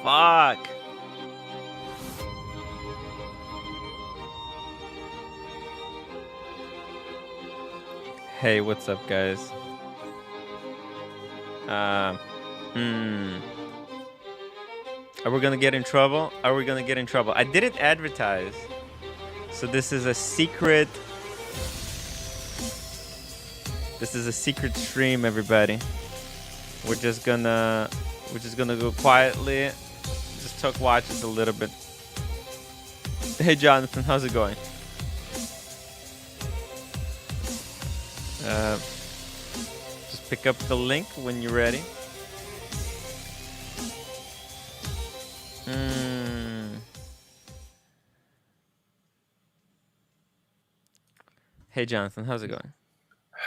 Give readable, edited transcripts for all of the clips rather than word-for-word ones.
Fuck. Hey, what's up, guys? Are we gonna get in trouble? Are we gonna get in trouble? I didn't advertise, so this is a secret. This is a secret stream, everybody. We're just gonna go quietly, just talk watches a little bit. Hey, Jonathan, how's it going? Just pick up the link when you're ready. Hey, Jonathan, how's it going?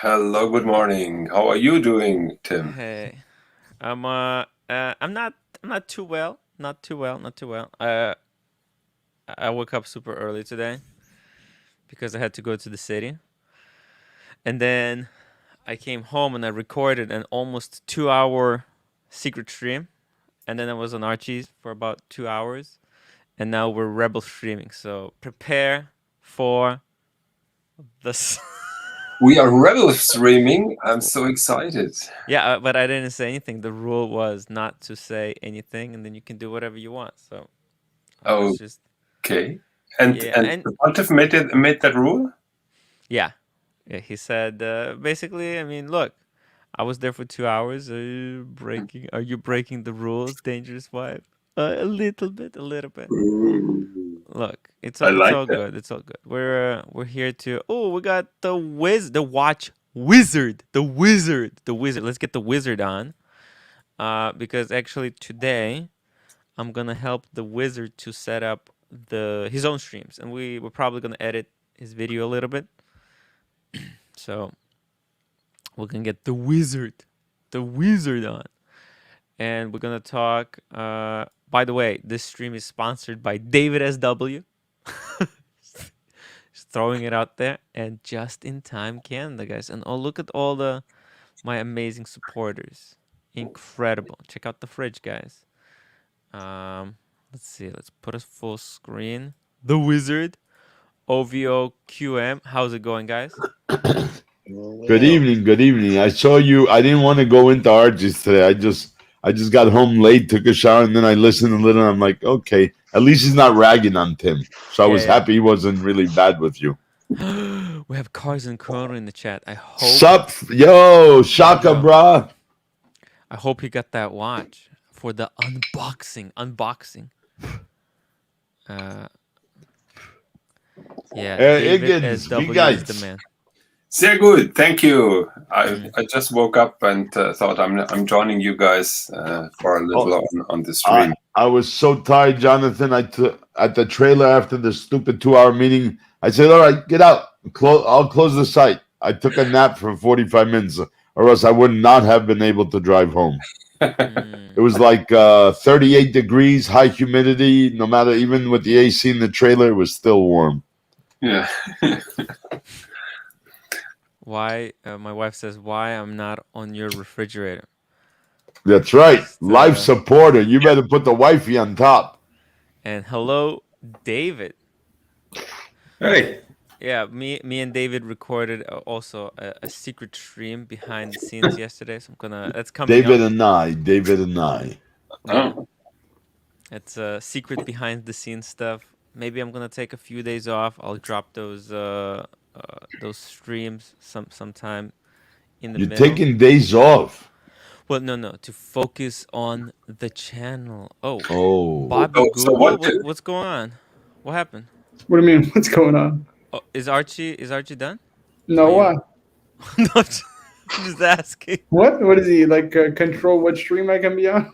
Hello, good morning. How are you doing, Tim? Hey, I'm not too well. Not too well. I woke up super early today because I had to go to the city, and then I came home and I recorded an almost 2-hour secret stream, and then I was on Archie's for about 2 hours, and now we're Rebel streaming. So prepare for this. We are Rebel streaming. I'm so excited. Yeah, but I didn't say anything. The rule was not to say anything, and then you can do whatever you want. So I was just okay. And the pontiff made that rule? Yeah, he said basically, I mean, look, I was there for 2 hours. Are you breaking the rules, dangerous wife? A little bit. Ooh. Look, it's all good. It's all good. We're here to. Oh, we got the watch wizard. The wizard. Let's get the wizard on. Because actually today, I'm gonna help the wizard to set up his own streams, and we're probably gonna edit his video a little bit. So we can get the wizard on, and we're gonna talk. By the way, this stream is sponsored by David SW. Just throwing it out there, and Just in Time Canada, guys. And look at all my amazing supporters. Incredible. Check out the fridge, guys. Let's see. Let's put a full screen. The wizard. OVOQM. How's it going, guys? Good evening. I saw you. I didn't want to go into Archie's today. I just got home late, took a shower, and then I listened a little. And I'm like, okay, at least he's not ragging on Tim. So I was happy he wasn't really bad with you. We have Cars and Chrono in the chat. I hope. Sup, yo, Shaka, brah. I hope he got that watch for the unboxing. David SW is the man. Sehr good, thank you. I just woke up and thought I'm joining you guys for a little on the stream. I was so tired, Jonathan. At the trailer after the stupid 2-hour meeting, I said, all right, get out. I'll close the site. I took a nap for 45 minutes, or else I would not have been able to drive home. It was like 38 degrees, high humidity. No matter, even with the AC in the trailer, it was still warm. Yeah. Why? My wife says, why I'm not on your refrigerator. That's right. Life supporter. You better put the wifey on top. And hello, David. Hey. Yeah, me and David recorded also a secret stream behind the scenes yesterday. So that's coming David up. David and I. Oh. It's secret behind the scenes stuff. Maybe I'm gonna take a few days off. I'll drop those streams sometime in the middle. You're taking days off. Well, no, to focus on the channel. Oh. Bobby Google, what's going on? What happened? What do you mean? What's going on? Oh, is Archie done? No, why? No, I'm just asking. What? What is he like? Control what stream I can be on?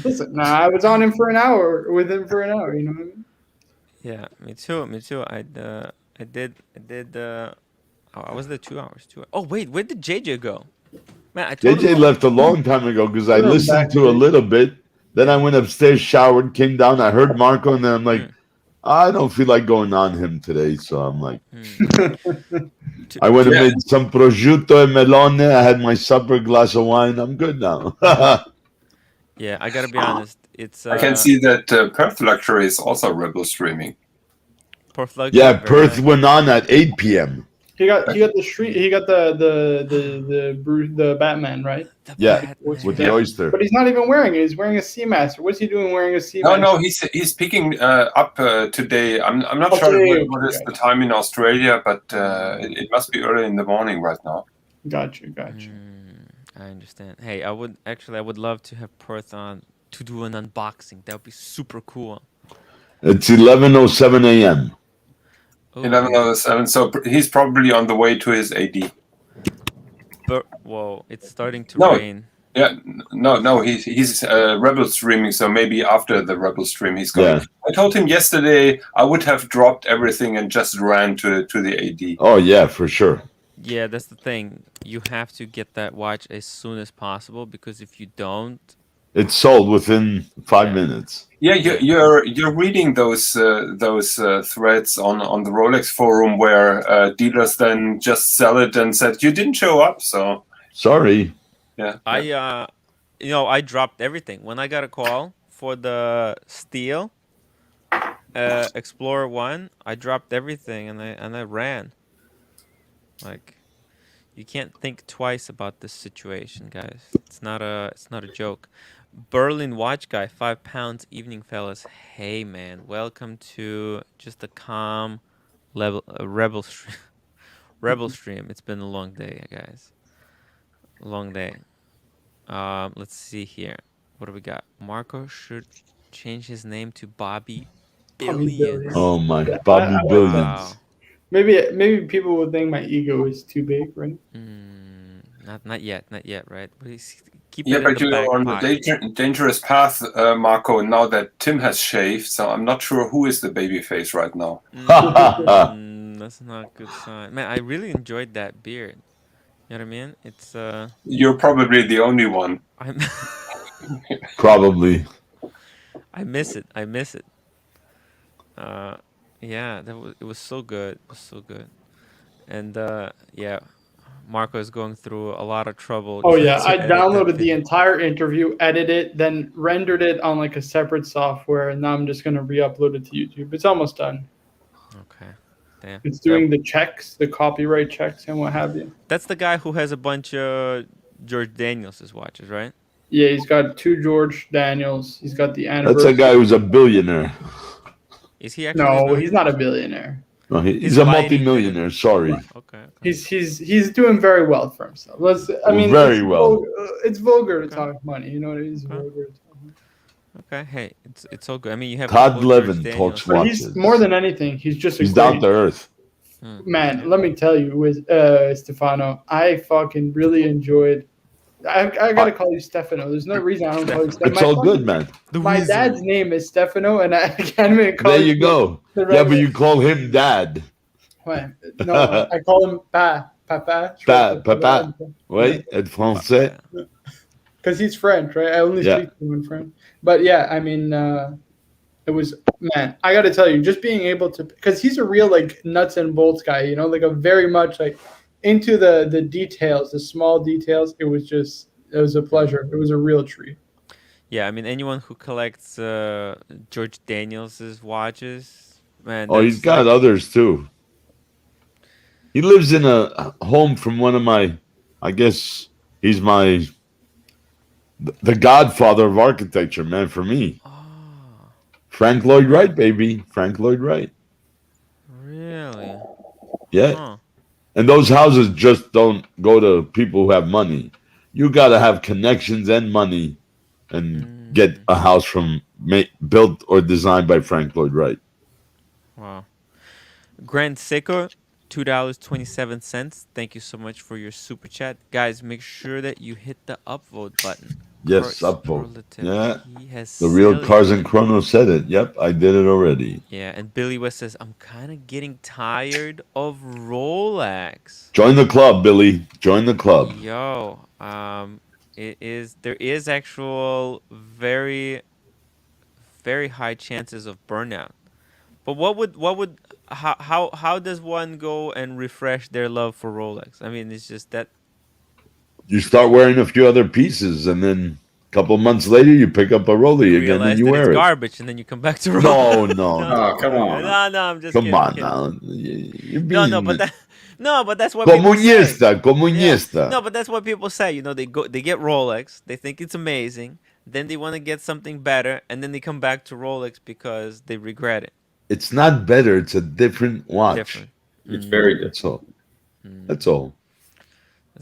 Listen, I was on him for an hour. With him for an hour. You know what I mean? Yeah, me too. I did. I was there 2 hours. Oh wait, where did JJ go? Man, JJ left a long time ago because I listened to a little bit. Then I went upstairs, showered, came down. I heard Marco, and then I'm like, I don't feel like going on him today. So I'm like, I went and made some prosciutto and melone. I had my supper, glass of wine. I'm good now. Yeah, I gotta be honest. It's I can see that Perth Luxury is also rebel streaming. Perth luxury. Yeah, Very Perth nice. went on at 8 p.m. He got the street. He got the Batman, right? The Yeah, What's with Batman. the Yeah. oyster. But he's not even wearing it. He's wearing a Seamaster. What's he doing wearing a Seamaster? No, he's picking up today. I'm not Oh, sure today, what is okay. the time in Australia, but it must be early in the morning right now. Gotcha. I understand. Hey, I would love to have Perth on to do an unboxing. That would be super cool. It's 11:07 a.m. Ooh, 11:07. So he's probably on the way to his AD. whoa, it's starting to No. rain. Yeah, no, he's rebel streaming. So maybe after the rebel stream, he's going. Yeah. I told him yesterday I would have dropped everything and just ran to the AD. Oh yeah, for sure. Yeah, that's the thing. You have to get that watch as soon as possible because if you don't, It's sold within 5 Yeah. minutes. Yeah, you're reading those threads on the Rolex forum where dealers then just sell it and said you didn't show up. So Sorry. yeah, I dropped everything when I got a call for the steel Explorer 1. I dropped everything and I ran. Like, you can't think twice about this situation, guys. It's not a joke. Berlin watch guy, 5 pounds evening, fellas. Hey man, welcome to just a calm rebel stream. Rebel stream. It's been a long day, guys. Long day. Let's see here. What do we got? Marco should change his name to Bobby Bobby Billions. Oh my, Yeah, Bobby I- Billions. Wow. Maybe people would think my ego is too big, right? Not yet, right? Please keep yeah, it in but the you're back on pocket. the dangerous path, Marco. Now that Tim has shaved, so I'm not sure who is the baby face right now. That's not a good sign. Man, I really enjoyed that beard. You know what I mean? It's You're probably the only one. I'm Probably. I miss it. Yeah, it was so good. It was so good. And yeah, Marco is going through a lot of trouble. Oh yeah, to I edit that downloaded the video. entire interview, edited it, then rendered it on like a separate software, and now I'm just gonna re-upload it to YouTube. It's almost done. Okay. Damn. It's doing the checks, the copyright checks, and what have you. That's the guy who has a bunch of George Daniels' watches, right? Yeah, he's got 2 George Daniels. He's got the That's anniversary. a guy who's a billionaire. Is he actually? No, a he's not a billionaire. No, he's He's a fighting multimillionaire. Sorry. Okay. He's doing very well for himself. I mean, Very it's well. It's vulgar to Okay. talk money. You know what it is? Okay. Vulgar to talk money. Okay. Hey, it's all good. I mean, you have Todd people, Levin George talks Daniels. But watches. he's more than anything. He's just a He's great down to earth. man. Let me tell you, with Stefano, I fucking really enjoyed. I gotta call you Stefano. There's no reason I don't call you Stefano. It's all good, man. My dad's name is Stefano, and I can't even call There you go. the Yeah, but regular- you call him Dad. Wait, no, I call him Papa. Papa. Wait, en français. Because he's French, right? I only Yeah. speak to him in French. But yeah, I mean, it was, man, I got to tell you, just being able to, because he's a real like nuts and bolts guy, you know, like a very much like into the details, the small details. It was a pleasure. It was a real treat. Yeah, I mean, anyone who collects George Daniels' watches, man. Oh, he's that's got like- others too. He lives in a home from one of my, I guess he's the godfather of architecture, man, for me. Oh, Frank Lloyd Wright, baby. Frank Lloyd Wright. really? Yeah. Huh. And those houses just don't go to people who have money. You got to have connections and money and get a house built or designed by Frank Lloyd Wright. Wow. Grand Seiko, $2.27. Thank you so much for your super chat. Guys, make sure that you hit the upvote button. Yes, Kurt upvote. Superlative, Yeah. He has The real silly Cars and money. Chrono said it. Yep, I did it already. Yeah, and Billy West says, I'm kind of getting tired of Rolex. Join the club, Billy. Join the club. Yo, there is actual very, very high chances of burnout. But how does one go and refresh their love for Rolex? I mean, it's just that. You start wearing a few other pieces and then Couple months later, you pick up a Rolly You again and realize you that it's wear it. garbage, and then you come back to Rolex. No, no, Oh, come on. No, I'm just Come kidding. on kidding. now. You're No, being but that's what people say. comunista, Yeah. comunista. No, but that's what people say. They get Rolex, they think it's amazing, then they want to get something better, and then they come back to Rolex because they regret it. It's not better. It's a different watch. Different. It's very good. That's all. That's all.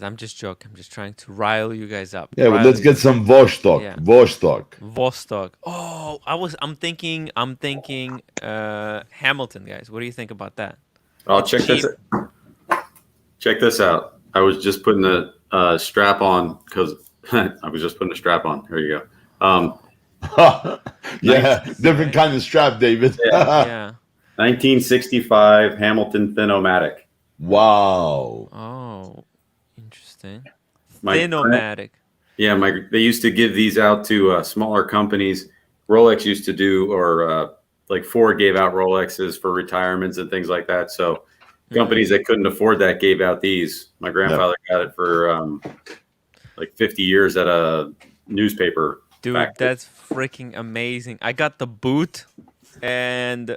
I'm just joking. I'm just trying to rile you guys up. Yeah, but let's get some Vostok. Yeah. Vostok. Vostok. Oh, I'm thinking Hamilton, guys. What do you think about that? I'll check this. Check this out. I was just putting the strap on because I was just putting a strap on. Here you go. Yeah, different kind of strap, David. Yeah. 1965 Hamilton Thin-O-Matic. Wow. Oh, interesting. My Thin-O-Matic. Yeah, they used to give these out to smaller companies. Rolex used to do, or like Ford gave out Rolexes for retirements and things like that. So companies that couldn't afford that gave out these. My grandfather got it for like 50 years at a newspaper. Dude, that's freaking amazing. I got the boot, and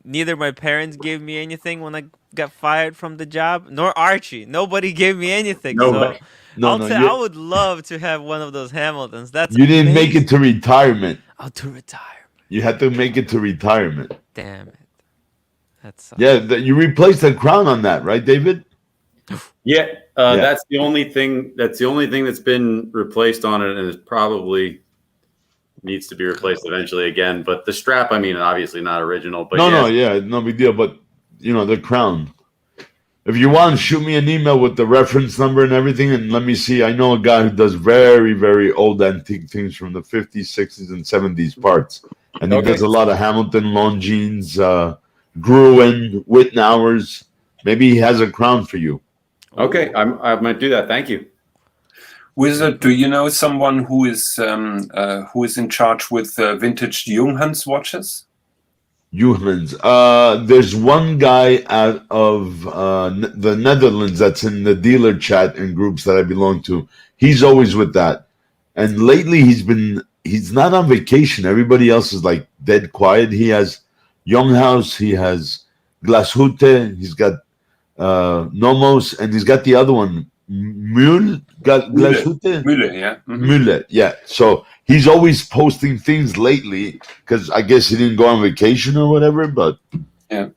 neither my parents gave me anything when I got fired from the job, nor Archie. Nobody gave me anything. Nobody. So I would love to have one of those Hamiltons. You didn't make it to retirement. Oh, to retirement. You had to make it to retirement. Damn it. That's you replaced the crown on that, right, David? Yeah, that's the only thing. That's the only thing that's been replaced on it, and it probably needs to be replaced eventually again. But the strap, I mean, obviously not original. But no big deal. But the crown. If you want, shoot me an email with the reference number and everything, and let me see. I know a guy who does very, very old antique things from the 50s, 60s, and 70s parts, and he does a lot of Hamilton Longines, Gruen, Wittenauers. Maybe he has a crown for you. Okay, I might do that. Thank you. Wizard, do you know someone who is in charge with vintage Junghans watches? Junghans. There's one guy out of the Netherlands that's in the dealer chat and groups that I belong to. He's always with that. And lately he's not on vacation. Everybody else is like dead quiet. He has Younghouse, he has Glashütte, he's got Nomos, and he's got the other one, Mühle, Glashütte? Mühle, yeah. Mm-hmm. Mühle, yeah. So he's always posting things lately because I guess he didn't go on vacation or whatever. But yeah,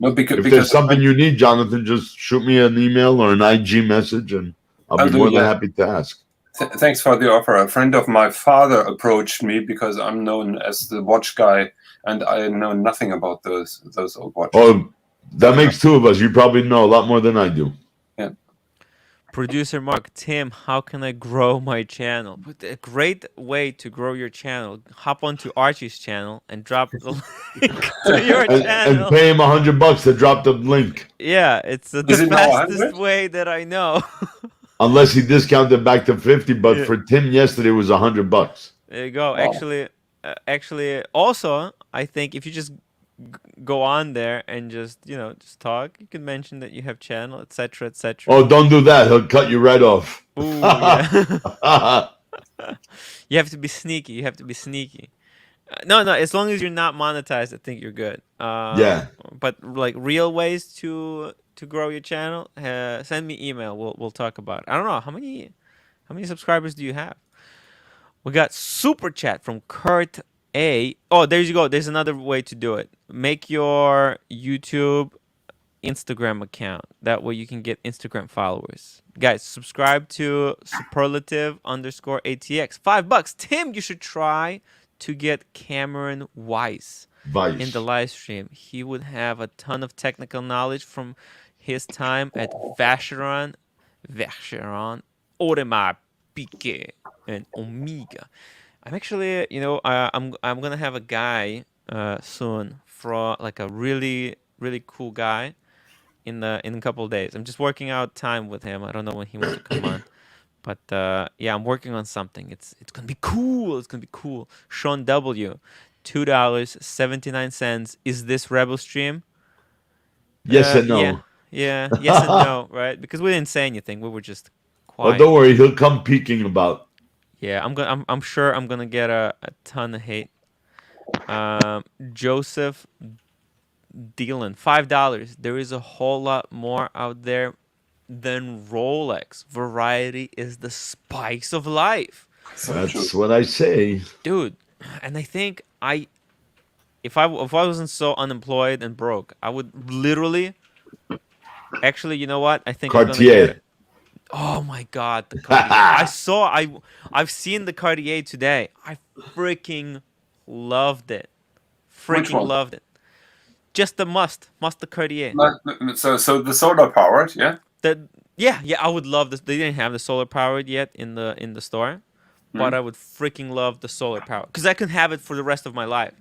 well, because there's something you need, Jonathan, just shoot me an email or an IG message, and I'll be more than happy to ask. Thanks for the offer. A friend of my father approached me because I'm known as the watch guy, and I know nothing about those old watches. Oh, that makes two of us. You probably know a lot more than I do. Yeah. Producer Mark, Tim, how can I grow my channel? A great way to grow your channel, hop onto Archie's channel and drop the link to your channel. And pay him $100 to drop the link. Yeah, it's the fastest way that I know. Unless he discounted back to 50, but for Tim yesterday it was $100. There you go. Wow. Actually, also, I think if you just go on there and just talk, you can mention that you have channel, etc., etc. Oh, don't do that. He'll cut you right off. Ooh, yeah. You have to be sneaky. No, as long as you're not monetized, I think you're good. Yeah. But like real ways to grow your channel, send me email. We'll talk about it. I don't know how many subscribers do you have. We got super chat from Kurt A. Oh, there you go. There's another way to do it. Make your YouTube Instagram account. That way you can get Instagram followers. Guys, subscribe to superlative_ATX. $5. Tim, you should try to get Cameron Weiss in the live stream. He would have a ton of technical knowledge from his time at Vacheron, Audemars Piguet, and Omega. I'm actually, I'm gonna have a guy soon for like a really cool guy in a couple of days. I'm just working out time with him. I don't know when he wants to come on, but yeah, I'm working on something. It's gonna be cool. It's gonna be cool. Sean W, $2.79. Is this Rebel stream? Yes and no. Yeah. Yes and no. Right? Because we didn't say anything. We were just quiet. Oh, don't worry. He'll come peeking about. Yeah, I'm sure I'm gonna get a ton of hate. Joseph Dylan, $5. There is a whole lot more out there than Rolex. Variety is the spice of life, So true. That's what I say. dude. And I think if I wasn't so unemployed and broke, I would literally. Actually, you know what? I think I'm gonna get Cartier. it. Oh my God, the Cartier! I've seen the Cartier today. I freaking loved it. Which Freaking one? loved it. Just the must the Cartier. So the solar powered, yeah. Yeah, I would love this. They didn't have the solar powered yet in the store, but Mhm. I would freaking love the solar power because I can have it for the rest of my life.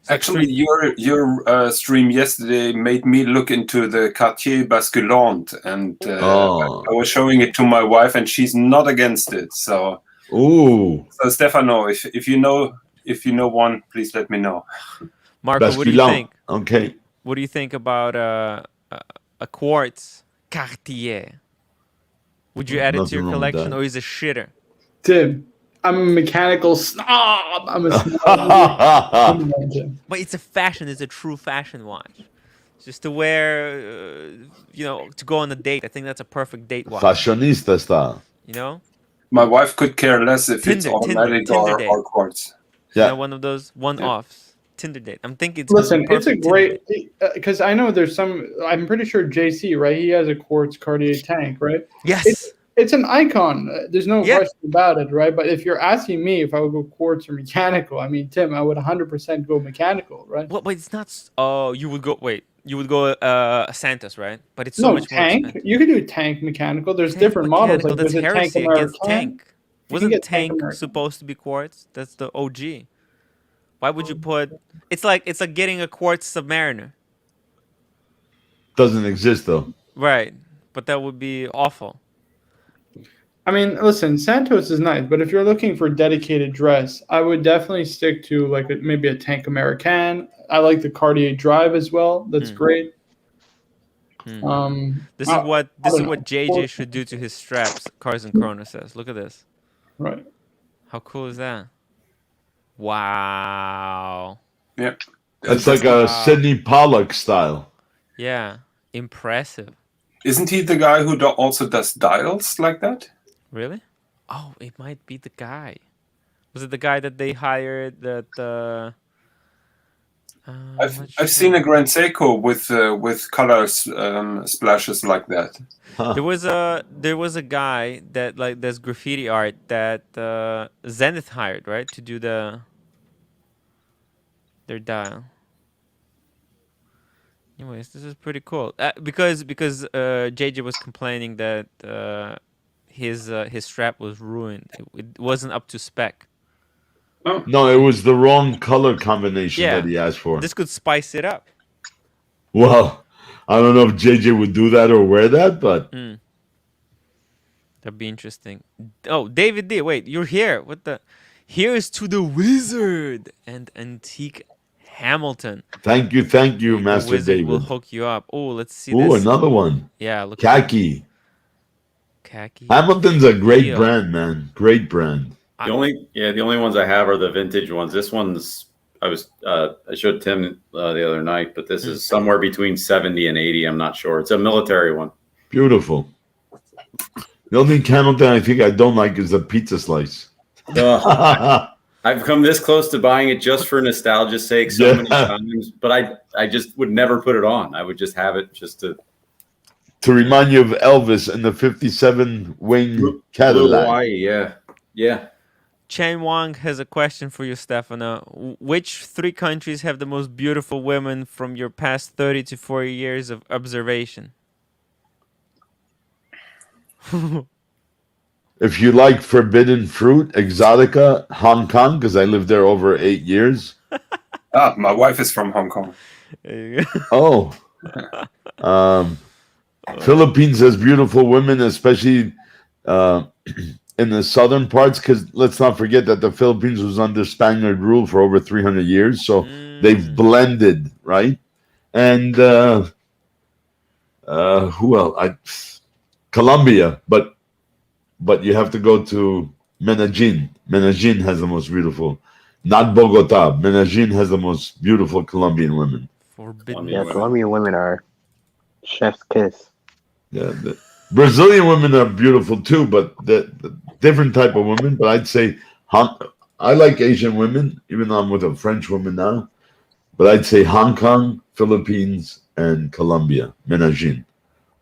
It's like Actually, three. your stream yesterday made me look into the Cartier basculante, and Oh. I was showing it to my wife, and she's not against it. So, Ooh. Stefano, if you know one, please let me know. Marco, what do you Basculant. think? Okay. What do you think about a quartz Cartier? Would you add it to Nothing your wrong with collection, that. or is it shitter? Tim, I'm a mechanical snob. I'm a snob. Tim. But it's a fashion. It's a true fashion watch. It's just to wear, to go on a date. I think that's a perfect date watch. Fashionista style. You know, My wife could care less if it's Tinder automatic date. or quartz. Yeah. One of those one-offs. Tinder date. I'm thinking it's Listen, gonna be it's a perfect Tinder great date. because I know there's some. I'm pretty sure JC, right? He has a quartz Cartier tank, right? Yes. It's an icon. There's no Yeah. question about it, right? But if you're asking me if I would go quartz or mechanical, I mean, Tim, I would 100% go mechanical, right? Well, but it's not. Oh, you would go. Wait, you would go Santa's, right? But it's so No, much more tank. expensive. You could do tank mechanical. There's Tank different models. mechanical. Like That's there's a tank heresy against American. tank. You can Wasn't get tank tank American. supposed to be quartz? That's the OG. Why would you put? It's like getting a quartz Submariner, Doesn't exist though. right? But that would be awful. I mean, listen, Santos is nice, but if you're looking for dedicated dress, I would definitely stick to like maybe a tank American. I like the Cartier Drive as well. That's great. This I is what don't know. JJ should do to his straps. Cars and Chrono says. Look at this. Right. How cool is that? Wow. Yeah, It's like a Sidney Pollock style. Yeah. Impressive. Isn't he the guy who also does dials like that? Really? Oh, it might be the guy. Was it the guy that they hired that I've seen a Grand Seiko with color splashes like that. There was a guy that like there's graffiti art that Zenith hired, right, to do their dial. Anyways, this is pretty cool. Because JJ was complaining that his strap was ruined. It wasn't up to spec. No, it was the wrong color combination Yeah. that he asked for. This could spice it up. Well, I don't know if JJ would do that or wear that, but That'd be interesting. Oh, David D, wait, you're here. What the? Here's to the wizard and antique Hamilton. thank you, The Master wizard will David. hook you up. Oh, let's see Ooh, this. another one. Yeah, look at that. Khaki. Khaki. Hamilton's a great Deal. brand, man. Great brand. The only ones I have are the vintage ones. This one's I showed Tim the other night, but this is somewhere between 70 and 80. I'm not sure. It's a military one. Beautiful. The only Hamilton I think I don't like is the pizza slice. I've come this close to buying it just for nostalgia's sake so many times, but I just would never put it on. I would just have it just to remind you of Elvis in the 57 wing Cadillac. Hawaii, yeah. Chen Wang has a question for you, Stefano. Which 3 countries have the most beautiful women from your past 30 to 40 years of observation? If you like forbidden fruit, exotica, Hong Kong, because I lived there over 8 years. My wife is from Hong Kong. Oh. Philippines has beautiful women, especially in the southern parts, because let's not forget that the Philippines was under Spaniard rule for over 300 years, so they've blended, right? And who else? Colombia, but you have to go to Medellin. Medellin has the most beautiful. Not Bogota. Medellin has the most beautiful Colombian women. Forbidden. Yeah, Yeah, Colombian women are chef's kiss. Yeah, the Brazilian women are beautiful too, but the different type of women. But I'd say I like Asian women, even though I'm with a French woman now. But I'd say Hong Kong, Philippines, and Colombia, Medellin.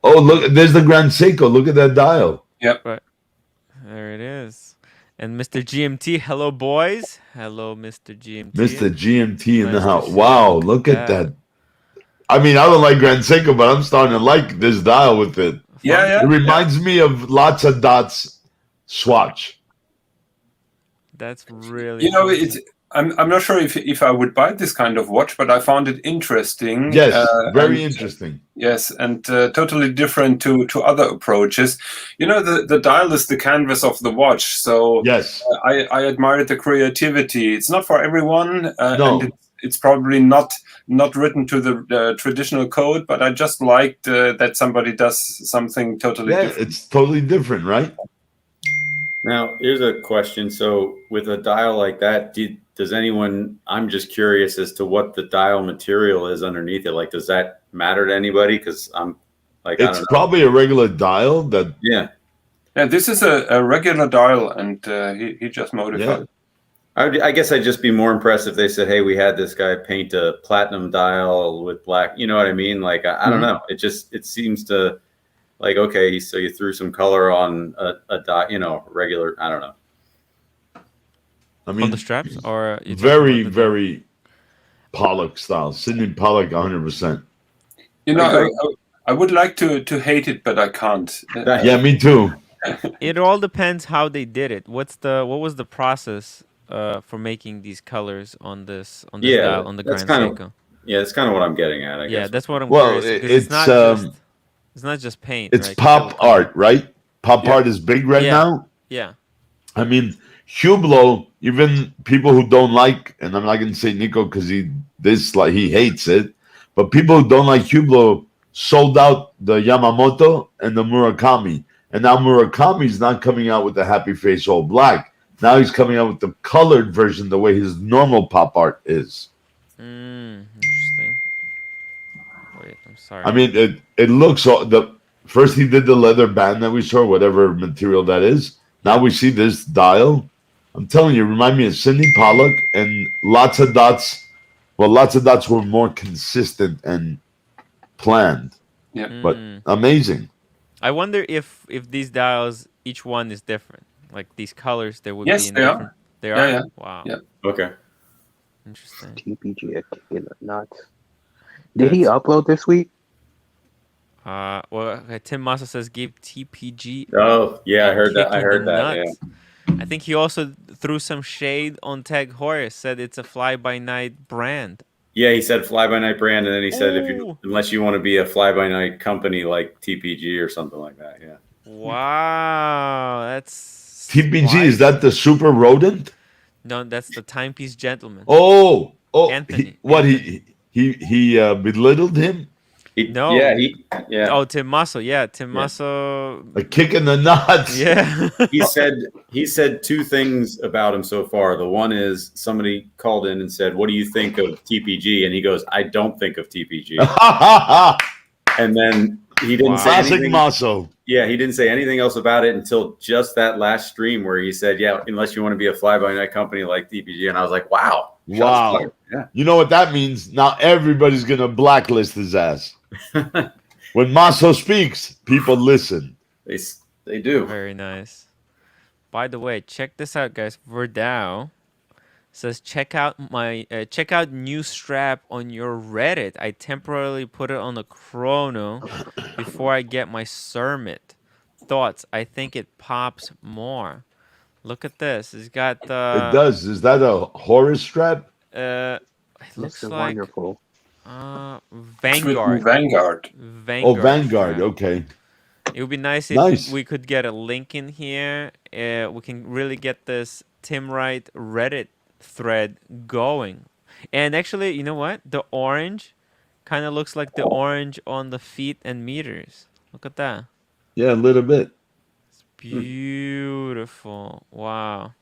Oh, look, there's the Grand Seiko. Look at that dial. There it is. And Mr. GMT, hello boys. Hello, Mr. GMT. Mr. GMT in the Nice to house. see Wow, you. look at that. I mean, I don't like Grand Seiko, but I'm starting to like this dial with it. Yeah, It reminds me of lots of dots swatch. That's really. You know, cool. I'm not sure if I would buy this kind of watch, but I found it interesting. Yes, very and, interesting. Yes, and totally different to other approaches. You know, the dial is the canvas of the watch, so Yes. I admire the creativity. It's not for everyone, No. and it's probably not written to the traditional code, but I just liked that somebody does something totally Yeah, different. it's totally different, right? Now, here's a question. So, with a dial like that, does anyone? I'm just curious as to what the dial material is underneath it. Like, does that matter to anybody? Because I'm like, I It's don't know. probably a regular dial that. Yeah, Yeah, this is a regular dial, and he just modified. Yeah. I guess I'd just be more impressed if they said, "Hey, we had this guy paint a platinum dial with black." You know what I mean? Like, I don't know. It seems to. Like, okay, so you threw some color on a dot, regular. I don't know. I On mean, the straps, or you talking very, about the- very Pollock style. Sidney Pollock, 100%. You I know, agree. I would like to hate it, but I can't. Yeah, me too. It all depends how they did it. What was the process for making these colors on this Yeah, dial on the that's Grand kind of- Seiko? Yeah, that's kind of what I'm getting at. I Yeah, guess. that's what I'm Well, curious because it's not just paint. It's right? pop art, right? Pop Yeah. art is big right Yeah. now. Yeah. I mean, Hublot, even people who don't like, and I'm not going to say Nico because he hates it, but people who don't like Hublot sold out the Yamamoto and the Murakami, and now Murakami's not coming out with the happy face all black. Now he's coming out with the colored version, the way his normal pop art is. Interesting. Wait, I'm sorry. I mean, it looks first he did the leather band that we saw, whatever material that is. Now we see this dial. I'm telling you, remind me of Sidney Pollock and lots of dots. Well, lots of dots were more consistent and planned, but amazing. I wonder if these dials, each one is different. Like these colors, there would Yes, be in they are. different. They Yeah, are. yeah. Wow. Yeah. Okay. Interesting. TPG are kicking the nuts. Did he upload this week? Well, Tim Massa says give TPG. Oh, yeah, I heard that. I kicking heard the that. Yeah. nuts. I think he also threw some shade on Tag Horace. Said it's a fly-by-night brand. Yeah, he said fly by night brand, and then he said Ooh. unless you want to be a fly by night company like TPG or something like that. Yeah. Wow, that's TPG, is that the super rodent? No, that's the timepiece gentleman. Oh, Anthony. He belittled him? No. Yeah. Oh, Tim Masso. Yeah, Tim Masso. A kick in the nuts. Yeah. He said two things about him so far. The one is somebody called in and said, "What do you think of TPG?" And he goes, "I don't think of TPG." And then he didn't say Classic anything. Masso. Yeah, he didn't say anything else about it until just that last stream where he said, "Yeah, unless you want to be a fly-by-night company like TPG." And I was like, "Wow, shots Wow. fired." Yeah. You know what that means? Now everybody's going to blacklist his ass. When Masso speaks, people listen. They do. Very nice. By the way, check this out, guys. Verdao says check out new strap on your Reddit. I temporarily put it on the chrono before I get my Cermit. Thoughts? I think it pops more. Look at this. It's got It does. Is that a Horus strap? it looks Mr. like Wonderful. Vanguard. Vanguard. Oh, Vanguard. strap. Okay. It would be nice if we could get a link in here. We can really get this timwrite Reddit thread going. And actually, you know what? The orange kind of looks like the orange on the feet and meters. Look at that. Yeah, a little bit. It's Beautiful. Wow.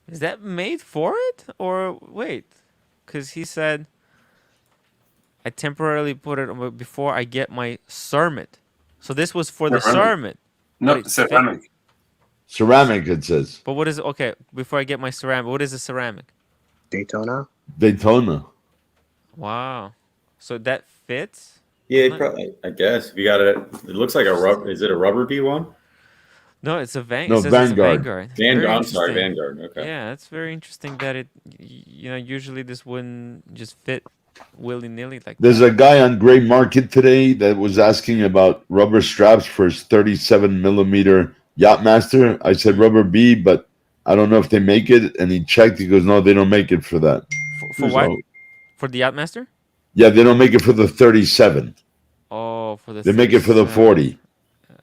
Is that made for it? Or wait, because he said I temporarily put it on before I get my cermet. So this was for the Ceramic. cermet. No, But it's ceramic. Ceramic, it says. But what is okay? Before I get my ceramic, what is a ceramic? Daytona. Daytona. Wow. So that fits? Yeah, probably. I guess if you got it, it looks like a rubber. Is it a rubber B one? No, it's a No, it says it's a Vanguard. Vanguard. Very I'm sorry, interesting. Vanguard. Okay. Yeah, it's very interesting that usually this wouldn't just fit willy-nilly like There's that. a guy on Gray Market today that was asking about rubber straps for his 37 millimeter Yachtmaster. I said rubber B, but I don't know if they make it. And he checked. He goes, no, they don't make it for that. For what? So, For the Yachtmaster? yeah, they don't make it for the 37. Oh, for the They make it for the 37. 40.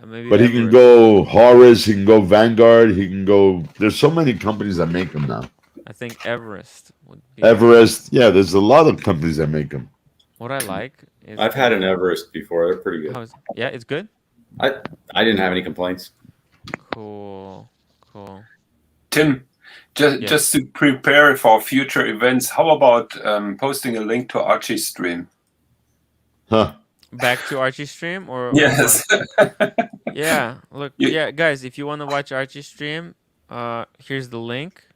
Maybe But he can Everest. go Horus, he can go Vanguard, he can go. There's so many companies that make them now. I think Everest would be Everest, yeah, there's a lot of companies that make them. what I like. Is I've had an Everest before. They're pretty good. Yeah, it's good. I didn't have any complaints. Cool. Tim, Yes. just to prepare for future events, how about posting a link to Archie's stream? Huh. Back to Archie's stream or Yes. what? Yeah. Look, You- yeah, guys, if you want to watch Archie's stream, here's the link.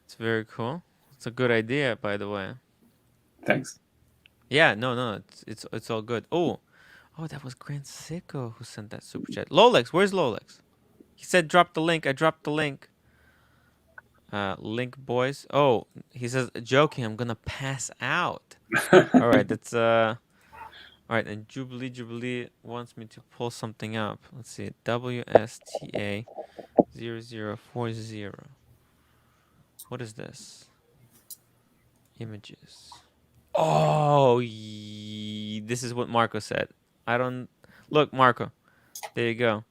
It's very cool. It's a good idea, by the way. Thanks. Yeah, no, it's all good. Oh, that was Grant Sicko who sent that super chat. Lolex, where's Lolex? He said drop the link. I dropped the link. Link boys. Oh, he says joking. I'm gonna pass out. All right, that's all right. And Jubilee wants me to pull something up. Let's see. WSTA 0040. What is this? Images. Oh, this is what Marco said. I don't look, Marco. There you go.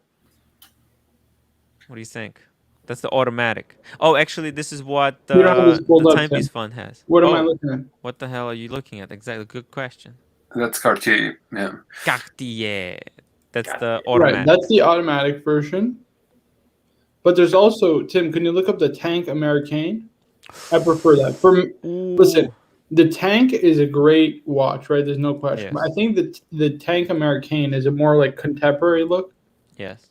What do you think? That's the automatic. Oh, actually, this is what You don't have this the pulled up, Timepiece Tim. Fund has. What am I Oh, looking at? what the hell are you looking at? Exactly. Good question. That's Cartier. Yeah. Cartier. That's the Right, automatic. that's the automatic version. But there's also, Tim, can you look up the Tank Americain? I prefer that. Listen, Ooh. the Tank is a great watch, right? There's no question. Yes. But I think that the Tank Americain is a more like contemporary look, Yes.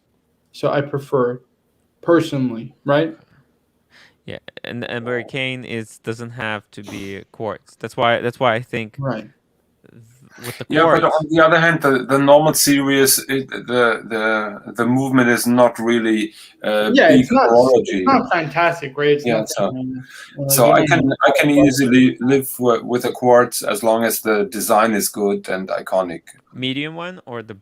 so I prefer it personally, right? Yeah, and the American doesn't have to be quartz. That's why I think Right. with the Yeah, quartz. but on the other hand, the normal series, the movement is not really Yeah, big it's not horology. fantastic, right? It's Yeah, not so- like, So you I don't can know. easily live with a quartz as long as the design is good and iconic. Medium one or the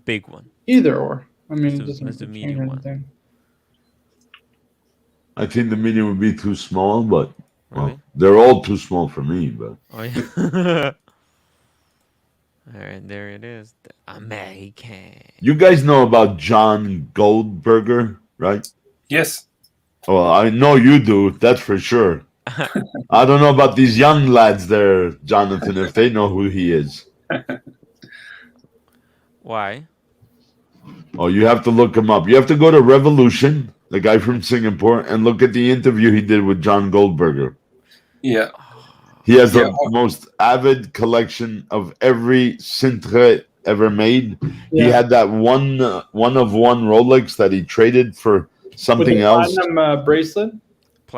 big one? Either or. I mean, it Let's doesn't do change medium one. anything. I think the medium would be too small, but Really? well, they're all too small for me. But Oh yeah. All right, there it is. The American. you guys know about John Goldberger, right? Yes. Well, I know you do. That's for sure. I don't know about these young lads there, Jonathan, if they know who he is. Why? Oh, you have to look him up. You have to go to Revolution, the guy from Singapore, and look at the interview he did with John Goldberger. Yeah. He has Yeah. the most avid collection of every cintre ever made. He Yeah. had that one of one Rolex that he traded for With something the else. platinum bracelet.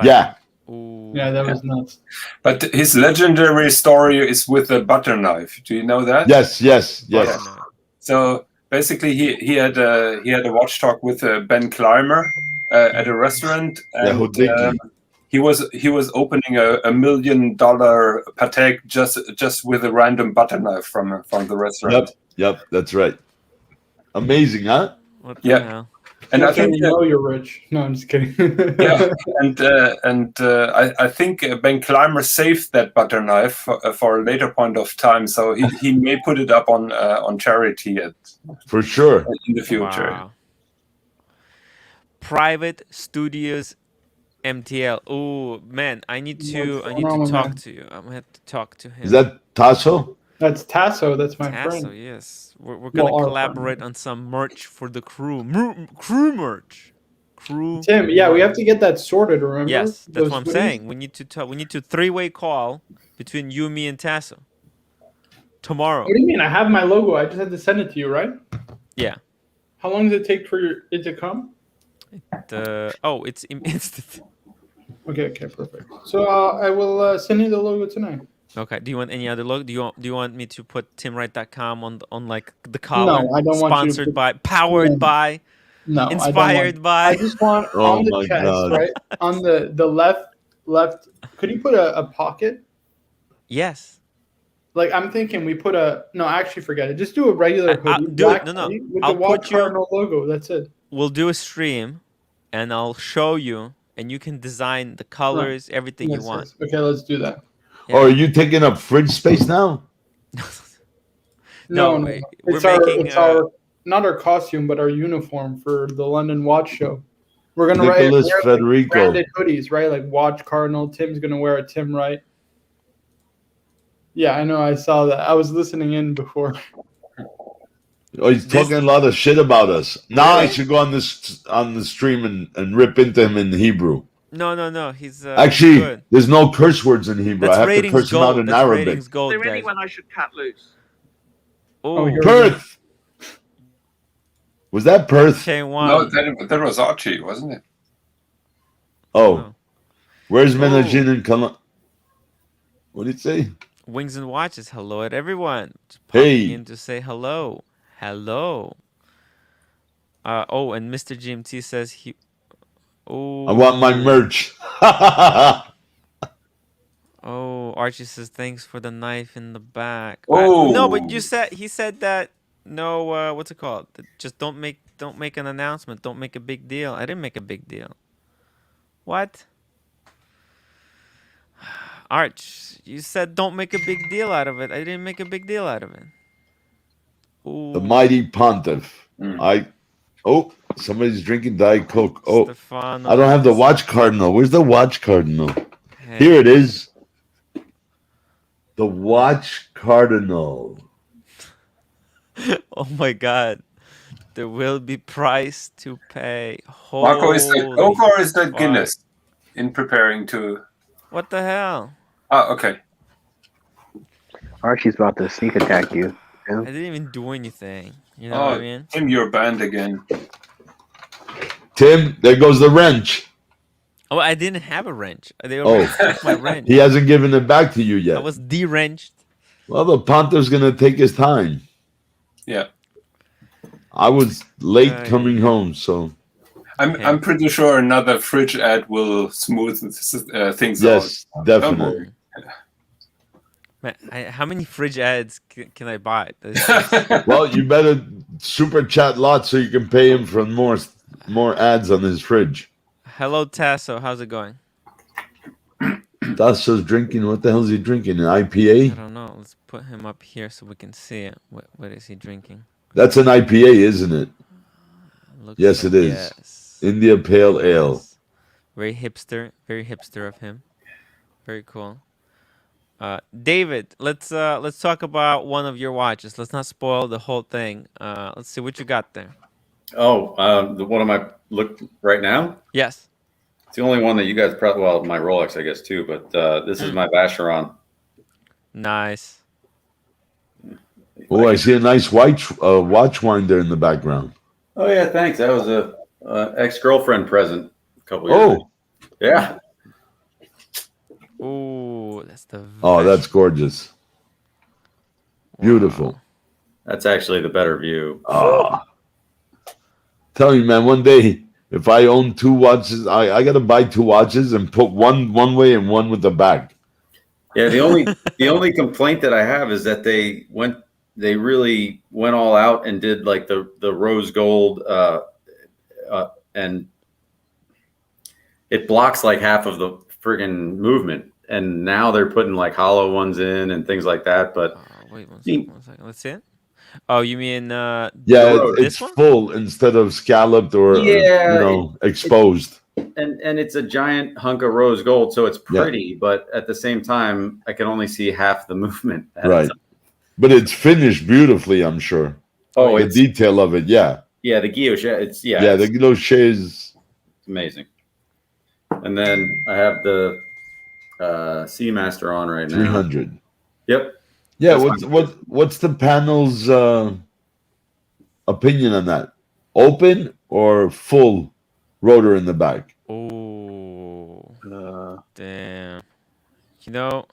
Yeah. Ooh. Yeah, that was nuts. But his legendary story is with the butter knife. Do you know that? Yes. Butter knife. So basically, he had a watch talk with Ben Clymer at a restaurant, Yeah, and Houdini. he was opening a $1 million Patek just with a random butter knife from the restaurant. Yep, that's right. Amazing, huh? What the Yeah. hell? And I That's how think you know you're rich. No, I'm just kidding. yeah, and I think Ben Clymer saved that butter knife for a later point of time, so he may put it up on charity For sure. in the future. Wow. Private Studios MTL. Oh man, I need to wrong with talk that? to you. I'm gonna have to talk to him. Is that Tasso? That's Tasso. That's my Tasso, friend. yes. We're gonna Well, our collaborate friend. on some merch for the crew. Crew merch. Crew. Tim, yeah, we have merch. to get that sorted. Remember? Yes, that's Those what I'm hoodies? saying. We need to we need to three-way call between you, me, and Tasso tomorrow. What do you mean? I have my logo. I just had to send it to you, right? Yeah. How long does it take for it to come? It's instant. Okay, perfect. So I will send you the logo tonight. Okay. Do you want any other logo? Do you want me to put timwrite.com on like the collar? No, I don't want you to Sponsored put, by, powered by, no, inspired by. I just want Oh on the my chest, God. right? On the left. Could you put a pocket? Yes. Like I'm thinking, we put a no. Actually, forget it. Just do a regular hoodie, dude, black no. hoodie with I'll the Watch put you- Cardinal logo. That's it. We'll do a stream, and I'll show you, and you can design the colors, everything you Yes, want. yes. Okay, let's do that. Yeah. Oh, are you taking up fridge space now? No, No. we're It's making, our not our costume, but our uniform for the London Watch Show. We're gonna Nicholas wear Federico. branded hoodies, right? Like Watch Cardinal. Tim's gonna wear a timwrite. Yeah, I know. I saw that. I was listening in before. Oh, he's talking a lot of shit about us. Now I should go on the stream and rip into him in Hebrew. No. He's Actually, good. there's no curse words in Hebrew. That's I have to ratings curse him out gold. in That's Arabic. ratings gold, Is there guys. anyone I should cut loose? Oh, here we go. Perth. Was that Perth? K1. No, that was Archie, wasn't it? Oh, where's Oh. Menajin and Kalan? What did he say? Wings and Watches. Hello at everyone. Just popping Hey. in to say hello. Hello. And Mr. GMT says he. Oh. I want my merch. Oh, Archie says thanks for the knife in the back. Oh. No, but he said that no. What's it called? That just don't make an announcement. Don't make a big deal. I didn't make a big deal. What? Arch, you said don't make a big deal out of it. I didn't make a big deal out of it. Ooh, The mighty pontiff. Somebody's drinking Diet Coke. Oh, Stefano I don't have the says, watch cardinal. Where's the watch cardinal? hey. Here it is. The watch cardinal. Oh my God, there will be price to pay. Marco, is that Holy Coke or is that fuck. Guinness in preparing to... What the hell? Okay. Archie's about to sneak attack you. I didn't even do anything. You know what I mean? Tim, you're banned again. Tim, there goes the wrench. Oh, I didn't have a wrench. They already took my wrench. He hasn't given it back to you yet. I was de-wrenched. Well, the pontiff's going to take his time. Yeah. I was late Yeah. coming home, so I'm pretty sure another fridge ad will smooth things yes, out. definitely. Man, how many fridge ads can I buy? This is- Well, you better super chat lots so you can pay him for more ads on his fridge. Hello, Tasso. How's it going? Tasso's drinking. What the hell is he drinking? An I IPA? don't know. Let's put him up here so we can see it. What is he drinking? That's an IPA, isn't it? Looks Yes, like- it is. Yes. India Pale Ale. Yes. Very hipster of him. Very cool. David, let's talk about one of your watches. Let's not spoil the whole thing. Let's see what you got there. The one of my look right now. Yes. It's the only one that you guys probably, well, my Rolex, I guess, too, but this is my Vacheron. Nice. Oh, I see a nice watch winder in the background. Oh, yeah, thanks. That was a ex-girlfriend present a couple years ago. Yeah. Ooh, that's the. Oh, that's gorgeous. Beautiful. Wow. That's actually the better view. Oh. Tell you, man, one day, if I own two watches, I got to buy two watches and put one way and one with the back. Yeah, the only complaint that I have is that they really went all out and did like the rose gold and it blocks like half of the friggin' movement. And now they're putting like hollow ones in and things like that. But Wait one second. Let's see it. Oh, you mean Yeah, this it's one? full instead of scalloped or exposed. and it's a giant hunk of rose gold, so it's pretty, but at the same time, I can only see half the movement. Right. But it's finished beautifully, I'm sure. Oh, The it's detail of it, yeah. yeah, the guilloche. It's Yeah, it's the guilloches. amazing. And then I have the Seamaster on right now. 300. Yep. Yeah, That's what's the panel's opinion on that? Open or full rotor in the back? Oh, Uh, damn. You know,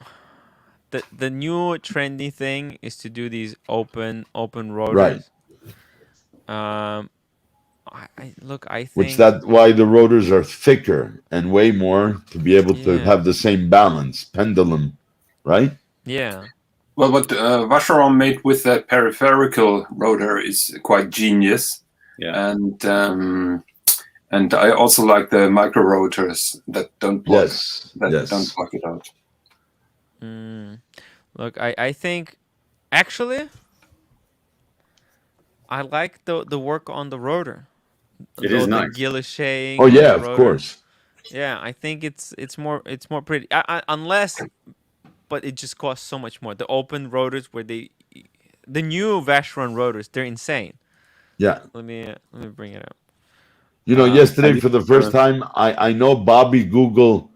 the new trendy thing is to do these open Right. rotors. Look, I Which think that why the rotors are thicker and way more to be able to yeah, have the same balance, pendulum, right? yeah. Well, what Vacheron made with that peripheral rotor is quite genius. Yeah. And I also like the micro rotors that don't block Yes. don't Yes. block it out. Look, I think actually I like the work on the rotor. It is The nice. guilloche Oh on yeah, the of rotor. course. Yeah, I think it's more pretty. Unless, but it just costs so much more. The open rotors where the new Vacheron rotors, they're insane. Yeah. Let me bring it up. Yesterday have for the you, first time, I know Bobby Google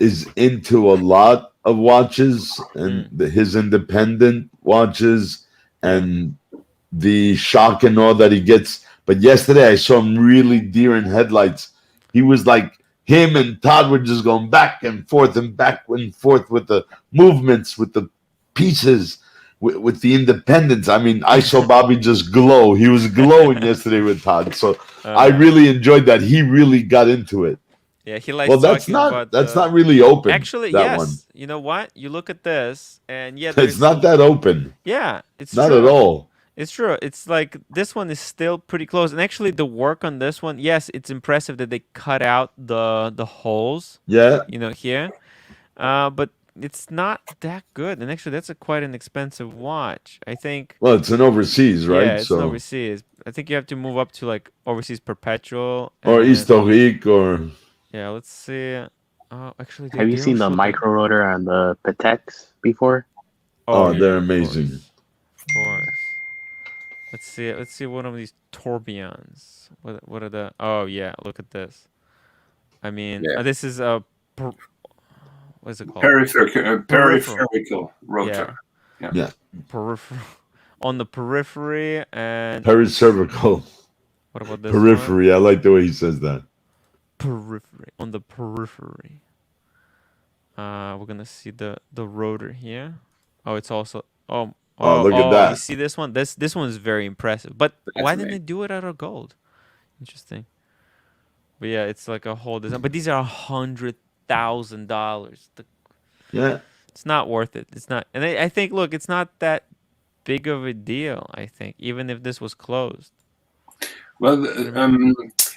is into a lot of watches and his independent watches and the shock and awe that he gets. But yesterday I saw him really deer in headlights. He was like him and Todd were just going back and forth with the movements, with the pieces, with the independence. I mean, I saw Bobby just glow. He was glowing yesterday with Todd. So I really enjoyed that. He really got into it. Yeah, he likes Well, that's talking not about really open. actually, that yes. one. You know what? You look at this, and yeah, It's there's not that open. yeah, it's Not true. at all. It's true. It's like this one is still pretty close, and actually, the work on this one, yes, it's impressive that they cut out the holes. Yeah. Here, but it's not that good. And actually, that's quite an expensive watch. I think. Well, it's an overseas, right? Yeah, it's an overseas. I think you have to move up to like overseas perpetual or and historique or yeah. Let's see. Actually, have you they seen the also do- micro rotor and the Pateks before? oh, yeah, they're of amazing. course. Of course. Let's see one of these tourbillons. What are the? Oh yeah, look at this. I mean, Yeah. this is a what is it called? Peripheral rotor. Yeah. Peripheral on the periphery and Pericervical. what about this Periphery. I like the way he says that. periphery on the periphery. We're gonna see the rotor here. Oh, it's also Look at that. You see this one? This one is very impressive. But That's why didn't amazing. they do it out of gold? Interesting. But yeah, it's like a whole design. But these are $100,000. Yeah. It's not worth it. It's not. And I think, look, it's not that big of a deal. I think, even if this was closed. Well,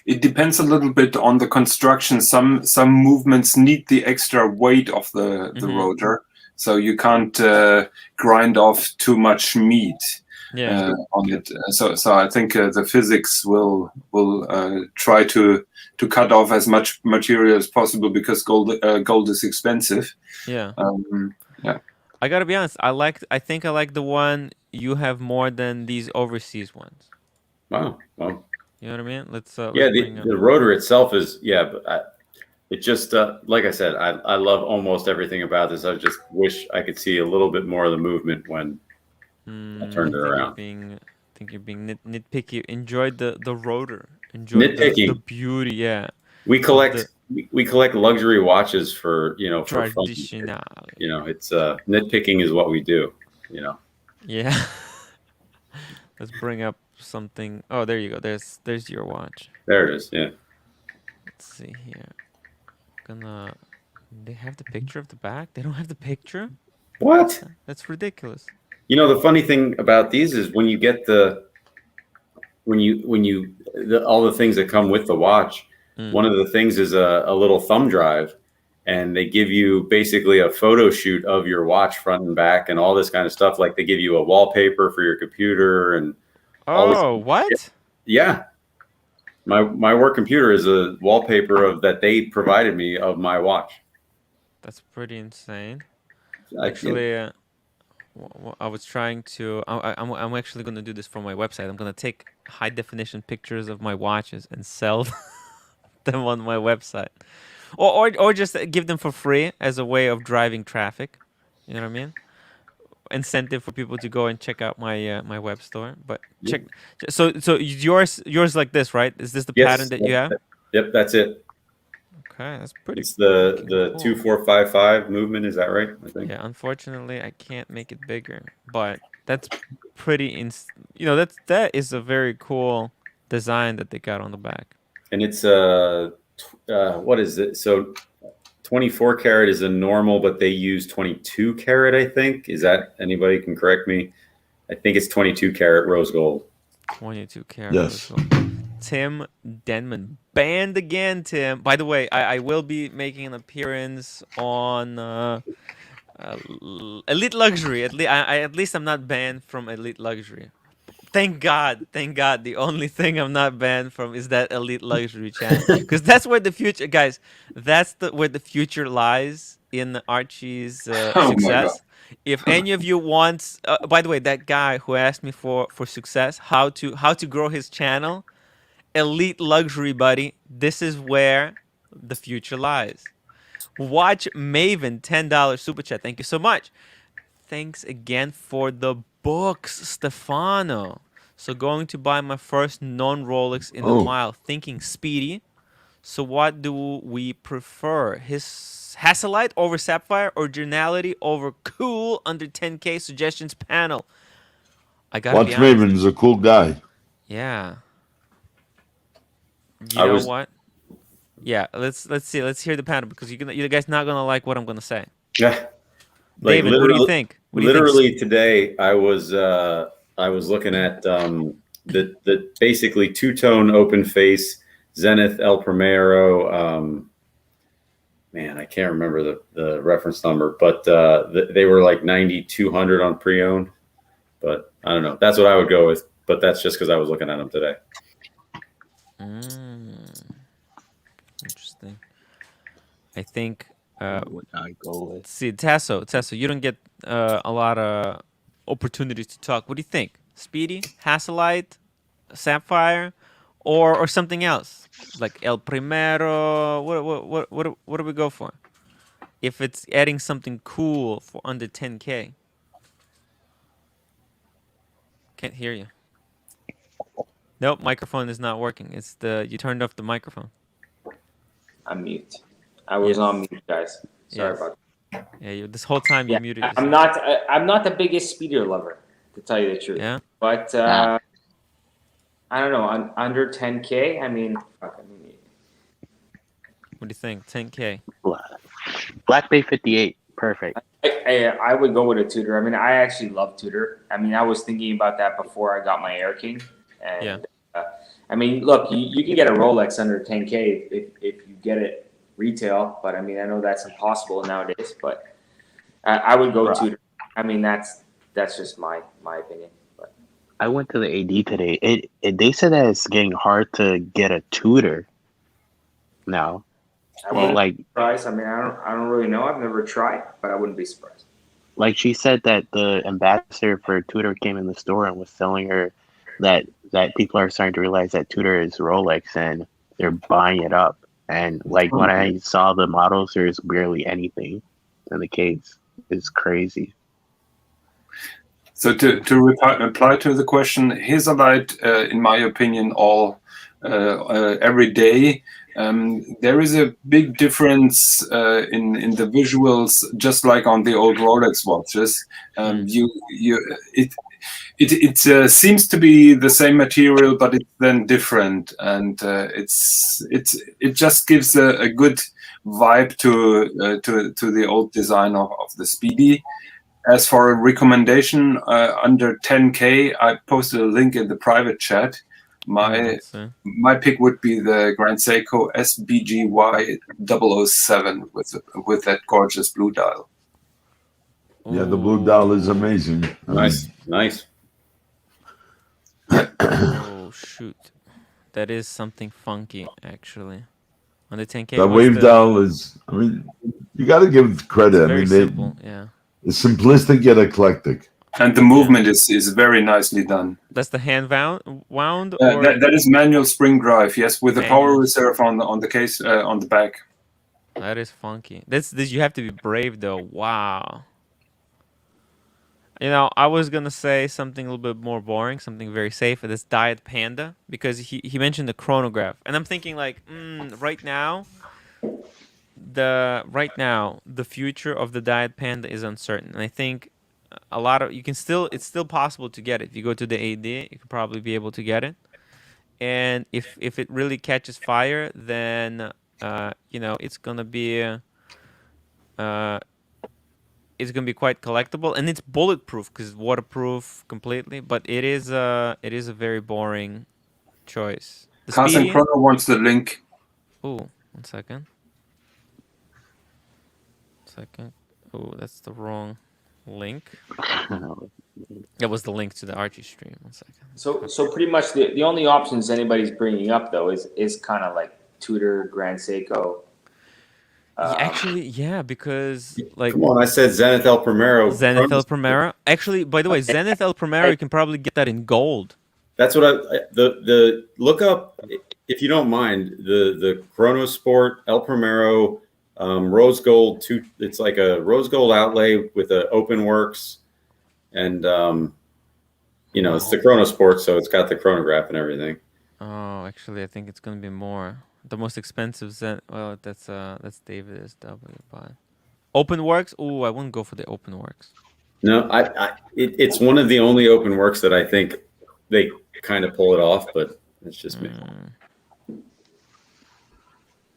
it depends a little bit on the construction. Some movements need the extra weight of the rotor, so you can't grind off too much meat on it. So I think the physics will try to cut off as much material as possible because gold is expensive. Yeah. Yeah. I gotta be honest. I think I like the one you have more than these overseas ones. Wow. Well, You know what I mean? Let's yeah, the rotor itself is but it just like I said, I love almost everything about this. I just wish I could see a little bit more of the movement when I turned it around. I think you're being nitpicky. Enjoy the rotor. Enjoy the beauty. Yeah. We collect luxury watches for for fun. Traditional. It's nitpicking is what we do. Yeah. Let's bring up something. Oh, there you go. There's your watch. There it is. Yeah. Let's see here. They have the picture of the back? They don't have the picture? What? That's ridiculous. The funny thing about these is when you get all the things that come with the watch, one of the things is a little thumb drive, and they give you basically a photo shoot of your watch front and back and all this kind of stuff. Like they give you a wallpaper for your computer and what? Yeah. My work computer is a wallpaper that they provided me of my watch. That's pretty insane. I Actually, I was trying to. I'm actually gonna do this for my website. I'm gonna take high definition pictures of my watches and sell them on my website, or just give them for free as a way of driving traffic. You know what I mean? Incentive for people to go and check out my web store. But check. So yours like this, right? Is this the pattern Yes. that you have? Yep, that's it. Okay, that's pretty. It's the cool. 2455 movement. Is that right? I think. Yeah, unfortunately, I can't make it bigger, but that's pretty. That is a very cool design that they got on the back. And it's what is it? So 24 karat is a normal, but they use 22 karat. I think. Is that anybody can correct me? I think it's 22 karat rose gold. 22 karat. Yes. Rose gold. Tim Denman banned again. Tim. By the way, I will be making an appearance on. Elite Luxury. At least I'm not banned from Elite Luxury. Thank God. The only thing I'm not banned from is that Elite Luxury channel, because that's where the future, guys. That's where the future lies in Archie's success. If any of you wants, by the way, that guy who asked me for success, how to grow his channel, Elite Luxury, buddy. This is where the future lies. Watch Maven, $10 super chat. Thank you so much. Thanks again for the books, Stefano. So going to buy my first non-Rolex in a while. Thinking speedy. So what do we prefer? His Hasselite over Sapphire, or Journality over cool under 10K suggestions panel? I gotta Watch be honest. Maven's a cool guy. Yeah. You know what? Yeah, let's see. Let's hear the panel, because you guys not gonna like what I'm gonna say. Yeah. David, what do you think? Today I was looking at the basically two-tone open face Zenith El Primero. Man, I can't remember the reference number, but they were like 9,200 on pre-owned. But I don't know. That's what I would go with. But that's just because I was looking at them today. Interesting. I think. Would I go with? See, Tasso, you don't get a lot of opportunities to talk. What do you think? Speedy, Hasselite, Sapphire, or something else like El Primero? What do we go for? If it's adding something cool for under 10K. Can't hear you. Nope, microphone is not working. It's you turned off the microphone. I'm mute. I was on mute, guys. Sorry about that. Yeah, this whole time you muted yourself. I'm not the biggest speeder lover, to tell you the truth. Yeah. But I don't know. Under 10K, I mean, fuck. What do you think? 10K. Black Bay 58. Perfect. I would go with a Tudor. I mean, I actually love Tudor. I mean, I was thinking about that before I got my Air King. And, yeah. I mean, look, you can get a Rolex under 10K if you get it retail. But, I mean, I know that's impossible nowadays. But I would go Tudor. I mean, that's just my opinion. But I went to the AD today. They said that it's getting hard to get a Tudor now. I wouldn't be surprised. I mean, I don't really know. I've never tried, but I wouldn't be surprised. Like she said that the ambassador for Tudor came in the store and was telling her that people are starting to realize that Tudor is Rolex and they're buying it up. And like when I saw the models, there's barely anything in the case. It's crazy. So to reply to the question, Hazelite, in my opinion, every day. There is a big difference in the visuals, just like on the old Rolex watches. It seems to be the same material, but it's then different, and it just gives a good vibe to the old design of the Speedy. As for a recommendation under 10K, I posted a link in the private chat. My pick would be the Grand Seiko SBGY 007 with that gorgeous blue dial. Yeah, the blue dial is amazing. Nice. Oh shoot, that is something funky actually. On the 10K, the wave dial is. I mean, you got to give credit. Very simple. Yeah. It's simplistic yet eclectic. And the movement is very nicely done. That's the hand wound or that is manual spring drive, yes, with a power Manual. reserve on the case on the back. that is funky. This you have to be brave though. Wow. You know, I was gonna say something a little bit more boring, something very safe. This Diet Panda, because he mentioned the chronograph, and I'm thinking like, right now, the future of the Diet Panda is uncertain, and I think a lot of it's still possible to get it. If you go to the AD, you could probably be able to get it, and if it really catches fire, then you know, it's gonna be quite collectible, and it's bulletproof because it's waterproof completely. But it is a very boring choice. The Carson Speedy. Chrono wants the link. Oh, 1 second. Oh, that's the wrong link. That was the link to the Archie stream. 1 second. So pretty much the only options anybody's bringing up though is kind of like Tudor, Grand Seiko. Actually, yeah, because like Come on, I said Zenith El Primero. Zenith El Primero. Actually, by the way, Zenith El Primero, you can probably get that in gold. That's what the look up, if you don't mind, the Chronosport El Primero rose gold. It's like a rose gold outlay with a open works, and you know, it's the Chronosport, so it's got the chronograph and everything. Oh, actually, I think it's gonna be more. The most expensive Zen. Well, that's David SW. But open works. Oh, I wouldn't go for the open works. No, it's one of the only open works that I think they kind of pull it off, but it's just me.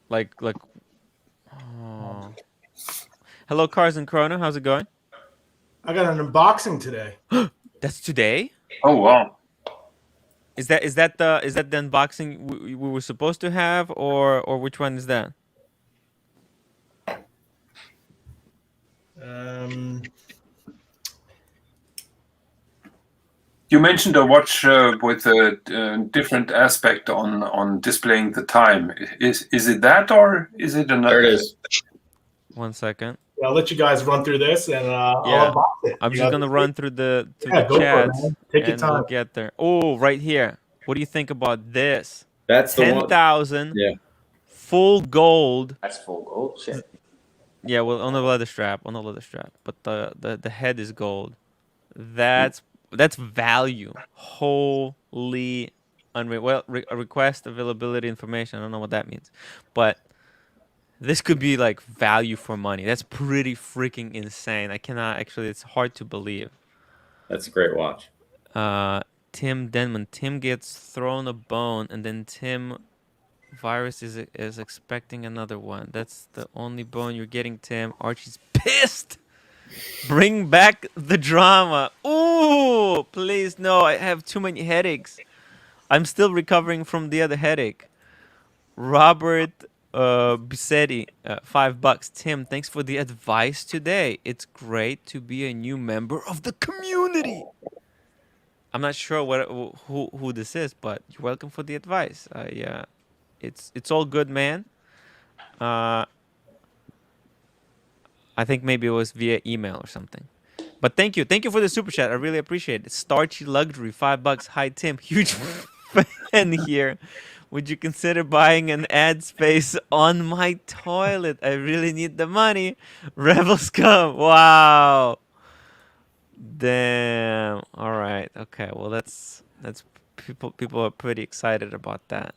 Like. Oh. Hello, Cars and Chrono. How's it going? I got an unboxing today. That's today. Oh wow! Is that the unboxing we were supposed to have, or which one is that? You mentioned a watch with a different aspect on displaying the time. Is it that, or is it another? There it is. 1 second. I'll let you guys run through this, and I'll unbox it. I'm just gonna run through the go for it, chat, man. Take your and time. we'll get there. Oh, right here. What do you think about this? That's the one. 10,000. Yeah. Full gold. That's full gold. Shit. Yeah, well, on the leather strap, but the head is gold. That's value. Holy unreal. Well, request availability information. I don't know what that means, but this could be like value for money. That's pretty freaking insane. I cannot actually. It's hard to believe. That's a great watch. Tim Denman. Tim gets thrown a bone, and then Tim Virus is expecting another one. That's the only bone you're getting, Tim. Archie's pissed. Bring back the drama. Ooh, please no. I have too many headaches. I'm still recovering from the other headache. Robert Bisetti, $5. Tim, thanks for the advice today. It's great to be a new member of the community. I'm not sure who this is, but you're welcome for the advice. It's all good, man. I think maybe it was via email or something. But thank you for the super chat. I really appreciate it. Starchy Luxury, $5. Hi Tim, huge fan here. Would you consider buying an ad space on my toilet? I really need the money. Rebel Scum. Wow. Damn. All right. Okay. Well, that's people are pretty excited about that.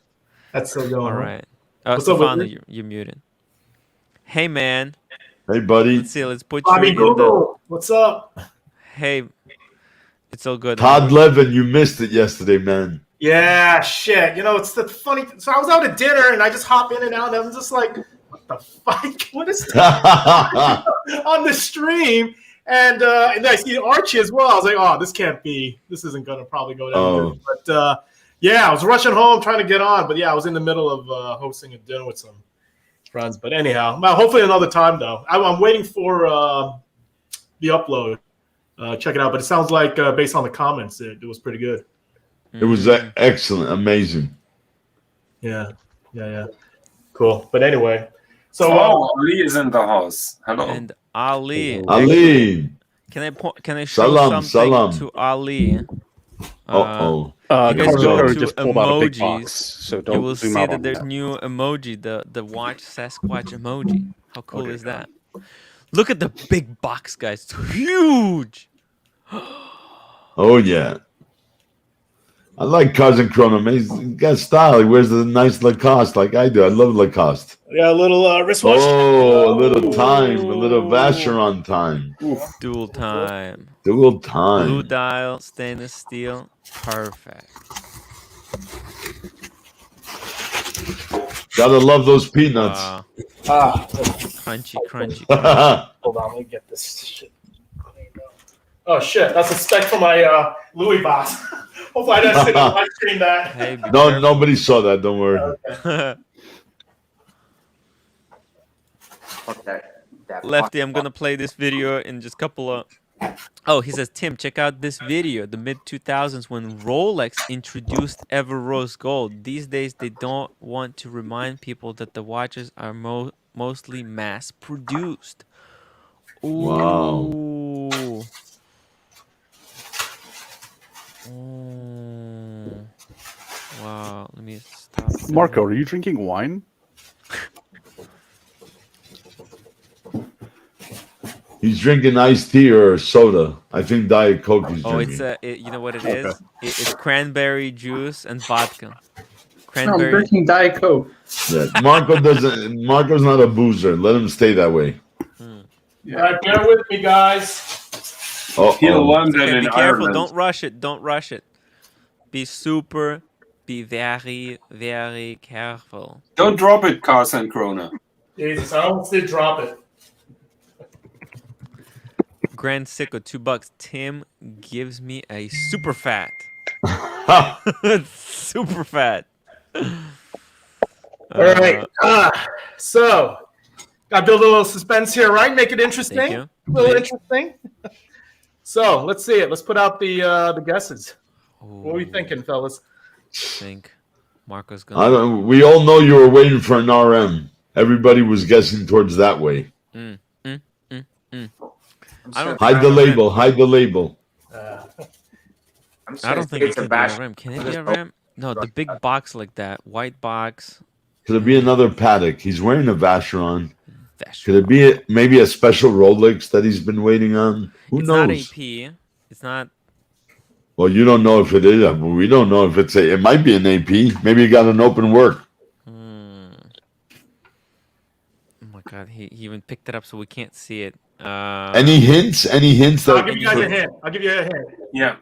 That's still going. All right. Oh, What's up, Stefano, Whitney? you're muted. Hey, man. Hey, buddy. Let's see. Let's put Bobby you in Google, what's up? Hey, it's all good. Todd Levin, you missed it yesterday, man. Yeah, shit. You know, it's the funny. So I was out at dinner, and I just hop in and out, and I'm just like, what the fuck? What is that? On the stream? And then I see Archie as well. I was like, oh, this isn't going to probably go down good. But yeah, I was rushing home trying to get on. But yeah, I was in the middle of hosting a dinner with some friends. But anyhow, well, hopefully another time, though. I'm waiting for the upload. Check it out. But it sounds like, based on the comments, it was pretty good. It was excellent, amazing. Yeah. Cool. But anyway. So Ali is in the house. Hello. And Ali. Ali. Can I show something to Ali? You guys go to just pulled out a big emojis. box, so don't You will zoom see out that on there's that. new emoji, the watch Sasquatch emoji. How cool is that? Look at the big box, guys. It's huge. Oh yeah. I like Cousin Chrono, man. He's got style. He wears the nice Lacoste like I do. I love Lacoste. Yeah, a little wristwatch. Oh, a little time. A little Vacheron time. Dual time. Dual time. Blue dial, stainless steel. Perfect. Gotta love those peanuts. Crunchy, crunchy. Hold on, let me get this shit cleaned up. Oh shit, that's a spec for my Louis box. Hopefully I didn't live stream that. Hey, be No, careful. nobody saw that. Don't worry. Fuck that Lefty, I'm gonna play this video in just a couple of. Oh, he says, Tim, check out this video. The mid 2000s when Rolex introduced ever rose gold. These days, they don't want to remind people that the watches are mostly mass produced. Ooh. Wow. Ooh. Wow. Let me stop. Marco, are you drinking wine? He's drinking iced tea or soda. I think Diet Coke he's Oh, drinking. it's you know what it is? It's cranberry juice and vodka. No, I'm Cranberry. drinking Diet Coke. Yeah. Marco's not a boozer. Let him stay that way. All right, bear with me, guys. He'll learn that Okay, in be careful. Ireland. Don't rush it. Don't rush it. Be very, very careful. Don't drop it, Carson Krona. Jesus, I almost did drop it. Grand Sicko, $2. Tim gives me a super fat. Super fat. All right. So, got to build a little suspense here, right? Make it interesting. Thank you. A little interesting. So, let's see it. Let's put out the guesses. What are we thinking, fellas? I think Marco's gonna. We all know you were waiting for an RM. Everybody was guessing towards that way. Hide the label. Hide the label. I don't think it can be a RAM. Can it be a RAM? No, the big box like that, white box. Could it be another Paddock? He's wearing a Vacheron. Vacheron. Could it be maybe a special Rolex that he's been waiting on? Who It's knows? not AP. It's not. Well, you don't know if it is. We don't know if it's it might be an AP. Maybe he got an open work. Oh my God, he even picked it up so we can't see it. Any hints? Any hints? I'll give you guys a hint. I'll give you a hint. Yeah.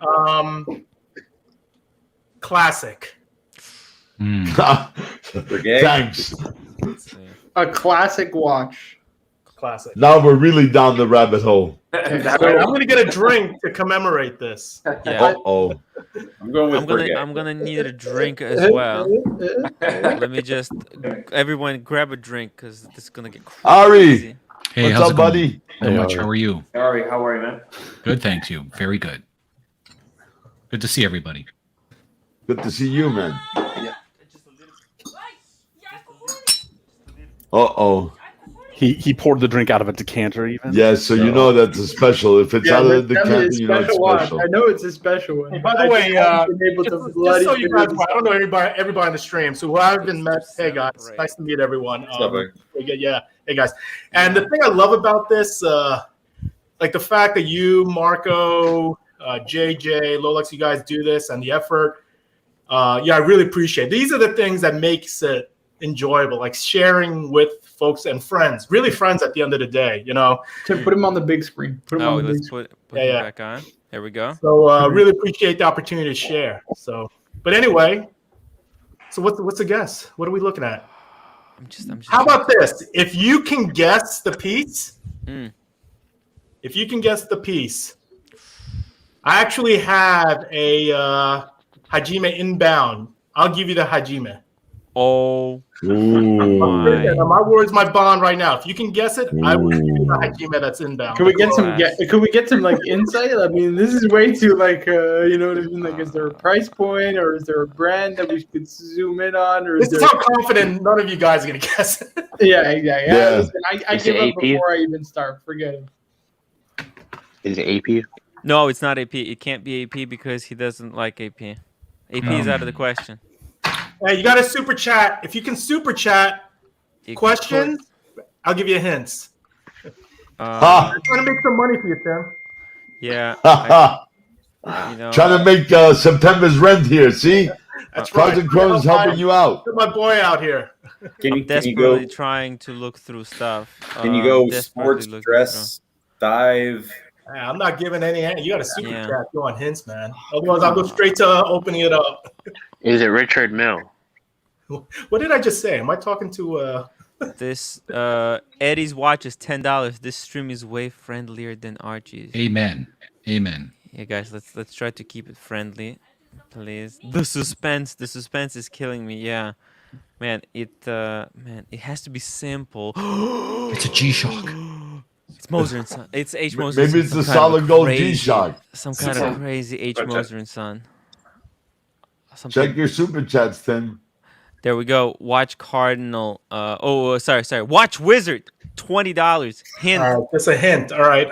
Classic. Thanks. Let's see. A classic watch. Classic. Now we're really down the rabbit hole. So I'm going to get a drink to commemorate this. Yeah, Oh, I'm going with Brigade. I'm gonna need a drink as well. Let me just everyone grab a drink because this is gonna get crazy. Ari, Hey, what's how's up, it going? buddy? Not much. How are you? Sorry, how are you, man? Good, thanks you. Very good. Good to see everybody. Good to see you, man. Uh-oh. He poured the drink out of a decanter even. Yeah, so you know that's a special. If it's out of the definitely decanter, you know it's special watch. special. I know it's a special one. Hey, by the way, been able to just bloody so you figure guys this know, I don't know everybody on the stream. So who I haven't met, hey guys, Great. nice to meet everyone. up, man? Yeah, hey guys. And the thing I love about this, like the fact that you, Marco, JJ, Lolex, you guys do this and the effort. Yeah, I really appreciate it. These are the things that makes it enjoyable, like sharing with folks and friends, really friends at the end of the day, you know. Tim, put him on the big screen. Put him Oh, on the big let's screen. put Yeah, him yeah. back on. There we go. So really appreciate the opportunity to share. So, but anyway, so what's the guess? What are we looking at? I'm just. How about this? If you can guess the piece, if you can guess the piece, I actually have a Hajime inbound. I'll give you the Hajime. Oh Ooh. My word's my bond right now. If you can guess it, I will give you the Hajime that's inbound. Can we get some? Class. Can we get some like insight? I mean, this is way too like you know what I mean. Like, is there a price point, or is there a brand that we could zoom in on, or is This there? is how confident none of you guys are gonna guess it. Yeah. Yeah. Listen, I Is give it up AP? before I even start. Forget it. Is it AP? No, it's not AP. It can't be AP because he doesn't like AP. AP is out of the question. Hey, you got to super chat. If you can super chat questions, I'll give you hints. I'm trying to make some money for you, Tim. Yeah. Trying to make September's rent here. See, That's Cards and Crows is helping you out. Get my boy out here. I'm desperately trying to look through stuff. Can you go sports dress dive? Yeah, I'm not giving any. You got to super chat. Go on hints, man. Otherwise, I'll go straight to opening it up. Is it Richard Mill? What did I just say? Am I talking to? This Eddie's watch is $10. This stream is way friendlier than Archie's. Amen. Amen. Yeah, guys, let's try to keep it friendly, please. The suspense is killing me. Yeah, man, it has to be simple. It's a G-Shock. It's Moser and Son. It's H. Moser. Maybe it's the solid gold G-Shock. Some kind of crazy H. Moser and Son. Check your super chats, Tim. There we go. Watch Cardinal. Sorry. Watch Wizard. $20. Hint. That's a hint. All right.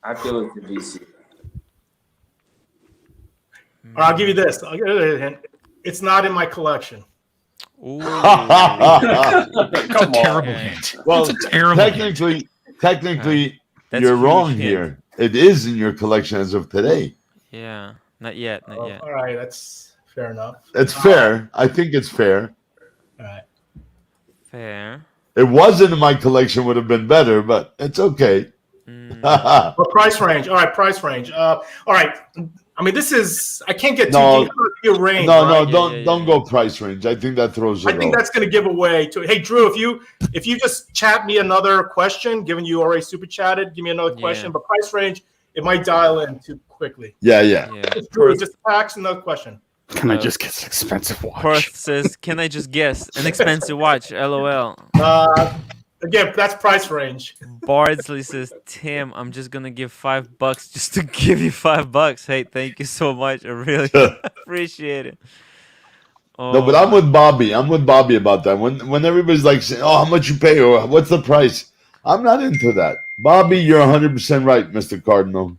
I feel it's the VC. Or I'll give you this. I'll give you a hint. It's not in my collection. Ooh. That's a terrible hint. Well, that's a terrible technically, That's you're wrong hint. here. It is in your collection as of today. Yeah. Not yet. All right. That's fair enough. It's fair. I think it's fair. All right. Fair. It wasn't in my collection would have been better, but it's okay. Well, price range. All right, price range. All right. I mean, this is. I can't get too No. deep into your range. No, right? don't go price range. I think that throws it I think off. that's going to give away to. Hey, Drew, if you just chat me another question, given you already super chatted, give me another question. But price range, it might dial in too quickly. Yeah. Drew, just ask another question. Can I just get an expensive watch? Perth says, "Can I just guess an expensive watch?" LOL. Again, that's price range. Bardsley says, "Tim, I'm just gonna give $5 just to give you $5. Hey, thank you so much. I really appreciate it." Oh. No, but I'm with Bobby. I'm with Bobby about that. When everybody's like, saying, "Oh, how much you pay?" or "What's the price?" I'm not into that. Bobby, you're 100% right, Mr. Cardinal.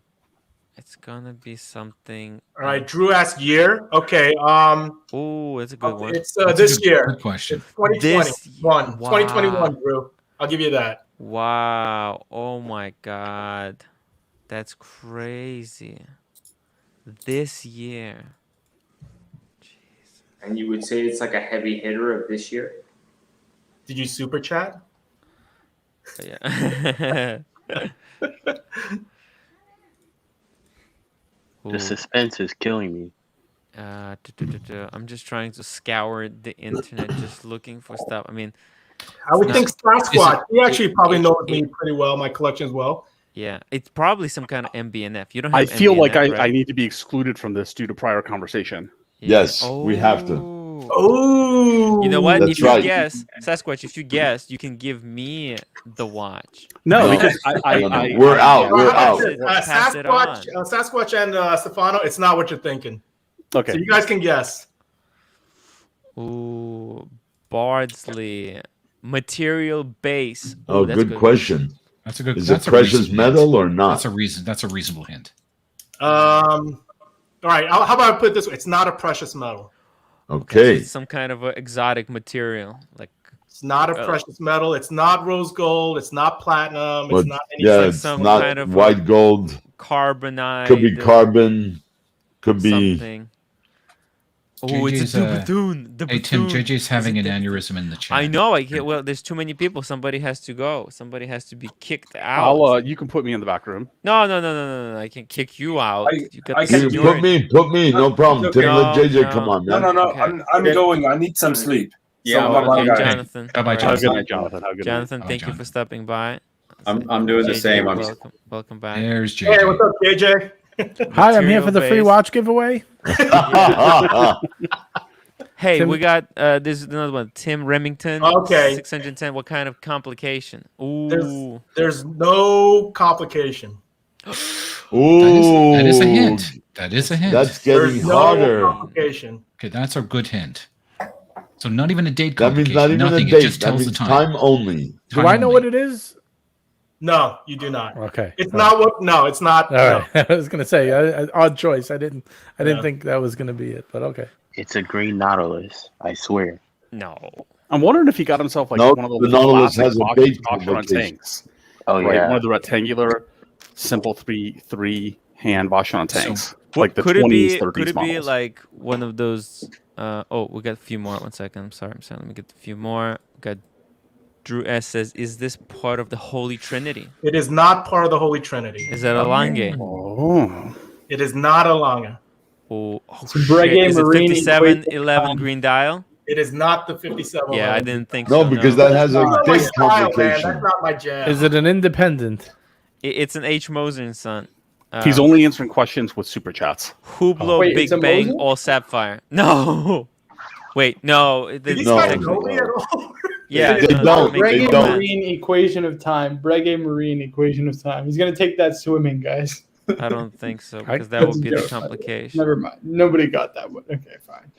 It's gonna be something. All right, Drew asked year. Okay. Oh, it's a good one. It's this year. Good question. It's 2021. Wow. 2021, Drew. I'll give you that. Wow. Oh my God. That's crazy. This year. Jeez. And you would say it's like a heavy hitter of this year? Did you super chat? Yeah. The suspense is killing me. I'm just trying to scour the internet, just looking for stuff. I mean, I would think Sasquatch. He actually probably knows it- me pretty well, my collection as well. yeah, it's probably some kind of MBNF. You don't have I feel like MBNF, I right? need to be excluded from this due to prior conversation. Yeah. Yes, we have to. Oh, You know what? That's if you right. guess, Sasquatch, if you guess, you can give me the watch. No, No. because We're out. We're Pass out. it- pass it on. Sasquatch and Stefano, it's not what you're thinking. Okay. So you guys can guess. Ooh, Bardsley. Material base. Ooh, Oh, that's a good question. That's a good. Is it that's a precious reasonable metal hint. or not? That's a reasonable hint. All right. How about I put it this way? It's not a precious metal. Okay. It's some kind of a exotic material. Like It's not a precious metal. It's not rose gold. It's not platinum. But, It's not anything. yeah, like it's some not kind of white gold. carbonite. Could be carbon. Could be. something. Oh, it's JJ's, a Dubadoon. Hey Tim, Dubadoon. JJ's having an Is it aneurysm in the chat. I know. Well, there's too many people. Somebody has to go. Somebody has to be kicked out. You can put me in the back room. No. I can kick you out. You got I the can- You seniority. put me. No problem. Okay. Tim, let JJ No, come on, No, man. no. Okay. I'm going. I need some sleep. Yeah, So, well, bye-bye, Okay, guys. Jonathan. Bye-bye, All right. Have a good Jonathan. night, Jonathan. Have a good Jonathan, Bye, thank you Jonathan. for stopping by. I'm doing the JJ, same. Welcome back. There's Hey, JJ. what's up, JJ? Hi, I'm here for the free Material watch giveaway. Hey, Tim- we got this is another one. Tim Remington. Okay. 610. What kind of complication? Ooh. There's no complication. Ooh. That is a hint. That is a hint. That's getting There's no harder. complication. Okay, that's a good hint. So not even a date That means complication. not even Nothing. a date. It just That tells means the time. time only. Do I know what it is? No, you do not. Okay. It's not what. No, it's not. All right. I was gonna say odd choice. I didn't Yeah. think that was gonna be it, but okay. It's a green Nautilus. I swear. No. I'm wondering if he got himself like No, one of the those Nautilus classic has a box bait on location. tanks. Oh Right, yeah. one of the rectangular, simple three hand Vachon tanks, like the could 20s, it 30s be? Could it be models. like one of those? Oh, we got a few more. 1 second. I'm sorry. Let me get a few more. We got Drew S says, "Is this part of the Holy Trinity? It is not part of the Holy Trinity. Is that a Lange? Oh, It is not a Lange. Oh, Breguet is it Marine 5711 green dial? It is not the 57. Yeah, I didn't think No, so. because that has a That's not my date style, man. complication. That's not my jam. Is it an independent? It's an H. Moser and Son. he's only answering questions with super chats. Hublot Wait, Big it's a Bang Moser? all sapphire. No. Wait, no. Do these No. guys know me at all? Yeah, They no, don't. that makes They Breguet don't. Marine equation of time. Breguet Marine equation of time. He's gonna take that swimming, guys. I don't think so I- because that would be the That's a joke. complication. Never mind. Nobody got that one. Okay, fine.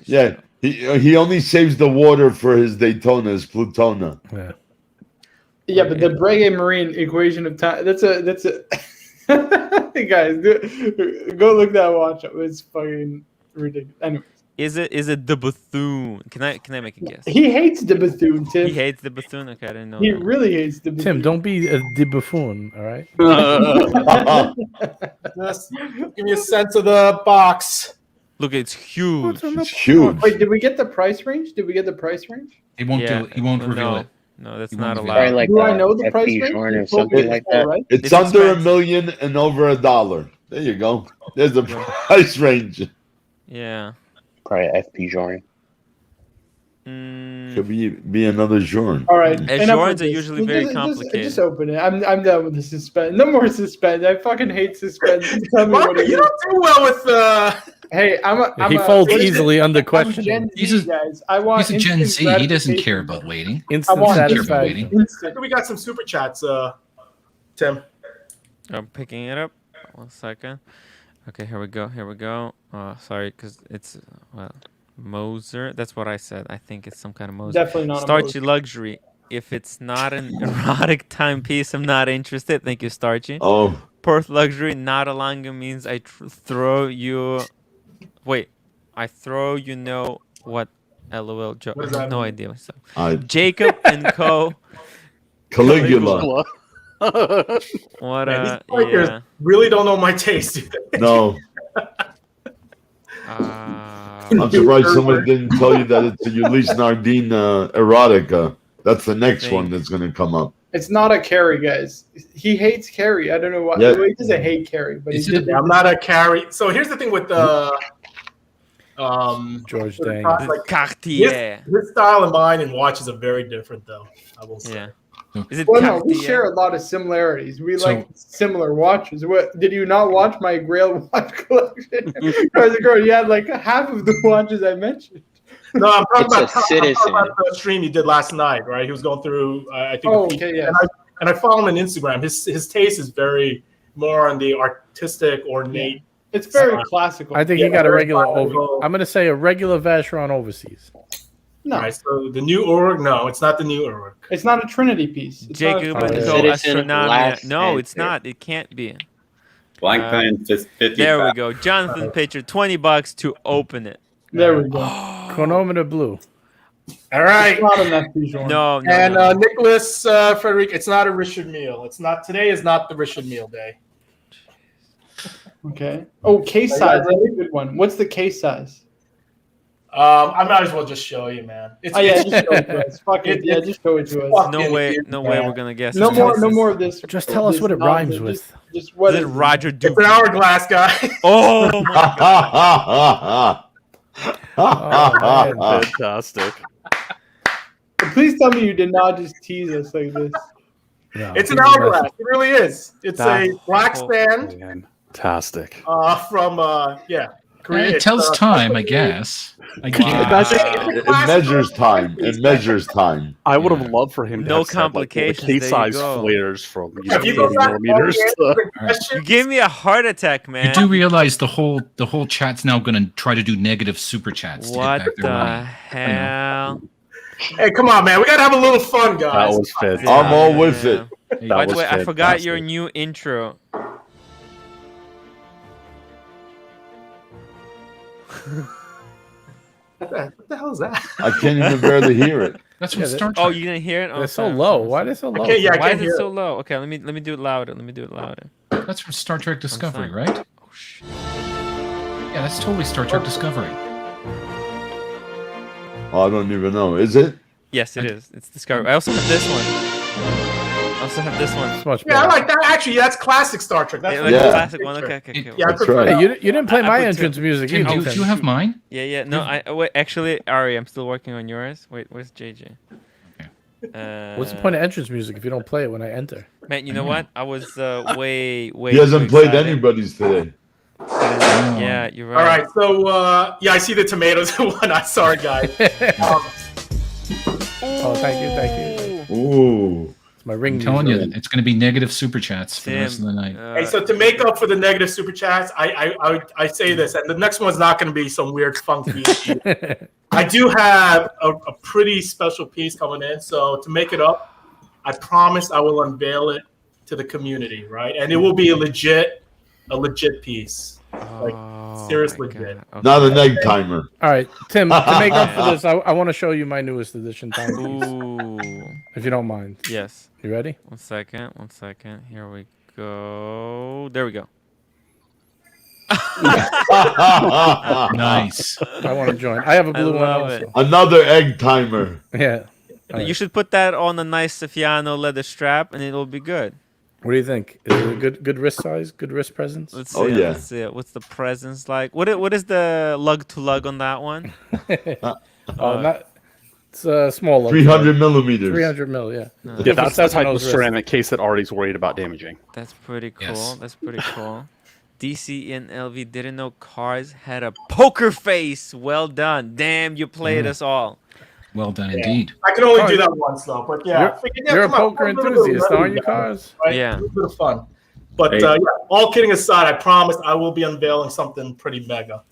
Yeah, he only saves the water for his Daytonas, Plutona. Yeah. Yeah, but the Breguet Marine equation of time. That's a. Guys, go look that watch up. It's fucking ridiculous. Anyway, Is it the Bethune? Can I make a guess? he hates the Bethune, Tim. He hates the Bethune. Okay, I didn't know He that. really hates the Bethune. Tim, don't be a de buffoon, all right? Just give me a sense of the box. Look, it's huge. It's huge. Wait, did we get the price range? He won't Yeah, do it. He won't reveal no, it. no, that's He not won't allowed. reveal Probably like Do I know the FP price range? Jordan or You told something me like before, that. right? It's It's under expensive. $1 million and over $1. There you go. There's the price range. Yeah. Probably FP Jordan. Could be another Journe. All right. And enough Jorans with are this. usually very Just complicated. open it. I'm done with the suspense. No more suspense. I fucking hate suspense. Just tell me what Mark, it you is. don't do well with. Hey, He folds what is it? easily under I'm questioning. Gen He's Z, a- guys. I want He's a Gen instant Z. He doesn't care gratification. about waiting. Instant I want care about satisfaction. waiting. Instant. We got some super chats, Tim. I'm picking it up. 1 second. Okay, here we go. Sorry, because it's Moser. That's what I said. I think it's some kind of Moser. Definitely not a Starchy Moser. luxury. If it's not an erotic timepiece, I'm not interested. Thank you, Starchy. Oh, Perth luxury, not a Langa means I throw you. Wait, I throw you know what? LOL. What does I that have no mean? idea myself. I Jacob and Co. Caligula. What Man, these bikers yeah. really don't know my taste. No, I'm surprised someone didn't tell you that it's a Ulysse Nardine erotica. That's the next one that's going to come up. It's not a carry, guys. He hates carry. I don't know why. Yeah. Well, he doesn't hate carry, but he Is it did. I'm not a carry. So here's the thing with George with Dang. the- like, Cartier. his style and mine and watches are very different, though. I will say. Yeah. Is it Well, no, we Cartier? share a lot of similarities. We So- like similar watches. What did you not watch my Grail watch collection? Girl, you had like half of the watches I mentioned. No, I'm talking It's a about, I'm talking citizen. about the stream you did last night, right? He was going through, I think. Oh, a few- okay, yeah. And I follow him on Instagram. His taste is very more on the artistic, ornate. It's very classical. I think Yeah, he got a very regular classical. I'm gonna say a regular Vacheron overseas. No, Right. So the new Uruk, no, it's not the new Uruk. it's not a Trinity piece. It's not a Jacob Trinity and yeah. Co. Citizen Astronomia. last No, it's answer. not. It can't be. Blank Uh, pen, just 50. There we go. Jonathan Pitcher, $20 to open it. There we go. Chronometer blue. All right. It's not enough visual. No, no. And no. Nicholas Frederick, it's not a Richard Meal. It's not today. Is not the Richard Meal day. Okay. Oh, case size. That's a good one. What's the case size? I might as well just show you, man. It's, Oh yeah, it's- just show it to us. Fuck it. Yeah, just show it to us. Fuck. No way we're gonna guess. No it. more, This no is- more of this. Just tell us this what it nonsense. rhymes with. Just what Is it is Roger it's Duke? an hourglass guy. Oh my god. Oh, man. Fantastic. Please tell me you did not just tease us like this. No, It's an he's a hourglass. mess. It really is. It's a black stand Fantastic. from Korea. It tells time, I guess. I Could you guess. imagine? It measures time. It measures time. I would have loved for him to No have said, like, the complications, there you case-size go. flares from If you go 30 back to millimeters. all the questions, You gave me a heart attack, man. You do realize the whole chat's now going to try to do negative super chats to What get back their the money. hell? Hey, come on, man. We gotta have a little fun, That guys. was fit. I'm all with it. Hey, By the was way, I forgot your fantastic. new intro. What the hell is that? I can't even barely hear it. That's from Yeah, Star Trek. Oh, you didn't hear it? Oh, They're so sorry, low. sorry, Why are sorry. they so low? Okay, yeah, I Why can't is it hear so it. low? Okay, let me do it louder. Let me do it louder. That's from Star Trek Discovery, sec. right? Oh shit. Yeah, that's totally Star Trek Discovery. Oh, I don't even know. Is it? Yes, it is. It's Discovery. I also have this one. I also have this one. It's much Yeah, I better. like that. Actually, that's classic Star Trek. That's Yeah, what like Yeah. the classic one. Okay, okay, okay. Yeah, I That's prefer right. Hey, you didn't play I my put entrance music Tim, either. do you have mine? Yeah. No, wait. Actually, Ari, I'm still working on yours. Wait, where's JJ? What's the point of entrance music if you don't play it when I enter? Man, you know what? I was way. He hasn't too played excited. anybody's today. Yeah, you're right. All right, so yeah, I see the tomatoes one. I'm sorry, guys. Oh, thank you. Ooh. It's my ring I'm telling music. you, it's going to be negative super chats for the rest of the night. Hey, so to make up for the negative super chats, I say this, and the next one's not going to be some weird funky. I do have a pretty special piece coming in, so to make it up, I promise I will unveil it to the community, right? And it will be a legit piece, like serious legit. Okay. Not an egg timer. All right, Tim. To make up for this, I want to show you my newest edition timepiece, Ooh. if you don't mind. Yes. You ready? 1 second. 1 second. Here we go. There we go. Nice. I want to join. I have a blue one love also. it. Another egg timer. Yeah. All You right. should put that on a nice Saffiano leather strap, and it'll be good. What do you think? Is it a good wrist size? Good wrist presence? Let's see. Oh, yeah. Let's see it. What's the presence like? What is the lug to lug on that one? Not. It's a small. look. 300 millimeters. 300 mil. Yeah. Yeah, that's the type of wrist. ceramic case that Artie's worried about damaging. That's pretty cool. Yes. That's pretty cool. DC and LV didn't know cars had a poker face. Well done. Damn, you played us all. Well done indeed. I can only do that once, though. But yeah, You're a come on, poker a little bit enthusiast, of aren't you, revenue, Cars? Right? Yeah. A little bit of fun. But Hey. yeah, all kidding aside, I promise I will be unveiling something pretty mega,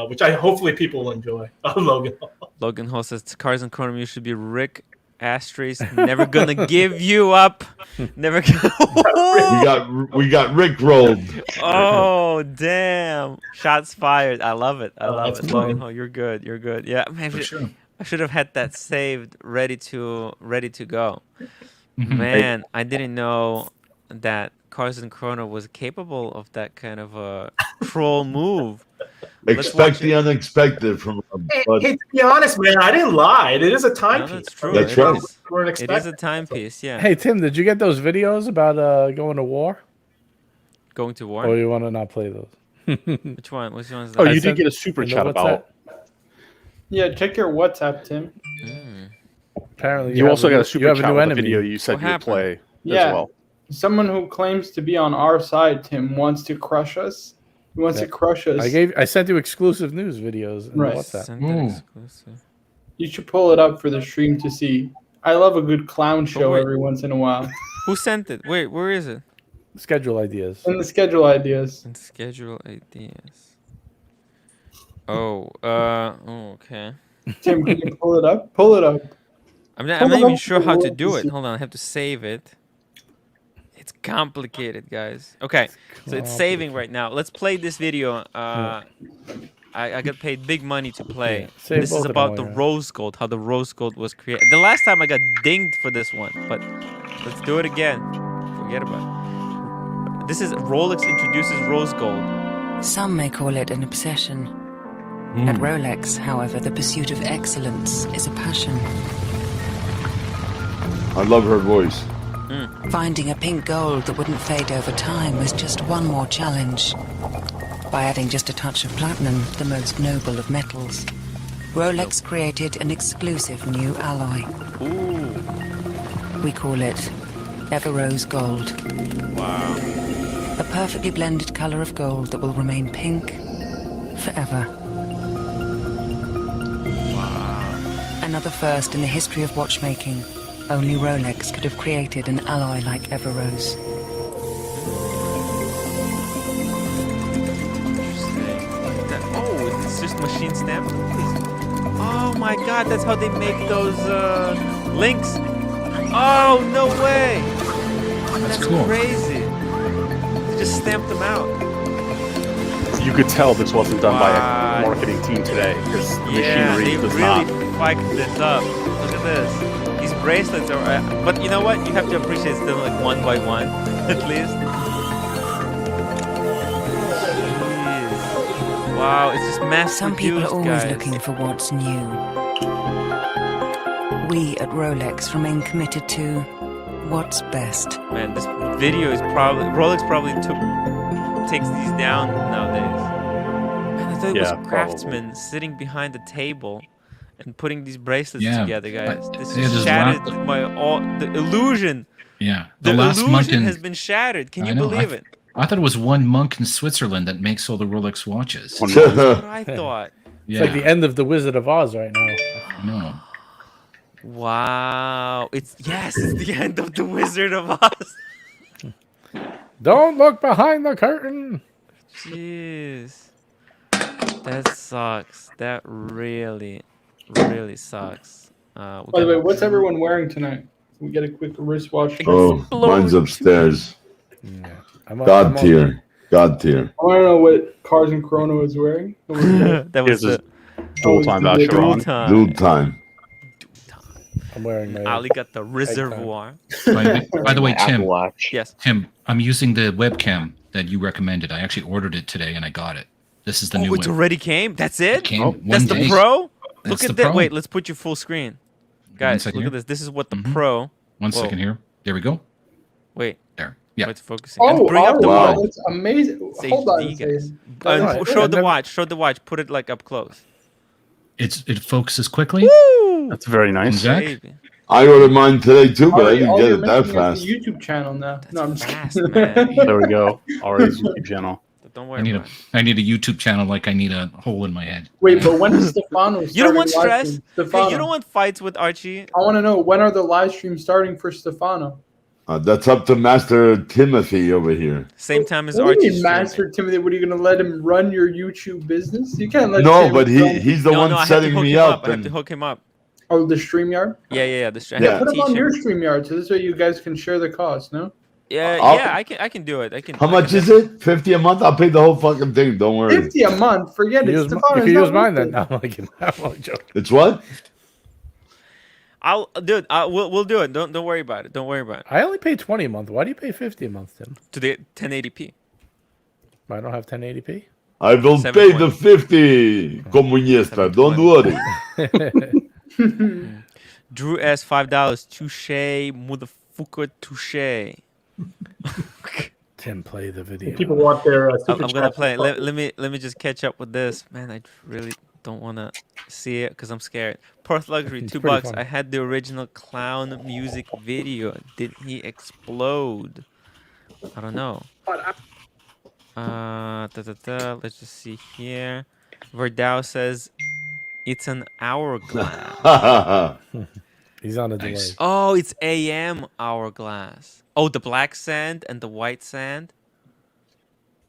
which hopefully people will enjoy. Logan. Logan Hall says Cars and Chrono, you should be Rick Asterisk. Never gonna give you up. Never. We got Rick rolled. Oh damn! Shots fired. I love it. I love that's it. cool. Logan Hall, you're good. You're good. Yeah, man, For sure. I should have had that saved, ready to go. Mhm. Man, I didn't know that Cars and Chrono was capable of that kind of a troll move. Let's Expect watch the it. unexpected from a Hey, bud. to be honest, man, I didn't lie. It is a No, timepiece. that's true. That's It right. is. Weren't It is a expecting. timepiece. Yeah. Hey Tim, did you get those videos about going to war? Going to war. Or you want to not play those? Which one? Which one is that? Oh, I you sent- did get a super in the chat about. WhatsApp. Yeah, check your WhatsApp, Tim. Mm. Apparently, You also have got a you super have chat new with a enemy. video you said What you would happened? play Yeah. as well. Someone who claims to be on our side, Tim, wants to crush us. He wants Yeah. to crush us. I sent you exclusive news videos in Right. WhatsApp. Sent it Ooh. exclusive. You should pull it up for the stream to see. I love a good clown show wait. every once in a while. Who sent it? Wait, where is it? Schedule ideas. And the schedule ideas. And schedule ideas. Oh, okay. Tim, can you pull it up? Pull it up. I'm not Hold even on. sure how to do Let's it. see. Hold on, I have to save it. It's complicated, guys. Okay, so it's saving right now. Let's play this video. I got paid big money to play. Yeah, save This both is of about them the while rose gold, how the rose gold was created. The last time I got dinged for this one, but let's do it again. Forget about it. This is Rolex introduces rose gold. Some may call it an obsession. At Rolex, however, the pursuit of excellence is a passion. I love her voice. Finding a pink gold that wouldn't fade over time was just one more challenge. By adding just a touch of platinum, the most noble of metals, Rolex created an exclusive new alloy. Ooh, We call it Ever Rose Gold. wow. A perfectly blended color of gold that will remain pink forever. Another first in the history of watchmaking. Only Rolex could have created an alloy like Ever Rose. Interesting. Oh, it's just machine stamped? Oh my God, that's how they make those links. Oh, no way. That's cool. crazy. They just stamped them out. You could tell this wasn't done by Wow. a marketing team today because the Yeah, machinery they does really not. spiked this up. Look at this. These bracelets are, but you know what? You have to appreciate it's still like one by one, at least. Jeez. Wow, it's just mass Some people are produced, always guys. looking for what's new. We at Rolex remain committed to what's best. Man, this video is probably Rolex probably takes these down nowadays. Man, I thought it Yeah, was craftsmen sitting behind the table and putting these bracelets Yeah, together, guys. This yeah, there's shattered lot- the illusion. Yeah. The last monk illusion in, has been shattered. Can I you know, believe it? I thought it was one monk in Switzerland that makes all the Rolex watches. One That's what I thought. It's like the end of the Wizard of Oz right now. No. Wow. It's the end of the Wizard of Oz. Don't look behind the curtain. Jeez. That sucks. That really, really sucks. By the way, what's everyone wearing tonight? Can we get a quick wristwatch? Oh, mine's upstairs. I'm God tier. God tier. I want to know what Cars and Chrono is wearing. That was Here's the dual time the voucher dual on. time. Dual time. I'm wearing my. Ali got the reservoir. By the way, My Apple Tim, Watch. Yes. Tim, I'm using the webcam that you recommended. I actually ordered it today and I got it. This is the new Oh, it's one. already came? That's It it? came Oh, one that's the day. Pro? That's Look the at that. Pro. Wait, let's put you full screen. Guys, second look here. at this. This is what the Mhm. Pro. One Whoa. second here. There we go. Wait. There. Yeah. It's focusing. And Oh, bring up the wow. watch. That's amazing. It's Hold on a HD, guys. second. Right. Show the Never- watch. Show the watch. Put it like up close. It focuses quickly. Woo! That's very nice. Zach? Baby. I ordered mine today too, but I didn't All get you're it that missing is fast. the YouTube channel now. No, I'm just Fast, kidding. man. There we go. Ari's YouTube channel. Don't I worry need about it. I need a YouTube channel like I need a hole in my head. Wait, but when is Stefano starting? You don't want live stress? stream? Hey, Stefano. you don't want fights with Archie? I want to know, when are the live streams starting for Stefano? That's up to Master Timothy over here. Same time as What do you Archie. mean, Master Timothy? What are you going to let him run your YouTube business? You can't let No, Tim but run- he's the No, one I have to setting hook me him up. I have to And hook him up. Oh, the StreamYard? Yeah. Yeah. Put him Teach on him. your StreamYard, so this way you guys can share the cost, no? Yeah, I'll- yeah. I can do it. I can. how much is it? 50 a month? I'll pay the whole fucking thing. Don't worry. 50 a month? Forget You it. use, you Stefano's can not use mine worth then. it. No, I'm only joking. It's what? I'll do it. We'll do it. Don't worry about it. Don't worry about it. I only pay 20 a month. Why do you pay 50 a month, Tim? To the 1080p. I don't have 1080p. I will 720. pay the 50. Comunista. Don't worry. Drew S $5. Touche, motherfucker, touche. Tim, play the video. People want their I'm gonna play. Let me just catch up with this, man. I really don't wanna see it because I'm scared. Perth Luxury, It's $2. pretty funny. I had the original clown music video. Did he explode? I don't know. Let's just see here. Verdao says it's an hourglass. He's on a Nice. delay. Oh, it's AM hourglass. Oh, the black sand and the white sand.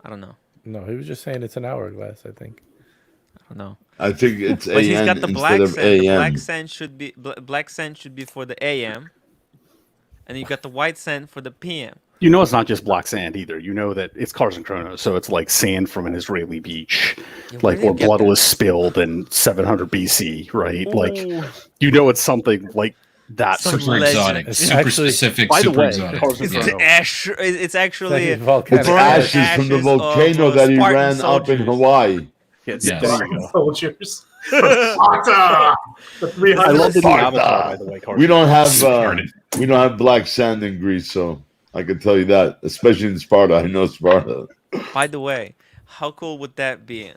I don't know. No, he was just saying it's an hourglass, I think. I don't know. I think it's But he's AM got the instead black of sand. The AM. black sand should be black sand should be for the AM, and you got the white sand for the PM. You know it's not just black sand either. You know that it's Cars and Chronos, so it's like sand from an Israeli beach, Yeah, like where where did you blood get that? was spilled in 700 BC, right? Like Ooh. you know it's something like that. Some Super legend. exotic. It's Super actually- specific. By the Super way, exotic. Cars and It's Yeah. Chronos. the ash. It's actually It's volcanic. It's burnt ashes from the ashes volcano of, that he Spartan ran up in soldiers. Hawaii. Yes, Yes. there you go. soldiers. Sparta! The 300 I love the new Sparta. avatar, by the way. Cars We and don't have Spartan. we don't have black sand in Greece, so I can tell you that. Especially in Sparta, I know Sparta. By the way, how cool would that be?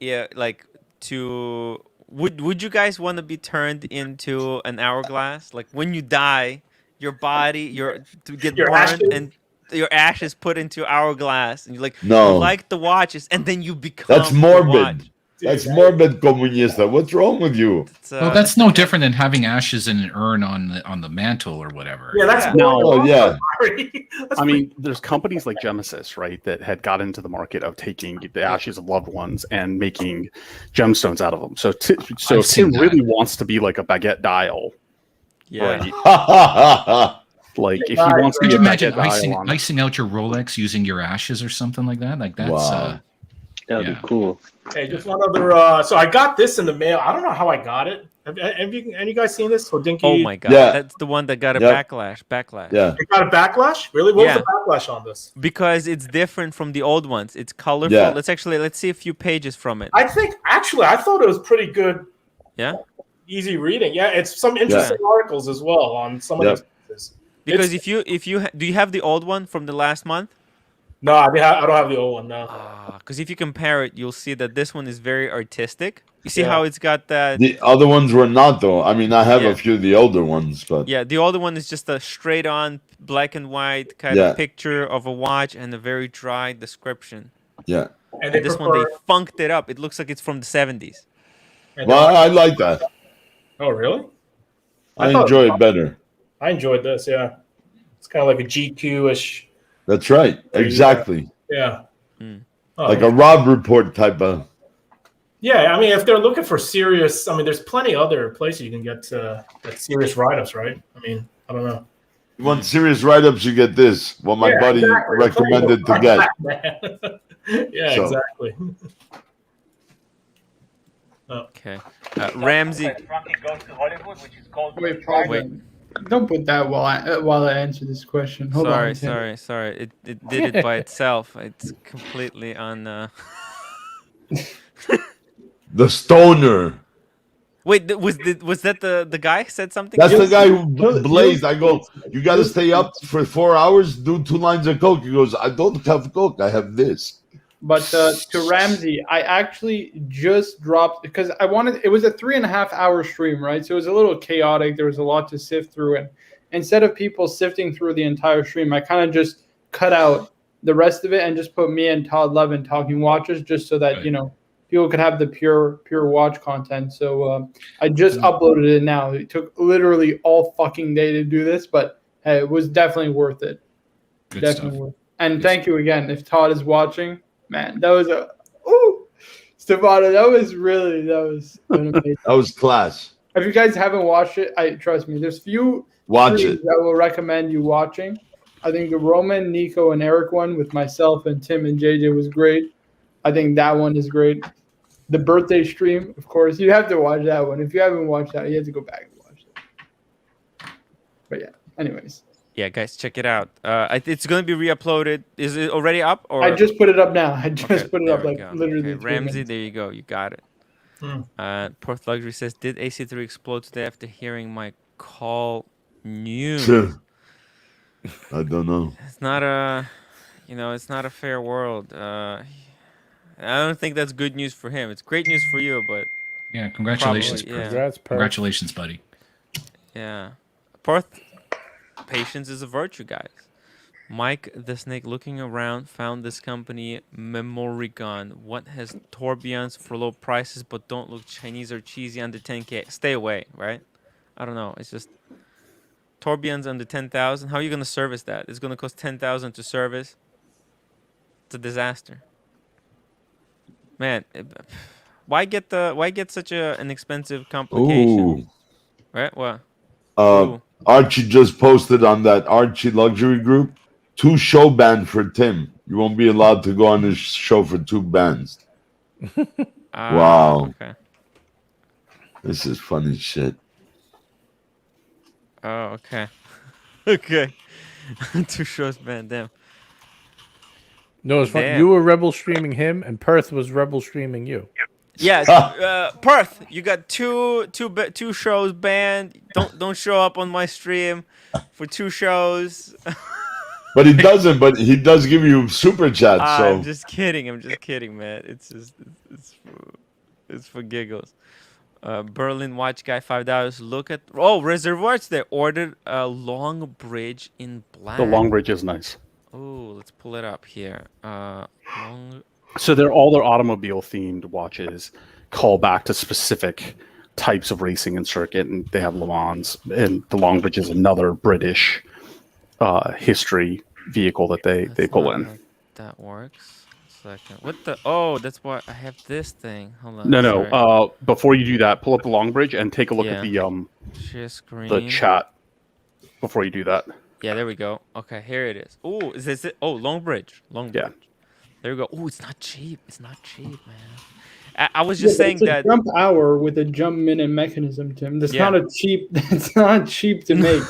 Yeah, like to would you guys want to be turned into an hourglass? Like when you die, your body, to get Your burned ashes? and your ashes put into hourglass, and you No. like the watches, and then you become That's the morbid. watch. That's morbid, comunista. What's wrong with you? Well, that's no different than having ashes in an urn on the mantle or whatever. Yeah, that's No. Oh yeah. I mean, there's companies like Genesis, right, that had got into the market of taking the ashes of loved ones and making gemstones out of them. So, so I've if seen Tim really wants to be like a baguette dial, Yeah. right? Like if he wants to Could be you a imagine baguette dial on it. icing out your Rolex using your ashes or something like that? Like that's Wow. That would be cool. Hey, just one other. So I got this in the mail. I don't know how I got it. Have you guys seen this? Hodinky? Oh my god, Yeah. that's the one that got a Yep. backlash. Yeah. You got a backlash? Really? What Yeah. was the backlash on this? Because it's different from the old ones. It's colorful. Yeah. Let's see a few pages from it. I think actually I thought it was pretty good. Yeah. Easy reading. Yeah, it's some interesting articles as well on some of these pieces. Because if you do you have the old one from the last month? No, I don't have the old one now. Because if you compare it, you'll see that this one is very artistic. You see how it's got that. The other ones were not though. I mean, I have Yeah. a few of the older ones, but Yeah, the older one is just a straight on black and white kind Yeah. of picture of a watch and a very dry description. yeah. And And this one they funked it up. It looks like it's from the 70s. Well, I like that. Oh, really? I thought- enjoy it better. I enjoyed this. Yeah, it's kind of like a GQ-ish. That's right. Exactly. Yeah. Oh, Like a Rob Report type of. Yeah, I mean, if they're looking for serious, I mean, there's plenty other places you can get serious write-ups, right? I mean, I don't know. You want serious write-ups, you get this. What my Yeah, buddy exactly. recommended to get. Yeah, So. exactly. Okay. Ramsey. Frankie goes to Hollywood, which is called. Wait, pause Wait. it. Don't put that while I answer this question. Hold on. Sorry. It did it by itself. It's completely on. The stoner. Wait, was that the guy said something? That's the guy who blazed. I go, you got to stay up for 4 hours, do 2 lines of coke. He goes, I don't have coke. I have this. But to Ramsey, I actually just dropped because I wanted. It was a 3.5 hour stream, right? So it was a little chaotic. There was a lot to sift through, and instead of people sifting through the entire stream, I kind of just cut out the rest of it and just put me and Todd Levin talking watches, just so that people could have the pure watch content. So I just uploaded it now. It took literally all fucking day to do this, but hey, it was definitely worth it. Definitely worth it. And thank you again. If Todd is watching. Man, that was Stefano, that was amazing. That was class. If you guys haven't watched it, trust me, there's few Watch it. that will recommend you watching. I think the Roman, Nico, and Eric one with myself and Tim and JJ was great. I think that one is great. The birthday stream, of course, you have to watch that one. If you haven't watched that, you have to go back and watch it. But yeah, anyways. Yeah, guys, check it out. It's going to be re-uploaded. Is it already up? Or I just put it up now. I just put it up like literally. Okay, 3 Ramsey, minutes. there you go. You got it. Porth Luxury says, "Did AC3 explode today after hearing my call news?" I don't know. It's not a fair world. I don't think that's good news for him. It's great news for you, but yeah, congratulations. Probably, yeah. Congrats, Perth. Congratulations, buddy. Yeah, Porth. Patience is a virtue, guys. Mike the Snake looking around found this company Memorigon. What has tourbillons for low prices but don't look Chinese or cheesy under 10K? Stay away, right? I don't know. It's just tourbillons under 10,000. How are you going to service that? It's going to cost 10,000 to service. It's a disaster. Man, why get such an expensive complication? Ooh. Right? What? Archie just posted on that Archie luxury group 2 show ban for Tim. You won't be allowed to go on his show for 2 bands. Wow. Okay. This is funny shit. Oh, okay. Okay. 2 shows banned. Damn. No, it's fun. Damn. You were rebel streaming him, and Perth was rebel streaming you. Yeah, Perth, you got two shows banned. Don't show up on my stream for 2 shows. But he doesn't. But he does give you super chats. So I'm just kidding, man. It's for giggles. Berlin watch guy $5. Look at reservoirs. They ordered a long bridge in black. The long bridge is nice. Oh, let's pull it up here. So they're all their automobile themed watches. call back to specific types of racing and circuit, and they have Le Mans, and the Longbridge is another British history vehicle that they pull in. That works. Second. What the? Oh, that's why I have this thing. Hold on. No. Before you do that, pull up the Longbridge and take a look at the share screen. the chat before you do that. Yeah, there we go. Okay, here it is. Oh, is this it? Oh, Longbridge. Yeah. There we go. Oh, it's not cheap. It's not cheap, man. I was just saying it's a that jump hour with a jump minute mechanism, Tim. That's not a cheap. That's not cheap to make.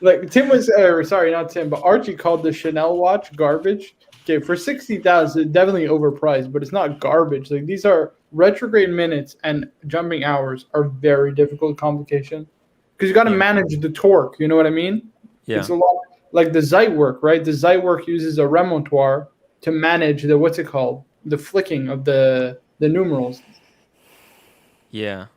Like Tim was, sorry, not Tim, but Archie called the Chanel watch garbage. Okay, for 60,000, definitely overpriced, but it's not garbage. Like these are retrograde minutes and jumping hours are very difficult complication because you got to manage the torque. You know what I mean? Yeah. It's a lot like the Zeitwerk, right? The Zeitwerk uses a remontoir to manage the the flicking of the numerals. Yeah.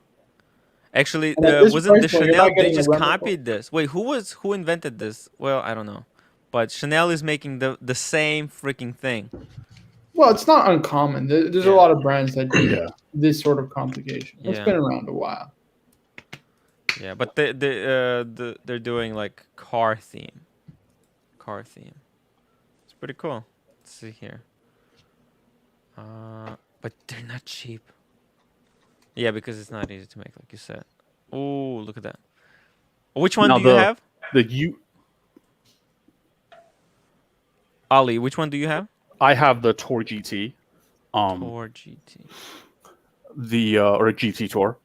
Actually, wasn't the Chanel? They just copied this. Wait, who invented this? Well, I don't know, but Chanel is making the same freaking thing. Well, it's not uncommon. There's a lot of brands that do this sort of complication. It's been around a while. Yeah, but they're doing like car theme. It's pretty cool. Let's see here. But they're not cheap. Yeah, because it's not easy to make, like you said. Oh, look at that. Which one do you have? Ali, which one do you have? I have the Tour GT. Tour GT. Or GT Tour.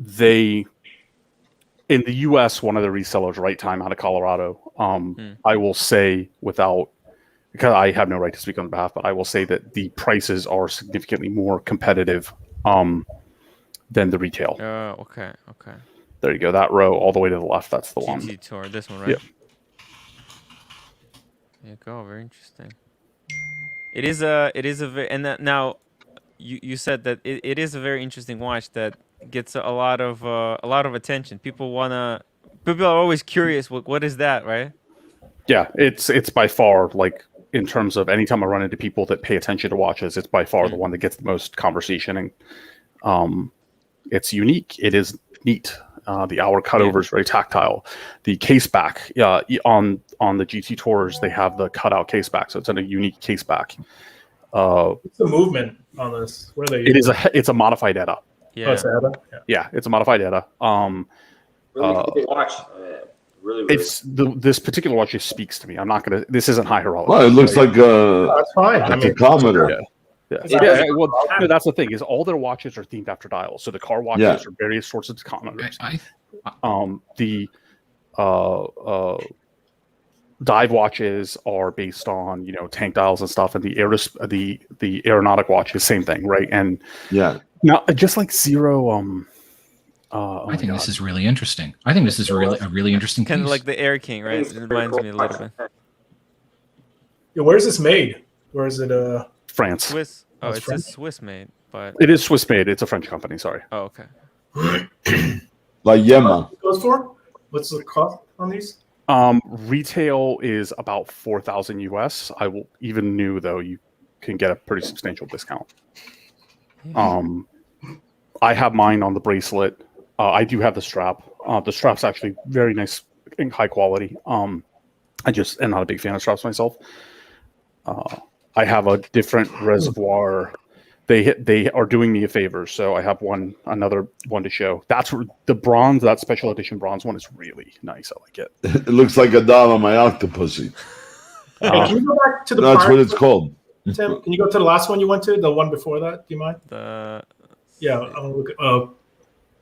They in the US, one of the resellers, Right Time out of Colorado. I will say because I have no right to speak on behalf, but I will say that the prices are significantly more competitive than the retail. Okay. There you go. That row all the way to the left. That's the one. GT Tour, this one, right? Yep. There you go. Very interesting. It is a very, and now you said that it is a very interesting watch that gets a lot of attention. People are always curious. What is that, right? Yeah, it's by far, like, in terms of anytime I run into people that pay attention to watches, it's by far the one that gets the most conversation, and it's unique. It is neat. The hour cutover is very tactile. The case back on the GT Tours, they have the cutout case back, so it's a unique case back. What's the movement on this? What are they? It's a modified ETA. Yeah. Oh, it's ETA? Yeah, it's a modified ETA. Really good watch. Really. This particular watch just speaks to me. I'm not gonna. This isn't high horology. Well, it looks like that's fine. a tachometer. Yeah. Well, that's the thing is all their watches are themed after dials. So the car watches are various sorts of tachometers. The dive watches are based on tank dials and stuff, and the aeronautic watch is same thing, right? And now just like Zero. I think this is really interesting. I think this is a really interesting kind piece. of like the Air King, right? It reminds me a little bit. Yeah, where's this made? Where is it? France. Swiss. Oh, it's France? Swiss made, but it is Swiss made. It's a French company. Sorry. Oh, okay. Like Yema. What goes for? What's the cost on these? Retail is about 4,000 US. I will even new though you can get a pretty substantial discount. I have mine on the bracelet. I do have the strap. The strap's actually very nice and high quality. I just am not a big fan of straps myself. I have a different reservoir. They are doing me a favor, so I have another one to show. That's the bronze. That special edition bronze one is really nice. I like it. It looks like a doll on my octopussy. Can you go back to the? That's what it's called. Tim, can you go to the last one you went to? The one before that? Do you mind? Yeah. I'll look at,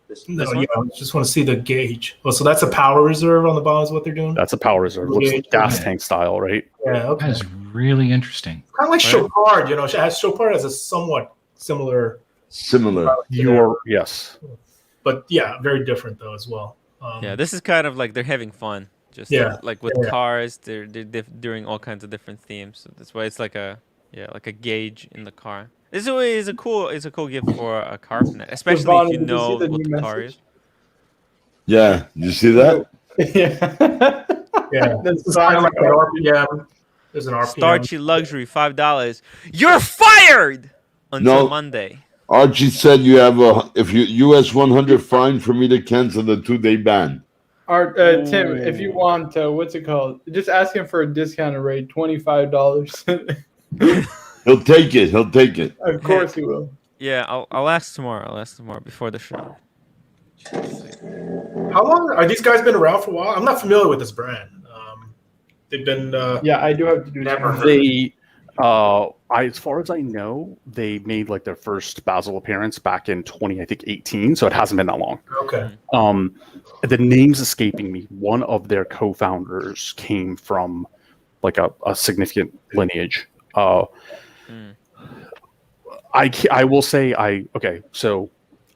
just want to see the gauge. Oh, so that's a power reserve on the bottom is what they're doing? That's a power reserve. Looks like gas tank style, right? Yeah, okay. That is really interesting. Kind of like Chopard, Chopard has a somewhat similar. Yes. But yeah, very different though as well. This is kind of like they're having fun. Just like with cars, they're doing all kinds of different themes. So that's why it's like a gauge in the car. This is a cool gift for a car fan, especially if you know what the car is. Yeah, you see that? Yeah, that's kind of like an RPM. There's an RPM. Starchy Luxury, $5. You're fired until Monday. Archie said you have if you US 100 fine for me to cancel the 2-day ban. Tim, if you want, what's it called? Just ask him for a discounted rate, $25. He'll take it. He'll take it. Of course he will. Yeah, I'll ask tomorrow. I'll ask tomorrow before the show. How long are these guys been around for a while? I'm not familiar with this brand. They've been. Yeah, I do have to do. They, as far as I know, they made like their first Basel appearance back in 2018, so it hasn't been that long. Okay. The name's escaping me. One of their co-founders came from like a significant lineage. I will say so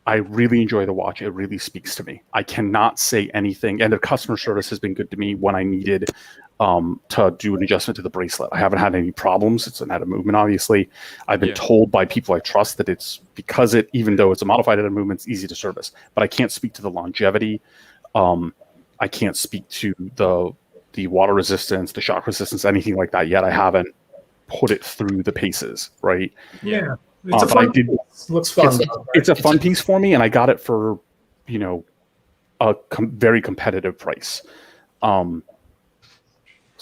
I really enjoy the watch. It really speaks to me. I cannot say anything, and their customer service has been good to me when I needed to do an adjustment to the bracelet. I haven't had any problems. It's an out of movement, obviously. I've been told by people I trust that it's because even though it's a modified out of movement, it's easy to service. But I can't speak to the longevity. I can't speak to the water resistance, the shock resistance, anything like that yet. I haven't put it through the paces, right? Yeah. It's a fun piece. Looks fun. It's a fun piece for me, and I got it for, a very competitive price.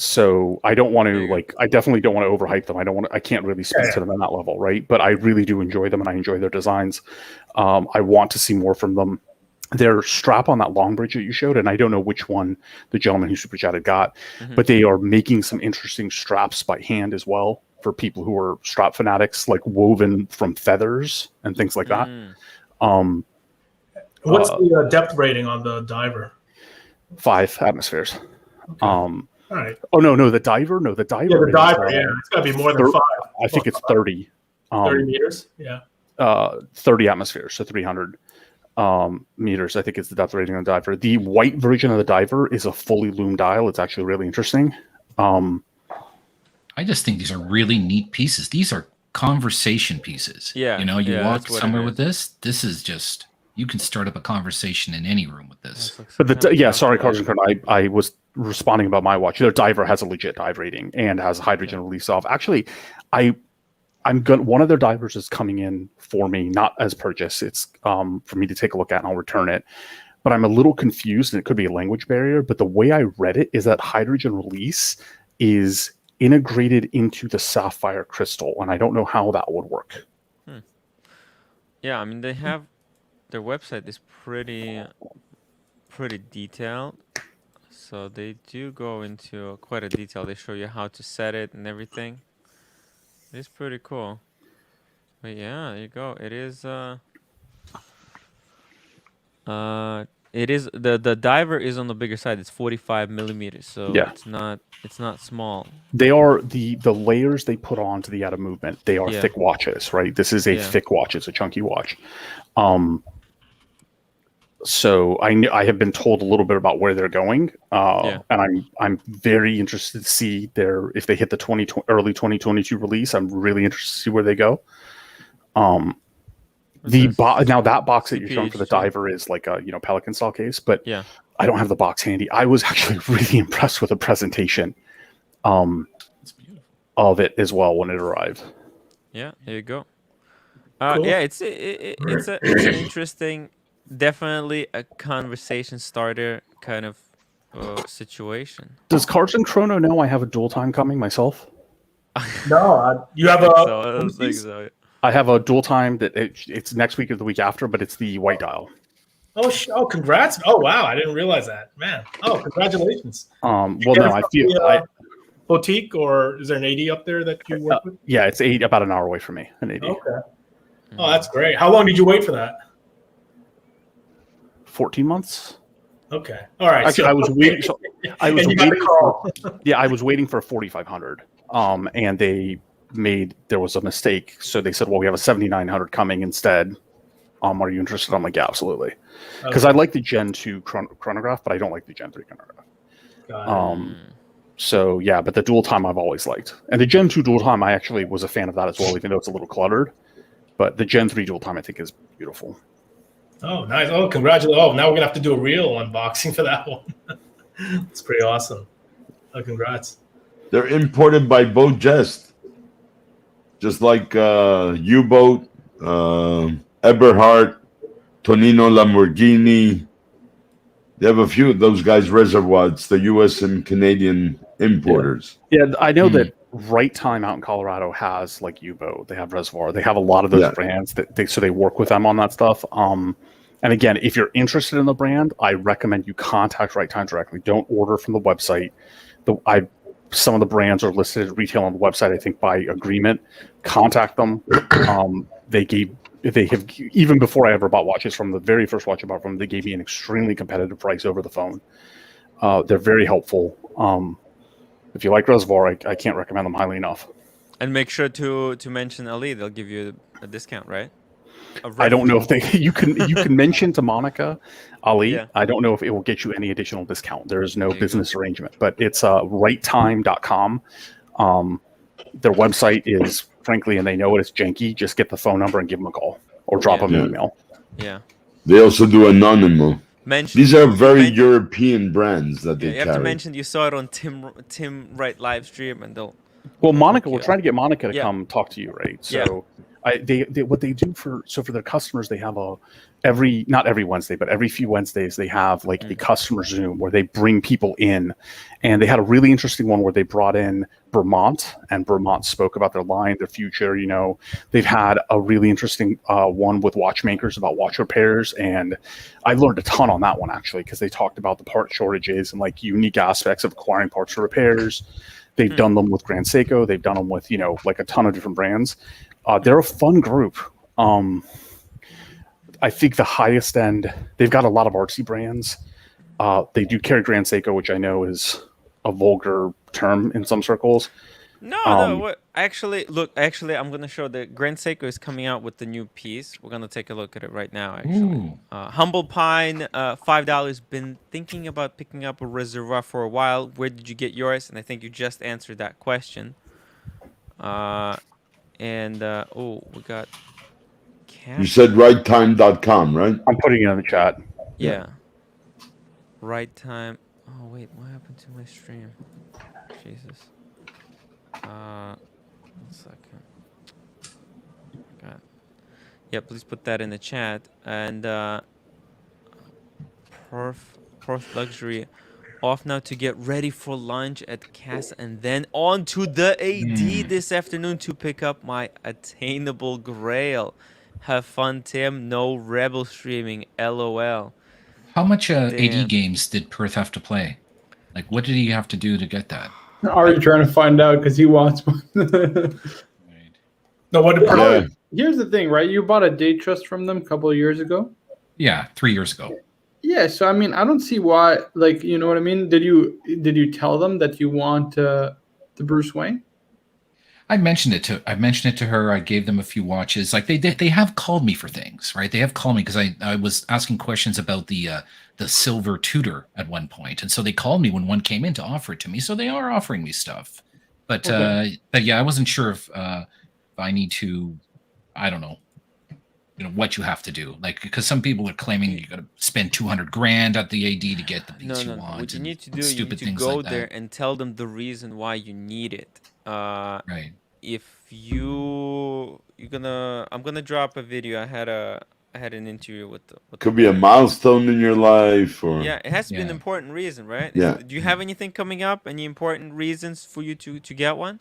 So I don't want to I definitely don't want to overhype them. I can't really speak to them on that level, right? But I really do enjoy them, and I enjoy their designs. I want to see more from them. Their strap on that long bridge that you showed, and I don't know which one the gentleman who super chatted got, but they are making some interesting straps by hand as well for people who are strap fanatics, like woven from feathers and things like that. What's the depth rating on the diver? 5 atmospheres. Okay. All right. Oh no, the diver. No, the diver. Yeah, the diver. It's got to be more than 5. I think it's 30. 30 meters. Yeah. 30 atmospheres, so 300 meters. I think is the depth rating on the diver. The white version of the diver is a fully loomed dial. It's actually really interesting. I just think these are really neat pieces. These are conversation pieces. Yeah. You walk somewhere with this. This is just. You can start up a conversation in any room with this. But sorry, Carson, I was responding about my watch. Their diver has a legit dive rating and has hydrogen release valve. Actually, one of their divers is coming in for me, not as purchase. It's for me to take a look at, and I'll return it. But I'm a little confused, and it could be a language barrier. But the way I read it is that hydrogen release is integrated into the sapphire crystal, and I don't know how that would work. Yeah, I mean they have. Their website is pretty detailed, so they do go into quite a detail. They show you how to set it and everything. It's pretty cool. But yeah, there you go. It is the diver is on the bigger side. It's 45 millimeters, so it's not small. They are the layers they put onto the out of movement. They are thick watches, right? This is a thick watch. It's a chunky watch. So I have been told a little bit about where they're going, and I'm very interested to see if they hit the early 2022 release. I'm really interested to see where they go. Now that box that you're showing for the diver is like a Pelican style case, but I don't have the box handy. I was actually really impressed with the presentation of it as well when it arrived. Yeah, there you go. Cool. Yeah, it's an interesting. Definitely a conversation starter kind of situation. Does Carson Chrono know I have a dual time coming myself? No, you have I don't think so. I have a dual time that it's next week or the week after, but it's the white dial. Oh, congrats! Oh, wow, I didn't realize that, man. Oh, congratulations. Well, no, I feel boutique, or is there an 80 up there that you work with? Yeah, it's about an hour away from me. An 80. Okay. Oh, that's great. How long did you wait for that? 14 months. Okay. All right. Actually, I was waiting. So I was waiting. I was waiting for a 4500. And there was a mistake. So they said, well, we have a 7900 coming instead. Are you interested? I'm like, yeah, absolutely. Because I like the Gen 2 chronograph, but I don't like the Gen 3 chronograph. So yeah, but the dual time I've always liked. And the Gen 2 dual time, I actually was a fan of that as well, even though it's a little cluttered. But the Gen 3 dual time I think is beautiful. Oh, nice. Oh, congratulations. Oh, now we're going to have to do a real unboxing for that one. It's pretty awesome. Oh, congrats. They're imported by Boat Jest. Just like U-Boat, Eberhard, Tonino Lamborghini. They have a few of those guys. Reservoirs, the U.S. and Canadian importers. Yeah, I know that Right Time out in Colorado has like U-Boat. They have Reservoir. They have a lot of those brands that they work with them on that stuff. And again, if you're interested in the brand, I recommend you contact Right Time directly. Don't order from the website. Some of the brands are listed at retail on the website, I think, by agreement. Contact them. They have, even before I ever bought watches from the very first watch I bought from them, they gave me an extremely competitive price over the phone. They're very helpful. If you like Reservoir, I can't recommend them highly enough. And make sure to mention Ali. They'll give you a discount, right? I don't know if you can mention to Monica Ali. Yeah. I don't know if it will get you any additional discount. There is no business arrangement, but it's righttime.com. Their website is, frankly, and they know it's janky. Just get the phone number and give them a call or drop them an email. Yeah. They also do Anonymous. These are very European brands that they you have carry. to mention you saw it on timwrite live stream, and they'll. Well, Monica, we're trying to get Monica to come talk to you, right? So, they what they do for their customers, they have not every Wednesday, but every few Wednesdays they have like a customer Zoom where they bring people in, and they had a really interesting one where they brought in Vermont, and Vermont spoke about their line, their future. You know, they've had a really interesting one with watchmakers about watch repairs, and I learned a ton on that one actually because they talked about the part shortages and like unique aspects of acquiring parts for repairs. They've done them with Grand Seiko. They've done them with, like a ton of different brands. They're a fun group. I think the highest end, they've got a lot of artsy brands. They do carry Grand Seiko, which I know is a vulgar term in some circles. No. Actually, I'm going to show the Grand Seiko is coming out with the new piece. We're going to take a look at it right now, actually. Humble Pine, $5. Been thinking about picking up a Reservoir for a while. Where did you get yours? And I think you just answered that question. We got... You said righttime.com, right? I'm putting it in the chat. Yeah. Right Time. Oh, wait. What happened to my stream? Jesus. 1 second. God. Yeah, please put that in the chat. And Perf Luxury off now to get ready for lunch at Casa, and then on to the AD this afternoon to pick up my attainable grail. Have fun, Tim. No rebel streaming. LOL. How much AD games did Perth have to play? Like, what did he have to do to get that? Are you trying to find out because he wants one? No, what did Here's the thing, right? You bought a day trust from them a couple of years ago. Yeah, 3 years ago. Yeah, so I mean, I don't see why. Like, you know what I mean? Did you tell them that you want the Bruce Wayne? I mentioned it to her. I gave them a few watches. Like they have called me for things, right? They have called me because I was asking questions about the silver Tudor at one point, and so they called me when one came in to offer it to me. So they are offering me stuff, but yeah, I wasn't sure if I need to. I don't know. What you have to do, like, because some people are claiming you got to spend $200,000 at the AD to get the piece you want. What you need to do, you need to go there and tell them the reason why you need it. Right. If I'm gonna drop a video. I had an interview with could be a milestone in your life, or it has to be an important reason, right? Yeah. Do you have anything coming up? Any important reasons for you to get one?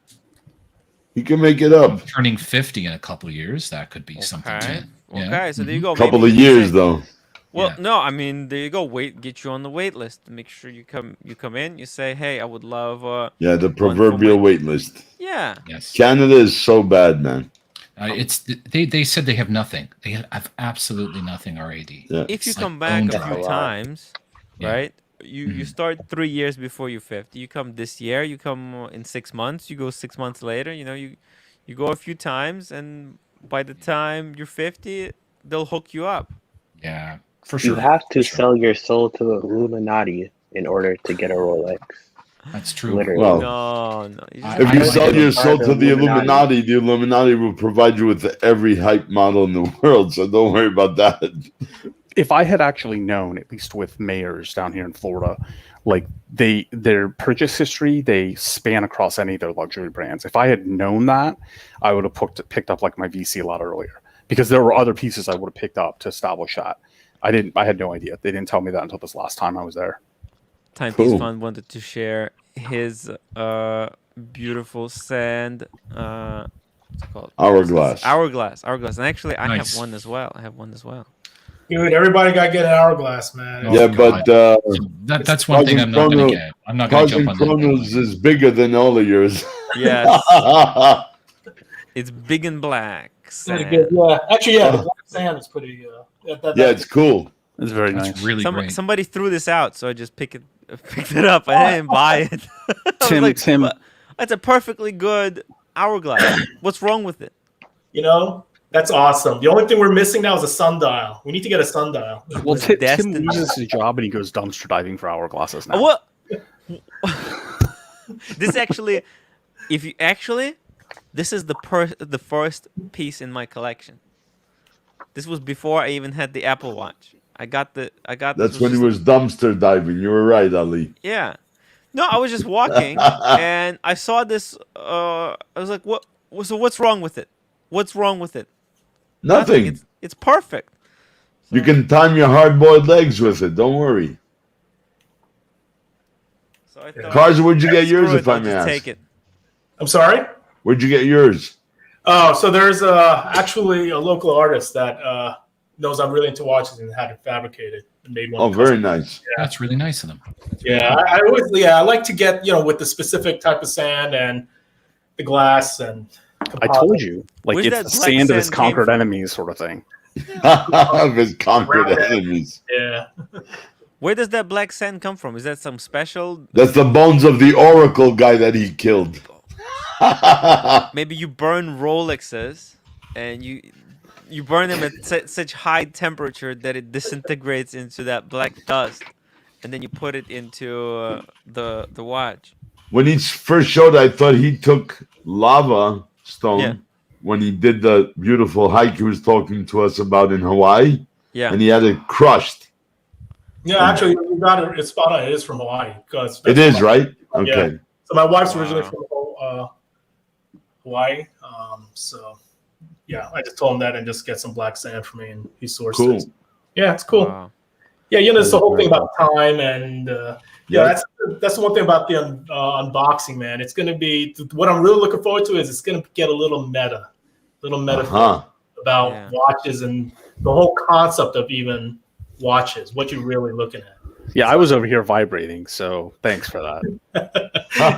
You can make it up. Turning 50 in a couple of years, that could be something too. Okay, so there you go. Couple of years though. Well, no, I mean, there you go. Get you on the wait list. Make sure you come in. You say, hey, I would love. The proverbial wait list. Yeah. Yes. Canada is so bad, man. They said they have nothing. They have absolutely nothing. RAD. Yeah. If you come back a few times, right? You start 3 years before you're 50. You come this year. You come in 6 months. You go 6 months later. You go a few times, and by the time you're 50, they'll hook you up. Yeah, for sure. You have to sell your soul to the Illuminati in order to get a Rolex. That's true. Literally. Well, no. If you sell your soul to the Illuminati will provide you with every hype model in the world. So don't worry about that. If I had actually known, at least with mayors down here in Florida, like their purchase history, they span across any of their luxury brands. If I had known that, I would have picked up like my VC a lot earlier. because there were other pieces I would have picked up to establish that. I had no idea. They didn't tell me that until this last time I was there. Timepiece Cool. Fund wanted to share his beautiful sand. What's it called? Hourglass. Hourglass. And actually, I Nice. have one as well. Dude, everybody got to get an hourglass, man. Oh, Yeah, God. but That's one thing I'm not going to get. I'm not going to Cousin jump on that. Chronos is bigger than all of yours. Yes. It's big and black. Pretty Sand. good. Yeah, actually, yeah, the black sand is pretty. Yeah, it's cool. It's very That's nice. really great. Somebody threw this out, so I just picked it up. I didn't buy it. I was Tim, like, that's a perfectly good hourglass. What's wrong with it? You know, that's awesome. The only thing we're missing now is a sundial. We need to get a sundial. Well, Tim destined. loses his job and he goes dumpster diving for hourglasses now. What? This actually, this is the first piece in my collection. This was before I even had the Apple Watch. That's when he was dumpster diving. You were right, Ali. Yeah. No, I was just walking and I saw this. I was like, "What? So what's wrong with it? What's wrong with it? Nothing. It's perfect." You can time your hard-boiled legs with it. Don't worry. So I thought, Cars, where'd you get yours, screw it, if I I'll may just ask? take it. I'm sorry? Where'd you get yours? Oh, so there's actually a local artist that knows I'm really into watches and had it fabricated and made one. Oh, very nice. That's really nice of them. Yeah, I like to get, with the specific type of sand and the glass and I told you, like Where's it's that the black sand of his sand came conquered from? enemies, sort of thing. Of his conquered enemies. Yeah. Where does that black sand come from? Is that some special? That's the bones of the Oracle guy that he killed. Maybe you burn Rolexes, and you burn them at such high temperature that it disintegrates into that black dust, and then you put it into the watch. When he first showed, I thought he took lava stone Yeah. when he did the beautiful hike he was talking to us about in Hawaii, Yeah. and he had it crushed. Yeah, actually, you got it. It's spot on. It is from Hawaii. It is, right? Okay. Yeah. So my wife's originally from Hawaii. So, yeah, I just told him that and just get some black sand for me, and he sourced Cool. it. Yeah, it's cool. Wow. Yeah, it's the whole thing about time and Yeah. that's the one thing about the unboxing, man. It's going to be what I'm really looking forward to is it's going to get a little meta Uh-huh. about Yeah. watches and the whole concept of even watches, what you're really looking at. Yeah, I was over here vibrating, so thanks for that.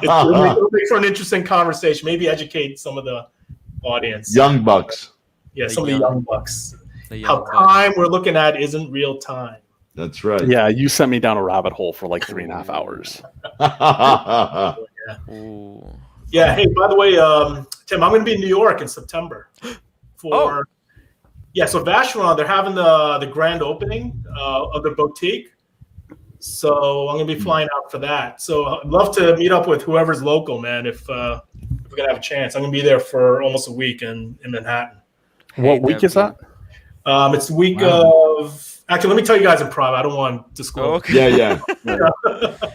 It'll make for an interesting conversation. Maybe educate some of the audience. Young bucks. Yeah, The some of the young- young bucks. The young How buck. time we're looking at isn't real time. That's right. Yeah, you sent me down a rabbit hole for like 3.5 hours. Ooh. Yeah. Hey, by the way, Tim, I'm going to be in New York in September for. Yeah, so Vacheron, they're having the grand opening of the boutique. So I'm going to be flying out for that. So I'd love to meet up with whoever's local, man, if we're going to have a chance. I'm going to be there for almost a week in Manhattan. What week is that? It's the week of. Actually, let me tell you guys in private. I don't want to disclose. Oh, okay. Yeah.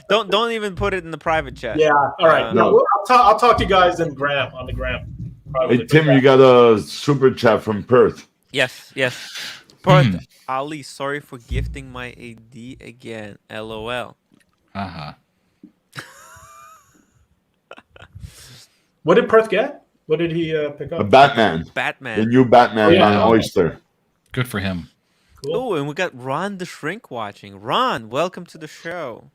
Don't even put it in the private chat. Yeah. All right. No. No, I'll talk to you guys on the gram. Hey, Tim, you got a super chat from Perth. Yes. Perth, Ali, sorry for gifting my AD again. LOL. Uh-huh. What did Perth get? What did he pick A up? Batman. Batman. The new Batman Yeah. on Oyster. Good for him. Cool. Oh, and we got Ron the Shrink watching. Ron, welcome to the show.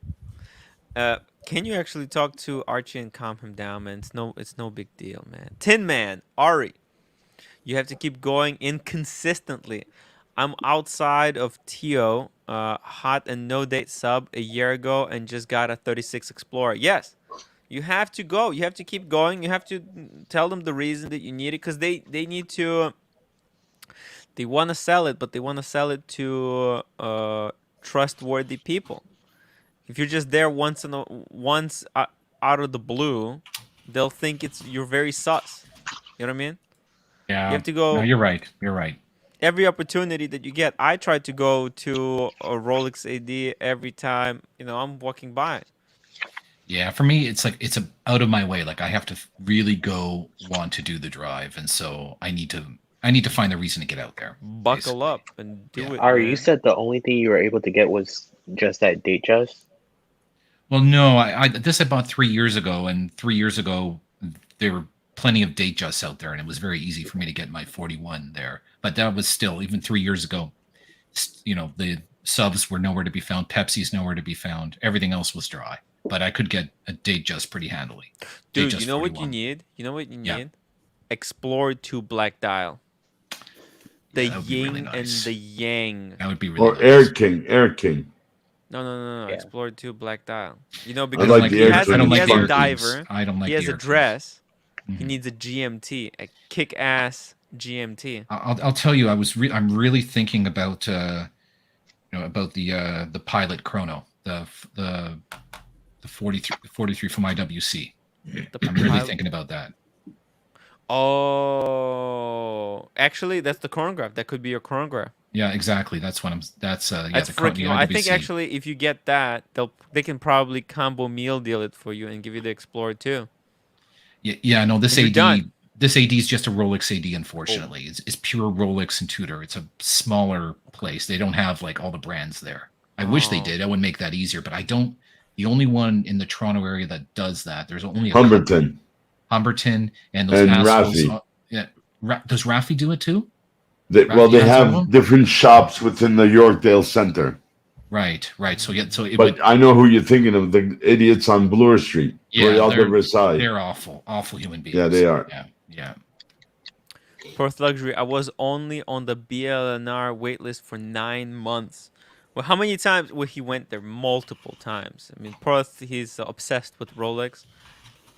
Can you actually talk to Archie and calm him down, man? It's no big deal, man. Tin Man, Ari, you have to keep going inconsistently. I'm outside of TO, hot and no date sub a year ago, and just got a 36 Explorer. Yes, you have to go. You have to keep going. You have to tell them the reason that you need it, because they need to. They want to sell it, but they want to sell it to trustworthy people. If you're just there once out of the blue, they'll think you're very sus. You know what I mean? Yeah. You have to go. No, you're right. You're right. Every opportunity that you get, I try to go to a Rolex AD every time I'm walking by. Yeah, for me, it's out of my way. Like I have to really want to do the drive, and so I need to I need to find a reason to get out there. Buckle up and do it. Ari, man. you said the only thing you were able to get was just that Datejust? Well, no, this I bought 3 years ago, and 3 years ago there were plenty of Datejusts out there, and it was very easy for me to get my 41 there. But that was still, even 3 years ago, the subs were nowhere to be found, Pepsi's nowhere to be found, everything else was dry. But I could get a Datejust pretty handily. Dude, Datejust you know 41. what you need? You know what you need? Yeah. Explore 2 black dial. The Yeah, that would be yin really nice. and the yang. That would be really Or nice. Air King. No. Yeah. Explore 2 black dial. You know, I because like the he Air has, King. I don't he like has the a Air diver. Kings. I don't like He the has a Air Kings. dress. He Mhm. needs a GMT, a kick-ass GMT. I'll tell you, I'm really thinking about about the Pilot Chrono, the 43 from IWC. I'm really thinking about that. Oh, actually, that's the chronograph. That could be your chronograph. Yeah, exactly. That's what I'm. That's That's the freaking. the I think IWC. actually, if you get that, they can probably combo meal deal it for you and give you the Explorer too. Yeah. No, this And you're AD. done. This AD is just a Rolex AD. Unfortunately, it's pure Rolex and Tudor. It's a smaller place. They don't have like all the brands there. I wish they Oh. did. I would make that easier, but I don't. The only one in the Toronto area that does that. There's only a couple. Humberton and those And assholes. Raffi. Does Raffi do it too? They has all of have them? different shops within the Yorkdale Center. Right. So it But I know who you're thinking of, the idiots on Bloor Street. Royal de Versailles. they're awful human beings. Yeah, they are. Yeah. Perth Luxury. I was only on the BLNR waitlist for 9 months. Well, how many times? Well, he went there multiple times. I mean, Perth, he's obsessed with Rolex.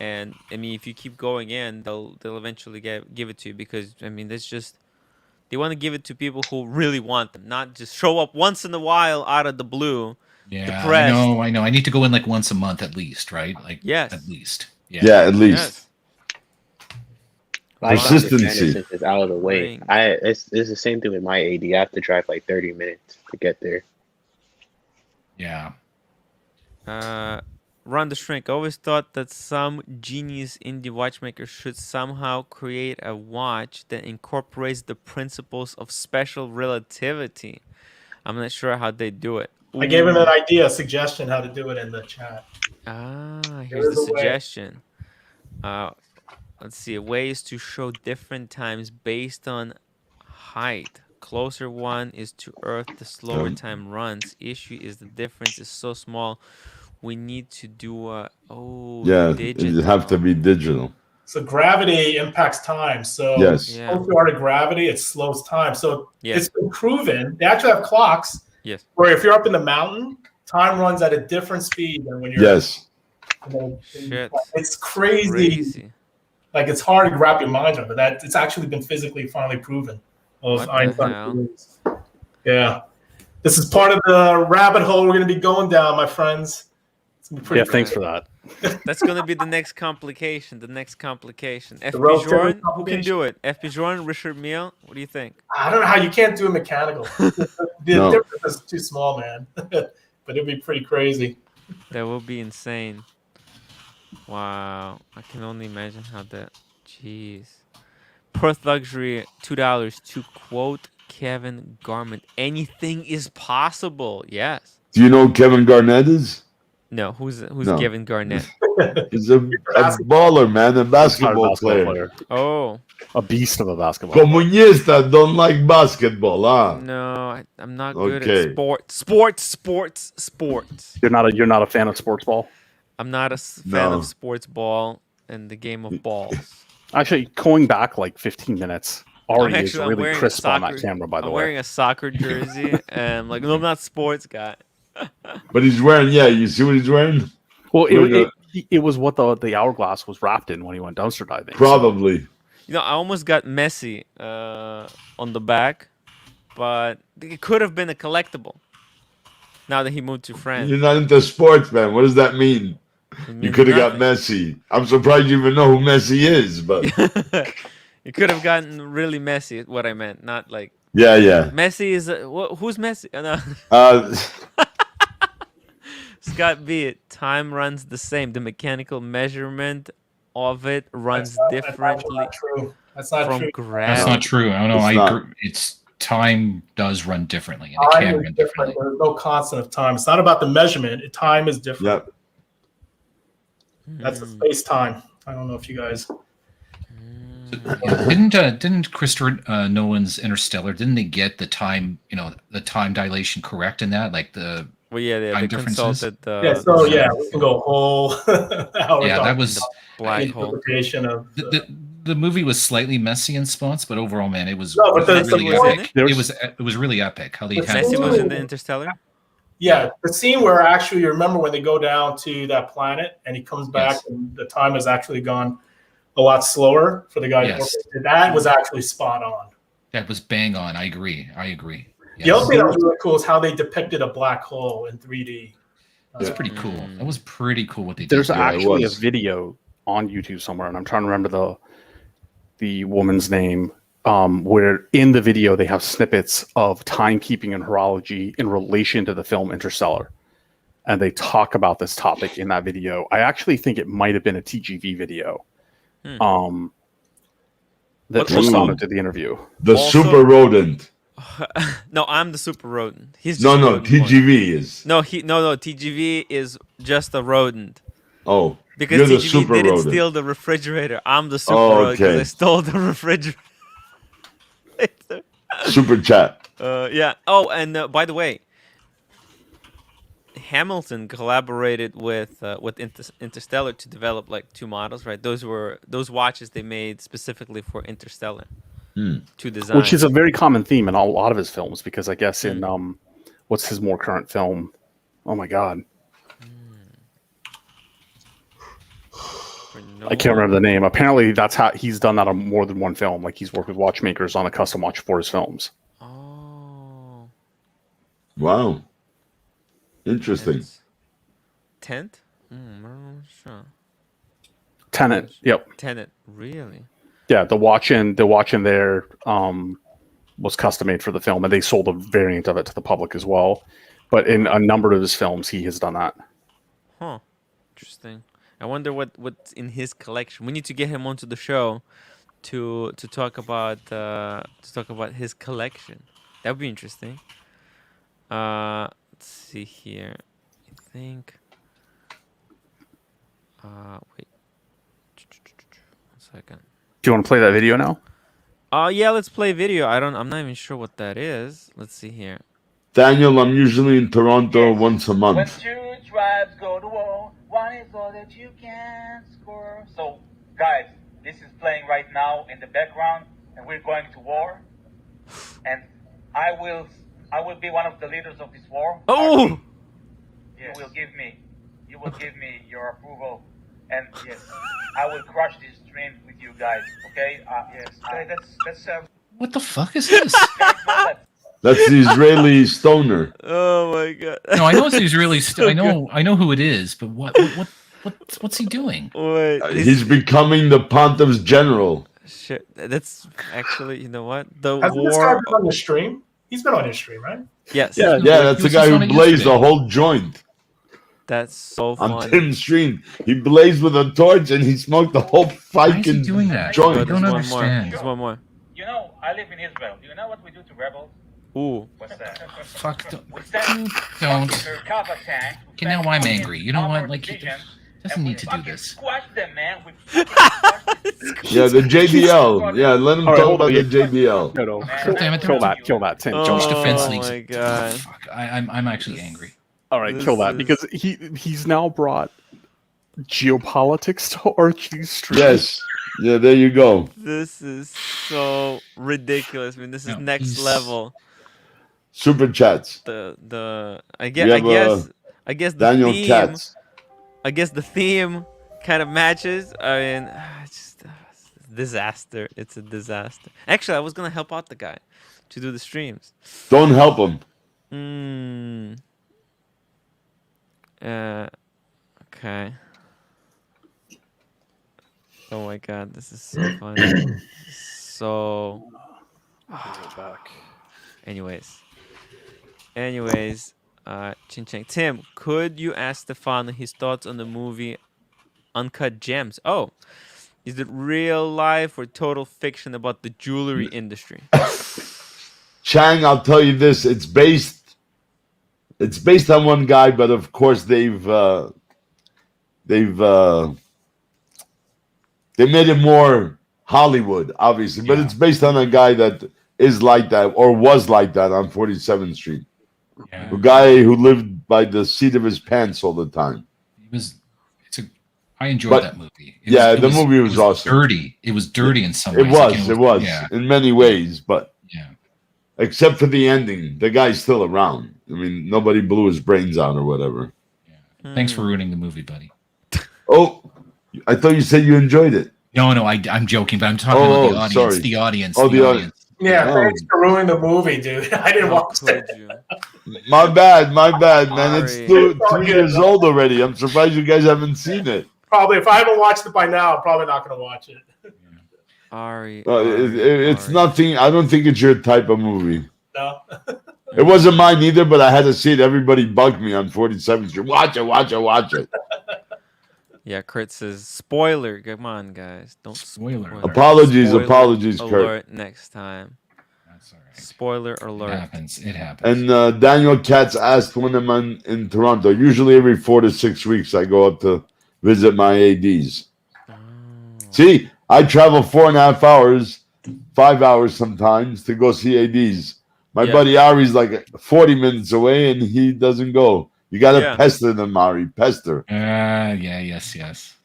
And I mean, if you keep going in, they'll eventually give it to you, because I mean, that's just, they want to give it to people who really want them, not just show up once in a while out of the blue. Yeah, depressed. I know. I need to go in like once a month at least, right? Like Yes. at least. Yeah, at least. I Consistency. understand it since it's out of the way. It's the same thing with my AD. I have to drive like 30 minutes to get there. Yeah. Ron the Shrink. I always thought that some genius indie watchmaker should somehow create a watch that incorporates the principles of special relativity. I'm not sure how they do it. I gave him an idea, a suggestion how to do it in the chat. Here's the suggestion. Let's see. Ways to show different times based on height. Closer one is to Earth, the slower time runs. Issue is the difference is so small. We need to do It'd have to be digital. So gravity impacts time. So Yes. close you are to gravity, it slows time. So it's been proven. They actually have clocks. Yes. Where if you're up in the mountain, time runs at a different speed than when you're. Yes. Shit. It's crazy. Like, it's hard to wrap your mind around, but it's actually been physically finally proven. What the hell? Yeah. This is part of the rabbit hole we're going to be going down, my friends. Yeah, thanks for that. That's going to be the next complication. FP road Jordan, trip who can do it? FP Jordan, Richard Mille, what do you think? I don't know how you can't do it mechanical. The difference is too small, man. But it'd be pretty crazy. That will be insane. Wow. I can only imagine how that... Jeez. Perth Luxury, $2 to quote Kevin Garnett. Anything is possible. Yes. Do you know who Kevin Garnett is? No. Who's No. Kevin Garnett? He's a baller, man, a basketball player. Oh. A beast of a basketball. Comunista don't like basketball, huh? No, I'm not good Okay. at sports. You're not a fan of sports ball? I'm not a fan of sports ball and the game of balls. Actually, going back like 15 minutes, Ari is I'm really wearing crisp a on soccer- that camera, by the I'm way. wearing a soccer jersey, and I'm like, no, I'm not a sports guy. But he's wearing, you see what he's wearing? Well, it was what the hourglass was wrapped in when he went dumpster diving. Probably. You know, I almost got Messi on the back, but it could have been a collectible. Now that he moved to France. You're not into sports, man. What does that mean? You could have got Messi. I'm surprised you even know who Messi is, but You could have gotten really Messi. What I meant, not like. yeah. Messi is who's Messi? No. Scott B. Time runs the same. The mechanical measurement of it runs differently. That's not from true. That's gravity. not true. I don't know. It's I not. agree. It's time does run differently, and it Time can is run different. differently. There's no constant of time. It's not about the measurement. Time is different. Yep. That's the space time. I don't know if you guys. Didn't Christopher Nolan's Interstellar? Didn't they get the time? The time dilation correct in that? Like the Well, yeah, time they differences. consulted Yeah. the So yeah, science, we can go whole hour Yeah, that talking was black hole. interpretation of. the movie was slightly messy in spots, but overall, man, it was No, but the really point- epic. There's- It was really epic how they The had Messi was in Ooh. the Interstellar. Yeah, the scene where actually you remember when they go down to that planet and he comes back Yes. and the time has actually gone a lot slower for the guy. Yes. That was actually spot on. that was bang on. I agree. The other thing that was really cool is how they depicted a black hole in 3D. That's pretty cool. That was pretty cool what they did. There's there. actually a video on YouTube somewhere, and I'm trying to remember the woman's name. Where in the video they have snippets of timekeeping and horology in relation to the film Interstellar, and they talk about this topic in that video. I actually think it might have been a TGV video. That Tristana did the interview. The Also- super rodent. No, I'm the super rodent. He's just No, no, rodent one. TGV is. No, TGV is just a rodent. Oh, Because you're the TGV super didn't rodent. steal the refrigerator. I'm the super Oh, rodent because okay. I stole the refrigerator. Super chat. Yeah. Oh, and by the way, Hamilton collaborated with Interstellar to develop like 2 models, right? Those watches they made specifically for Interstellar to design. Which is a very common theme in a lot of his films, because I guess in what's his more current film? Oh my god. I can't remember the name. Apparently, that's how he's done that on more than one film. Like he's worked with watchmakers on a custom watch for his films. Oh. Wow. Interesting. Tent? I'm not sure. Tenet. Yep. Tenet. Really? Yeah, the watch in there was custom made for the film, and they sold a variant of it to the public as well. But in a number of his films, he has done that. Huh. Interesting. I wonder what's in his collection. We need to get him onto the show to talk about his collection. That would be interesting. Let's see here. I think. Wait. 1 second. Do you want to play that video now? Yeah, let's play video. I'm not even sure what that is. Let's see here. Daniel, I'm usually in Toronto once a When month. 2 tribes go to war, one is all that you can score. So, guys, this is playing right now in the background, and we're going to war. And I will be one of the leaders of this war. Oh! Yes. You will give me your approval, and yes, I will crush this dream with you guys. Okay? Yes. That's What the fuck is this? That's the Israeli stoner. Oh my god. No, I know it's Israeli. I know who it is, but what's he doing? Wait, He's becoming the Pontiff's general. shit. That's actually, you know what? The Hasn't this guy war. been on the stream? He's been on his stream, right? Yes. Yeah, He that's the was guy just on who it blazed yesterday. the whole joint That's so on funny. Tim's stream. He blazed with a torch and he smoked the whole Why is he fucking doing that? I joint. don't There's understand. There's one more. You know, I live in Israel. Do you know what we do to rebels? Ooh. What's that? Fuck. We send Don't. Merkava tank. Okay, now I'm angry. You know what? Like, he doesn't need to do this. Squash them, man. Yeah, the JBL. Yeah, let him All right, talk hold about on. the JBL. No. Damn it, Kill that, Tim. Oh, Josh Defense Leagues. my god. Fuck. I'm actually angry. All right, This kill that, is- because he's now brought geopolitics to Archie's stream. Yes. Yeah, there you go. This is so ridiculous. I mean, this is No, next he's- level. Super chats. I guess the Daniel theme. Katz. I guess the theme kind of matches. I mean, it's just disaster. It's a disaster. Actually, I was gonna help out the guy to do the streams. Don't help him. Okay. Oh my god, this is so funny. So. Back. Anyways, Chin Chang. Tim, could you ask Stefano his thoughts on the movie Uncut Gems? Oh, Is it real life or total fiction about the jewelry industry? Chang, I'll tell you this: it's based on one guy, but of course they made it more Hollywood, obviously, but it's based on a guy that is like that or was like that on 47th Street. Yeah. A guy who lived by the seat of his pants all the time. I enjoyed But- that movie. the movie was awesome. Dirty. It was dirty in some It ways. Like, was Yeah. in many ways, but Yeah. except for the ending, the guy's still around. I mean, nobody blew his brains out or whatever. Thanks for ruining the movie, buddy. Oh, I thought you said you enjoyed it. No, I'm joking, but I'm talking about the audience. sorry. The audience. Oh, the the audience. Yeah, Oh. thanks for ruining the movie, dude. I didn't watch it. My bad, man. It's Sorry. two It's all good. years old already. I'm surprised you guys haven't seen it. Probably, if I haven't watched it by now, I'm probably not going to watch it. Ari. It's nothing. I don't think it's your type of movie. No. It wasn't mine either, but I had to see it. Everybody bugged me on 47th Street. Watch it. Yeah, Kurt says spoiler. Come on, guys, don't spoiler. Apologies, Spoiler Kurt. alert next time. That's all right. Spoiler alert. It happens. And Daniel Katz asked when I'm in Toronto. Usually every 4 to 6 weeks, I go up to visit my ADs. See, I travel 4.5 hours, 5 hours sometimes to go see ADs. My buddy Ari's like 40 minutes away, and he doesn't go. You got to pester them, Ari. Pester. Yes.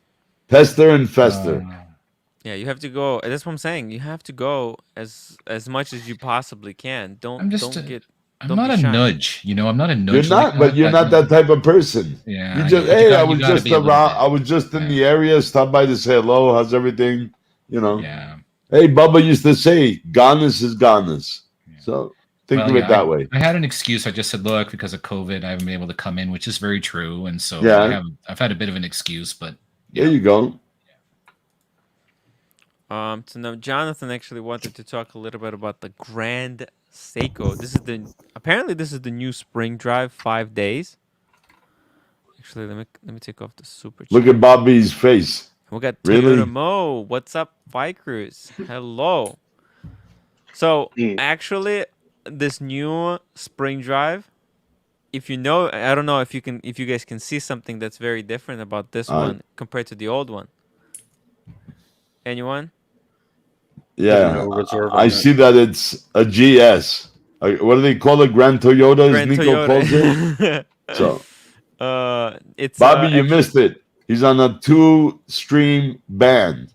Pester and fester. Yeah, you have to go. That's what I'm saying. You have to go as much as you possibly can. I'm not be a shy. nudge. I'm not a nudge. You're not, but you're not that type of person. Yeah. You just, I was just around. I was just in the area. Stop by to say hello. How's everything? Yeah. Hey, Bubba used to say, "Goneness is goneness." So think of it that way. I had an excuse. I just said, look, because of COVID, I haven't been able to come in, which is very true. And so I've had a bit of an excuse, but There you go. So now Jonathan actually wanted to talk a little bit about the Grand Seiko. This is the new spring drive, 5 days. Actually, let me take off the super chat. Look at Bobby's face. We got Really? Toyota Mo. What's up, Vikers? Hello. So actually, this new spring drive, if you know, I don't know if you guys can see something that's very different about this one compared to the old one. Anyone? Yeah, No reserve I on see that it's a GS. What do they call it? Grand Toyota, Grand as Nico calls Toyota. it. So, It's Bobby, you missed it. He's on a 2-stream ban,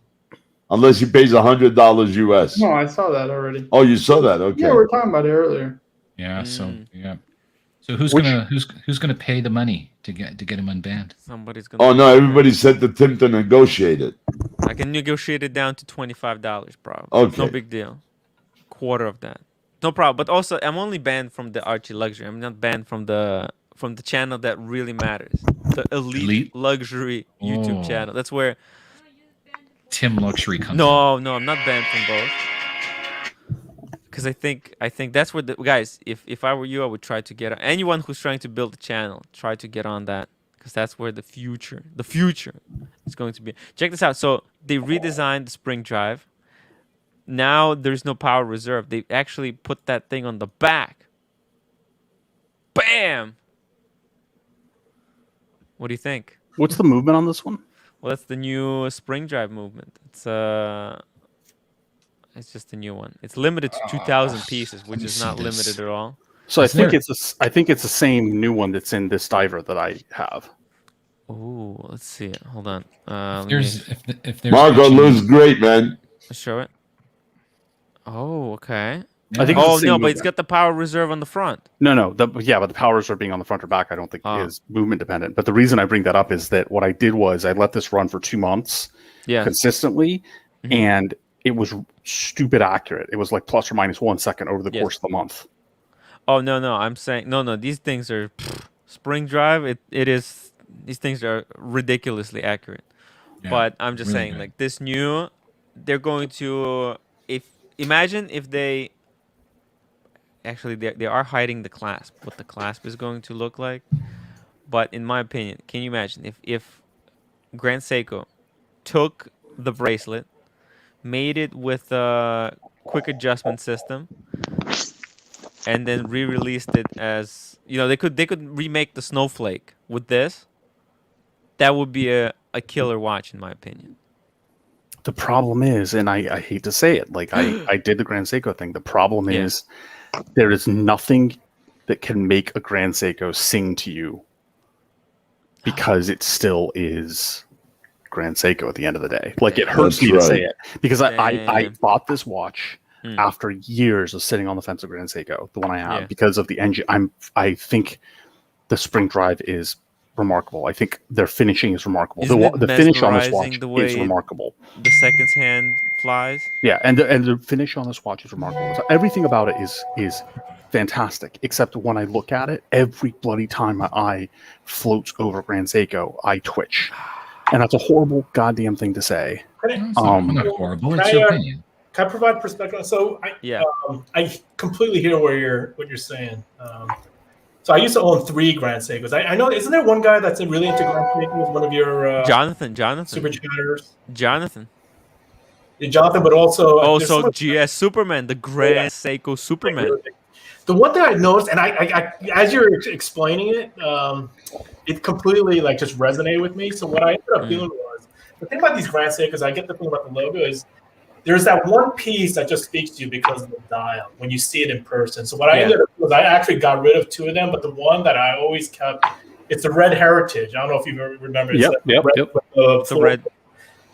unless he pays $100 US. No, I saw that already. Oh, you saw that? Okay. Yeah, we were talking about it earlier. yeah. So who's gonna pay the money to get him unbanned? Somebody's gonna. Oh no, everybody said to Tim to negotiate it. I can negotiate it down to $25, probably. Okay. No big deal. Quarter of that. No problem. But also, I'm only banned from the Archie Luxury. I'm not banned from the channel that really matters. The Elite Luxury YouTube channel. That's where Tim Luxury comes. No, I'm not banned from both. Because I think that's where the guys. If I were you, I would try to get anyone who's trying to build a channel. Try to get on that, because that's where the future is going to be. Check this out. So they redesigned the spring drive. Now there's no power reserve. They actually put that thing on the back. Bam! What do you think? What's the movement on this one? Well, that's the new spring drive movement. It's just a new one. It's limited to 2,000 pieces, which is not limited at all. So I think it's the same new one that's in this diver that I have. Oh, let's see it. Hold on. If there's Margot looks great, man. Let's show it. Oh, okay. I think. Oh no, but it's got the power reserve on the front. No. But the powers are being on the front or back. I don't think is movement dependent. But the reason I bring that up is that what I did was I let this run for 2 months, consistently, and it was stupid accurate. It was like plus or minus 1 second over the course of the month. Oh no, I'm saying no. These things are spring drive. It is. These things are ridiculously accurate. Yeah, but I'm just saying, like this new, they're going to imagine if they. Actually, they are hiding the clasp, what the clasp is going to look like. But in my opinion, can you imagine if Grand Seiko took the bracelet, made it with a quick adjustment system, and then re-released it as they could remake the Snowflake with this. That would be a killer watch in my opinion. The problem is, and I hate to say it, like I did the Grand Seiko thing. The problem is there is nothing that can make a Grand Seiko sing to you because it still is Grand Seiko at the end of the day. Like it hurts me to say it because I bought this watch after years of sitting on the fence of Grand Seiko, the one I have, because of the engine. I think the spring drive is remarkable. I think their finishing is remarkable. The finish on this watch is remarkable. The seconds hand flies. Yeah, and the finish on this watch is remarkable. So everything about it is fantastic, except when I look at it, every bloody time my eye floats over Grand Seiko, I twitch. And that's a horrible goddamn thing to say. Not horrible. It's your opinion. Can I provide perspective? So I completely hear what you're saying. So I used to own 3 Grand Seikos. I know, isn't there one guy that's really into Grand Seikos? One of your Jonathan super chatters. Jonathan, but also GS Superman, the Grand Seiko Superman. The one thing I noticed, and I as you're explaining it, it completely just resonated with me. So what I ended up doing was, the thing about these Grand Seikos, I get the thing about the logo is, there's that one piece that just speaks to you because of the dial when you see it in person. So what I ended up doing was I actually got rid of 2 of them, but the one that I always kept, it's the Red Heritage. I don't know if you remember. Yep. The red.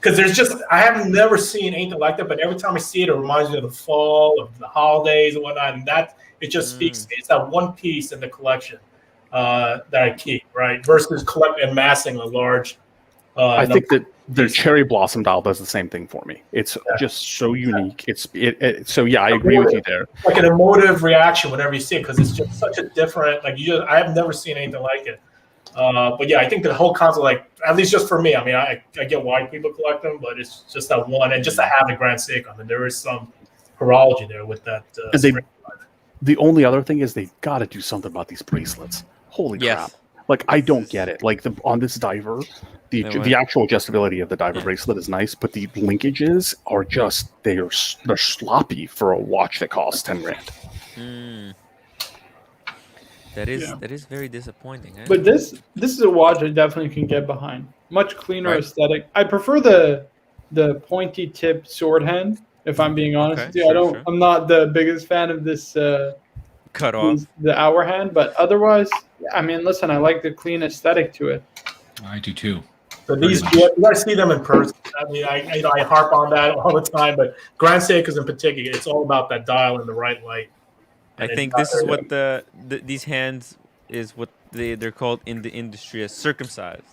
Because I have never seen anything like that, but every time I see it, it reminds me of the fall, of the holidays and whatnot, and it just speaks to me. It's that one piece in the collection that I keep, right? Versus amassing a large. I think that the cherry blossom dial does the same thing for me. It's just so unique. So I agree with you there. Like an emotive reaction whenever you see it, because it's just such a different. I have never seen anything like it. But I think the whole concept, at least just for me, I mean, I get why people collect them, but it's just that one, and just to have the Grand Seiko. I mean, there is some horology there with that. The only other thing is they've got to do something about these bracelets. Holy crap! I don't get it. On this diver, the actual adjustability of the diver bracelet is nice, but the linkages are just they're sloppy for a watch that costs 10 grand. That is very disappointing. Eh? But this is a watch I definitely can get behind. Much cleaner aesthetic. I prefer the pointy tip sword hand. If I'm being honest with you, I'm not the biggest fan of this cut off the hour hand, but otherwise, I mean, listen, I like the clean aesthetic to it. I do too. So you got to see them in person. I mean, I harp on that all the time, but Grand Seikos in particular, it's all about that dial in the right light. I think this is what these hands is what they're called in the industry as circumcised.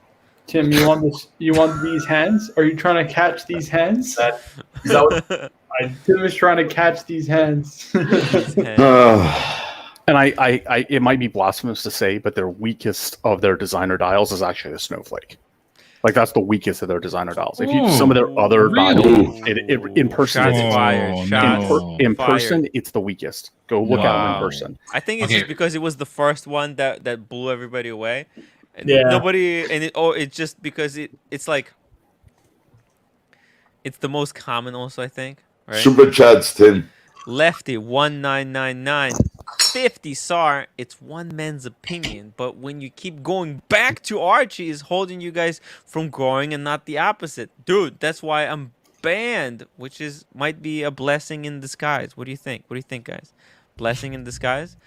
Tim, you want this? You want these hands? Are you trying to catch these hands? Tim is trying to catch these hands. And I it might be blasphemous to say, but their weakest of their designer dials is actually the Snowflake. That's the weakest of their designer dials. If you some of their other dials, in person, in person, it's the weakest. Go look at it in person. I think it's just because it was the first one that blew everybody away. Nobody, and it's just because it's it's the most common also, I think. Right? Super chats, Tim. Lefty 1999 50 SAR. It's one man's opinion, but when you keep going back to Archie, is holding you guys from growing and not the opposite, dude. That's why I'm banned, which might be a blessing in disguise. What do you think? What do you think, guys? Blessing in disguise.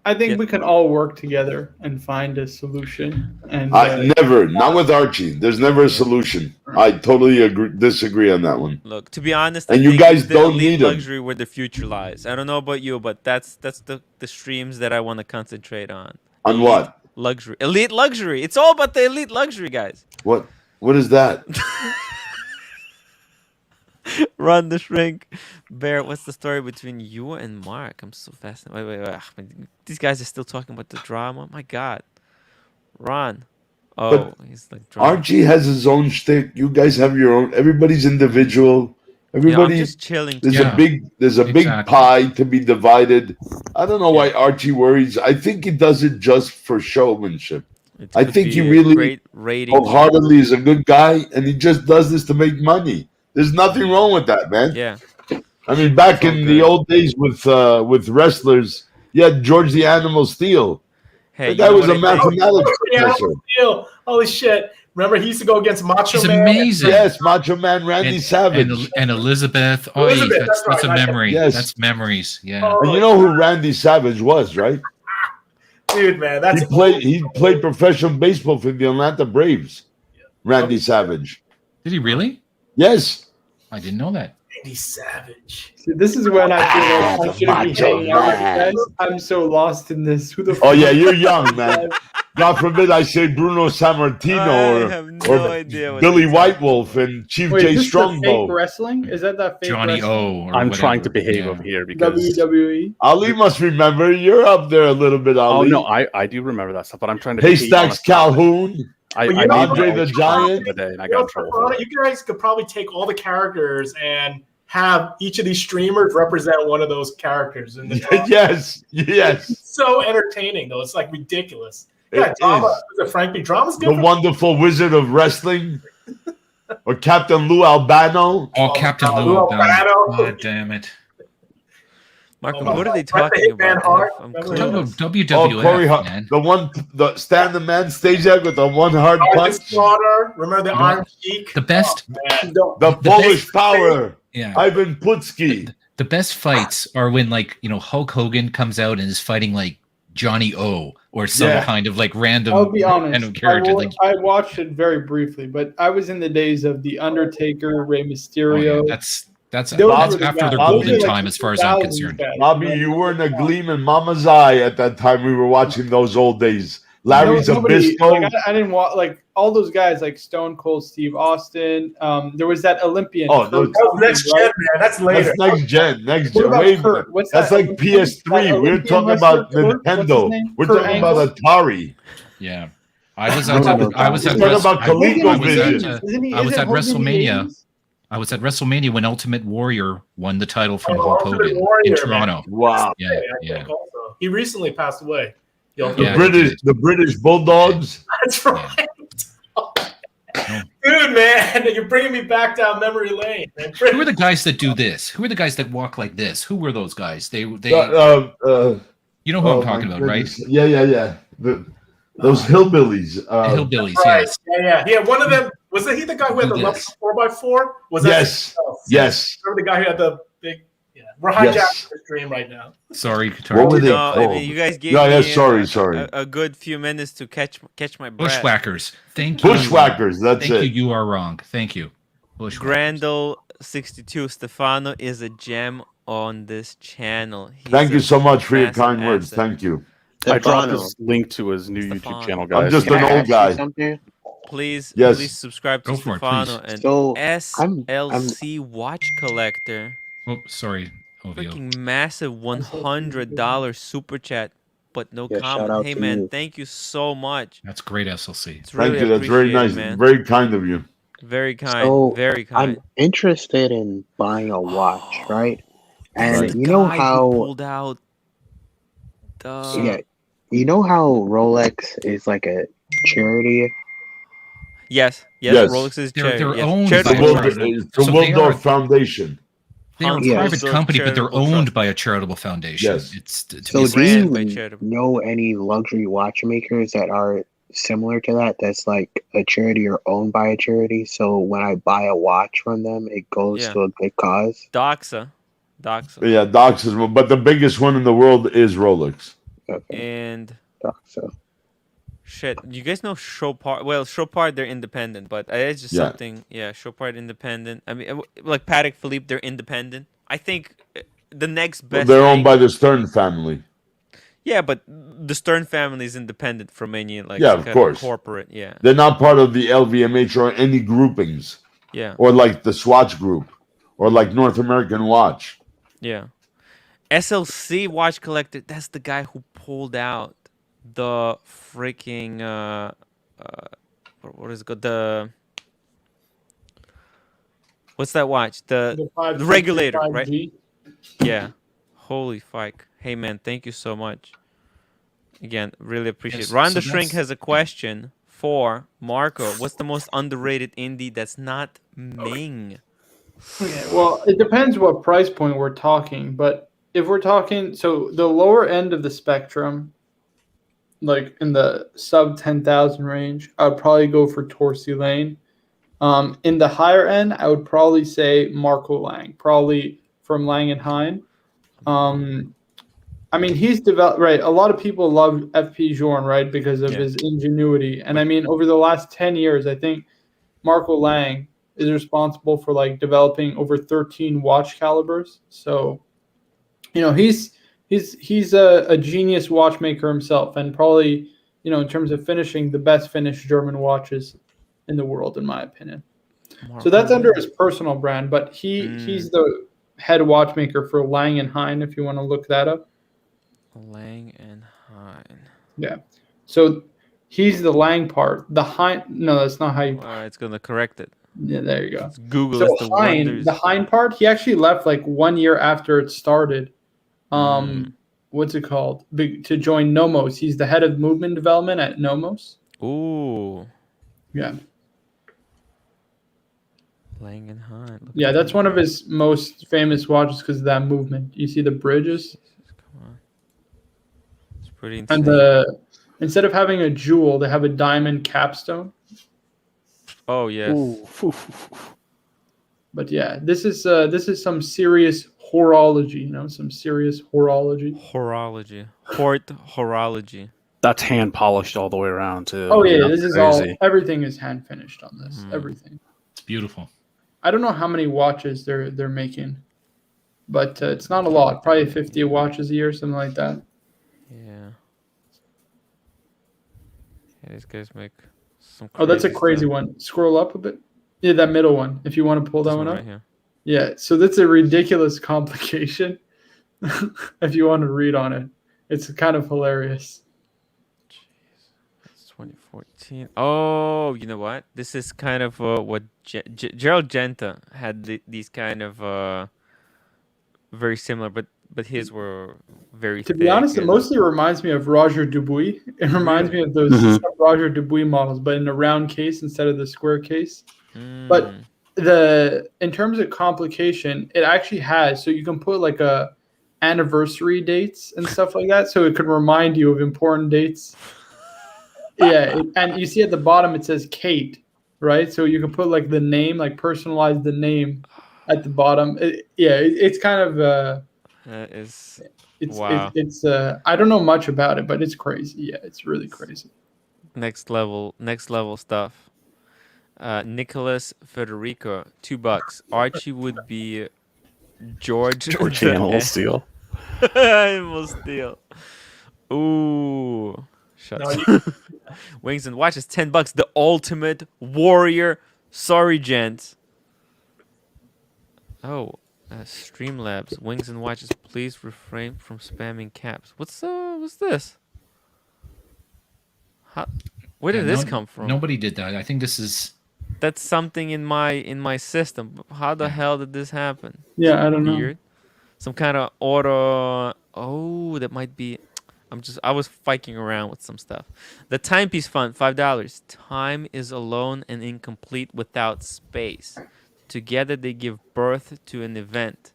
I think we can all work together and find a solution. And never, not with Archie. There's never a solution. I totally disagree on that one. Look, to be honest, and you guys don't need luxury where the future lies. I don't know about you, but that's the streams that I want to concentrate on. On what? Luxury, elite luxury. It's all about the elite luxury, guys. What is that? Run the shrink. Bear, what's the story between you and Mark? I'm so fascinated. Wait. These guys are still talking about the drama. My God. Ron. He's Archie has his own shtick. You guys have your own. Everybody's individual. Everybody's I'm just chilling. There's a big pie to be divided. I don't know why Archie worries. I think he does it just for showmanship. It I could think be he a really great rating. wholeheartedly is a good guy, and he just does this to make money. There's nothing wrong with that, man. Yeah. I mean, back It's all in the good. old days with wrestlers, you had George the Animal Steel. Hey, That you guy know was what a I think? mathematics Yeah, professor. Steel. Holy shit! Remember, he used to go against Macho He's Man. amazing. Yes, Macho Man Randy And, Savage. and Elizabeth. Oh, Elizabeth, that's that's a right. memory. Yes. That's memories. Yeah. Oh, And you know who Randy Savage was, right? dude, man, that's He played professional baseball for the Atlanta Braves. Randy Savage. Did he really? Yes. I didn't know that. Randy Savage. See, this is when I feel like I shouldn't be Macho hanging out with you Man. guys. I'm so lost in this. Who the Oh fuck yeah, you're young, man. God forbid I say Bruno Sammartino I have no or idea what Billy you're White talking Wolf and Chief Wait, J is this the fake Strongbow. wrestling? Is that fake Johnny wrestling? O. Or I'm trying to whatever. behave Yeah. over here because WWE? Ali must remember. You're up there a little bit, oh Ali. no, I do remember that stuff, but I'm trying to behave Haystacks honestly. Calhoun. I But you made know my Andre own the choice Giant. the other day, and I You got know, in trouble for it. you guys could probably take all the characters and have each of these streamers represent one of those characters in the drama. Yes, yes. It's so entertaining though. It's like ridiculous. It Yeah, drama. is. Is it Frankly, drama's good. The Wonderful Wizard of Wrestling. Or Captain Lou Albano. Oh, Captain Lou Lou Albano. Albano. God damn it. Marco, Oh my what are they God. talking Van about? Hart. I'm Remember Talking clueless. about Oh, Corey WWF, Hart. man. The stand the man stage there with the one hard Sergeant punch. Slaughter. Remember the You know Iron what? Sheik? The best, Man. The The Polish best- Power. yeah. Ivan Putski. The best fights are when, like, you know, Hulk Hogan comes out and is fighting like Johnny O or some Yeah. kind of like random, I'll be honest. random character. Like, I watched it very briefly, but I was in the days of The Undertaker, Rey oh, yeah, Mysterio. that's Those after were their the guys. golden Those are like time, as far as I'm 2000s concerned. guys. Bobby, you were in a gleam in Mama's eye at that time we were watching those old days. Larry Nobody, Zbyszko. like, I didn't want like all those guys like Stone Cold Steve Austin. There was that Olympian. Oh, Kurt those- That was next gen, man. That's later. That's next gen. Next What gen. about Wait, Kurt? What's that's that like Olympian- PS3. that We're Olympian talking wrestler, about Kurt? What's his Nintendo. name? We're Kurt talking Angle? about Atari. Yeah, I was I don't at know. I was We're at talking Wres- about I- ColecoVision. I was at, Isn't he- I was isn't at Hogan the WrestleMania. 80s? I was at WrestleMania when Ultimate Warrior won the title from Oh, Hulk Ultimate Hogan Warrior, in man. Toronto. Wow. Yeah, I yeah. think also. He recently passed away. The Yeah. The British Bulldogs. That's right. Dude, man, you're bringing me back down memory lane. Man. Who are the guys that do this? Who are the guys that walk like this? Who were those guys? They you know who Oh, I'm talking my about, right? goodness. Yeah. Those hillbillies. The hillbillies, Right. yes. Yeah. One of them was he the guy who had the Do level this. 4x4? Was that Yes. something else? Yes. Remember the guy who had the big? Yeah, we're hijacking Yes. the stream right now. Sorry, What Qatar. were they No, I called? mean, you guys gave Yeah, me sorry. a good few minutes to catch my breath. Bushwhackers. Thank you. Bushwhackers. That's Thank it. you. You are wrong. Thank you. Bushwhackers. Grandel62 Stefano is a gem on this channel. He's Thank you a so much for your massive kind words. asset. Thank you. I dropped Stefano. this link to his new Stefano. YouTube channel, I'm guys. just Can an I old ask you guy. something? Please Yes. subscribe to Go for it, Stefano please. and So, SLC Watch Collector. Oh, sorry, OVO. Freaking massive $100 super chat, but no Yeah, shout comment. out Hey to man, you. thank you so much. That's great, SLC. It's really Thank you. That's very appreciated, nice. man. Very kind of you. Very kind. So, Very kind. I'm interested in buying a watch, right? That's And the you know guy who how, pulled out the yeah, you know how Rolex is like a charity? Yes. Yes. Rolex is They're charity. owned Charity by The a Rolex. charity. The So they Waldorf are- Foundation. They are a Yeah. private Huntsville company, but they're Charitable owned Trust. by a charitable foundation. Yes. It's to So be do ran by you charitable. know any luxury watchmakers that are similar to that? That's like a charity or owned by a charity. So when I buy a watch from them, it goes Yeah. to a good cause. Doxa. Yeah, Docs is one, but the biggest one in the world is Rolex. Okay, And so shit, you guys know Chopard? Well, Chopard, they're independent, but it's just Yeah. something. Yeah, Chopard independent. I mean, like Patek Philippe, they're independent. I think the next best. They're owned thing- by the Stern family. Yeah, but the Stern family is independent from any like Yeah, of kind course. corporate. Yeah, They're not part of the LVMH or any groupings, yeah, or like the Swatch Group, or like North American Watch. yeah. SLC Watch Collector. That's the guy who pulled out the freaking what is it called? What's that watch? The regulator, right? 5G. Yeah. Holy fuck. Hey man, thank you so much. Again, really appreciate it. Yes, Ron so the Shrink that's- has a question for Marco. What's the most underrated indie that's not Ming? Okay, well, it depends what price point we're talking, but if we're talking, so the lower end of the spectrum, like in the sub 10,000 range, I would probably go for Torsi Lane. In the higher end, I would probably say Marco Lang, probably from Lang and Hein. I mean, he's developed, right? A lot of people love FP Journe, right, because of his ingenuity. And I mean, over the last 10 years, I think Marco Lang is responsible for like developing over 13 watch calibers. So, you know, he's a genius watchmaker himself, and probably, you know, in terms of finishing, the best finished German watches in the world, in my opinion. So that's under his personal brand, but he's the head watchmaker for Lang and Hein, if you want to look that up. Lang and Hein. Yeah. So he's the Lang part. The Hein, no, that's not how you. It's gonna correct it. Yeah, there you go. Google So is the Hein, wonders. the Hein part, he actually left like 1 year after it started. What's it called? To join Nomos. He's the head of movement development at Nomos. Ooh. Yeah. Lang and Hein. Look Yeah, at that's that. one of his most famous watches because of that movement. You see the bridges? Come on. It's pretty insane. And instead of having a jewel, they have a diamond capstone. Oh yes. But yeah, this is some serious horology, you know, some serious horology. Horology. Horology. That's hand polished all the way around too. Oh yeah, You know, this is crazy. everything is hand finished on this. Everything. It's beautiful. I don't know how many watches they're making, but it's not a lot. Probably 50 watches a year, something like that. Yeah. Yeah, these guys make some. Oh, that's a crazy crazy stuff. one. Scroll up a bit. Yeah, that middle one. If you want to pull that This one up. right here. Yeah, so that's a ridiculous complication. If you want to read on it, it's kind of hilarious. It's 2014. Oh, you know what? This is kind of what Gerald Genta had these kind of very similar, but his were very. To be honest, it mostly reminds me of Roger Dubuis. It reminds me of those Roger Dubuis models, but in a round case instead of the square case. But in terms of complication, it actually has, so you can put like a anniversary dates and stuff like that, so it could remind you of important dates. Yeah, and you see at the bottom it says Kate, right? So you can put like the name, like personalize the name at the bottom. It's kind of wow. It's I don't know much about it, but it's crazy. Yeah, it's really crazy. Next level stuff. Nicholas Federico, $2. Archie would be George Animal Steel. Animal Steel. Ooh. Shucks. Wings and watches, $10. The ultimate warrior. Sorry, gents. Oh, Streamlabs. Wings and watches, please refrain from spamming caps. What's this? Where did this come from? Nobody did that. I think this is. That's something in my system. How the hell did this happen? Yeah, I don't know. Weird. Some kind of auto. Oh, that might be. I was fiking around with some stuff. The Timepiece Fund, $5. Time is alone and incomplete without space. Together they give birth to an event.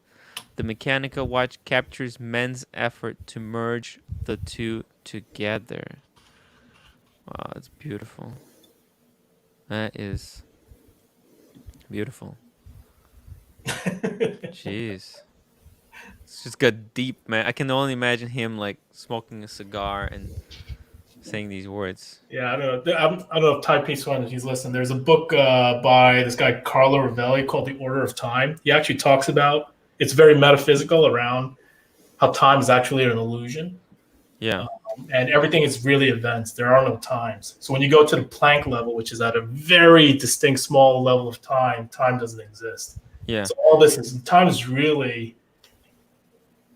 The mechanical watch captures men's effort to merge the two together. Wow, it's beautiful. That is beautiful. Jeez. It's just got deep, man. I can only imagine him like smoking a cigar and saying these words. Yeah, I don't know. I don't know if Timepiece One, if he's listening. There's a book by this guy Carlo Rovelli called The Order of Time. He actually talks about, it's very metaphysical around how time is actually an illusion. Yeah. And everything is really events. There are no times. So when you go to the Planck level, which is at a very distinct small level of time, time doesn't exist. Yeah. So all this is, time is really,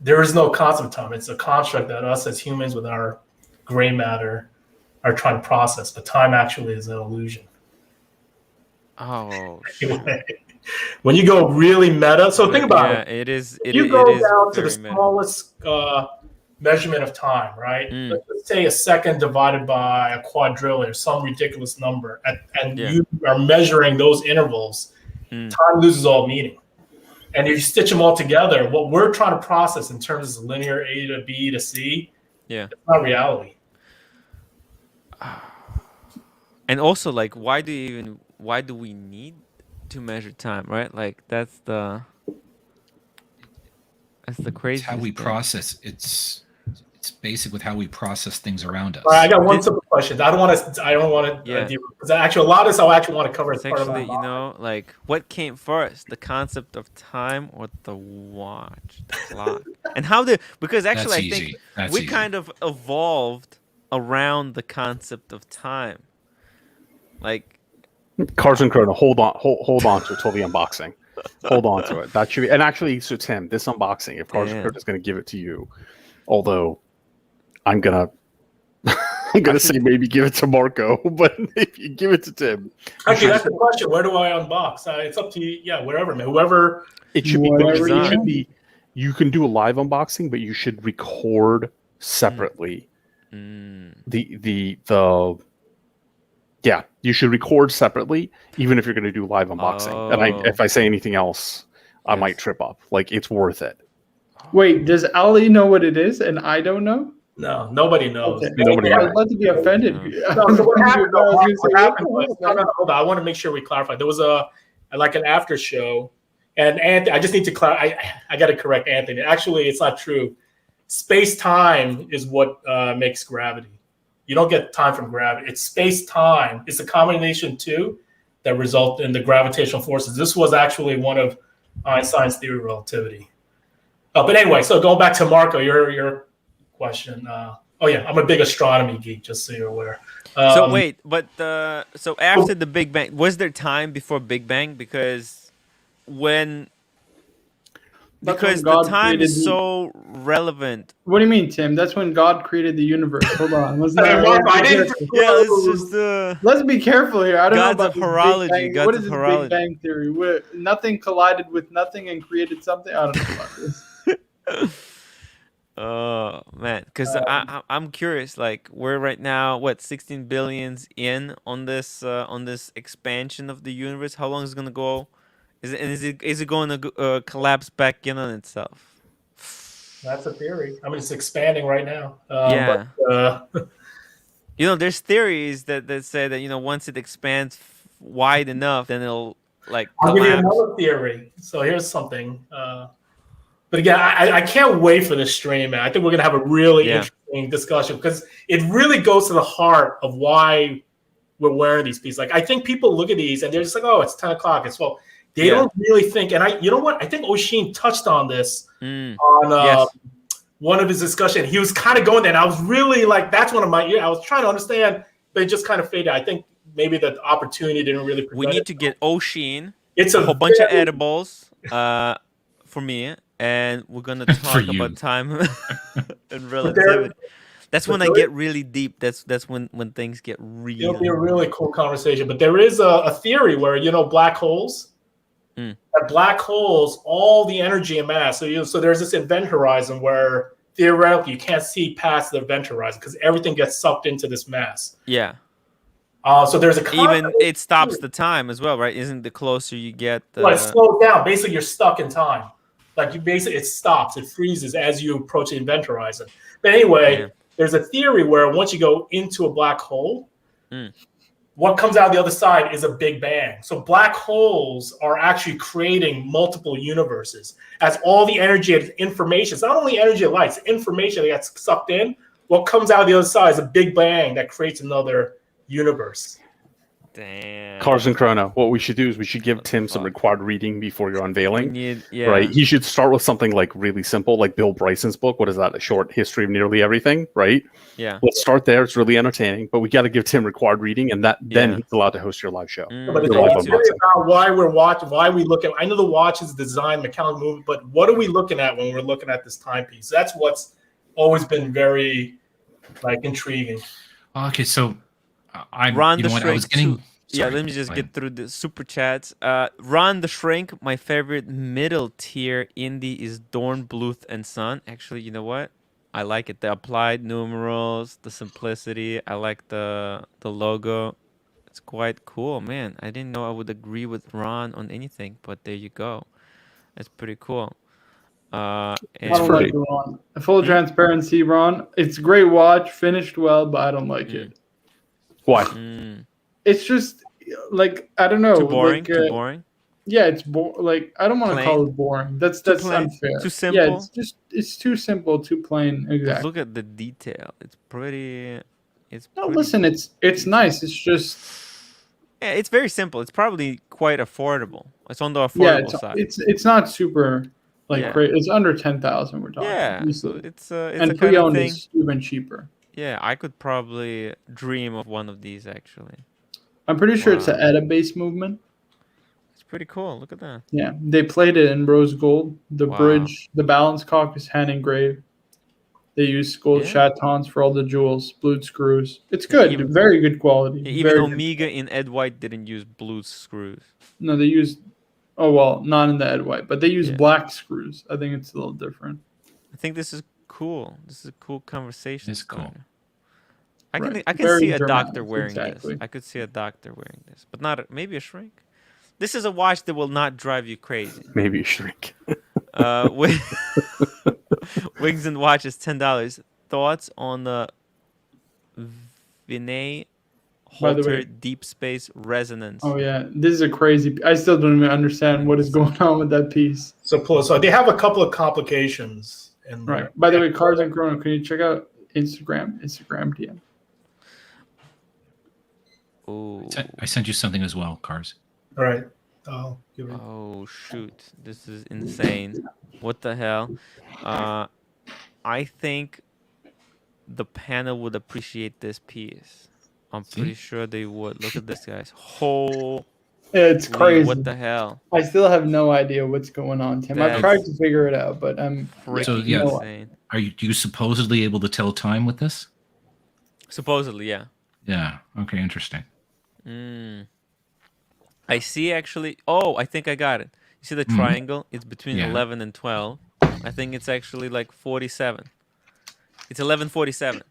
there is no concept of time. It's a construct that us as humans with our gray matter are trying to process, but time actually is an illusion. Oh, when you go really meta, so think about it. It is. If you go down to the smallest measurement of time, right? Let's say a second divided by a quadrillion or some ridiculous number, and you are measuring those intervals, time loses all meaning. And if you stitch them all together, what we're trying to process in terms of linear A to B to C, it's not reality. And also, like, why do we need to measure time, right? Like, that's the crazy. It's how we process. It's basic with how we process things around us. All right, I got one simple question. I don't want to because actually a lot of this I actually want to cover as part of actually, you know, like, what came first, the concept of time or the watch, the clock? And how because actually I think we kind of evolved around the concept of time. Like, Carson Chrono, hold on to it till the unboxing. Hold on to it. That should be, and actually, so Tim, this unboxing, if Carson Chrono is going to give it to you, although I'm gonna say maybe give it to Marco, but if you give it to Tim, actually, that's the question. Where do I unbox? It's up to you. Yeah, wherever, man. Whoever. It should be. You can do a live unboxing, but you should record separately. You should record separately, even if you're going to do live unboxing. And if I say anything else, I might trip up. Like, it's worth it. Wait, does Ali know what it is and I don't know? No, nobody knows. Okay. Nobody knows. I'd love to be offended. No, so what happened? Hold on. I want to make sure we clarify. There was an after show, and Anthony. I just need to clarify. I got to correct Anthony. Actually, it's not true. Space-time is what makes gravity. You don't get time from gravity. It's space-time. It's a combination two that result in the gravitational forces. This was actually one of Einstein's theory of relativity. But anyway, so going back to Marco, your question. I'm a big astronomy geek, just so you're aware. So wait, but so after the Big Bang, was there time before Big Bang? Because the time is so relevant. What do you mean, Tim? That's when God created the universe. Hold on. Let's be careful here. I don't know about horology. What is this Big Bang theory? Nothing collided with nothing and created something. I don't know about this. Oh man, because I'm curious. Like, we're right now 16 billions in on this expansion of the universe. How long is it gonna go? Is it going to collapse back in on itself? That's a theory. I mean, it's expanding right now. There's theories that say that once it expands wide enough, then it'll collapse. I'll give you another theory. So here's something. But again, I can't wait for this stream, man. I think we're gonna have a really interesting discussion because it really goes to the heart of why we're wearing these pieces. Like, I think people look at these and they're just like, oh, it's 10 o'clock. It's well. They don't really think, and you know what? I think Oshin touched on this on one of his discussions. He was kind of going there, and I was really like, that's one of my. I was trying to understand, but it just kind of faded. I think maybe the opportunity didn't really. We need to get Oshin. It's a whole bunch of edibles for me, and we're gonna talk about time and relativity. That's when I get really deep. That's when things get really. It'll be a really cool conversation. But there is a theory where black holes. At black holes, all the energy and mass. So there's this event horizon where theoretically you can't see past the event horizon because everything gets sucked into this mass. Yeah. So there's even it stops the time as well, right? Isn't the closer you get? It slows down. Basically, you're stuck in time. Like it stops, it freezes as you approach the event horizon. But anyway, there's a theory where once you go into a black hole. What comes out the other side is a big bang. So black holes are actually creating multiple universes as all the energy and information. It's not only energy and light, it's information that gets sucked in. What comes out the other side is a big bang that creates another universe. Damn. Carson Chrono, what we should do is we should give Tim some required reading before you're unveiling. Right? He should start with something like really simple, like Bill Bryson's book. What is that? A short history of nearly everything, right? Yeah. Let's start there. It's really entertaining, but we got to give Tim required reading, and then he's allowed to host your live show. But it's really about why we're watching, why we look at. I know the watch is design, mechanical movement, but what are we looking at when we're looking at this timepiece? That's what's always been very intriguing. Okay, so. Ron the Shrink. Let me just get through the super chats. Ron the Shrink, my favorite middle tier indie is Dorn, Bluth, and Son. Actually, you know what? I like it. The applied numerals, the simplicity. I like the logo. It's quite cool, man. I didn't know I would agree with Ron on anything, but there you go. It's pretty cool. I don't like it, Ron. Full transparency, Ron. It's a great watch, finished well, but I don't like it. Why? It's just like I don't know. Too boring. Like, too boring. Yeah, it's like I don't want to call it boring. That's plain, unfair. Too simple. Yeah, it's too simple, too plain. Exactly. Look at the detail. It's pretty. Listen, it's nice. It's just. Yeah, it's very simple. It's probably quite affordable. It's on the affordable side. It's not super great. It's under 10,000. We're talking. Yeah, so it's and a pre-owned kind of is even cheaper. Yeah, I could probably dream of one of these actually. I'm pretty sure it's an ETA-based movement. It's pretty cool. Look at that. Yeah, they played it in rose gold. The bridge, the balance cock is hand engraved. They use gold chatons for all the jewels, blued screws. It's good, very good quality. Yeah, even Omega in Ed White didn't use blued screws. No, they used. Oh well, not in the Ed White, but they use black screws. I think it's a little different. I think this is cool. This is a cool conversation. It's cool. I can Very see a dramatic, doctor wearing exactly. this. I could see a doctor wearing this, but not maybe a shrink. This is a watch that will not drive you crazy. Maybe a shrink. Wings and watches, $10. Thoughts on the Vinay Halter Deep Space Resonance? Oh yeah, this is a crazy. I still don't even understand what is going on with that piece. So they have a couple of complications. Right. By the way, Cars and Chrono, can you check out Instagram DM? Oh, I sent you something as well, Cars. All right. Oh shoot, this is insane. What the hell? I think the panel would appreciate this piece. I'm pretty sure they would. Look at this, guys. It's crazy. What the hell? I still have no idea what's going on, Tim. I've tried to figure it out, but I'm insane. Are you supposedly able to tell time with this? Supposedly, yeah. Yeah. Okay. Interesting. I see actually. Oh, I think I got it. You see the triangle? It's between 11 and 12. I think it's actually like 47. It's 11:47.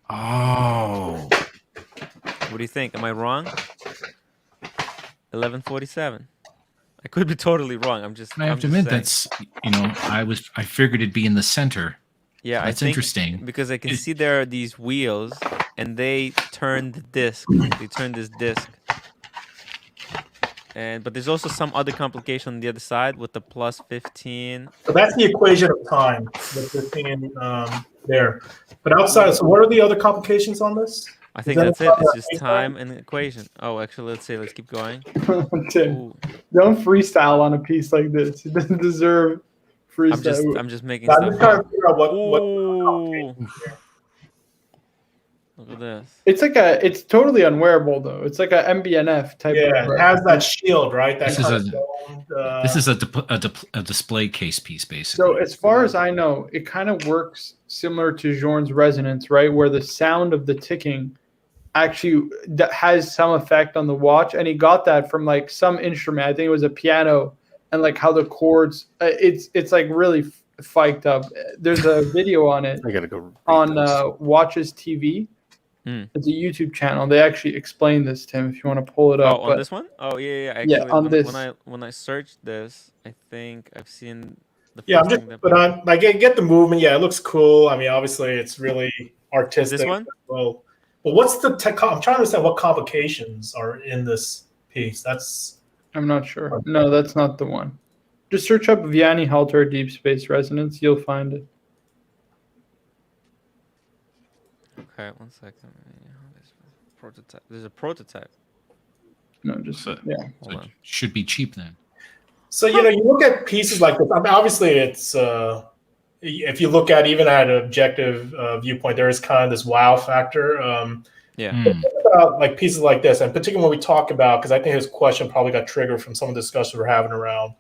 Oh. What do you think? Am I wrong? 11:47. I could be totally wrong. I have to admit that's I figured it'd be in the center. Yeah, that's interesting because I can see there are these wheels, and they turn the disc. They turn this disc. But there's also some other complication on the other side with the plus 15. So that's the equation of time, the 15 there. But outside, so what are the other complications on this? I think that's it. It's just time and equation. Oh, actually, let's keep going. Tim, don't freestyle on a piece like this. It doesn't deserve freestyle. I'm just making stuff trying to figure out what Look at this. It's totally unwearable though. It's like a MBNF type. Yeah, it has that shield, right? This is a display case piece, basically. So as far as I know, it kind of works similar to Jorn's resonance, right? Where the sound of the ticking actually has some effect on the watch, and he got that from like some instrument. I think it was a piano, and like how the chords. It's like really fiked up. There's a video on it. I gotta go on Watches TV. It's a YouTube channel. They actually explain this, Tim, if you want to pull it up. Oh, on this one? Oh, yeah. Actually, on this. When I searched this, I think I've seen the. I get the movement. Yeah, it looks cool. I mean, obviously, it's really artistic. This one? Well, but what's the tech? I'm trying to understand what complications are in this piece. I'm not sure. No, that's not the one. Just search up Vianney Halter Deep Space Resonance. You'll find it. Okay, 1 second. Prototype. There's a prototype. No, just Hold on. Should be cheap then. So you look at pieces like this. I mean, obviously, it's if you look at even at an objective viewpoint, there is kind of this wow factor. About like pieces like this, and particularly when we talk about, because I think his question probably got triggered from some of the discussions we're having around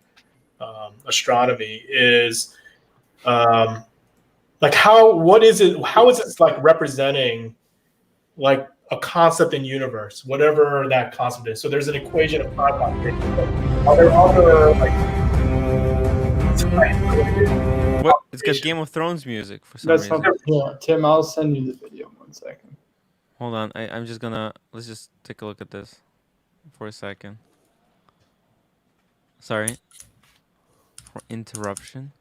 astronomy, is like how is it like representing like a concept in universe, whatever that concept is. So there's an equation of time. Are there other like What? It's got Game of Thrones music for some That's reason. not, yeah, Tim, I'll send you the video in 1 second. Hold on, I'm just gonna let's just take a look at this for a second. Sorry for interruption.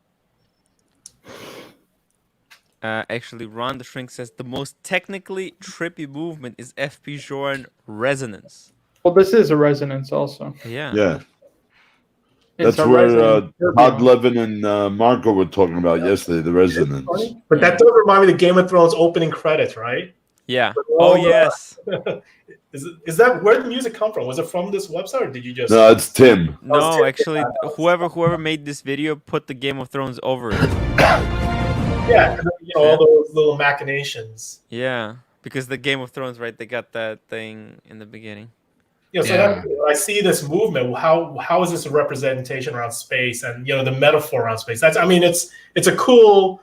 Actually, Ron the Shrink says the most technically trippy movement is FP Joran resonance. Well, this is a resonance also. Yeah. Yeah. It's That's a where resonance Todd turbulent. Levin and Marco were talking about yesterday, the resonance. But that does remind me of the Game of Thrones opening credits, right? Yeah. Oh, yes. Is that where did the music come from? Was it from this website, or did you just? No, it's Tim. No, actually, whoever made this video put the Game of Thrones over it. Yeah, you know, all those little machinations. Yeah, because the Game of Thrones, right? They got that thing in the beginning. Yeah, so that, I see this movement. How is this a representation around space, and you know the metaphor around space? That's, I mean, it's a cool,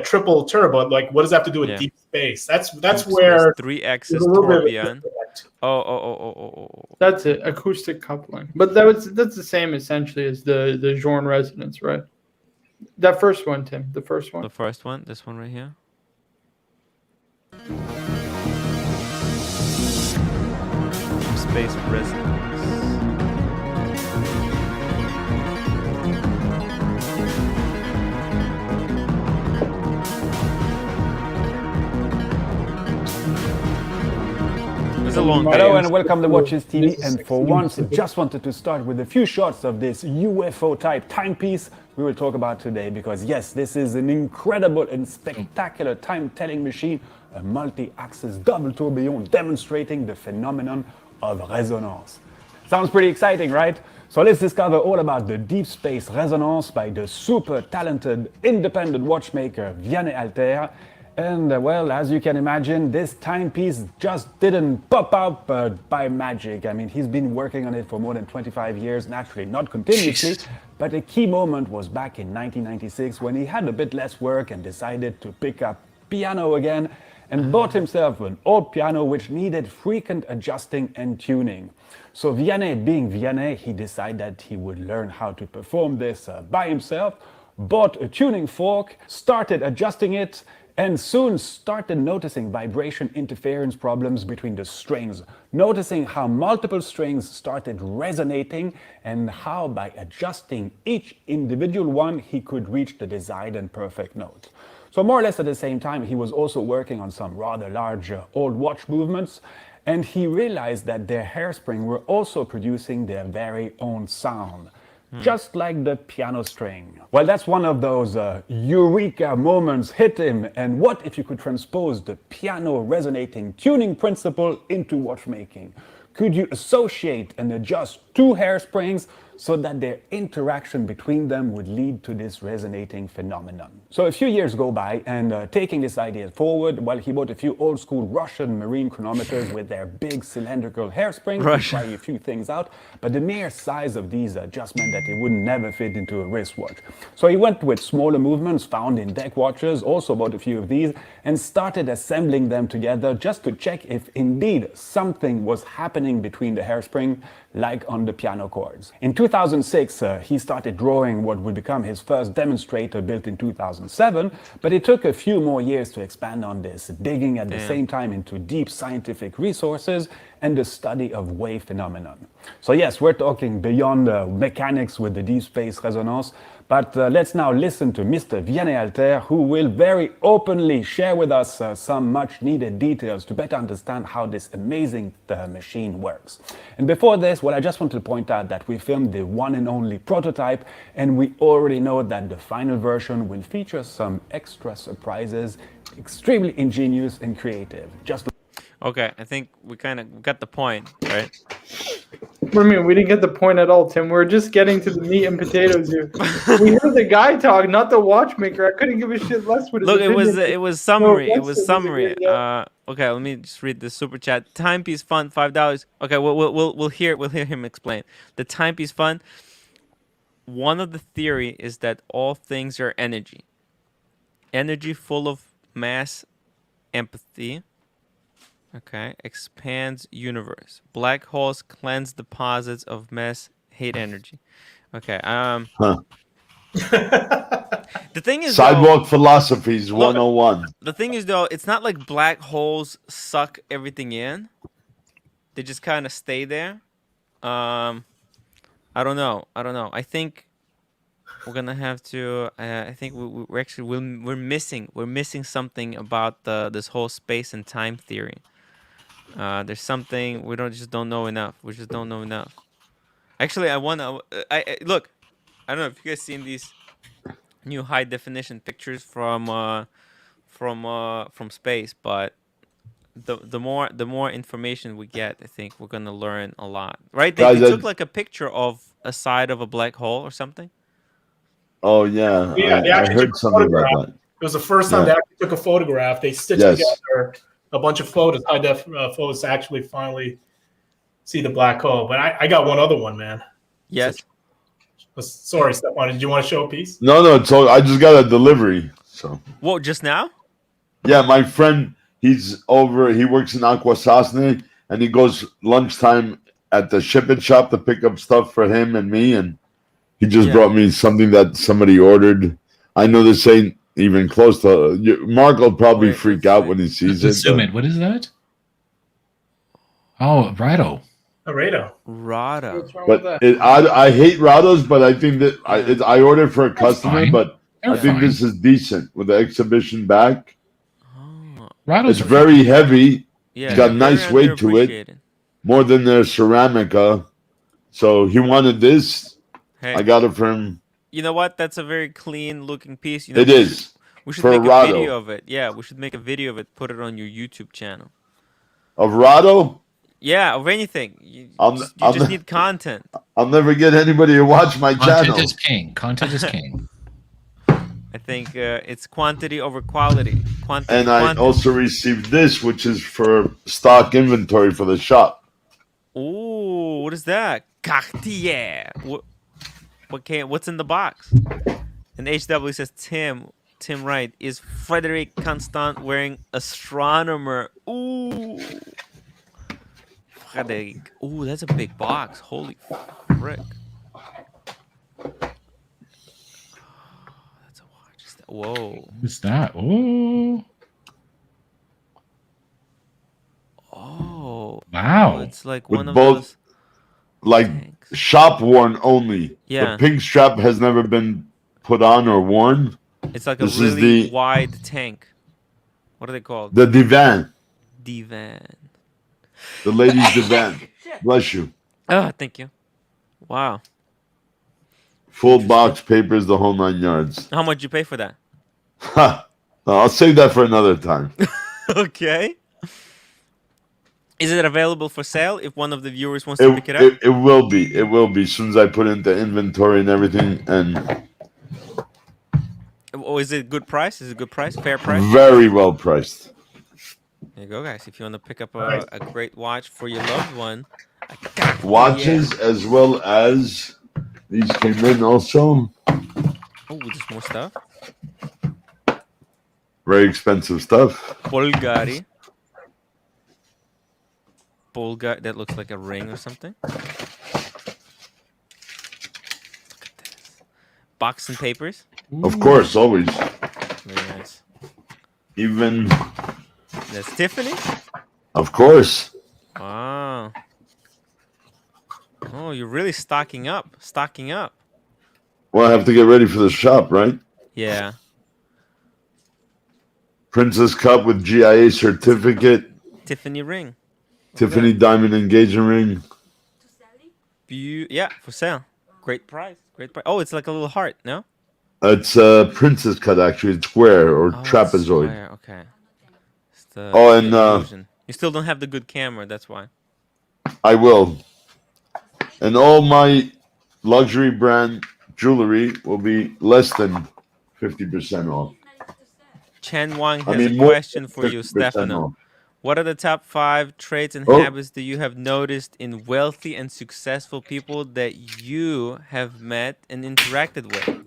triple turbo. Like, what does that have to do with deep space? That's Deep where space, 3-axis there's a little bit of a tourbillon. Oh. That's it, acoustic coupling. But that's the same essentially as the Joran resonance, right? That first one, Tim. The first one. The first one, this one right here. Space resonance. Hello and welcome to Watches TV. And for once, just wanted to start with a few shots of this UFO type timepiece we will talk about today, because yes, this is an incredible and spectacular time-telling machine, a multi-axis double tourbillon demonstrating the phenomenon of resonance. Sounds pretty exciting, right? So let's discover all about the deep space resonance by the super talented independent watchmaker Vianney Alter. And well, as you can imagine, this timepiece just didn't pop up by magic. I mean, he's been working on it for more than 25 years, naturally not continuously, but a key moment was back in 1996 when he had a bit less work and decided to pick up piano again and bought himself an old piano which needed frequent adjusting and tuning. So Vianney, being Vianney, he decided that he would learn how to perform this by himself, bought a tuning fork, started adjusting it, and soon started noticing vibration interference problems between the strings, noticing how multiple strings started resonating and how by adjusting each individual one, he could reach the desired and perfect note. So more or less at the same time, he was also working on some rather large old watch movements, and he realized that their hairspring were also producing their very own sound. Just like the piano string. Well, that's one of those eureka moments hit him. And what if you could transpose the piano resonating tuning principle into watchmaking? Could you associate and adjust two hairsprings so that their interaction between them would lead to this resonating phenomenon? So a few years go by, and taking this idea forward, well, he bought a few old school Russian marine chronometers with their big cylindrical hairsprings to try a few things out, but the mere size of these just meant that they would never fit into a wristwatch. So he went with smaller movements found in deck watches, also bought a few of these, and started assembling them together just to check if indeed something was happening between the hairspring, like on the piano chords. In 2006, he started drawing what would become his first demonstrator, built in 2007, but it took a few more years to expand on this, digging at the same time into deep scientific resources and the study of wave phenomenon. So yes, we're talking beyond mechanics with the deep space resonance, but let's now listen to Mr. Vianney Alter, who will very openly share with us some much needed details to better understand how this amazing machine works. And before this, well, I just want to point out that we filmed the one and only prototype, and we already know that the final version will feature some extra surprises, extremely ingenious and creative. Okay, I think we kind of got the point, right? What do you mean? We didn't get the point at all, Tim. We're just getting to the meat and potatoes here. We heard the guy talk, not the watchmaker. I couldn't give a shit less with his Look, opinion. it was summary. No, It was summary. Okay, let me just read the super chat. Timepiece fund, $5. Okay, we'll hear him explain. The timepiece fund. One of the theory is that all things are energy. Energy full of mass, empathy. Okay, expands universe. Black holes cleanse deposits of mass, hate energy. Okay, The thing is, Sidewalk philosophies 101. The thing is, though, it's not like black holes suck everything in. They just kind of stay there. I don't know. I think we're gonna have to. I think we're actually we're missing something about this whole space and time theory. There's something we just don't know enough. We just don't know enough. Actually, I look. I don't know if you guys seen these new high definition pictures from space, but the more information we get, I think we're gonna learn a lot. Right? They took like a picture of a side of a black hole or something. Oh yeah, I heard something about that. It was the first time they actually took a photograph. They stitched together a bunch of photos, high def photos, to actually finally see the black hole. But I got one other one, man. Yes. Sorry, Stefan. Did you want to show a piece? No. So I just got a delivery. So. Whoa! Just now? Yeah, my friend. He's over. He works in Aquasasne, and he goes lunchtime at the shipping shop to pick up stuff for him and me. And he just brought me something that somebody ordered. I know this ain't even close to. Mark will probably freak out when he sees it. Zoom in. What is that? Oh, Rado. Rado. But I hate Rados, but I think that I ordered for a customer, but I think this is decent with the exhibition back. Rados it's very heavy. Yeah, it's got nice weight to it, more than their Ceramica. So he wanted this. Hey, I got it for him. You know what? That's a very clean looking piece. You know, it is. We should for make a Rado. video of it. Yeah, we should make a video of it. Put it on your YouTube channel. Of Rado? Yeah, of anything. You just need content. I'll never get anybody to watch my channel. Content is king. Content is king. I think it's quantity over quality. And I also received this, which is for stock inventory for the shop. Ooh, what is that? Cartier. What's in the box? And HW says timwrite. Is Frederic Constant wearing astronomer? Ooh. Frederic. Ooh, that's a big box. Holy frick. Whoa. What's that? Oh. Oh. Wow. Oh, it's like with one of both, those. like tanks. Shop worn only. Yeah. The pink strap has never been put on or worn. It's like this a really wide tank. What are they called? The divan. Divan. The ladies' divan. Bless you. Oh, thank you. Wow. Full box papers, the whole 9 yards. How much you pay for that? Ha! I'll save that for another time. Okay. Is it available for sale if one of the viewers wants to pick it up? It will be. It will be. As soon as I put in the inventory and everything. And oh, is it a good price? Is it a good price? Fair price? Very well priced. There you go, guys. If you want to pick up a great watch for your loved one. Watches as well as these came in also. Oh, there's more stuff. Very expensive stuff. Bulgari. That looks like a ring or something. Look at this. Box and papers. Of course, always. Very nice. Even. That's Tiffany? Of course. Wow. Oh, you're really stocking up. Stocking up. Well, I have to get ready for the shop, right? Yeah. Princess Cup with GIA certificate. Tiffany ring. Tiffany diamond engagement ring. Yeah, for sale. Great price. Great price. Oh, it's like a little heart, no? It's a princess cut, actually. It's square or trapezoid. Square. Okay. And you still don't have the good camera, that's why. I will. And all my luxury brand jewelry will be less than 50% off. Chen Wang has a question for you, Stefano. What are the top 5 traits and habits that you have noticed in wealthy and successful people that you have met and interacted with?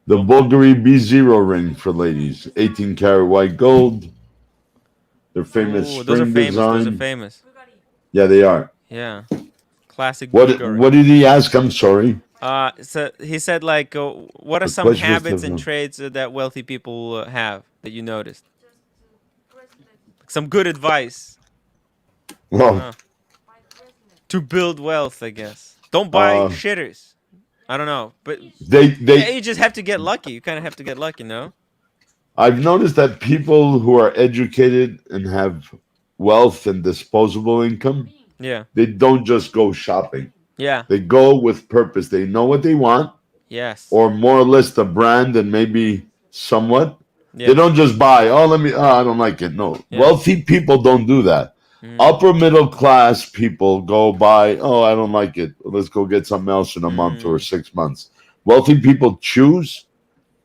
The Bulgari B0 ring for ladies, 18 karat white gold. They're famous spring those are famous. design. Those are famous. Yeah, they are. Yeah. Classic What Bulgari. did he ask? I'm sorry. So he said like, what are The some question was habits and different. traits that wealthy people have that you noticed? Some good advice. Well, to build wealth, I guess. Don't buy shitters. I don't know, but they you just have to get lucky. You kind of have to get lucky, no? I've noticed that people who are educated and have wealth and disposable income, Yeah. they don't just go shopping. Yeah. They go with purpose. They know what they want. Yes. Or more or less the brand and maybe somewhat. Yeah. They don't just buy, I don't like it. No. Yeah. Wealthy people don't do that. Upper middle class people go buy, I don't like it. Let's go get something else in a month or 6 months. Wealthy people choose,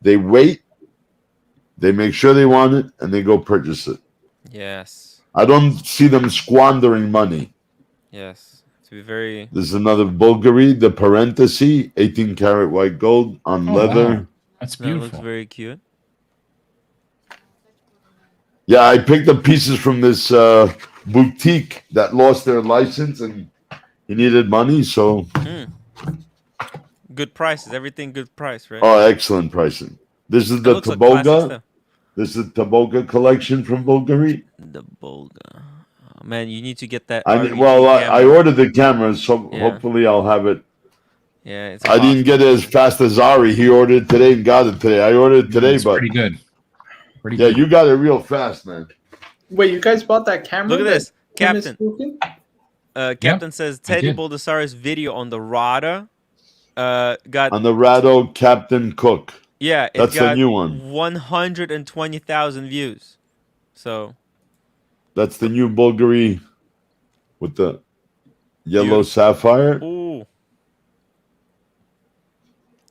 they wait, they make sure they want it, and they go purchase it. Yes. I don't see them squandering money. Yes. To be very. This is another Bulgari, the parenthesis, 18 karat white gold on leather. Wow. That's beautiful. That looks very cute. Yeah, I picked up pieces from this boutique that lost their license and he needed money, so. Good prices. Everything good price, right? Oh, excellent pricing. This is the Taboga. This is the Taboga collection from Bulgari. The Bulga. Oh, man, you need to get that. I ordered the camera, so hopefully I'll have it. Yeah, it's I didn't get it as fast as Ari. He ordered it today and got it today. I ordered it today, but pretty good. Yeah, you got it real fast, man. Wait, you guys bought that camera? Look at this, Tim is Captain. spoofing? Captain says Teddy Baldessari's video on the Rada got on the Rado Captain Cook. Yeah, it that's got the new one. 120,000 views. So that's the new Bulgari with the yellow sapphire. Ooh,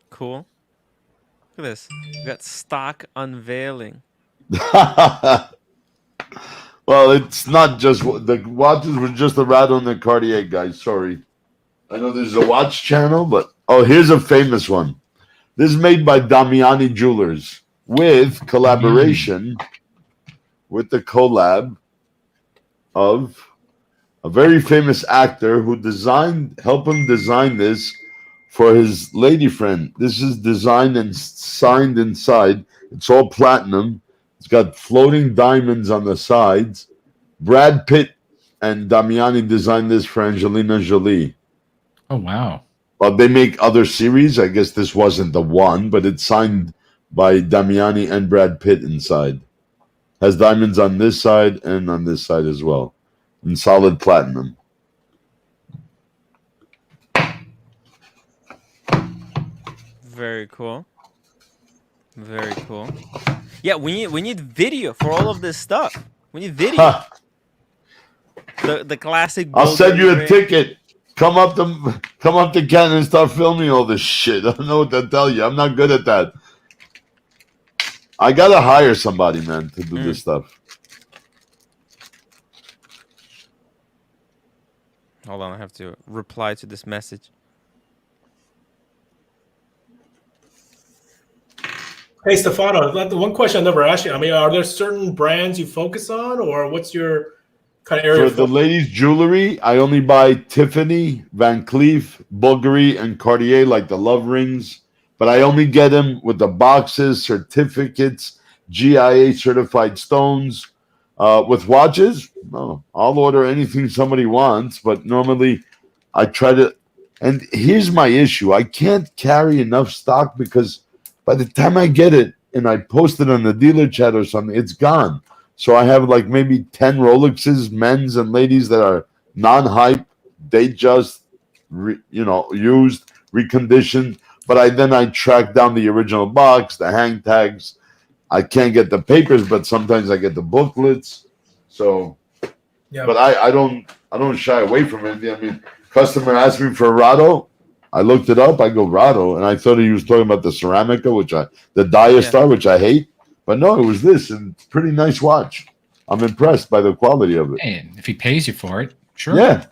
cool. Look at this. We got stock unveiling. Well, it's not just the watches were just the Rado and the Cartier guys. Sorry, I know there's a watch channel, but here's a famous one. This is made by Damiani Jewelers with collaboration with the collab of a very famous actor who helped him design this for his lady friend. This is designed and signed inside. It's all platinum. It's got floating diamonds on the sides. Brad Pitt and Damiani designed this for Angelina Jolie. Oh, wow. Well, they make other series. I guess this wasn't the one, but it's signed by Damiani and Brad Pitt inside. Has diamonds on this side and on this side as well. In solid platinum. Very cool. Very cool. Yeah, we need video for all of this stuff. We need video. The classic. I'll send you a ticket. Come up to Canada and start filming all this shit. I don't know what to tell you. I'm not good at that. I gotta hire somebody, man, to do this stuff. Hold on, I have to reply to this message. Hey, Stefano, the one question I never asked you. I mean, are there certain brands you focus on, or what's your kind of area? For the ladies' jewelry, I only buy Tiffany, Van Cleef, Bulgari, and Cartier, like the love rings. But I only get them with the boxes, certificates, GIA certified stones. With watches, no, I'll order anything somebody wants. But normally, I try to. And here's my issue: I can't carry enough stock because by the time I get it and I post it on the dealer chat or something, it's gone. So I have like maybe 10 Rolexes, men's and ladies, that are non-hype. They just, used, reconditioned. But I track down the original box, the hang tags. I can't get the papers, but sometimes I get the booklets. So, yeah. But I don't shy away from it. I mean, customer asked me for a Rado. I looked it up. I go Rado, and I thought he was talking about the Ceramica, the Diastar, which I hate. But no, it was this, and pretty nice watch. I'm impressed by the quality of it. Hey, if he pays you for it, sure. Yeah,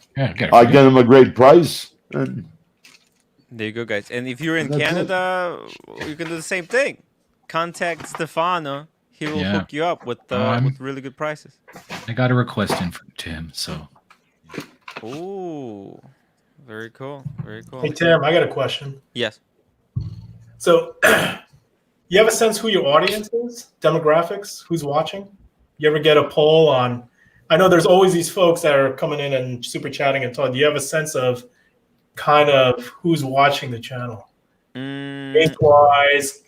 I get him a great price. And there you go, guys. And if you're in Canada, you can do the same thing. Contact Stefano. He will hook you up with really good prices. I got a request in to him, so. Ooh, Very cool. Very cool. Hey Tim, I got a question. Yes. So, you have a sense who your audience is, demographics, who's watching? You ever get a poll on? I know there's always these folks that are coming in and super chatting and talking. Do you have a sense of kind of who's watching the channel, age-wise,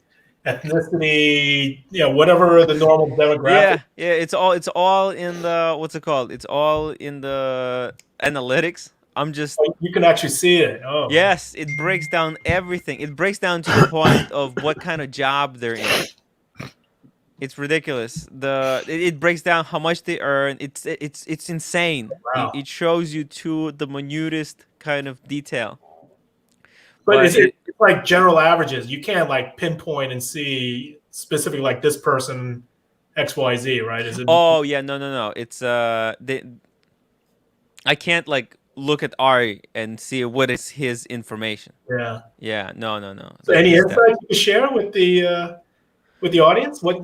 ethnicity, whatever the normal demographic? Yeah. It's all in the what's it called? It's all in the analytics. You can actually see it. Oh. Yes, it breaks down everything. It breaks down to the point of what kind of job they're in. It's ridiculous. It breaks down how much they earn. It's insane. Wow. It shows you to the minutest kind of detail. But it's like general averages. You can't like pinpoint and see specifically like this person XYZ, right? Is it? Oh yeah, no. It's I can't like look at Ari and see what is his information. Yeah. Yeah. No. So any insight you can share with the audience? Can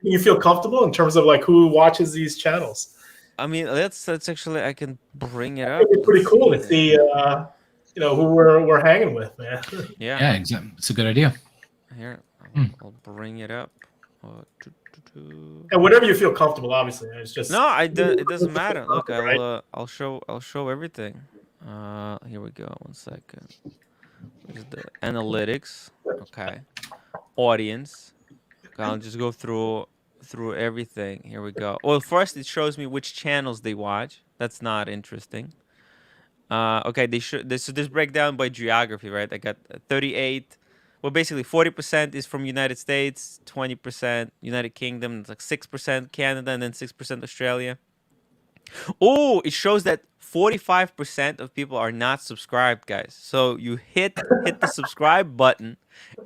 you feel comfortable in terms of like who watches these channels? I mean, that's actually I can bring it up. It's pretty cool to see who we're hanging with, man. Yeah. Yeah, exactly. It's a good idea. Here, I'll bring it up. And whatever you feel comfortable, obviously. It's just it doesn't matter. Look, I'll show everything. Here we go. 1 second. Here's the analytics. Okay. Audience. Okay, I'll just go through everything. Here we go. Well, first it shows me which channels they watch. That's not interesting. Okay, so this breakdown by geography, right? I got 38. Well, basically 40% is from United States, 20% United Kingdom, it's like 6% Canada, and then 6% Australia. Oh, it shows that 45% of people are not subscribed, guys. So you hit the subscribe button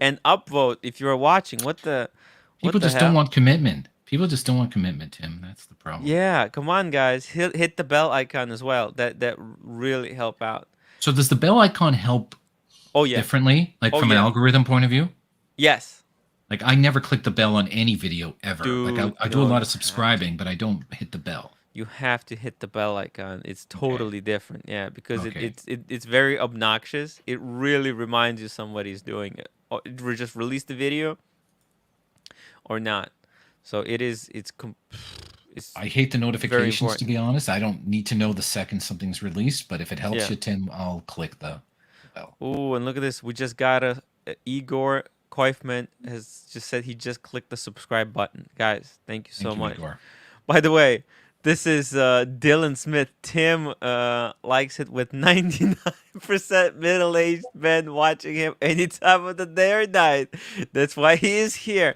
and upvote if you're watching. People just don't want commitment. People just don't want commitment, Tim. That's the problem. Yeah, come on, guys. Hit the bell icon as well. That really help out. So does the bell icon help differently, like from an algorithm point of view? Yes. Like I never click the bell on any video ever. Dude, I do a lot of subscribing, but I don't hit the bell. You have to hit the bell icon. It's totally different. Yeah, because it's very obnoxious. It really reminds you somebody's doing it. Or just release the video or not. So it's I hate the notifications, to be honest. I don't need to know the second something's released, but if it helps you, Tim, I'll click the bell. Oh, and look at this. We just got Igor Koifman has just said he just clicked the subscribe button. Guys, thank you so much. Igor. By the way, this is Dylan Smith. Tim likes it with 99% middle-aged men watching him any time of the day or night. That's why he is here.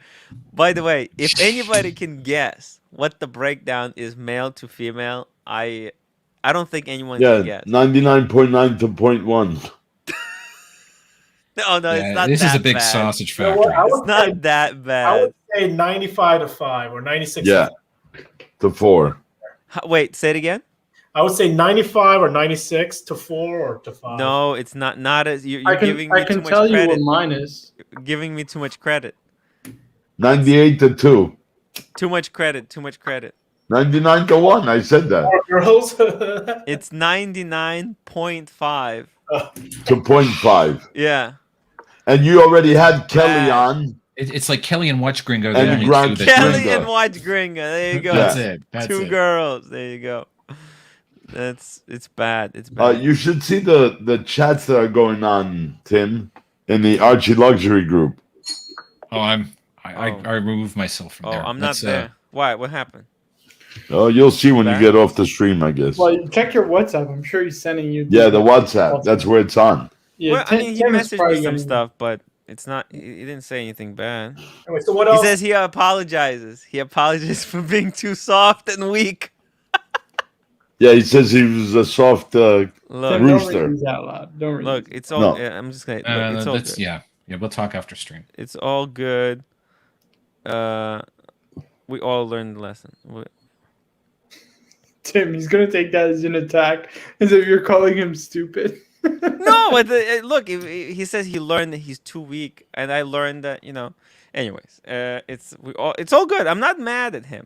By the way, if anybody can guess what the breakdown is male to female, I don't think anyone can guess. 99.9 to 0.1. No, it's not. This is a big bad. Sausage factory. It's not that bad. I would say 95 to 5 or 96 to 4. Wait, say it again. I would say 95 or 96 to 4 or to 5. No, it's not as you're giving me I can too much tell you credit. what mine is. You're giving me too much credit. 98 to 2. Too much credit. 99 to 1. I said that. Girls. It's 99.5 to 0.5. Yeah. And you already had Kelly on. It's like Kelly and Watch Gringo. And Kelly and Watch Gringo. There you go. That's it. That's Two it. girls. There you go. It's bad. It's bad. You should see the chats that are going on, Tim, in the Archie Luxury group. Oh, I removed myself from there. I'm not there. Why? What happened? Oh, you'll see when you get off the stream, I guess. Well, check your WhatsApp. I'm sure he's sending you. Yeah, the WhatsApp. That's where it's on. Yeah, Well, I mean, he Tim is messaged probably me some gonna- stuff, but it's not. He didn't say anything bad. Anyway, so what He else? says he apologizes. He apologizes for being too soft and weak. Yeah, he says he was a soft Look, Don't rooster. read these out loud. Don't read Look, these. it's all. No. Yeah, I'm just gonna. Look, it's all good. Yeah, we'll talk after stream. It's all good. We all learned the lesson. Tim, he's gonna take that as an attack, as if you're calling him stupid. No, but look, he says he learned that he's too weak, and I learned that Anyways, it's all good. I'm not mad at him.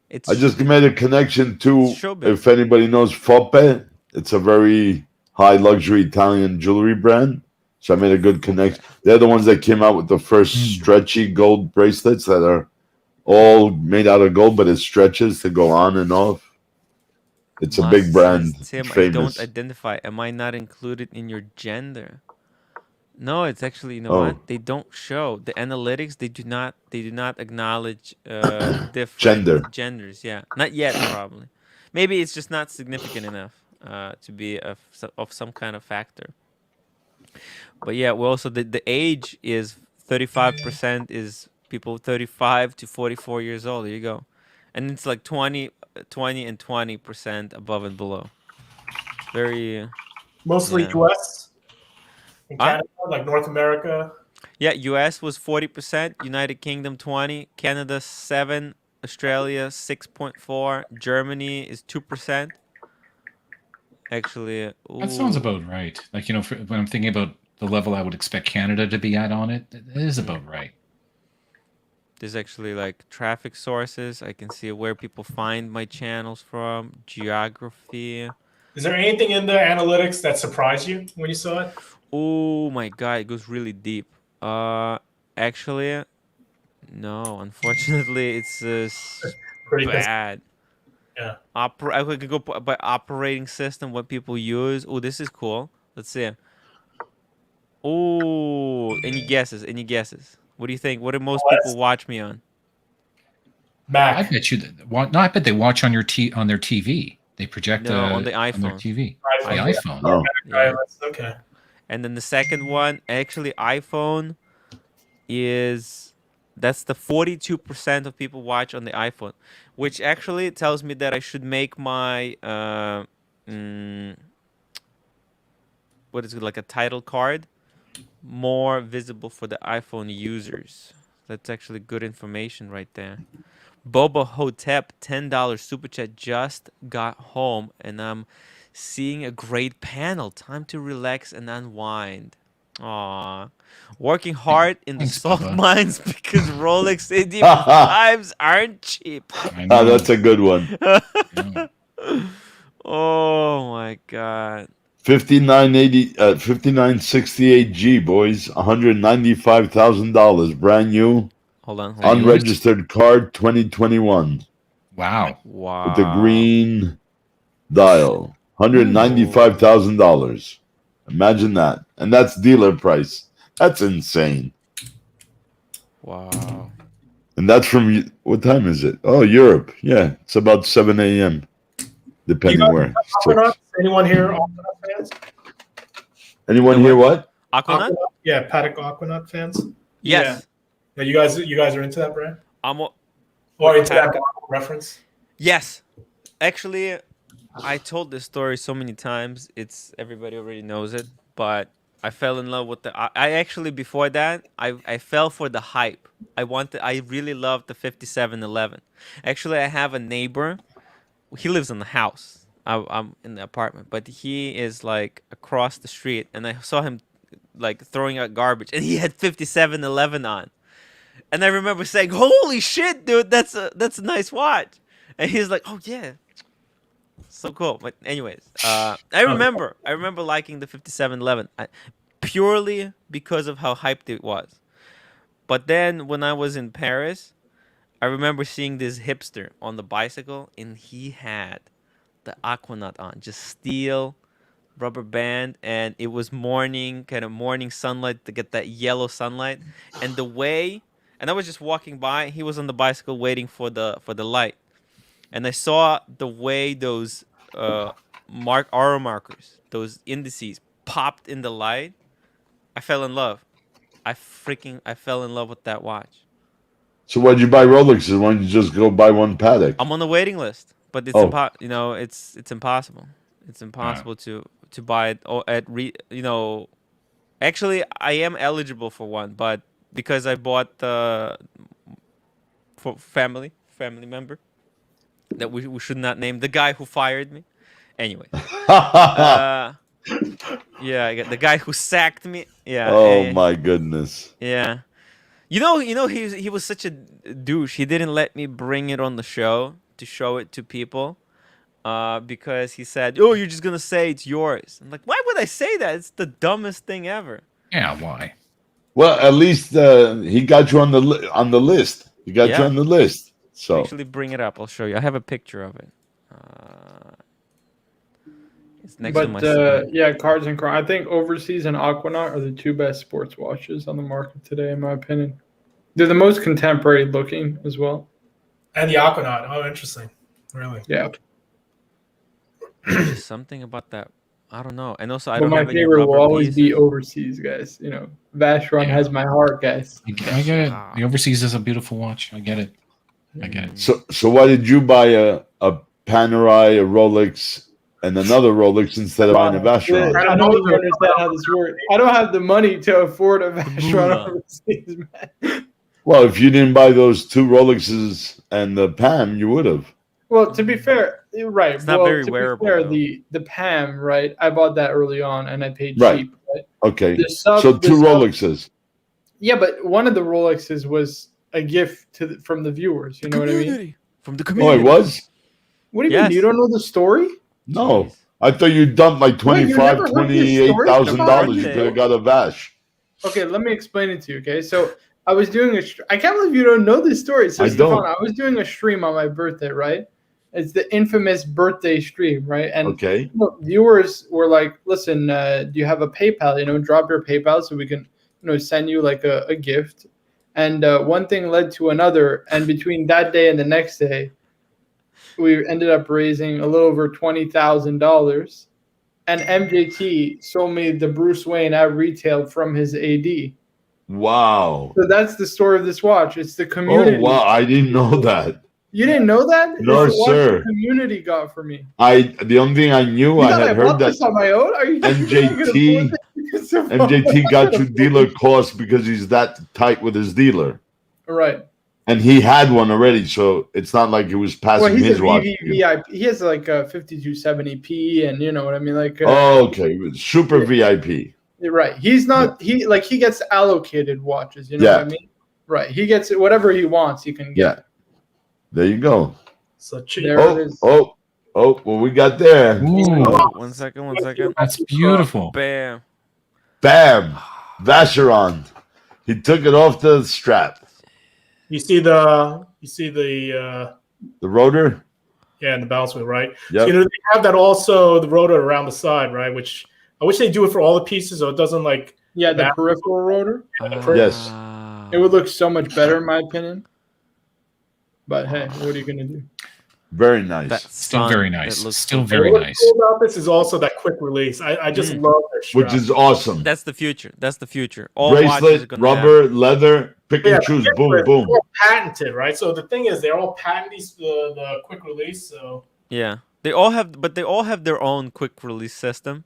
It's I just made a connection to, Showbiz. if anybody knows Foppe, it's a very high luxury Italian jewelry brand. So I made a good connection. They're the ones that came out with the first stretchy gold bracelets that are all made out of gold, but it stretches to go on and off. It's a big brand. Tim, I Famous. don't identify. Am I not included in your gender? No, it's actually, you know Oh. what? They don't show the analytics. They do not acknowledge different Gender. genders. Yeah, not yet probably. Maybe it's just not significant enough to be of some kind of factor. But yeah, we also the age is 35% is people 35 to 44 years old. There you go, and it's like 20 and 20% above and below. Very Mostly yeah. U.S. and Huh? Canada, like North America. Yeah, U.S. was 40%, United Kingdom 20, Canada 7, Australia 6.4, Germany is 2%. Actually, That sounds ooh. about right. Like, you know, when I'm thinking about the level I would expect Canada to be at on it, it is about right. There's actually like traffic sources. I can see where people find my channels from, geography. Is there anything in the analytics that surprised you when you saw it? Oh my God, it goes really deep. Actually, no. Unfortunately, it's Pretty bad. Yeah. I could go by operating system, what people use. Oh, this is cool. Let's see. Oh, any guesses? Any guesses? What do you think? What do most people watch me on? Mac. I bet you that. No, I bet they watch on their TV. They project on the on their iPhone. TV. iPhone, The yeah. iPhone. Oh. Yeah. Okay. And then the second one, actually, iPhone is that's the 42% of people watch on the iPhone, which actually tells me that I should make my what is it, like a title card more visible for the iPhone users. That's actually good information right there. Boba Hotep, $10 super chat, just got home and I'm seeing a great panel. Time to relax and unwind. Aww. Working hard in the Thanks, salt Bubba. mines because Rolex 85s aren't cheap. I know. That's a good one. Oh my God. 5968G, boys. $195,000. Brand new. Hold on. Unregistered card 2021. Wow. Wow. With the green dial. $195,000. Imagine that. And that's dealer price. That's insane. Wow. And that's from, what time is it? Oh, Europe. Yeah, it's about 7 a.m. Depending where. Aquanauts? Anyone here Aquanaut fans? Anyone here what? Aquanaut? Yeah, Paddock Aquanaut fans. Yes. Yeah, you guys are into that brand? Or into that reference? Yes. Actually, I told this story so many times. Everybody already knows it, but I fell in love with I actually before that, I fell for the hype. I really loved the 5711. Actually, I have a neighbor. He lives in the house. I'm in the apartment, but he is like across the street, and I saw him like throwing out garbage, and he had 5711 on. And I remember saying, "Holy shit, dude, that's a nice watch." And he's like, "Oh yeah, so cool." But anyways, I remember liking the 5711 purely because of how hyped it was. But then when I was in Paris, I remember seeing this hipster on the bicycle, and he had the Aquanaut on, just steel rubber band, and it was morning sunlight to get that yellow sunlight, and I was just walking by. He was on the bicycle waiting for the light, and I saw the way those arrow markers, those indices, popped in the light. I fell in love. I fell in love with that watch. So why'd you buy Rolexes? Why don't you just go buy one Paddock? I'm on the waiting list, but it's it's impossible. It's impossible to buy it Actually, I am eligible for one, but because I bought for family member that we should not name, the guy who fired me. Anyway, yeah, I got the guy who sacked me. Yeah. Oh my goodness. Yeah. You know, he was such a douche. He didn't let me bring it on the show to show it to people. because he said, "Oh, you're just gonna say it's yours." I'm like, why would I say that? It's the dumbest thing ever. Yeah, why? Well, at least he got you on the list. He got you Yeah. on the list. So Actually, bring it up. I'll show you. I have a picture of it. It's next to my But yeah, Cards and Crown. I think Overseas and Aquanaut are the two best sports watches on the market today, in my opinion. They're the most contemporary looking as well. And the Aquanaut. Oh, interesting. Really? Yeah. There's just something about that. I don't know. And also, I But don't my have any favorite will rubber always pieces. be Overseas, guys. You know, Vacheron has my heart, guys. I get it. The Overseas is a beautiful watch. I get it. I get it. So why did you buy a Panerai, a Rolex, and another Rolex instead of buying a Vacheron? I don't even understand how this works. I don't have the money to afford a Vacheron Overseas, man. Well, if you didn't buy those two Rolexes and the Pam, you would have. Well, to be fair, you're right. It's not well, very to wearable, be fair, though. the PAM, right? I bought that early on and I paid Right. cheap. Right? Okay. The sub- So the two sub- Rolexes. Yeah, but one of the Rolexes was a gift from the viewers. You know what I mean? From the Oh, community. it was? What do you mean? You don't know the story? No. I thought you dumped like Wait, you never heard this story? $28,000. You could have got a Vash. Okay, let me explain it to you. Okay, so I was doing I can't believe you don't know this story. So I Stefan, don't. I was doing a stream on my birthday, right? It's the infamous birthday stream, right? And Okay. viewers were like, "Listen, do you have a PayPal? You know, drop your PayPal so we can, send you like a gift." And one thing led to another, and between that day and the next day, we ended up raising a little over $20,000. And MJT sold me the Bruce Wayne at retail from his AD. Wow. So that's the story of this watch. It's the community. Oh, wow. I didn't know that. You didn't know that? No, It's the watch sir. the community got for me. The only thing I knew, You I thought had I heard bought that this on my own? Are you MJT got you dealer cost because he's that tight with his dealer. Right. And he had one already, so it's not like he was passing Well, he's his a watch. VIP. He has like a 5270p, and you know what I mean. Like, Oh, okay, super VIP. you're right. He's not. He gets allocated watches. You know what I mean? Right. He gets whatever he wants. He can get. Yeah. There you go. So cheap. There it is. Oh, what we got there? Oh, one second. That's beautiful. Bam. Bam! Vacheron. He took it off the strap. You see the The rotor? yeah, and the balance wheel, right? Yep. So, they have that also the rotor around the side, right? Which I wish they do it for all the pieces, so it doesn't like the peripheral rotor. Yes. It would look so much better, in my opinion. But hey, what are you gonna do? Very nice. Still very nice. Still very What's nice. cool about this is also that quick release. I just love their strap. Which is awesome. That's the future. All watches are Bracelet, gonna rubber, leather, pick and Yeah, choose. but Boom, they're boom. all patented, right? So the thing is, they're all patented the quick release. So Yeah, they all have their own quick release system.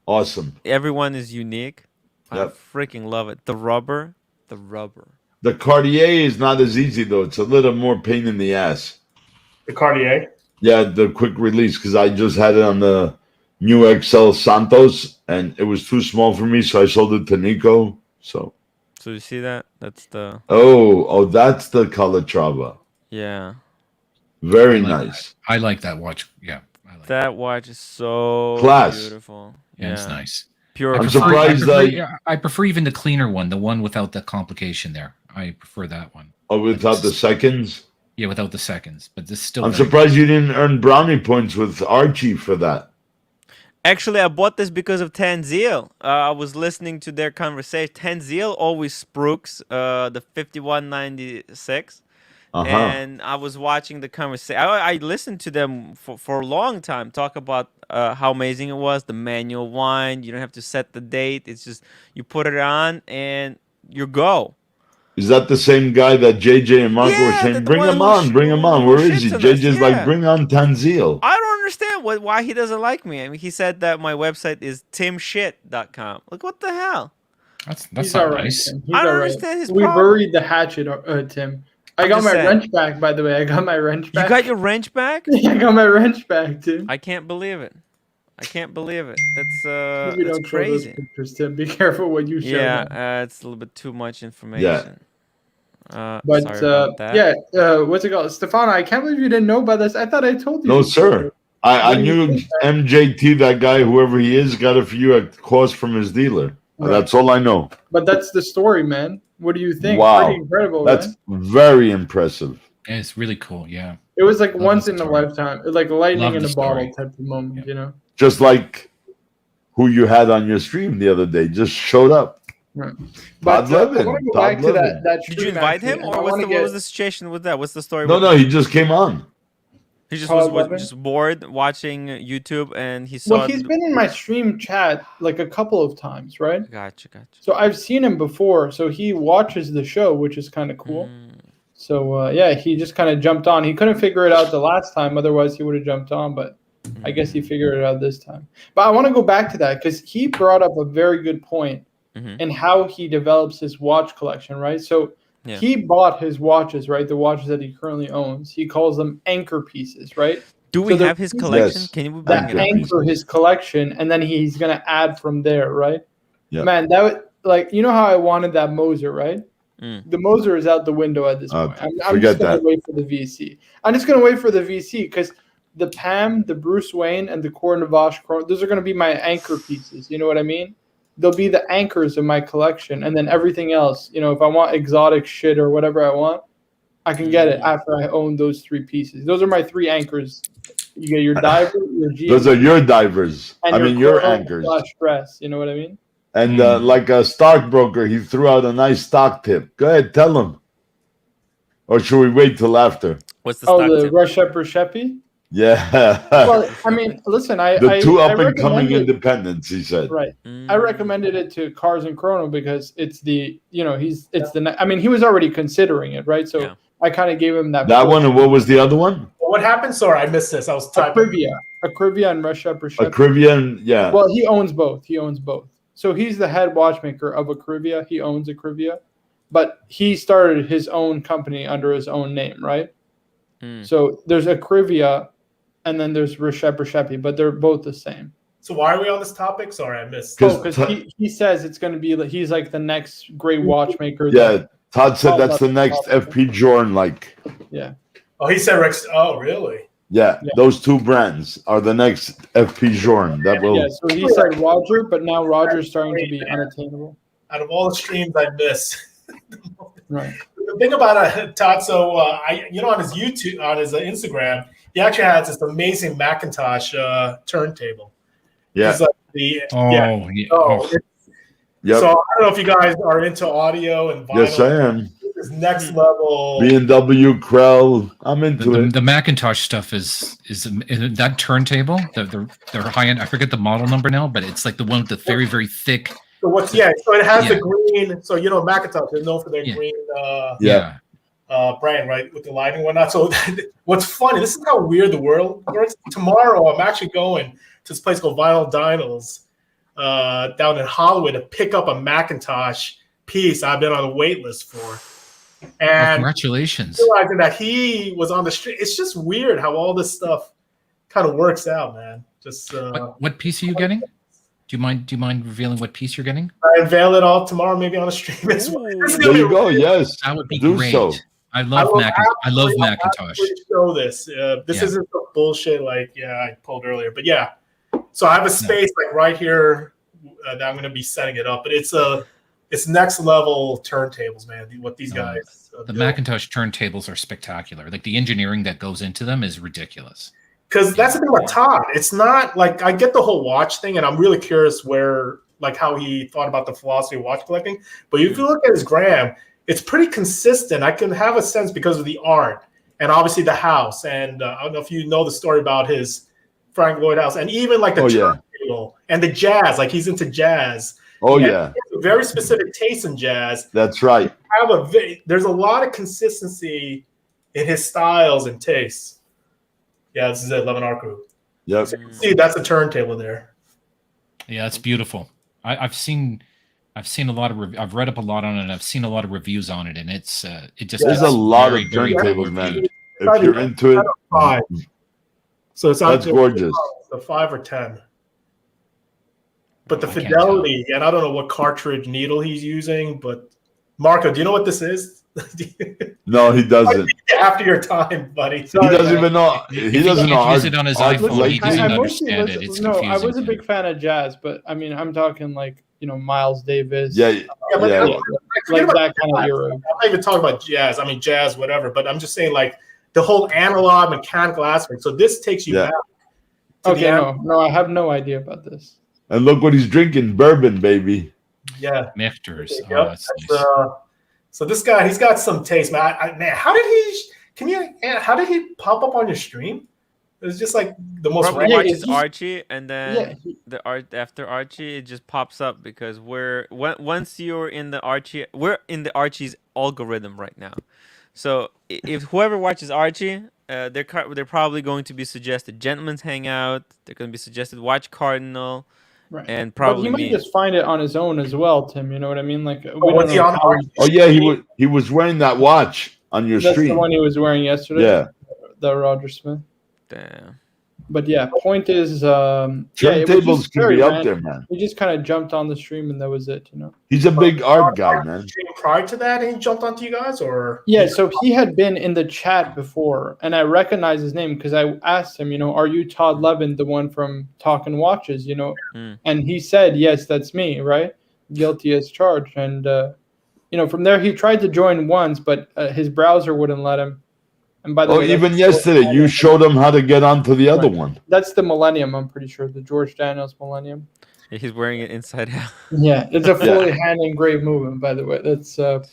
Awesome. Everyone is unique. Yep. I freaking love it. The rubber. The Cartier is not as easy though. It's a little more pain in the ass. the Cartier. Yeah, the quick release because I just had it on the new XL Santos and it was too small for me, so I sold it to Nico. So you see that? That's the that's the Calatrava. yeah. Very nice. I like that watch. Yeah, That watch is so Class. beautiful. yeah, it's nice. Pure. I'm surprised I prefer even the cleaner one, the one without the complication there. I prefer that one. Oh, without the seconds? Yeah, without the seconds. But this still. I'm very surprised you didn't earn brownie points with Archie for that. Actually, I bought this because of Tanzil. I was listening to their conversation. Tanzil always spruks the 5196. And I was watching the conversation. I listened to them for a long time, talk about how amazing it was, the manual wind. You don't have to set the date. It's just you put it on and you go. Is that the same guy that JJ and Marco were saying, bring him on, bring him on? Where is he? JJ's like, bring on Tanzil. I don't understand why he doesn't like me. I mean, he said that my website is timshit.com. Like, what the hell? That's He's not all right. nice. Tim. He's I don't all right. understand his We problem. buried the hatchet, Tim. I I'm got just my saying. wrench back, by the way. I got my wrench back. You got your wrench back? I got my wrench back, Tim. I can't believe it. That's Maybe that's don't show those crazy. pictures, Tim. Be careful what you show. them. Yeah, it's a little bit too much information. But sorry about that. what's it called, Stefano? I can't believe you didn't know about this. I thought I told you. No, this sir. story. I What do you knew think, MJT, that guy, whoever he is, got a few at cost from his dealer. Right. That's all I know. But that's the story, man. What do you think? Wow. Pretty incredible, That's man. very impressive. Yeah, it's really cool. Yeah. It was like Love once the in a story. lifetime, like lightning Love in the a bottle story. type of moment, you know? Just like who you had on your stream the other day just showed up. Right. Todd But I Levin. want to go Todd back to Levin. that Did you stream, invite actually, him, and I or wanna what was the situation with that? What's the story? No, with no, that? he just came on. He just Todd was Levin? just bored watching YouTube, and he saw. Well, he's been in my stream chat like a couple of times, right? Gotcha. So I've seen him before. So he watches the show, which is kind of cool. So yeah, he just kind of jumped on. He couldn't figure it out the last time, otherwise he would have jumped on. But I guess he figured it out this time. But I want to go back to that because he brought up a very good point in how he develops his watch collection, right? So he bought his watches, right? The watches that he currently owns. He calls them anchor pieces, right? Do we have his collection? Yes. Can you bring That it up? anchor his collection, and then he's gonna add from there, right? Yeah. Man, that would, like, you know how I wanted that Moser, right? The Moser is out the window at this point. I'm forget just gonna that. wait for the VC. I'm just gonna wait for the VC because the Pam, the Bruce Wayne, and the Cornavash, those are gonna be my anchor pieces. You know what I mean? They'll be the anchors of my collection, and then everything else, you know, if I want exotic shit or whatever I want, I can get it after I own those three pieces. Those are my three anchors. You get your diver, your G. Those are your divers. and I mean, your Chrono anchors. / dress. You know what I mean? And like a stockbroker, he threw out a nice stock tip. Go ahead, tell him. Or should we wait till after? What's the Oh, stock the tip? Rushepi? Yeah. Well, I mean, listen, The two I up and coming recommended- independents, he said. Right. I recommended it to Cars and Chrono because it's the, you know, I mean, he was already considering it, right? So I kind of gave him that. That one, and what was the other one? What happened? Sorry, I missed this. I was typing. Akrivia and Rushepi. Akrivia, yeah. Well, he owns both. So he's the head watchmaker of Akrivia. He owns Akrivia, but he started his own company under his own name, right? So there's Akrivia, and then there's Rushepi, but they're both the same. So why are we on this topic? Sorry, I missed. Because he says it's going to be like he's like the next great watchmaker. Yeah, Todd said that's the next FP Jordan, like. Yeah. Oh, he said Rex. Oh, really? Yeah, those two brands are the next FP Jordan. That will. Yeah, so he said Roger, but now Roger's starting to be unattainable. Out of all the streams I miss, Right. the thing about Todd, so on his YouTube, on his Instagram, he actually has this amazing Macintosh turntable. Yeah. It's like Yep. So I don't know if you guys are into audio and vinyl. Yes, I am. This next level. B&W, Krell. I'm into it. The Macintosh stuff is that turntable. They're high end. I forget the model number now, but it's like the one with the very very thick. So so it has the green. So Macintosh is known for their green. Brand, right, with the lighting and whatnot. So what's funny? This is how weird the world works. Tomorrow, I'm actually going to this place called Vinyl Dinos down in Hollywood to pick up a Macintosh piece I've been on a wait list for. And congratulations! Realizing that he was on the street. It's just weird how all this stuff kind of works out, man. Just what piece are you getting? Do you mind revealing what piece you're getting? I unveil it all tomorrow, maybe on a stream. There you go. Yes, that would be do great. So. I love Macintosh. Show this. This isn't the bullshit like I pulled earlier, but yeah. So I have a space like right here that I'm going to be setting it up, but it's next level turntables, man. What these guys. The Macintosh turntables are spectacular. Like the engineering that goes into them is ridiculous. Because that's the thing about Todd. It's not like I get the whole watch thing, and I'm really curious how he thought about the philosophy of watch collecting. But if you look at his gram, it's pretty consistent. I can have a sense because of the art and obviously the house. And I don't know if you know the story about his Frank Lloyd house, and even like the turntable and the jazz. Like he's into jazz. Oh, and yeah. He has a very specific taste in jazz. That's right. There's a lot of consistency in his styles and tastes. Yeah, this is it, 11R Group. Yep. So you can see that's a turntable there. Yeah, it's beautiful. I've seen a lot of I've read up a lot on it, and I've seen a lot of reviews on it, and it just there's a lot of turntables, man. If you're into it, 5. So it's that's gorgeous. So 5 or 10. But the fidelity, and I don't know what cartridge needle he's using, but Marco, do you know what this is? No, he doesn't. After your time, buddy. He doesn't even know. He doesn't know use it on his iPhone, he doesn't I mostly understand was, it. It's no, I confusing was a to big fan of jazz, but I mean, I'm talking like, you know, Miles Davis. Yeah, but yeah. forget like that about kind of jazz. era. I'm not even talking about jazz. I mean, jazz, whatever. But I'm just saying, like, the whole analog mechanical aspect. So this takes you Yeah. back. To Okay, no, I have no idea about this. And look what he's drinking, bourbon, baby. Yeah. Mechters. Yep. Oh, that's nice. So this guy, he's got some taste, man. Man, how did he pop up on your stream? It was just like the most. Probably watches Archie, and then Yeah. the art after Archie, it just pops up because once you're in the Archie, we're in the Archie's algorithm right now. So if whoever watches Archie, they're probably going to be suggested Gentleman's Hangout. They're going to be suggested Watch Cardinal, Right. and But probably he might me. just find it on his own as well, Tim. You know what I mean? Like, we was don't he know on how Archie? Oh yeah, he was wearing that watch on your That's stream. the one he was wearing yesterday. Yeah. The Roger Smith. Damn. But yeah, point is, it was Turntables just can very be up random. there, man. He just kind of jumped on the stream and that was it, you know. He's a big art guy, man. Prior to that, he jumped onto you guys, or Yeah, so he had been in the chat before, and I recognized his name because I asked him, you know, are you Todd Levin, the one from Talking Watches, you know? And he said, yes, that's me, right? Guilty as charged. And, you know, from there, he tried to join once, but his browser wouldn't let him. And by the way, even that's yesterday, you showed him how to get onto the other one. That's the Millennium, I'm pretty sure, the George Daniels Millennium. Yeah, he's wearing it inside out. Yeah, it's a fully hand engraved movement, by the way. That's with a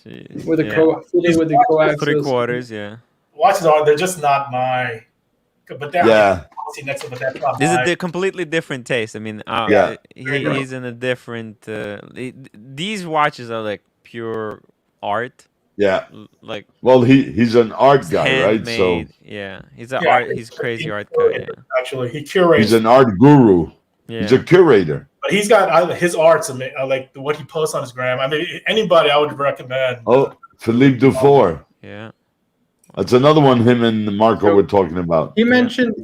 with the coaxial 3/4, yeah. watches they're just not my. But they're next to, but that's not This my. is a completely different taste. I mean, Yeah. he's in a different. These watches are like pure art. Yeah. Like, well, he's an art guy, right? So handmade. Yeah, he's an art. He's crazy art guy. Yeah. Actually, he curates. he's an art guru. Yeah. He's a curator. But he's got his arts, like what he posts on his gram. I mean, anybody I would recommend. Oh, Philippe Dufour. Yeah. That's another one him and Marco were talking about. He mentioned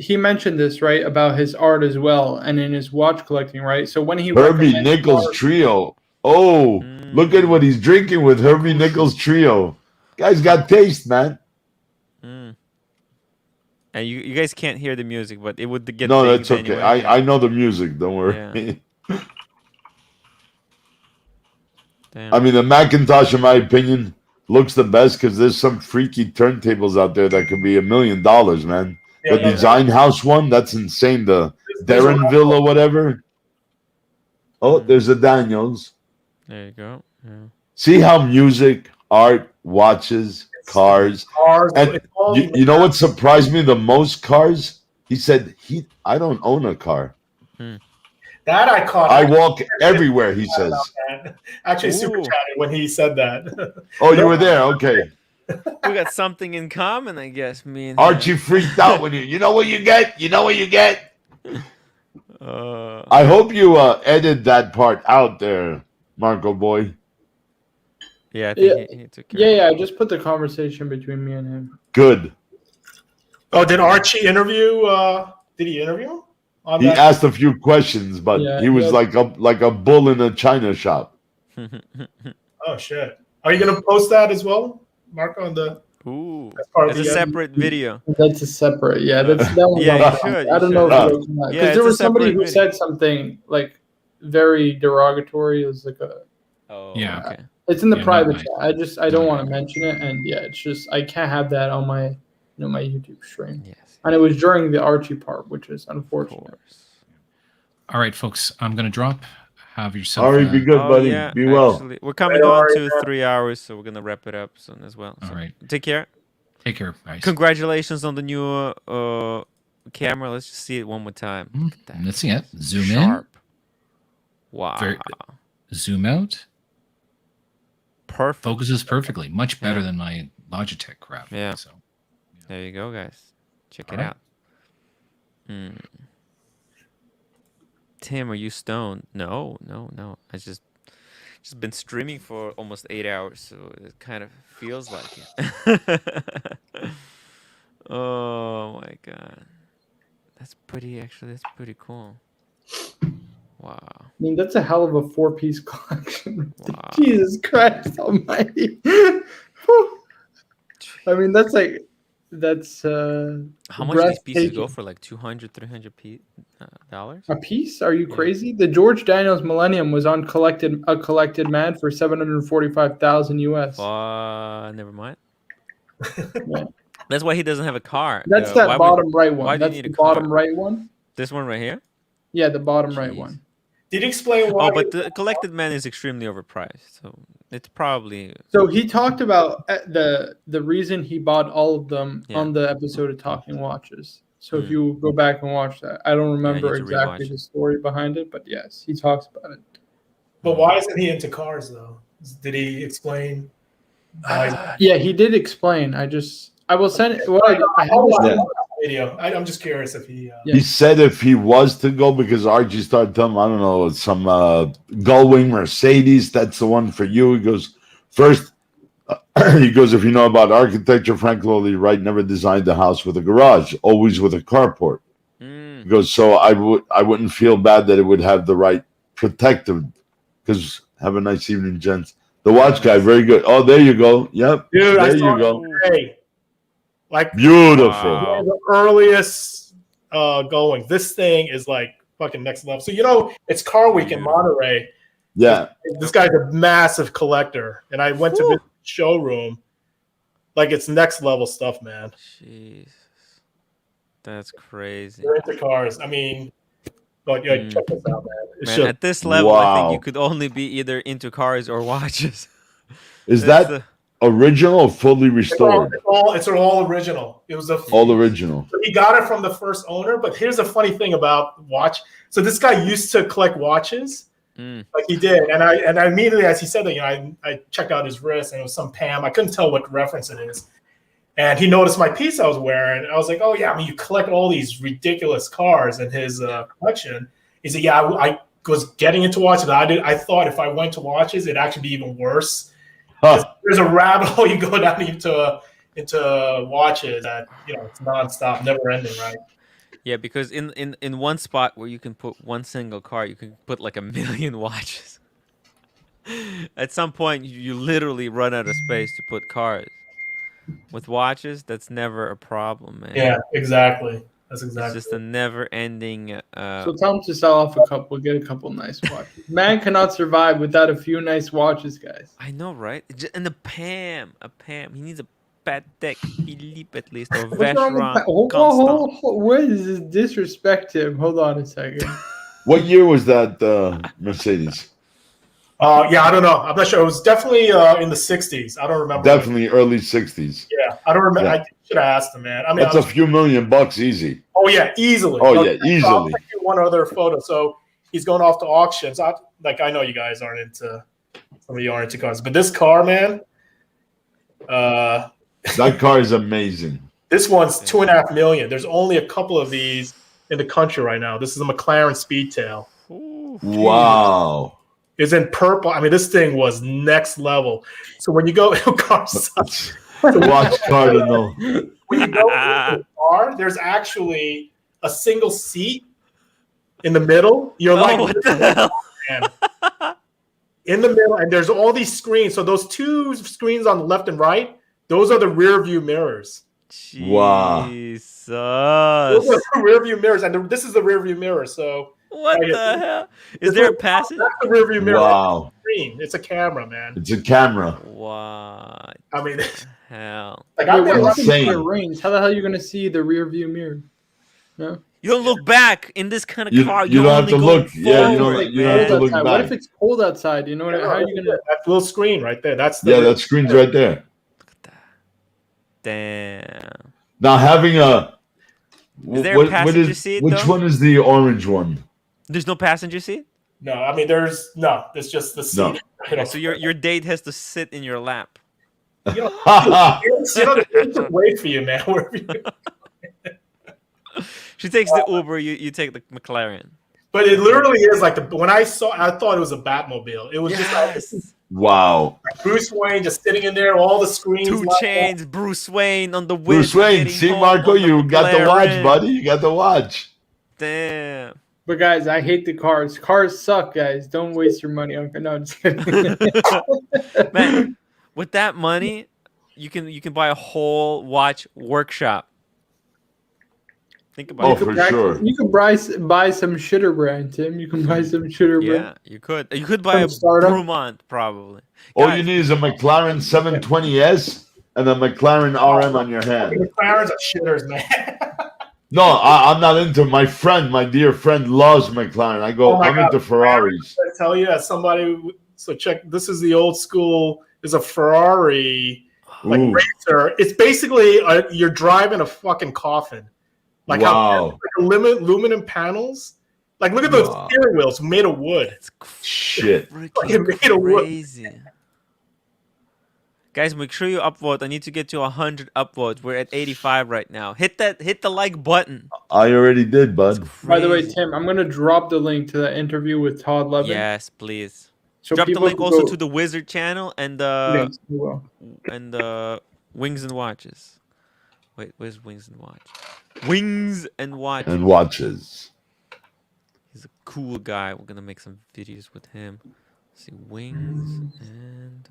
this, right, about his art as well and in his watch collecting, right? So when he Herbie Nichols Trio. Oh, look at what he's drinking with Herbie Nichols Trio. Guy's got taste, man. And you guys can't hear the music, but it would get. No, that's okay. Anyway. I know the music. Don't worry. Yeah. Damn. I mean, the Macintosh, in my opinion, looks the best because there's some freaky turntables out there that could be $1 million, man. Yeah, the Design House one, that's insane. The Darrenville or whatever. Oh, there's a Daniels. There you go. Yeah. See how music, art, watches, cars, and you know what surprised me the most? Cars. He said I don't own a car. That I caught. I walk everywhere. He says. Actually, super chatted when he said that. Oh, you were there. Okay. We got something in common, I guess. Me and Archie freaked out when you know what you get. You know what you get. Uh, I hope you edit that part out there, Marco boy. Yeah, I think he took care of it. Yeah, I just put the conversation between me and him. Good. Oh, did Archie interview? Did he interview? He asked a few questions, but he was like a bull in a china shop. Oh shit! Are you gonna post that as well, Marco? On the As a separate video. That's a separate. Yeah, that one's Yeah, on you should. I don't know Yeah, because there was somebody who said something like very derogatory. It was like a. Oh. Yeah. Okay. It's in the Yeah, private not chat. I don't want to mention it, and yeah, it's just I can't have that on my my YouTube stream. Yes. And it was during the Archie part, which is unfortunate. All right, folks, I'm going to drop. Have yourself. All right, be good, buddy. Yeah, be well. actually, we're coming on to 3 hours, so we're gonna wrap it up soon as well. So All right. take care. Take care, guys. Congratulations on the new camera. Let's just see it one more time. Look at that. Let's see it. Zoom Sharp. Wow. Zoom out. Perfect. Focuses perfectly. Much better than my Logitech crap. Yeah. So There you go, guys. Check it All right. out. Tim, are you stoned? No. I just been streaming for almost 8 hours, so it kind of feels like it. Oh my god, that's pretty. Actually, that's pretty cool. Wow. I mean, that's a hell of a 4-piece collection. Jesus Christ Almighty! I mean, that's How much do these pieces breathtaking. go for? Like $200, $300 dollars? A piece? Are you crazy? The George Daniels Millennium was on collected man for $745,000 US. Never mind. Yeah. That's why he doesn't have a car. That's that bottom right one. Why do you That's need the a car? bottom right one. This one right here? Yeah, the bottom right one. Did you explain why? Oh, but the collected man is extremely overpriced, so it's probably. So he talked about the reason he bought all of them on the episode of Talking Watches. So if you go back and watch that, I don't remember exactly the story behind it, but yes, he talks about it. But why isn't he into cars though? Did he explain? Yeah, he did explain. I will send it. What I have video. I'm just curious if he. He said if he was to go, because Archie started telling him, I don't know, some Gullwing Mercedes, that's the one for you. He goes, first, he goes, if you know about architecture, Frank Lloyd Wright never designed a house with a garage, always with a carport. He goes, so I wouldn't feel bad that it would have the right protective, because have a nice evening, gents. The watch guy, very good. Oh, there you go. Yep. Dude, there I you saw go. Today. Like Beautiful. The earliest going. This thing is like fucking next level. So it's Car Week in Monterey. Yeah. This guy's a massive collector, and I went to the showroom. Like it's next level stuff, man. Jesus, that's crazy. You're into cars. I mean, but check this out, man. At this level, I think you could only be either into cars or watches. Is that original or fully restored? It's all original. It was all original. He got it from the first owner, but here's a funny thing about watch. So this guy used to collect watches, like he did, and I immediately, as he said that, I checked out his wrist, and it was some Pam. I couldn't tell what reference it is, and he noticed my piece I was wearing. I was like, oh yeah, I mean, you collect all these ridiculous cars in his collection. He said, yeah, I was getting into watches. I thought if I went to watches, it'd actually be even worse. There's a rabbit hole you go down into watches that it's nonstop, never ending, right? Yeah, because in one spot where you can put one single car, you can put like 1 million watches. At some point, you literally run out of space to put cars. With watches, that's never a problem, man. Yeah, exactly. That's exactly. It's just a never-ending. So tell him to sell off a couple, get a couple nice watches. Man cannot survive without a few nice watches, guys. I know, right? And a Pam. He needs a Patek Philippe at least, or Vacheron Constant. What is this disrespect to him? Hold on a second. What year was that Mercedes? Yeah, I don't know. I'm not sure. It was definitely in the 60s. I don't remember. Definitely early 60s. Yeah, I don't remember. Yeah. I should have asked him, man. I mean, that's a few $1,000,000 easy. Oh yeah, easily. Oh yeah, easily. I'll take you one other photo. So he's going off to auctions. I know you guys aren't into. Some of you aren't into cars, but this car, man. That car is amazing. This one's $2.5 million. There's only a couple of these in the country right now. This is a McLaren Speedtail. Wow. It's in purple. I mean, this thing was next level. So when you go, watch Cardinal. When you go to the car, there's actually a single seat in the middle. You're what the hell? Man. In the middle, and there's all these screens. So those two screens on the left and right, those are the rear view mirrors. Wow. Jesus. Those are the rear view mirrors, and this is the rear view mirror. So what the hell? Is there a passage? That's the rear view mirror. Wow. Screen. It's a camera, man. It's a camera. What? I mean, hell. Like I'm insane. Range. How the hell are you gonna see the rear view mirror? No. You don't look back in this kind of car. You don't have to look. Yeah, you don't have to look back. What if it's cold outside? You know what? How are you gonna? That little screen right there. That's that screen's right there. Look at that. Damn. Now having a. Is there a passenger seat? Which one is the orange one? There's no passenger seat? No, I mean there's just the seat. No. Okay, so your date has to sit in your lap. You know, they wait for you, man. She takes the Uber, you take the McLaren. But it literally is like when I thought it was a Batmobile. It was just like wow. Bruce Wayne just sitting in there, all the screens. 2 Chainz, Bruce Wayne on the whip. Bruce Wayne, see Marco, you got the watch, buddy. You got the watch. Damn. But guys, I hate the cars. Cars suck, guys. Don't waste your money on. No, I'm just kidding. Man, with that money, you can buy a whole watch workshop. Think about Oh, it. for sure. You could buy some shitter brand, Tim. You can buy some shitter brand. Yeah, you could. You could buy a startup. Brumont probably. All Guys, you need is a McLaren 720S and a McLaren RM on your hand. McLarens are shitters, man. No, I'm not into. My dear friend, loves McLaren. I go, I'm into Ferraris. I tell you, as somebody, so check. This is the old school. Is a Ferrari like Ooh. racer. It's basically you're driving a fucking coffin. Like Wow. how aluminum panels. Like look at those steering wheels made of wood. Shit. Fucking made of wood. crazy. Guys, make sure you upvote. I need to get to 100 upvotes. We're at 85 right now. Hit the like button. I already did, bud. By the way, Tim, I'm gonna drop the link to that interview with Todd Levin. Yes, please. So Drop the people link can also go- to the Wizard channel and Yes, we will. Wings and Watches. Wait, where's Wings and Watch? Wings and Watches. And watches. He's a cool guy. We're gonna make some videos with him. Let's see, Wings and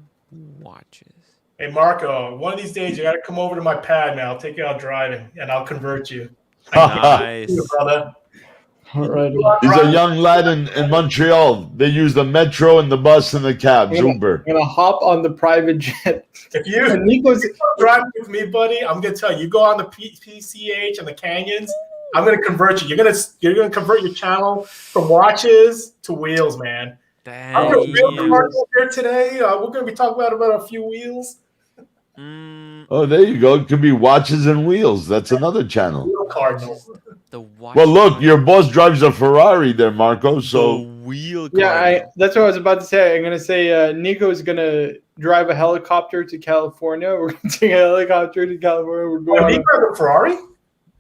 Watches. Hey Marco, one of these days you got to come over to my pad, man. I'll take you out driving and I'll convert you. Nice. You, brother. All right. He's a young lad in Montreal. They use the metro and the bus and the cabs, Uber. I'm gonna hop on the private jet. If you And Nico's driving with me, buddy, I'm gonna tell you. You go on the PCH and the canyons. I'm gonna convert you. You're gonna convert your channel from watches to wheels, man. I'm gonna wheel commercial here today. We're gonna be talking about a few wheels. Oh, there you go. It could be watches and wheels. That's another channel. Wheel Cardinal. The watch. Well, look, your boss drives a Ferrari there, Marco. So wheel. Yeah, that's what I was about to say. I'm gonna say Nico's gonna drive a helicopter to California. We're gonna take a helicopter to California. We're going. Nico has a Ferrari?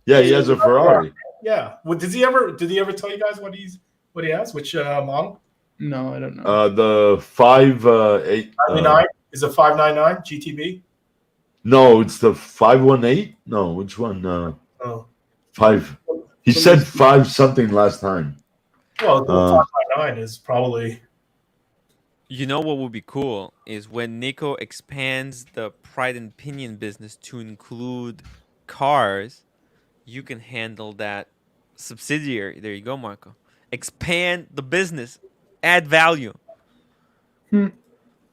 yeah, he has a Ferrari. Yeah. Well, did he ever tell you guys what he has? Which model? No, I don't know. The 5.8. 99 is a 599 GTB. No, it's the 518. No, which one? Oh. 5. He said 5 something last time. Well, the 599 is probably. You know what would be cool is when Nico expands the Pride and Pinion business to include cars, you can handle that subsidiary. There you go, Marco. Expand the business, add value.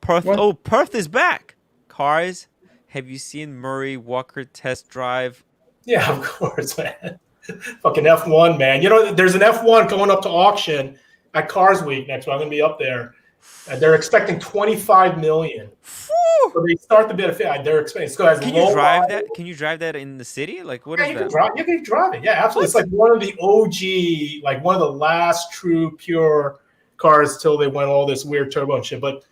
Perth. What? Oh, Perth is back. Cars. Have you seen Murray Walker test drive? Yeah, of course, man. Fucking F1, man. You know, there's an F1 going up to auction at Cars Week next week. I'm going to be up there. And they're expecting 25 million. So they start the bid of they're expecting. So Can you drive that? Can you drive that in the city? Like, what is you that? can drive it. Yeah, absolutely. It's like one of the OG, like one of the last true pure cars till they went all this weird turbo and shit. But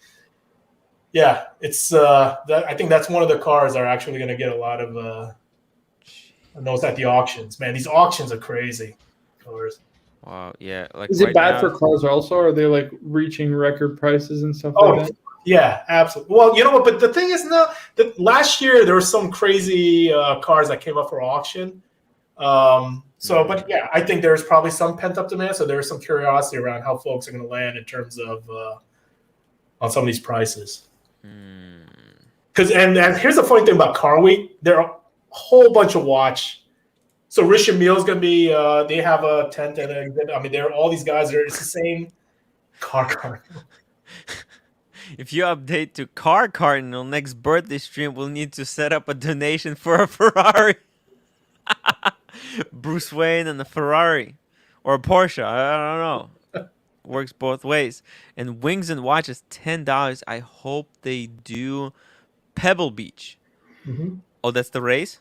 yeah, it's I think that's one of the cars that are actually going to get a lot of those at the auctions. Man, these auctions are crazy. Cars. Wow, yeah. Like, Is it right bad now- for cars also? Are they like reaching record prices and stuff like that? Yeah, absolutely. Well, you know what? But the thing is, now that last year there were some crazy cars that came up for auction. But yeah, I think there's probably some pent up demand. So there's some curiosity around how folks are going to land in terms of on some of these prices. Because and here's the funny thing about Car Week, there are a whole bunch of watch. So Rich Emil's going to be. They have a tent and I mean, they're all these guys. It's the same car. If you update to Car Cardinal next birthday stream, we'll need to set up a donation for a Ferrari. Bruce Wayne and a Ferrari. Or a Porsche. I don't know. Works both ways. And Wings and Watches, $10. I hope they do Pebble Beach. Mm-hmm. Oh, that's the race?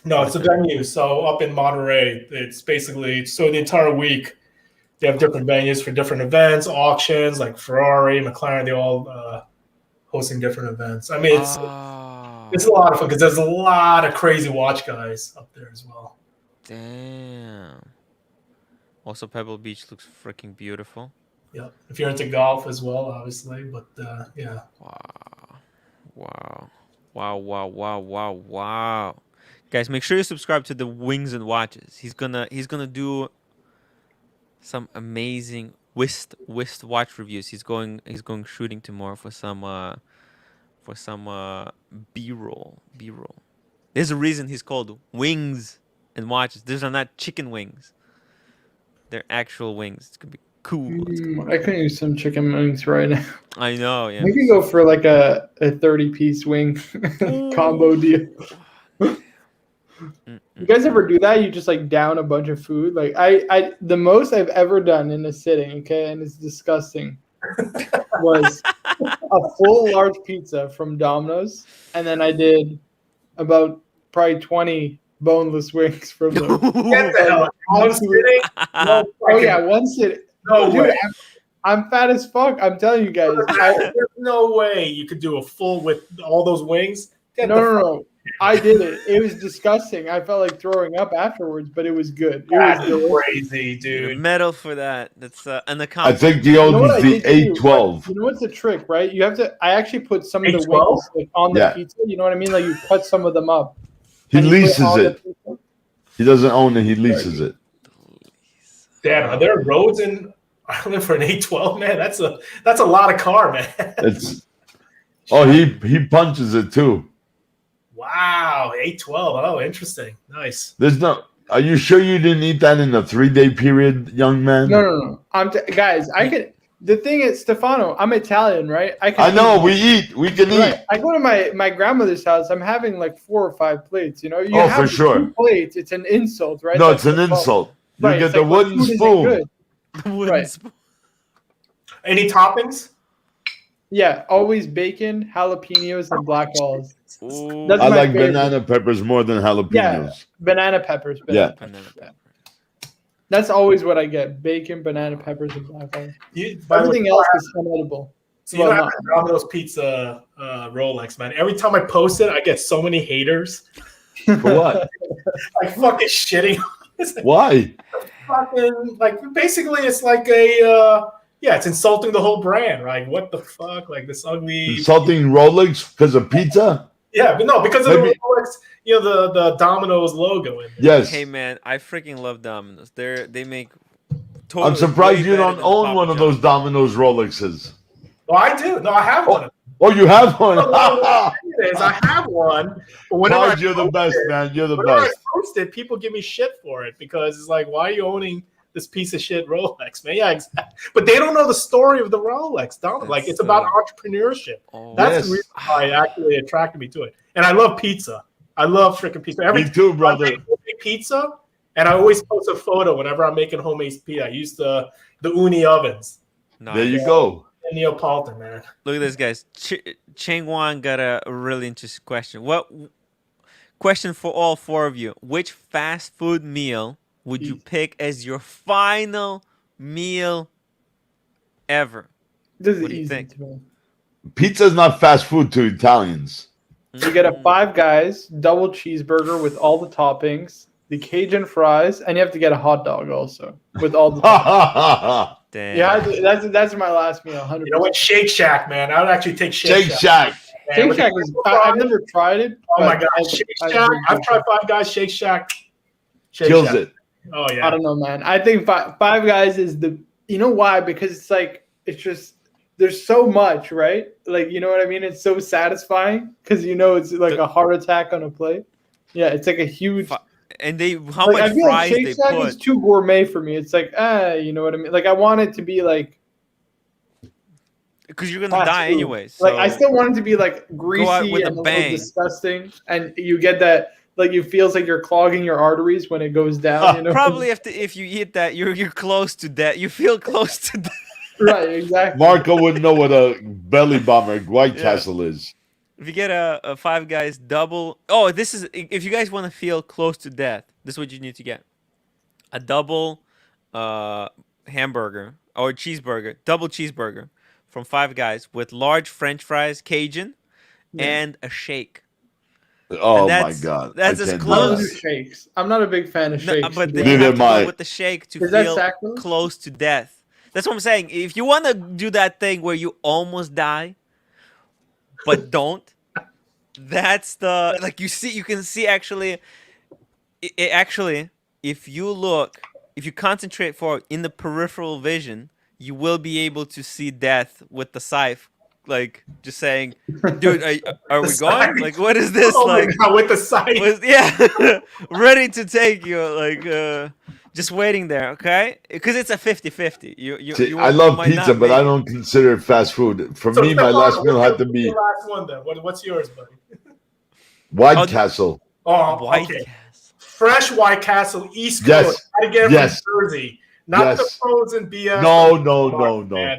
No, it's a venue. So up in Monterey, it's basically so the entire week they have different venues for different events, auctions like Ferrari, McLaren. They all hosting different events. I mean, it's a lot of fun because there's a lot of crazy watch guys up there as well. Damn. Also, Pebble Beach looks freaking beautiful. Yeah, if you're into golf as well, obviously. But yeah. Wow. Guys, make sure you subscribe to the Wings and Watches. He's gonna do some amazing whist watch reviews. He's going shooting tomorrow for some for some B-roll. B-roll. There's a reason he's called Wings and Watches. These are not chicken wings. They're actual wings. It's gonna be cool. I could use some chicken wings right now. I know. Yeah. We can go for like a 30-piece wing combo deal. You guys ever do that? You just like down a bunch of food? Like I the most I've ever done in a sitting, okay, and it's disgusting, was a full large pizza from Domino's, and then I did about probably 20 boneless wings from them. Get the hell out. One sitting? No Oh yeah, one sitting. No Dude, way. I'm fat as fuck. I'm telling you guys. There's no way you could do a full with all those wings. No. I did it. It was disgusting. I felt like throwing up afterwards, but it was good. It was That's delicious. crazy, dude. Medal for that. That's an I account. think the You old know what is I the did too? A12. You know what's the trick, right? You have to. I actually put some of the A12? wings like, on the Yeah. pizza. You know what I mean? Like you cut some of them up. He and you put leases on the it. pizza. He doesn't own it. He leases it. Damn, are there roads in Ireland for an A12, man? That's a lot of car, man. It's. Oh, he punches it too. Wow, A12. Oh, interesting. Nice. There's no. Are you sure you didn't eat that in a 3-day period, young man? No. Guys, I can. The thing is, Stefano, I'm Italian, right? I know. We eat. We can eat. Right. I go to my grandmother's house. I'm having like 4 or 5 plates. You know, you Oh, have for sure. 2 plates. It's an insult, right? No, That's it's an the problem. insult. You Right, get it's the like, what wooden food isn't spoon. good? Right. Any toppings? Yeah, always bacon, jalapenos, and black olives. Ooh. That's I my like favorite. banana peppers more than jalapenos. Yeah, banana peppers. Yeah. Banana pepper. That's always what I get: bacon, banana peppers, and black olives. By the way, Everything else is unedible. So you Well, don't have not- the Domino's Pizza Rolex, man. Every time I post it, I get so many haters. For what? Like fucking shitting. It's like, Why? fucking like basically it's like a it's insulting the whole brand, right? What the fuck? Like this ugly Insulting Rolex because of pizza? Yeah, but no, because of Maybe- the Rolex, the Domino's logo in it. Yes. Hey man, I freaking love Domino's. They make. I'm Totally surprised way you better don't than own Papa one of John's. those Domino's Rolexes. Well, I do. No, I have one. Oh, you have one? It is. I have one. But whenever Marge, you're the post best, it- man. You're the whenever best. I post it, people give me shit for it because it's like, why are you owning this piece of shit Rolex, man? Yeah, exactly. But they don't know the story of the Rolex, Dom. Like, it's about entrepreneurship. That's Yes. the reason why it actually attracted me to it. And I love pizza. I love freaking pizza. Me too, brother. I make homemade pizza, and I always post a photo whenever I'm making homemade pizza. I use the uni ovens. There you go. And Neapolitan, man. Look at this, guys. Cheng Wan got a really interesting question. What question for all 4 of you? Which fast food meal would you pick as your final meal ever? This is What do you easy think? to me. Pizza's not fast food to Italians. You get a 5 Guys double cheeseburger with all the toppings, the Cajun fries, and you have to get a hot dog also with all the. Damn. Yeah, that's my last meal. 100%. You know what? Shake Shack, man. I would actually take Shake Shack. Man, Shake with Shack the is. fries. I've never tried it. Oh my but god, Shake Shack! I've tried Five Guys. Shake Shack. Shake Kills Shack. it. Oh I yeah. don't know, man. I think Five Guys is the. You know why? Because it's like it's just there's so much, right? Like you know what I mean. It's so satisfying because you know it's like a heart attack on a plate. Yeah, it's like a huge. And they how Like, I much feel like fries Shake they Shack put. is too gourmet for me. It's like you know what I mean. Like I want it to be like. Because you're gonna fast die food. anyways. So Like I still want it to be like out greasy with a and a little bang. disgusting, and you get that like you feels like you're clogging your arteries when it goes down. You know, probably if you eat that, you're close to death. You feel close to death. right, exactly. Marco wouldn't know what a belly bomber White Castle is. If you get a Five Guys double, oh, this is if you guys want to feel close to death, this is what you need to get: a double hamburger or cheeseburger, double cheeseburger from Five Guys with large French fries, Cajun, and a shake. Oh And my God! That's I as can't do I don't close. do shakes. I'm not a big fan of No, shakes. but to then be you Neither have to am I. go with the shake to Is that feel sacrilege? close to death. That's what I'm saying. If you want to do that thing where you almost die, but don't, that's the like you can see actually. It actually, if you concentrate for in the peripheral vision, you will be able to see death with the scythe like just saying, "Dude, are we going? Like, what is this Oh like?" my God, with the site. Yeah, ready to take you, like just waiting there, okay? Because it's a 50-50. See, You I you love might pizza, not but I make it. don't consider it fast food. For So me, my last meal had to what's be your last one then? What's yours, buddy? White Oh, Castle. Oh, White okay. Castle. Fresh White Castle, East Coast. Yes. Gotta get it Yes. from Jersey, not the Yes. frozen BS. No, from no, the no, market, no. man.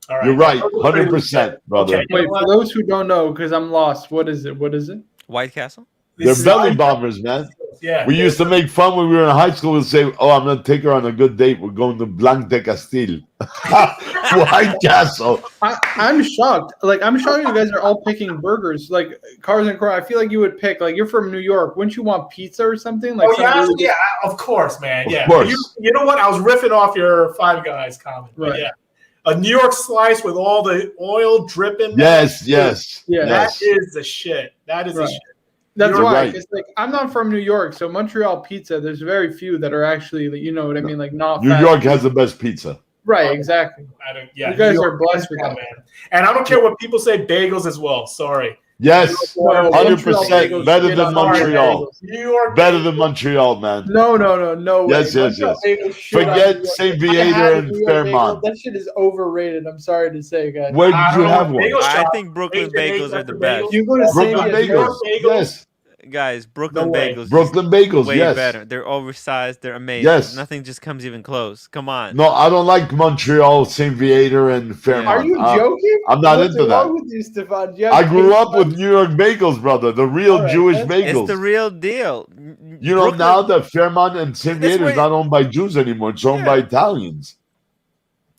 All You're right, those are pretty 100%, legit. brother. Okay, you Wait, know for what? those who don't know, because I'm lost, what is it? What is it? White Castle. They're This is belly White bombers, man. Castle. Yeah, We used to make fun when we were in high school. We'd say, "Oh, I'm gonna take her on a good date. We're going to Blanc de Castile." White Castle. I'm shocked. Like, I'm shocked you guys are all picking burgers. Like, Cars and Crow, I feel like you would pick, like, you're from New York. Wouldn't you want pizza or something? Like, Oh yeah, really yeah, of course, man. Of Yeah, course. You know what? I was riffing off your Five Guys comment, but Right. yeah, a New York slice with all the oil dripping. Yes, yes, Yeah. That yes. is the shit. That is the Right. shit. That's You're why, right. because like I'm not from New York, so Montreal pizza. There's very few that are actually, you know what I mean, like not. New fast York food. has the best pizza. Right, exactly. Yeah, You guys New are York blessed is with down, that. man. And I don't care what people say, bagels as well. Sorry. Yes, No, 100% Montreal better bagels than shit on Montreal. bagels. New York. Better than Montreal, man. No way. Yes, yes, Montreal yes. bagels shit on Forget New York. Saint I had Viator a and New York bagel. Fairmont. That shit is overrated. I'm sorry to say, guys. Where I did you don't know have what one? bagel I shop. think Brooklyn H&H bagels are the after best. You go to Brooklyn St. New York bagels. bagels? Yes. Guys, Brooklyn No way. bagels. Brooklyn just bagels. way Yes. better. They're oversized. They're amazing. Yes. Nothing just comes even close. Come on. No, I don't like Montreal, Saint Viator, and Fairmont. Are you joking? I'm not What's into wrong that. with you, Stefan? Do you have I grew taste up with buds? New York bagels, brother. The real All right, Jewish that's- bagels. It's the real deal. You know, Brooklyn- now that Fairmont and Saint That's Viator is why- not owned by Jews anymore. It's owned Yeah. by Italians.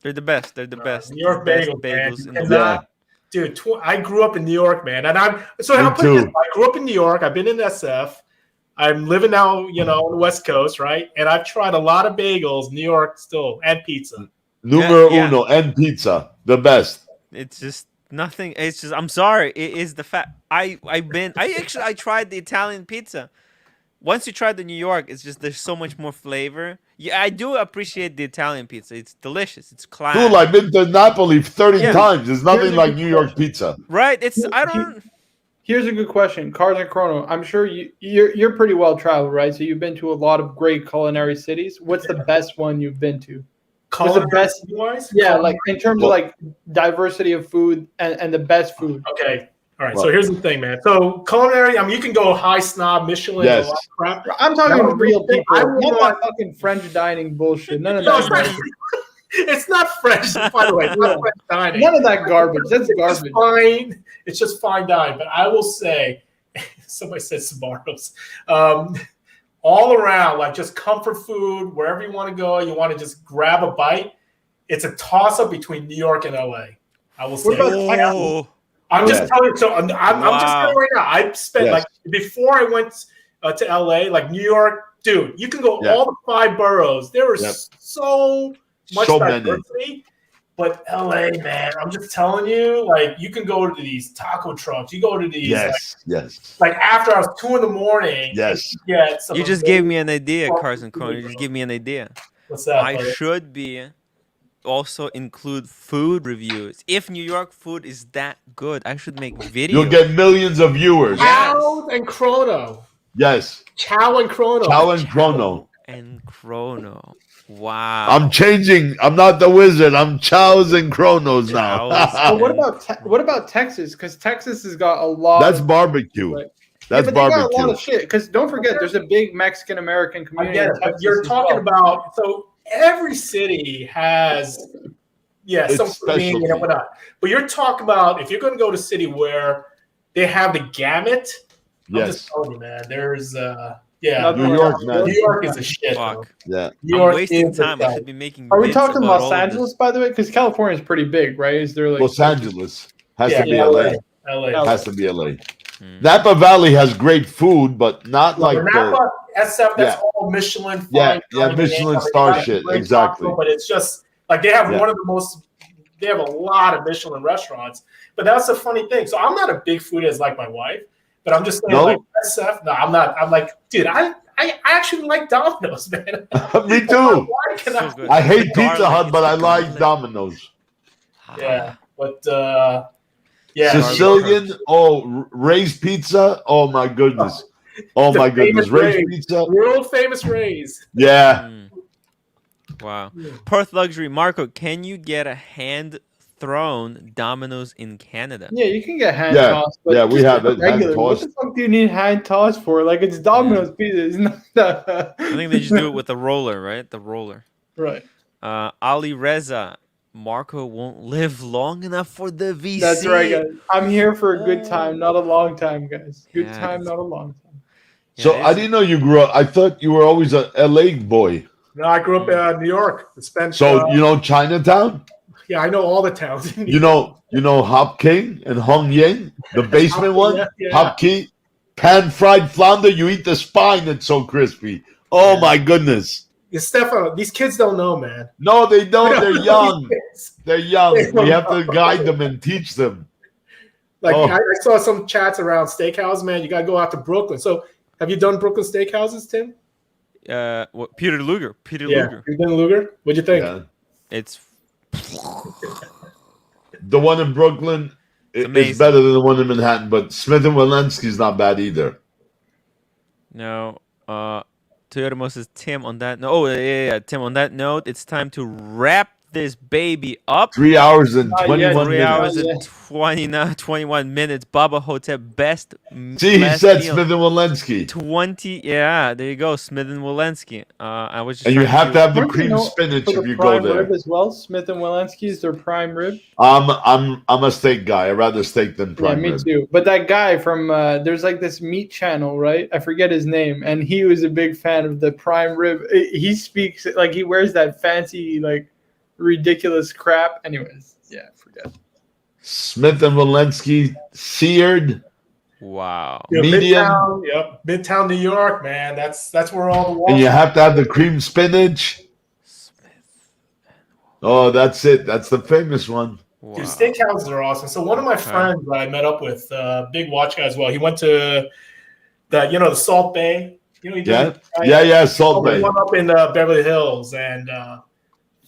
They're the best. They're the best. New York best bagels, man. bagels You in the cannot- world. Dude, I grew up in New York, man, and I'll Me put it this too. way. I grew up in New York. I've been in SF. I'm living now, you know, on the West Coast, right? And I've tried a lot of bagels, New York still, and pizza. Numero Yeah. uno and pizza, the best. It's just nothing. It's just. I'm sorry. It is the fact. I tried the Italian pizza. Once you try the New York, it's just there's so much more flavor. Yeah, I do appreciate the Italian pizza. It's delicious. It's class. Dude, I've been to Napoli 30 Yeah. times. There's nothing Here's a like good New York pizza. Right? It's I don't. Here's a good question, Cars and Chrono. I'm sure you're pretty well traveled, right? So you've been to a lot of great culinary cities. What's the best one you've been to? What's the best? Wise? Yeah, like in terms of like diversity of food and the best food. Okay. All right. Well- So here's the thing, man. So culinary, I mean, you can go high snob, Michelin, Yes. all that crap. I'm talking No, real people, I not want- that fucking French dining bullshit. None of No, that. Garbage. it's not French, by the way. It's not French dining. None of that garbage. That's It's just garbage. fine. It's just fine dining. But I will say, somebody said Sbarro's. All around, like just comfort food, wherever you want to go, you want to just grab a bite. It's a toss up between New York and LA. I will say. What about Texas? Oh, I'm just Yeah. telling you. So I'm just Wow. telling you right now. I spent Yes. like before I went to LA, like New York, dude. You can go Yeah. all the 5 boroughs. There was Yep. so much So many. diversity. But LA, man, I'm just telling you, like you can go to these taco trucks. You go to these, Yes, yes, like after I was 2 a.m. yes. Yeah. some you of just the- gave me an idea, Carson Cronin. You just gave me an idea. What's that? I buddy? should be also include food reviews. If New York food is that good, I should make videos. You'll get millions of viewers. Chow and Chrono. Yes. Chow and Chrono. Chow and Chrono. And Chrono. Wow. I'm changing. I'm not the wizard. I'm Chows and Chronos now. Chows. But what about Texas? Because Texas has got a lot. That's of, barbecue. Like, That's but they got a lot barbecue. of shit. Because don't forget, there's a big Mexican American I community. get in it, but Texas you're as talking well. about so every city has some It's cuisine and specialty. whatnot. But you're talking about if you're going to go to a city where they have the gamut. I'm just Yes. telling you, man. There's New York, man. New York is a shit. bro. Fuck. Yeah. New I'm York wasting is the time. I shit. should be making. Are we vids talking about all Los of Angeles, by the way? Because California is pretty big, right? Is there like Los Angeles has Yeah, to be LA. LA. LA. Has to be LA. Hmm. Napa Valley has great food, but not like Napa, the. SF, that's Yeah. all Michelin. fine Yeah, dining, Michelin they star got shit, great exactly. taco, But it's just like they have Yeah. one of the most. They have a lot of Michelin restaurants, but that's the funny thing. So I'm not a big foodie as like my wife, but I'm just saying No? like SF. No, I'm not. I'm like, dude, I actually like Domino's, man. Me too. Why can So good. I hate It's the Pizza garlic, Hut, it's but the I like garlic. Domino's. Yeah, but Yeah, Sicilian. Oh, Ray's Pizza. Oh my goodness. Oh The my goodness. famous Ray's Ray's. Pizza. World famous Rays. Yeah. Wow. Perth Luxury. Marco, can you get a hand-thrown Domino's in Canada? Yeah, you can get hand Yeah, tossed. But yeah, we just have get it, hand regular. What the tossed. fuck do you need hand tossed for? Like, it's Domino's pizza. It's not I think they just do it with the roller, right? The roller. Right. Ali Reza. Marco won't live long enough for the VC. That's right, guys. I'm here for a good time, not a long time, guys. Good Yeah, time, not a long time. So I didn't know you grew up. I thought you were always a LA boy. No, I grew up in New York. Spent. So you know Chinatown? Yeah, I know all the towns. You know Hop King and Hong Yang, the basement one? Yeah. Hop King, pan fried flounder, you eat the spine, it's so crispy. Oh my goodness. Yeah, Stefano, these kids don't know, man. No, they don't. They're young. They're young. They don't We have to know. guide them and teach them. Like Oh. I saw some chats around steakhouses, man. You gotta go out to Brooklyn. So have you done Brooklyn steakhouses, Tim? Peter Luger. Peter Luger. You've done Luger? What'd you think? Yeah. It's The one in Brooklyn is amazing. better than the one in Manhattan, but Smith and Walensky's not bad either. no. Toyota says Tim on that. No, oh yeah. Tim on that note, it's time to wrap this baby up. 3 hours and 21 3 minutes. hours and 21 minutes. Baba Hotel best. See, he best said meal. Smith and Walensky. 20. Yeah, there you go. Smith and Walensky. I was just And you trying have to have the Don't you cream know, spinach for the if you go prime there. rib as well. Smith and Walensky's their prime rib. I'm a steak guy. I'd rather steak than prime Yeah, me rib. too. But that guy from there's like this meat channel, right? I forget his name, and he was a big fan of the prime rib. He speaks like he wears that fancy, like ridiculous crap. Anyways, yeah, forget. Smith and Walensky seared. Wow. Yeah, Medium. Midtown, yep. Midtown New York, man. That's where all the And you have to have the cream spinach. Oh, that's it. That's the famous one. Wow. Dude, steakhouses are awesome. So one of my friends that I met up with, big watch guy as well. He went to the Salt Bay. You know, he did Salt Bay. One up in Beverly Hills, and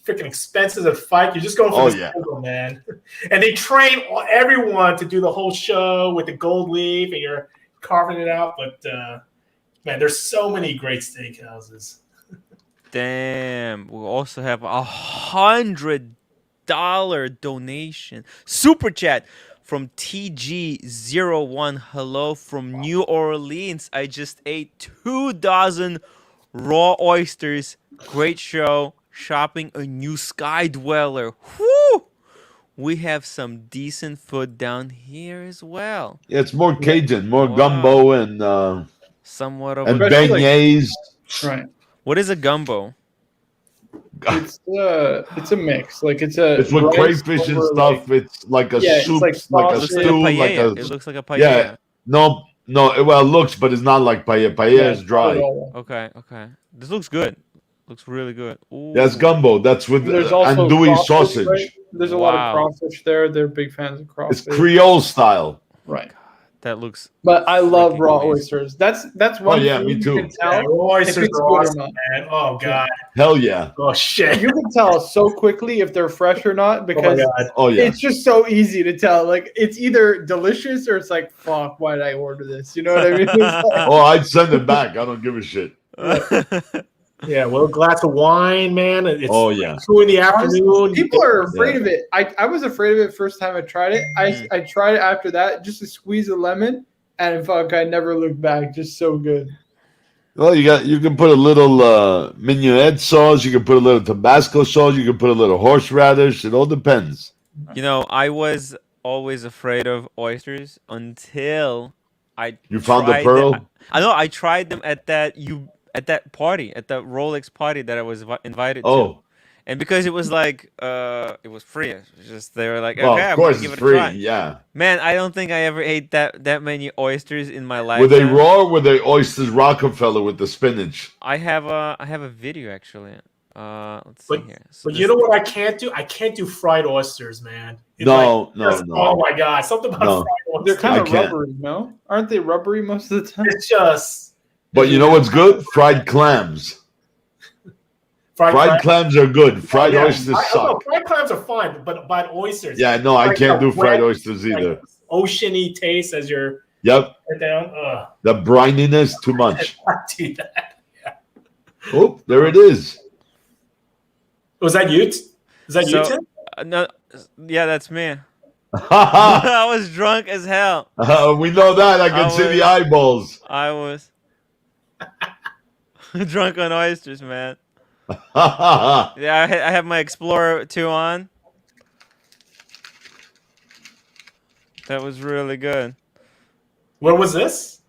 freaking expenses at fight. You're just going for the silver, man. And they train everyone to do the whole show with the gold leaf, and you're carving it out. But man, there's so many great steakhouses. Damn. We also have $100 donation super chat from TG01. Hello from New Orleans. I just ate 2 dozen raw oysters. Great show. Shopping a new Sky Dweller. Whoo! We have some decent food down here as well. Yeah, it's more Cajun, more gumbo and somewhat of and a beignets. Right. What is a gumbo? It's a mix. Like it's with rice crayfish and over, stuff. It's like a it's soup, like like a sausage. stew, like a. It looks like a paella. Yeah, no. Well, it looks, but it's not like paella. Paella is dry. Okay. This looks good. Looks really good. Ooh. That's gumbo. That's with There's also andouille crawfish, sausage. right? There's a lot of crawfish there. They're big fans of crawfish. It's Creole style. Right. That looks. But I love freaking raw amazing. oysters. That's one. yeah, thing me you too. can tell Yeah, raw if oysters it's are good or awesome, not. man. Oh god. Hell yeah. Oh shit. You can tell so quickly if they're fresh or not because Oh yeah. it's just so easy to tell. Like it's either delicious or it's like, fuck, why did I order this? You know what I mean? It's like, Oh, I'd send it back. I don't give a shit. Yeah, well, a glass of wine, man. It's Oh yeah. 2 in the afternoon. people are afraid of it. I was afraid of it first time I tried it. I tried it after that just to squeeze a lemon, and fuck, I never looked back. Just so good. Well, you can put a little mignonette sauce. You can put a little Tabasco sauce. You can put a little horseradish. It all depends. You know, I was always afraid of oysters until You found the tried pearl? them. I know I tried them at that party, at that Rolex party that I was invited to. And because it was like it was free. It was just they were like, okay, Well, I'm of course gonna give it's it a try. free. Yeah. Man, I don't think I ever ate that many oysters in my life. Were they raw or were they oysters Rockefeller with the spinach? I have a video actually. Let's see here. So But you know what I can't do? I can't do fried oysters, man. It's No. Oh my god, something about No. fried They're oysters. kind I of can't. rubbery, no? Aren't they rubbery most of the time? It's just But you know what's good? Fried clams. Fried clams are good. Fried oysters No, suck. fried clams are fine, but oysters. Yeah, no, I Like can't the do fried wet- oysters either. oceany taste as you're Yep. down. The brininess too much. I do that. Yeah. Oh, there it is. Was that you? Is that you, Tim? No, yeah, that's me. I was drunk as hell. We know that. I can see the eyeballs. I was drunk on oysters, man. Yeah, I have my Explorer 2 on. That was really good. Where was this?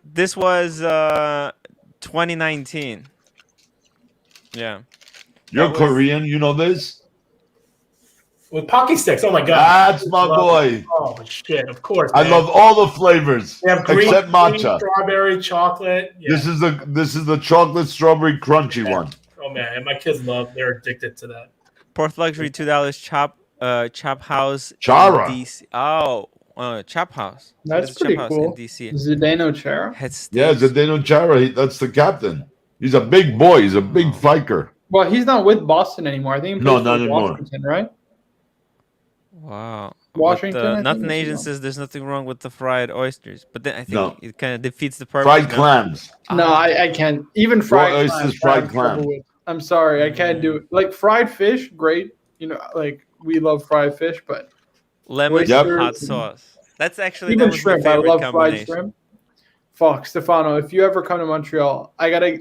This was 2019. Yeah. You're Korean. You know this? With Pocky sticks. Oh my god. That's my boy. Oh shit! Of course. I love all the flavors They have green, except matcha. strawberry, chocolate. Yeah. This is the chocolate strawberry crunchy one. Oh man, my kids they're addicted to that. Porth Luxury $2 Chop House. Chara. In DC. Oh, Chop House. That's pretty Chop cool. House in DC. Zdeno Chara. Yeah, Zdeno Chara. That's the captain. He's a big boy. He's a big fiker. Well, he's not with Boston anymore. I think he No, plays not for anymore. Washington, right? Wow. Washington. I think Nothing Asian as well. says there's nothing wrong with the fried oysters, but then I think No. it kind of defeats the purpose. Fried clams. No, I can't. Even fried Raw oysters, clams, I fried have trouble clam. with. I'm sorry, I can't do it. Like fried fish, great. You know, like we love fried fish, but Lemon oysters hot and- sauce. That's actually even that was shrimp. my I favorite love fried combination. shrimp. Fuck, Stefano, if you ever come to Montreal,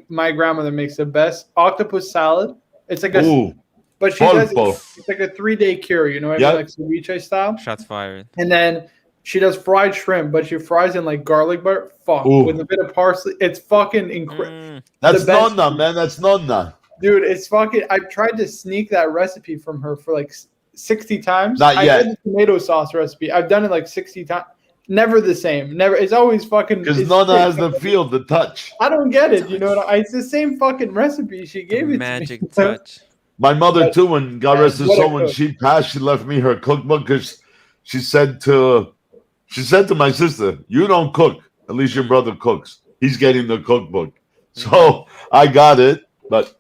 my grandmother makes the best octopus salad. It's like Ooh. but she does Polpo. it's like a 3-day cure, you know, Yep. like ceviche style. Shots fired. And then she does fried shrimp, but she fries in like garlic butter. Fuck, Ooh. with a bit of parsley. It's fucking incredible. That's the best- nonna, man. That's nonna. Dude, it's fucking. I've tried to sneak that recipe from her for like 60 times. Not I yet. did the tomato sauce recipe. I've done it like 60 times. Never the same. Never. It's always fucking. Because it's- nonna has the feel, the touch. I don't get it. You know, it's the same fucking recipe. She gave it Magic to me. touch. My mother too, when God rest her What a soul, when cook. she passed, she left me her cookbook because she said to my sister, "You don't cook. At least your brother cooks. He's getting the cookbook." So I got it, but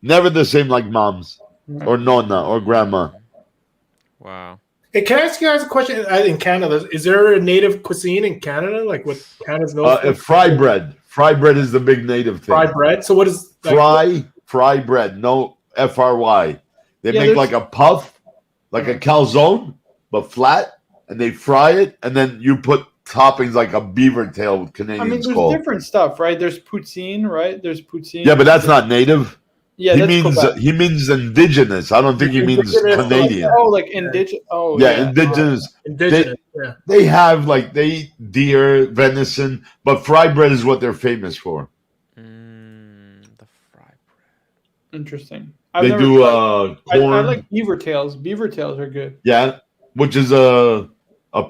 never the same like mom's or nonna or grandma. Wow. Hey, can I ask you guys a question? In Canada, is there a native cuisine in Canada, like what Canada's known for? Fry bread. Fry bread is the big native thing. Fried bread. So what is like, Fry bread. No FRY. They Yeah, make there's- like a puff, like a calzone, but flat, and they fry it, and then you put toppings like a beaver tail with I Canadians mean, there's call. different stuff, right? There's poutine, right? There's poutine. Yeah, but that's not native. Yeah, that's Quebec. He means indigenous. I don't think he means Indigenous, Canadian. Oh, like indigenous. Oh, Yeah, indigenous. indigenous? Yeah. They have like they eat deer, venison, but fry bread is what they're famous for. The fried Interesting. They never do tried- I corn. like beaver tails. Beaver tails are good. Yeah, which is a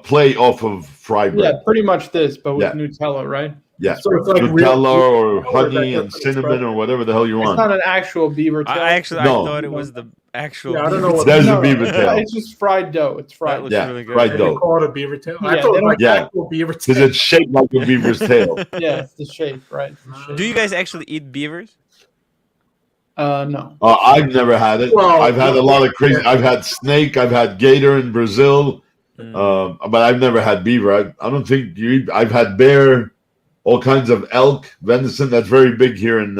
play off of fry bread. Yeah, pretty much this, but with Yeah. Nutella, right? Yeah, So it's like Nutella or real- honey or and like cinnamon or whatever the hell you It's want. not an actual beaver tail. I actually No. I thought it was the actual. Yeah, I don't know what- There's a beaver tail. It's just fried dough. It's That fried. looks Yeah, really good. fried They dough. call it a beaver tail. I Yeah, thought it they was like don't- actual beaver Because tail. it's shaped like a beaver's tail. Yeah, it's the shape, right? It's the shape. Do you guys actually eat beavers? No. I've never had it. Well, I've had a lot of crazy. I've had snake. I've had gator in Brazil, but I've never had beaver. I don't think you. I've had bear, all kinds of elk, venison. That's very big here in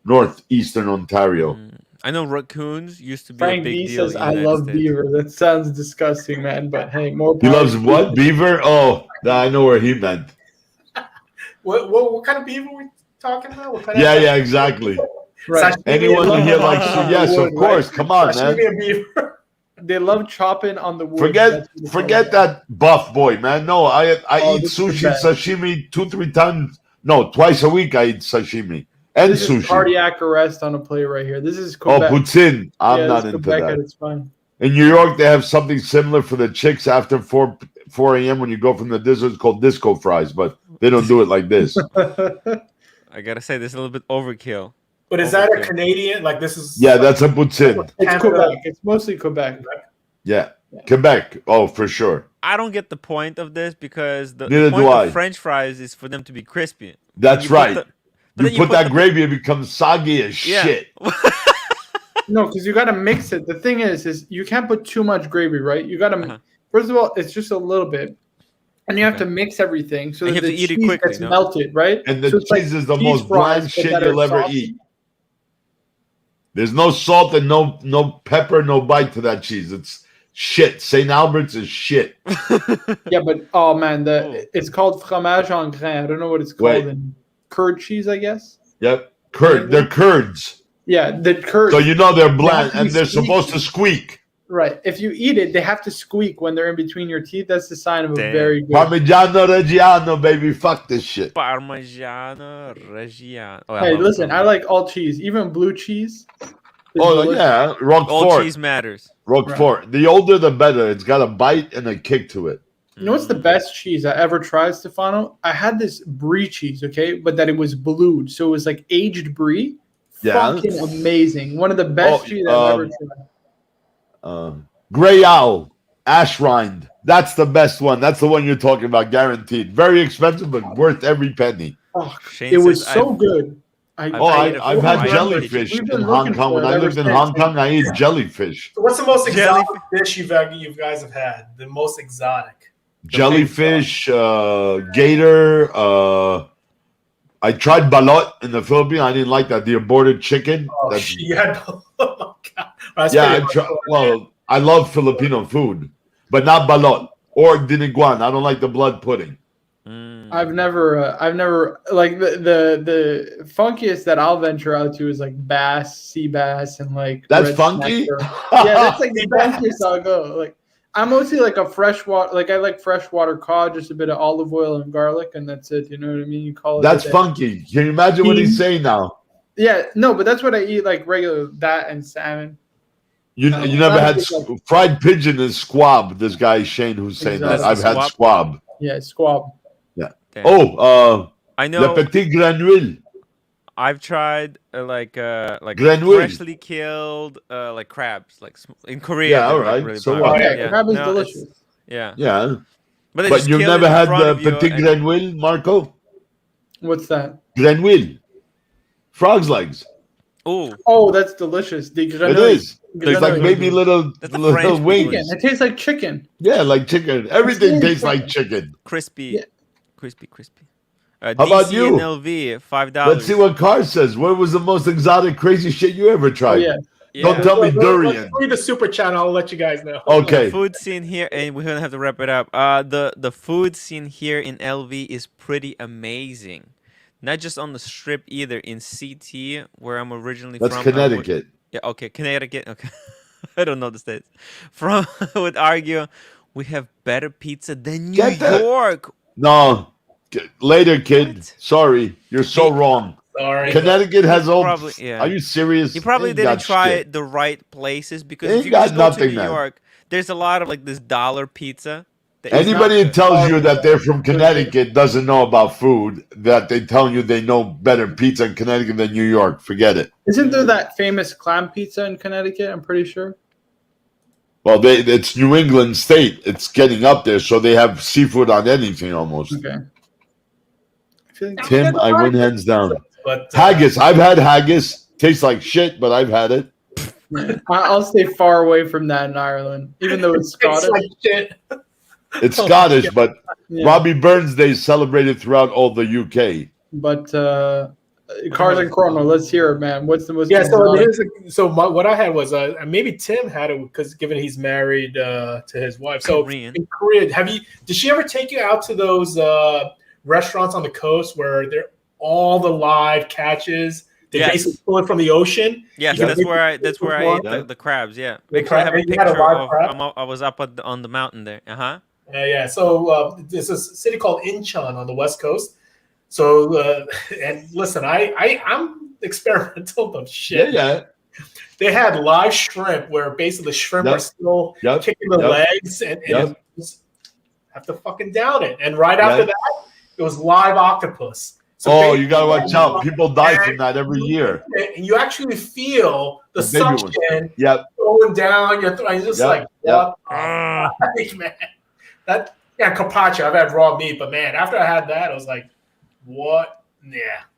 northeastern Ontario. I know raccoons used to be Frank a big B deal. says, in "I the love United States." beaver." That sounds disgusting, man. But hey, more. He power loves to what? you. Beaver? Oh, I know where he meant. What kind of beaver we talking about? What kind Yeah, of yeah, exactly. Right. Sashimi Anyone and- here likes? Yes, of course. Come on, Sashimi man. and beaver. They love chopping on the wood. Forget That's what it's forget all that buff boy, man. No, I Oh, eat this is sushi, bad. sashimi 2-3 times. No, twice a week I eat sashimi and This is sushi. cardiac arrest on a plate right here. This is Oh, Quebec. poutine. I'm Yeah, not this is into Quebec that. at its fine. In New York, they have something similar for the chicks after 4 a.m. when you go from the disco. It's called disco fries, but they don't do it like this. I gotta say, this is a little bit overkill. But is that a Canadian? Like this is? Yeah, that's a poutine. It's Canada. Quebec. It's mostly Quebec. Yeah, Quebec. Oh, for sure. I don't get the point of this because the Neither point do I. of French fries is for them to be crispy. That's You put right. the- but then You put that the- gravy, it becomes soggy as Yeah. shit. No, because you got to mix it. The thing is you can't put too much gravy, right? You got to. Uh-huh. First of all, it's just a little bit. And you have to mix everything so And that you the have to eat it cheese quickly, gets no? melted, right? And the So it's cheese like is the cheese most fries, bland but shit that are you'll ever saucy. eat. There's no salt and no pepper, no bite to that cheese. It's shit. St. Albert's is shit. Yeah, but oh man, it's called fromage en grain. I don't know what it's called in curd cheese, I guess. Yep. Curd. They're curds. Yeah, the curd. So you know they're They bland have to and be they're supposed to squeak. Right. If you eat it, they have to squeak when they're in between your teeth. That's the sign of a very good. Parmigiano Reggiano, baby. Fuck this shit. Parmigiano Reggiano. Oh, Hey, listen, I like all cheese, even blue cheese. Oh yeah, Roquefort. All cheese matters. Roquefort. Right. The older the better. It's got a bite and a kick to it. You know what's the best cheese I ever tried, Stefano? I had this brie cheese, okay, but that it was blued, so it was like aged brie. Yeah. Fucking amazing. One of the best cheese I've ever tried. Grey Owl, Ash Rind. That's the best one. That's the one you're talking about, guaranteed. Very expensive, but worth every penny. Oh, it was so good. I've had jellyfish in Hong Kong. When I lived in Hong Kong, I ate jellyfish. So what's the most exotic dish you guys have had? The most exotic? Jellyfish, gator. I tried balot in the Philippines. I didn't like that. The aborted chicken. Oh, you had oh, God. Yeah, I love Filipino food, but not balot or diniguan. I don't like the blood pudding. I've never like the funkiest that I'll venture out to is like bass, sea bass, and like that's funky. Yeah, that's like the funkiest I'll go. Like I'm mostly like a freshwater, like I like freshwater cod, just a bit of olive oil and garlic, and that's it. You know what I mean? You call it. That's funky. Can you imagine what he's saying now? Yeah, no, but that's what I eat like regular, that and salmon. You never had fried pigeon and squab. This guy Shane who's saying that. I've had squab. Yeah, squab. Yeah. Damn. I know. Le petit granule. I've tried like granule. freshly killed like crabs, like in Korea. Yeah, all right. Really so crab is delicious. Yeah. Yeah. But you've never had the petit granule, Marco? What's that? Granule. Frog's legs. Oh, that's delicious. The it is. It's like maybe little wings. Chicken. It tastes like chicken. Yeah, like chicken. Everything tastes like chicken. Crispy. Yeah. Crispy. How about you? LV, $5. Let's see what Carr says. What was the most exotic, crazy shit you ever tried? Oh, yeah. Don't tell me durian. Read the super chat. I'll let you guys know. Okay. The food scene here, and we're gonna have to wrap it up. The food scene here in LV is pretty amazing. Not just on the strip either. In CT, where I'm originally from. That's Connecticut. Yeah. Okay. Connecticut. Okay. I don't know the states. I would argue we have better pizza than New York. No. Later, kid. What? Sorry, you're so wrong. Sorry. Connecticut has all. Yeah. Are you serious? You probably didn't try the right places because if you got go to New man. York, there's a lot of like this dollar pizza. Anybody who tells you that they're from Connecticut doesn't know about food. That they tell you they know better pizza in Connecticut than New York. Forget it. Isn't there that famous clam pizza in Connecticut? I'm pretty sure. Well, it's New England state. It's getting up there, so they have seafood on anything almost. Okay. Tim, I win hands down. But haggis, I've had haggis. Tastes like shit, but I've had it. I'll stay far away from that in Ireland, even though it's Scottish. Like shit. It's Scottish, but Robbie Burns Day is celebrated throughout all the UK. But Cars and Chrono, let's hear it, man. What's the most? Yeah, what I had was maybe Tim had it because given he's married to his wife. So Korean. In Korea, did she ever take you out to those restaurants on the coast where they're all the live catches? They basically pull it from the ocean. Yes, that's where I ate the crabs. Yeah, make sure I have a picture of. I was up on the mountain there. Yeah. So there's a city called Incheon on the west coast. So and listen, I'm experimental but shit. Yeah. They had live shrimp where basically the shrimp are still kicking the legs and you just have to fucking down it. And right after that, it was live octopus. So you gotta watch out. People die from that every year. And you actually feel the suction going down your throat. You're just like, what? Man. That carpaccio. I've had raw meat, but man, after I had that, I was like, what?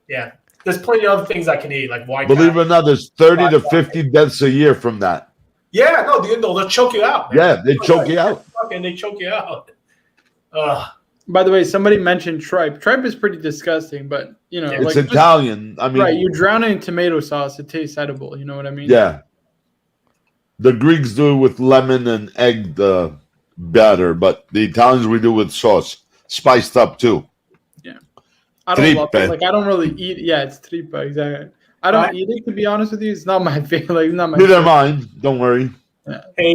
Yeah. There's plenty of other things I can eat, like white. Believe it or not, there's 30 to 50 deaths a year from that. Yeah, no, they'll choke you out. Man. Yeah, they choke you out. fuck and they choke you out. By the way, somebody mentioned tripe. Tripe is pretty disgusting, but it's Italian. I mean, right? You drown it in tomato sauce; it tastes edible. You know what I mean? Yeah. The Greeks do it with lemon and egg batter, but the Italians we do with sauce, spiced up too. Yeah, I don't love it. Like I don't really eat. Yeah, it's tripa exactly. I don't eat it, to be honest with you. It's not my favorite. Like, not my. Neither mine. Don't worry. Yeah. Hey,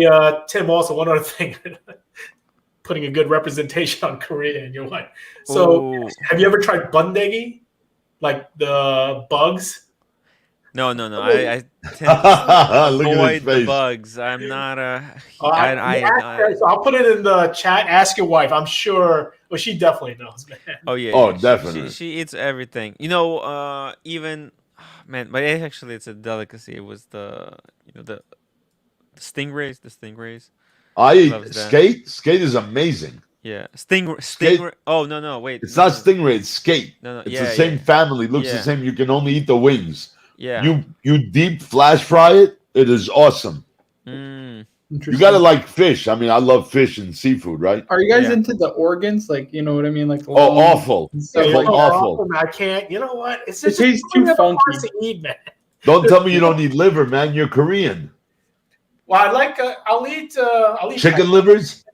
Tim. Also, one other thing. Putting a good representation on Korea in your life. So, have you ever tried bundegi, like the bugs? No. I tend to avoid the bugs. I'm not a. So I'll put it in the chat. Ask your wife. I'm sure. Well, she definitely knows, man. Oh yeah. Oh, definitely. She eats everything. Even man, but it's a delicacy. It was the stingrays. The stingrays. I eat skate. Skate is amazing. Yeah, stingray. Oh no, wait. It's not stingray. It's skate. No. It's the same family. Looks the same. You can only eat the wings. Yeah. You deep flash fry it. It is awesome. You gotta like fish. I mean, I love fish and seafood, right? Are you guys into the organs? Like, you know what I mean? Like awful. Awful. I can't. You know what? It tastes too funky to eat, man. Don't tell me you don't need liver, man. You're Korean. Well, I like. I'll eat chicken livers,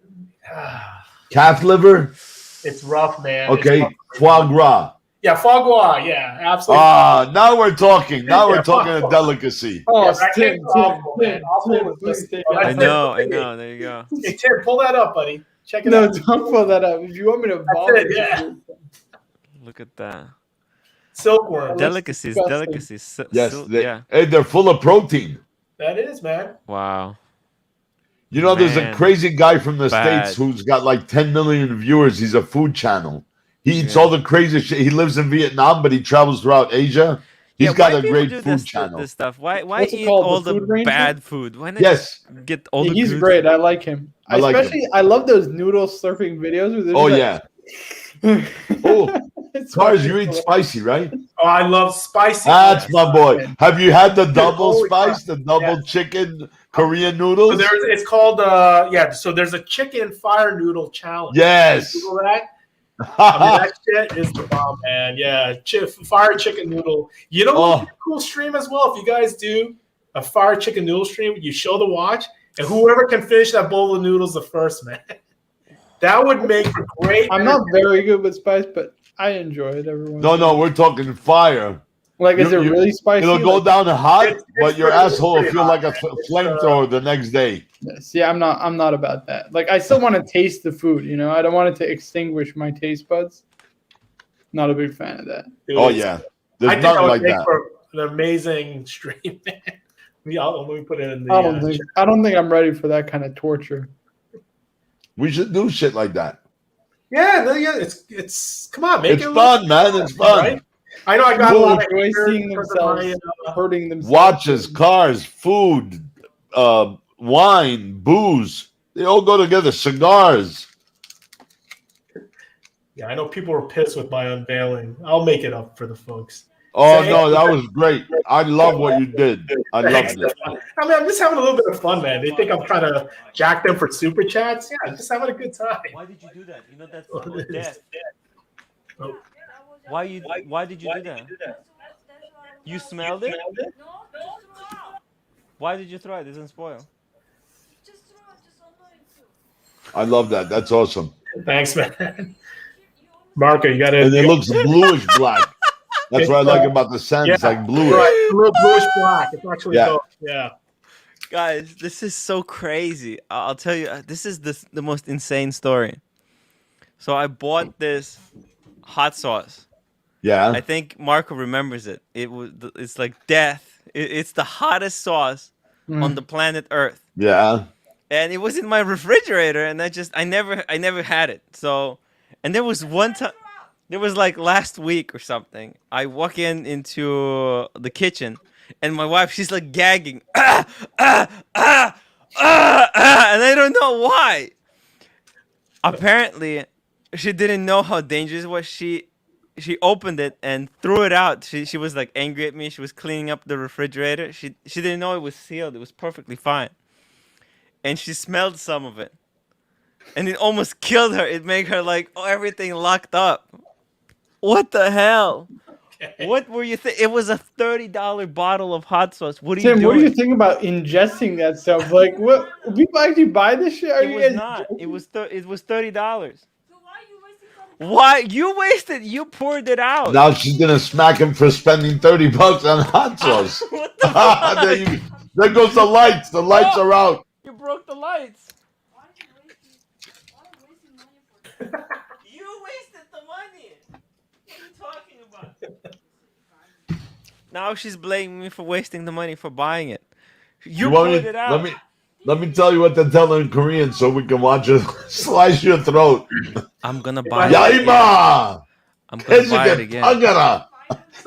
calf liver. It's rough, man. Okay, foie gras. Yeah, foie gras. Yeah, absolutely. Now we're talking. Now we're talking a delicacy. Oh, Tim. I know. There you go. Hey, Tim, pull that up, buddy. Check it out. No, don't pull that up. If you want me to vomit, Look at that. Silkworm. Delicacies. Yes. They're full of protein. That is, man. Wow. There's a crazy guy from the States who's got like 10 million viewers. He's a food channel. He eats all the crazy shit. He lives in Vietnam, but he travels throughout Asia. He's got a great food channel. This stuff. Why eat all the bad food? Why not get all the He's good great. food? I like him. I love those noodle slurping videos. Cars, you eat spicy, right? Oh, I love spicy. That's my boy. Have you had the double spice, the double chicken Korean noodles? So it's called So there's a chicken fire noodle challenge. Yes. Google that. That shit is the bomb, man. Yeah, fire chicken noodle. You know what's a cool stream as well? If you guys do a fire chicken noodle stream, you show the watch, and whoever can finish that bowl of noodles the first, man. That would make a great. I'm not very good with spice, but I enjoy it every once. No, we're talking fire. Like, is it really spicy? It'll go down hot, but your asshole will feel like a flamethrower the next day. See, I'm not about that. Like, I still want to taste the food. I don't want it to extinguish my taste buds. Not a big fan of that. Oh yeah, I think I would make for an amazing stream. Let me put it in the. I don't think I'm ready for that kind of torture. We should do shit like that. Yeah, it's come on, make it fun, man. It's fun. Right? I know I got a lot of seeing themselves, hurting themselves. Watches, cars, food, wine, booze. They all go together. Cigars. Yeah, I know people were pissed with my unveiling. I'll make it up for the folks. Oh, no, that was great. I love what you did. I loved it. I mean, I'm just having a little bit of fun, man. They think I'm trying to jack them for super chats. Yeah, I'm just having a good time. Why did you do that? That's death. Why did you do that? You smelled it? Why did you throw it? It doesn't spoil. I love that. That's awesome. Thanks, man. Marco, you got to. And it looks bluish black. That's what I like about the scent. It's like bluish. Right, a little bluish black. It's actually dope. Yeah. Guys, this is so crazy. I'll tell you, this is the most insane story. So I bought this hot sauce. Yeah. I think Marco remembers it. It's like death. It's the hottest sauce on the planet Earth. Yeah. And it was in my refrigerator, and I never had it. So, and there was one time. There was like last week or something. I walk into the kitchen, and my wife, she's like gagging, and I don't know why. Apparently, she didn't know how dangerous it was. She opened it and threw it out. She was like angry at me. She was cleaning up the refrigerator. She didn't know it was sealed. It was perfectly fine, and she smelled some of it. and it almost killed her. It made her like everything locked up. What the hell? What were you think? It was a $30 bottle of hot sauce. What are you Tim, doing? what do you think about ingesting that stuff? Like, what? People actually buy this shit? Are It you was guys not. joking? It was $30. Why you wasted? You poured it out. Now she's gonna smack him for spending $30 on hot sauce. What the fuck? There goes the lights. The lights are out. You broke the lights. You wasted the money. What are you talking about? Now she's blaming me for wasting the money for buying it. You want poured me- it out. Let me tell you what they tell her in Korean so we can watch her slice your throat. I'm gonna buy it. Yaima! I'm gonna buy it again. Agara!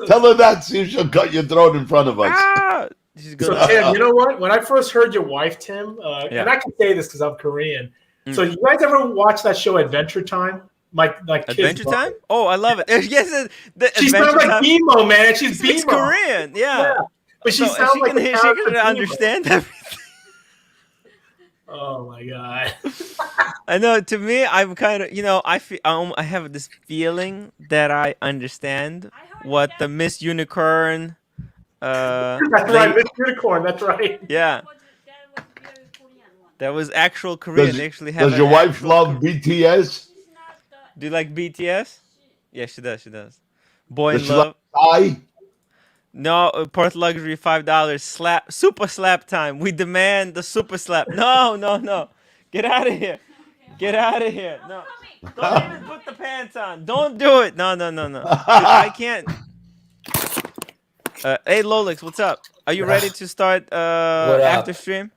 Tell her that, see if she'll cut your throat in front of us. Ah! She's So gonna. Tim, you know what? When I first heard your wife, Tim, Yeah. and I can say this because I'm Korean. So you guys ever watch that show Adventure Time? Like kids Adventure love Time? it. Oh, I love it. Yes, the She Adventure sounds like Time. BMO, man. She's BMO. It's Korean, yeah. But she So sounds she like can, the she character can BMO. understand everything. Oh my god. I know. To me, I'm kind of, I feel I have this feeling that I understand what the Miss Unicorn. That's right, Miss Unicorn. That's right. Yeah, that was actual Korean. They actually have. Does your wife love BTS? Do you like BTS? Yeah, she does. She does. Boy Does in she Love. like Thai? No, Port Luxury $5. Super slap time. We demand the super slap. No. Get out of here. Get out of here. No. Don't even put the pants on. Don't do it. No. Dude, I can't. Hey, Rolex, what's up? Are you ready to start after stream?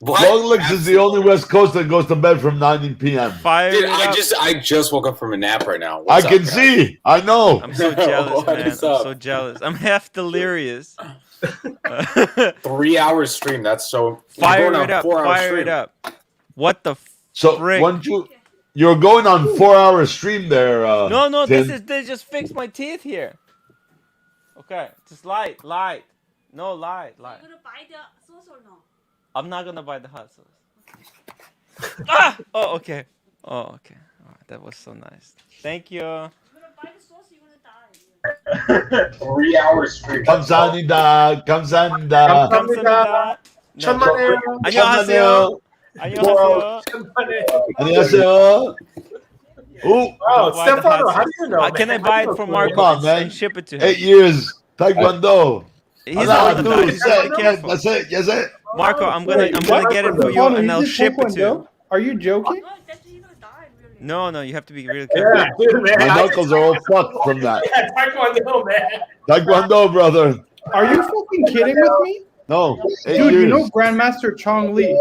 Rolex is the only West Coast that goes to bed from 9 p.m. Fire Dude, it up. I just woke up from a nap right now. I What's can up, guys? see. I know. I'm so jealous, What man. I'm is up? so jealous. I'm half delirious. 3 hours stream. That's so. Fire We're going it on up. 4 hours Fire stream. it up. What the So frick? once you're going on 4-hour stream there. No, Tim. they just fixed my teeth here. Okay, just light. No, light. You're gonna buy the sauce or no? I'm not gonna buy the hot sauce. Ah! Oh, okay. Oh, that was so nice. Thank you. You're gonna buy the sauce, you're gonna die. 3 hours stream. 감사합니다. 감사합니다. 감사합니다. 천만에요. 안녕하세요. 안녕하세요. 안녕하세요. Ooh, Wow, Stefano, how do you know? Can I man? buy How it do you from know? Marco Come on, man. and ship it to him? 8 years. Taekwondo. He's not gonna die. He's gonna be careful. That's it. Yes, it. Marco, I'm gonna get it for you Stefano, and I'll did ship it to you. Taekwondo? Are you joking? No, that's you're gonna die, really. No, you have to be really careful. Yeah, dude, man. My I knuckles are all fucked from that. Yeah, Taekwondo, man. Taekwondo, brother. Are you fucking kidding with me? No, 8 Dude, years. you know Grandmaster Chong Li.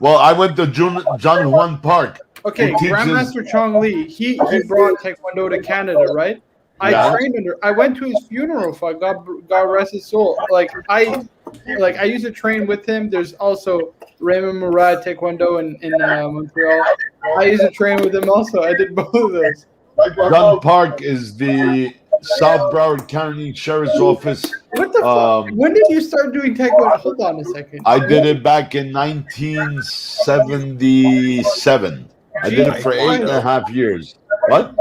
Well, I went to John Juan Park. Okay, He teaches- Grandmaster Chong Li, he brought Taekwondo to Canada, right? I Yeah. trained under. I went to his funeral. Fuck, God rest his soul. I used to train with him. There's also Raymond Murad Taekwondo in Montreal. I used to train with him also. I did both of those. John Park is the South Broward County Sheriff's Office. What the fuck? When did you start doing Taekwondo? Hold on a second. I did it back in 1977. I did it for 8.5 years. What?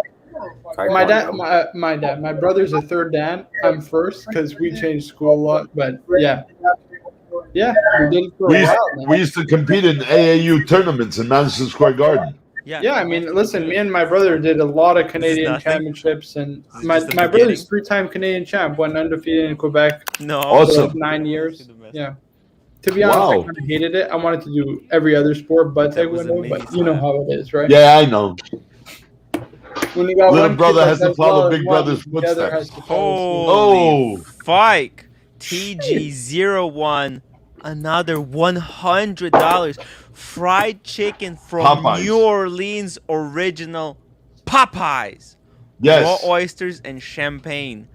My brother's a third dan. I'm first because we changed school a lot. But yeah, we did it for a while. Man. We used to compete in AAU tournaments in Madison Square Garden. Yeah, I mean, listen, me and my brother did a lot of Canadian championships, and my brother's 3-time Canadian champ, went undefeated in Quebec. No, for awesome. like 9 years. Yeah. To be honest, I kind of hated it. I wanted to do every other sport but Taekwondo, but you know how it is, right? Yeah, I know. When you got Little one brother kid has that to does follow well big as one, brother's the other has footsteps. to follow Holy Oh. Fike. TG01. Another $100. Fried chicken from Popeyes. New Orleans original Popeyes. Yes. Raw oysters and champagne.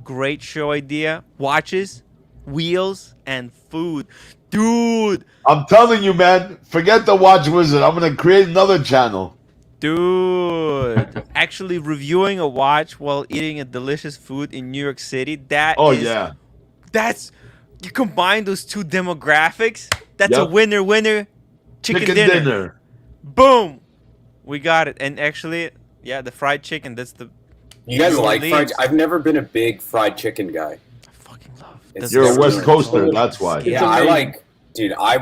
Great show idea. Watches, wheels, and food. Dude. I'm telling you, man, forget the Watch Wizard. I'm going to create another channel. Dude. Actually reviewing a watch while eating a delicious food in New York City. Yeah. That's, you combine those two demographics, that's a Yep. winner chicken dinner. Boom. We got it. And actually, yeah, the fried chicken. That's the. You guys New like Orleans. I've never been a big fried chicken guy. I fucking love. It's You're a never West been- Coaster, that's why. Yeah, I like, dude. I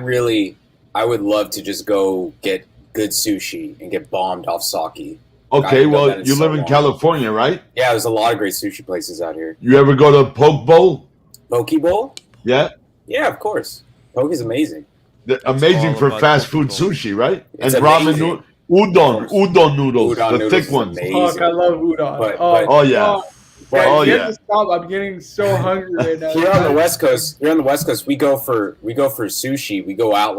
would love to just go get good sushi and get bombed off sake. I Okay, haven't done well, that in you so live in long. California, right? Yeah, there's a lot of great sushi places out here. You ever go to Poke Bowl? Poke Bowl? Yeah. Yeah, of course. Poke is amazing. Amazing all for about fast Poke food Bowl. sushi, right? It's and ramen, amazing. udon noodles, Udon the noodles thick is ones. amazing. Fuck, I love udon. But- Oh, yeah. Guys, Oh, you yeah. have to stop. I'm getting so hungry right now. Here on the West Coast, we go for sushi. We go out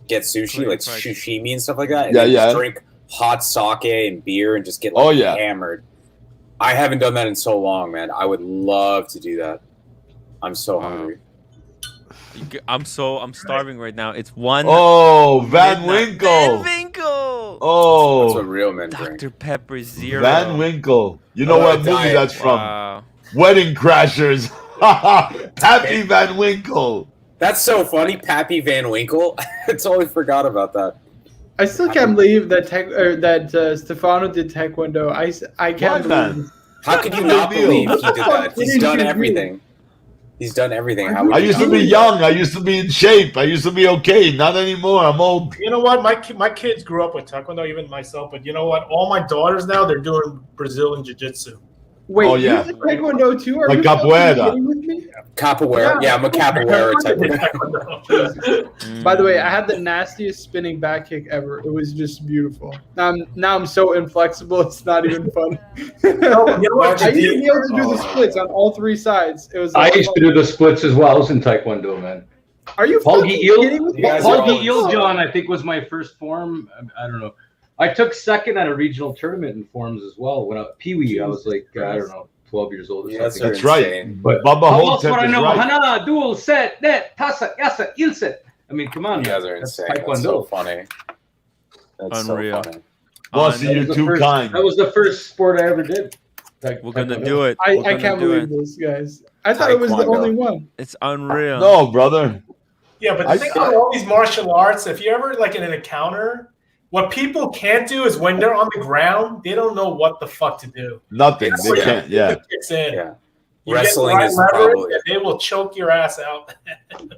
get sushi, like sashimi and stuff like that. And Yeah, then yeah. just drink hot sake and beer and just get hammered. I haven't done that in so long, man. I would love to do that. I'm so hungry. I'm starving right now. It's one. Oh, Van midnight. Winkle. Van Winkle. Oh, That's what real men drink. Dr. Pepper Zero. Van Winkle. You know Oh, what movie diet. that's from? Wow. Wedding Crashers. Pappy Van Winkle. That's so funny, Pappy Van Winkle. I totally forgot about that. I still can't believe that Stefano did taekwondo. I can't What, man? believe. How could you Big not deal. believe he did that? What He's did done you do? everything. He's done everything. How would I you used to not be believe young. I used to be in shape. I used to be okay. Not anymore. I'm old. You know what? My kids grew up with taekwondo, even myself. But you know what? All my daughters now they're doing Brazilian jiu-jitsu. Wait, Oh, yeah. you did taekwondo too? Are Like you fucking capoeira. kidding with me? Capoeira. Yeah, I'm a capoeira type of. By the way, I had the nastiest spinning back kick ever. It was just beautiful. Now I'm so inflexible, it's not even funny. You know what? I used to be able to do the splits on all three sides. It was. I like, used to do the splits as well. I was in Taekwondo, man. Are you Paul fucking Giel? kidding with me? Paul Giel John, I think, was my first form. I don't know. I took second at a regional tournament in forms as well. When I Pee Wee, I was like, I don't know, 12 years old or something. That's right. But Bubba how else Hotep would I is know? right. Hana, dual, set, net, tasa, yasa, il set. I mean, come on. You guys are That's insane. That's so funny. That's Unreal. so funny. Bossy, That you're was the too first- kind. That was the first sport I ever did. We're gonna do it. I We're gonna can't do believe it. this, guys. I thought it was the Taekwondo. only one. It's unreal. No, brother. Yeah, but the thing about all these martial arts, if you're ever like in an encounter, what people can't do is when they're on the ground, they don't know what the fuck to do. Nothing. That's They where can't. the Yeah. kicks in. Yeah. You get Wrestling right is leverage, probably and they will choke your ass out.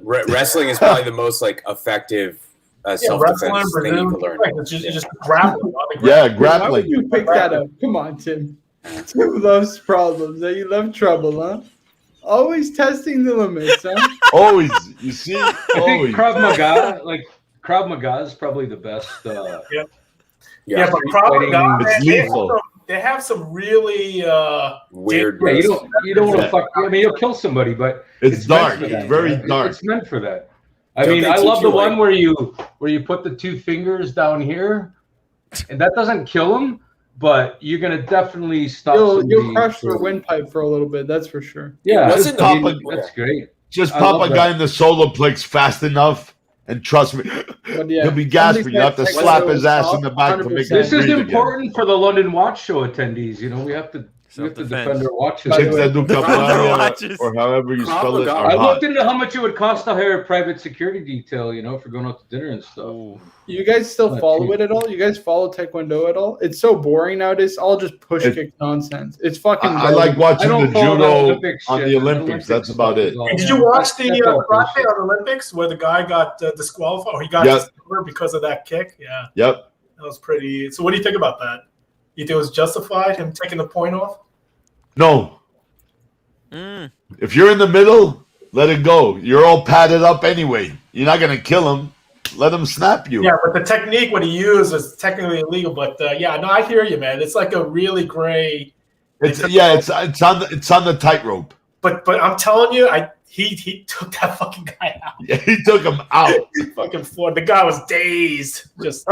wrestling is probably the most effective self-defense thing you Brazilian, can learn. it's just grappling on the ground. Yeah, Why would grappling. you pick that up? Come on, Tim. Tim loves problems. You love trouble, huh? Always testing the limits, huh? Always. You see? I think Always. Krav Maga, Krav Maga is probably the best. Yeah, but Krav Maga, It's man, lethal. they have some really Weird. Yeah, you don't want to fuck. I mean, you'll kill somebody, but It's meant dark. for It's that, very man. dark. It's meant for that. I Don't mean, they I teach love the you, one like- where you put the two fingers down here, and that doesn't kill them, but you're gonna definitely stop. You'll somebody crush the from- windpipe for a little bit, that's for sure. Yeah, Wasn't I mean, the- that's great. Just I pop love a guy that. in the solar plex fast enough, and trust me, But yeah, he'll be gasping. somebody You have to said slap taekwondo his ass is in the back to make 100%. him This is breathe important for the London Watch Show attendees. You know, we have to defend our watches. Chicks that do capoeira watches. or however you spell it are I hot. looked into how much it would cost to hire a private security detail, you know, for going out to dinner and stuff. You guys still Not follow cheap. it at all? You guys follow Taekwondo at all? It's so boring nowadays. All just push kick nonsense. It's fucking. I like watching I the don't follow that judo Olympic on shit, the man. Olympics. That's about it. all- Did you watch the That's all karate bullshit. on the Olympics where the guy got disqualified or he got Yep. discovered because of that kick? Yeah, Yep. that was pretty. So, what do you think about that? You think it was justified him taking the point off? No. Mm. If you're in the middle, let it go. You're all padded up anyway. You're not gonna kill him. Let him snap you. Yeah, but the technique what he used is technically illegal. But yeah, no, I hear you, man. It's like a really gray. It's on the tightrope. But I'm telling you, he took that fucking guy out. Yeah, he took him out. Fucking floor. The guy was dazed. Just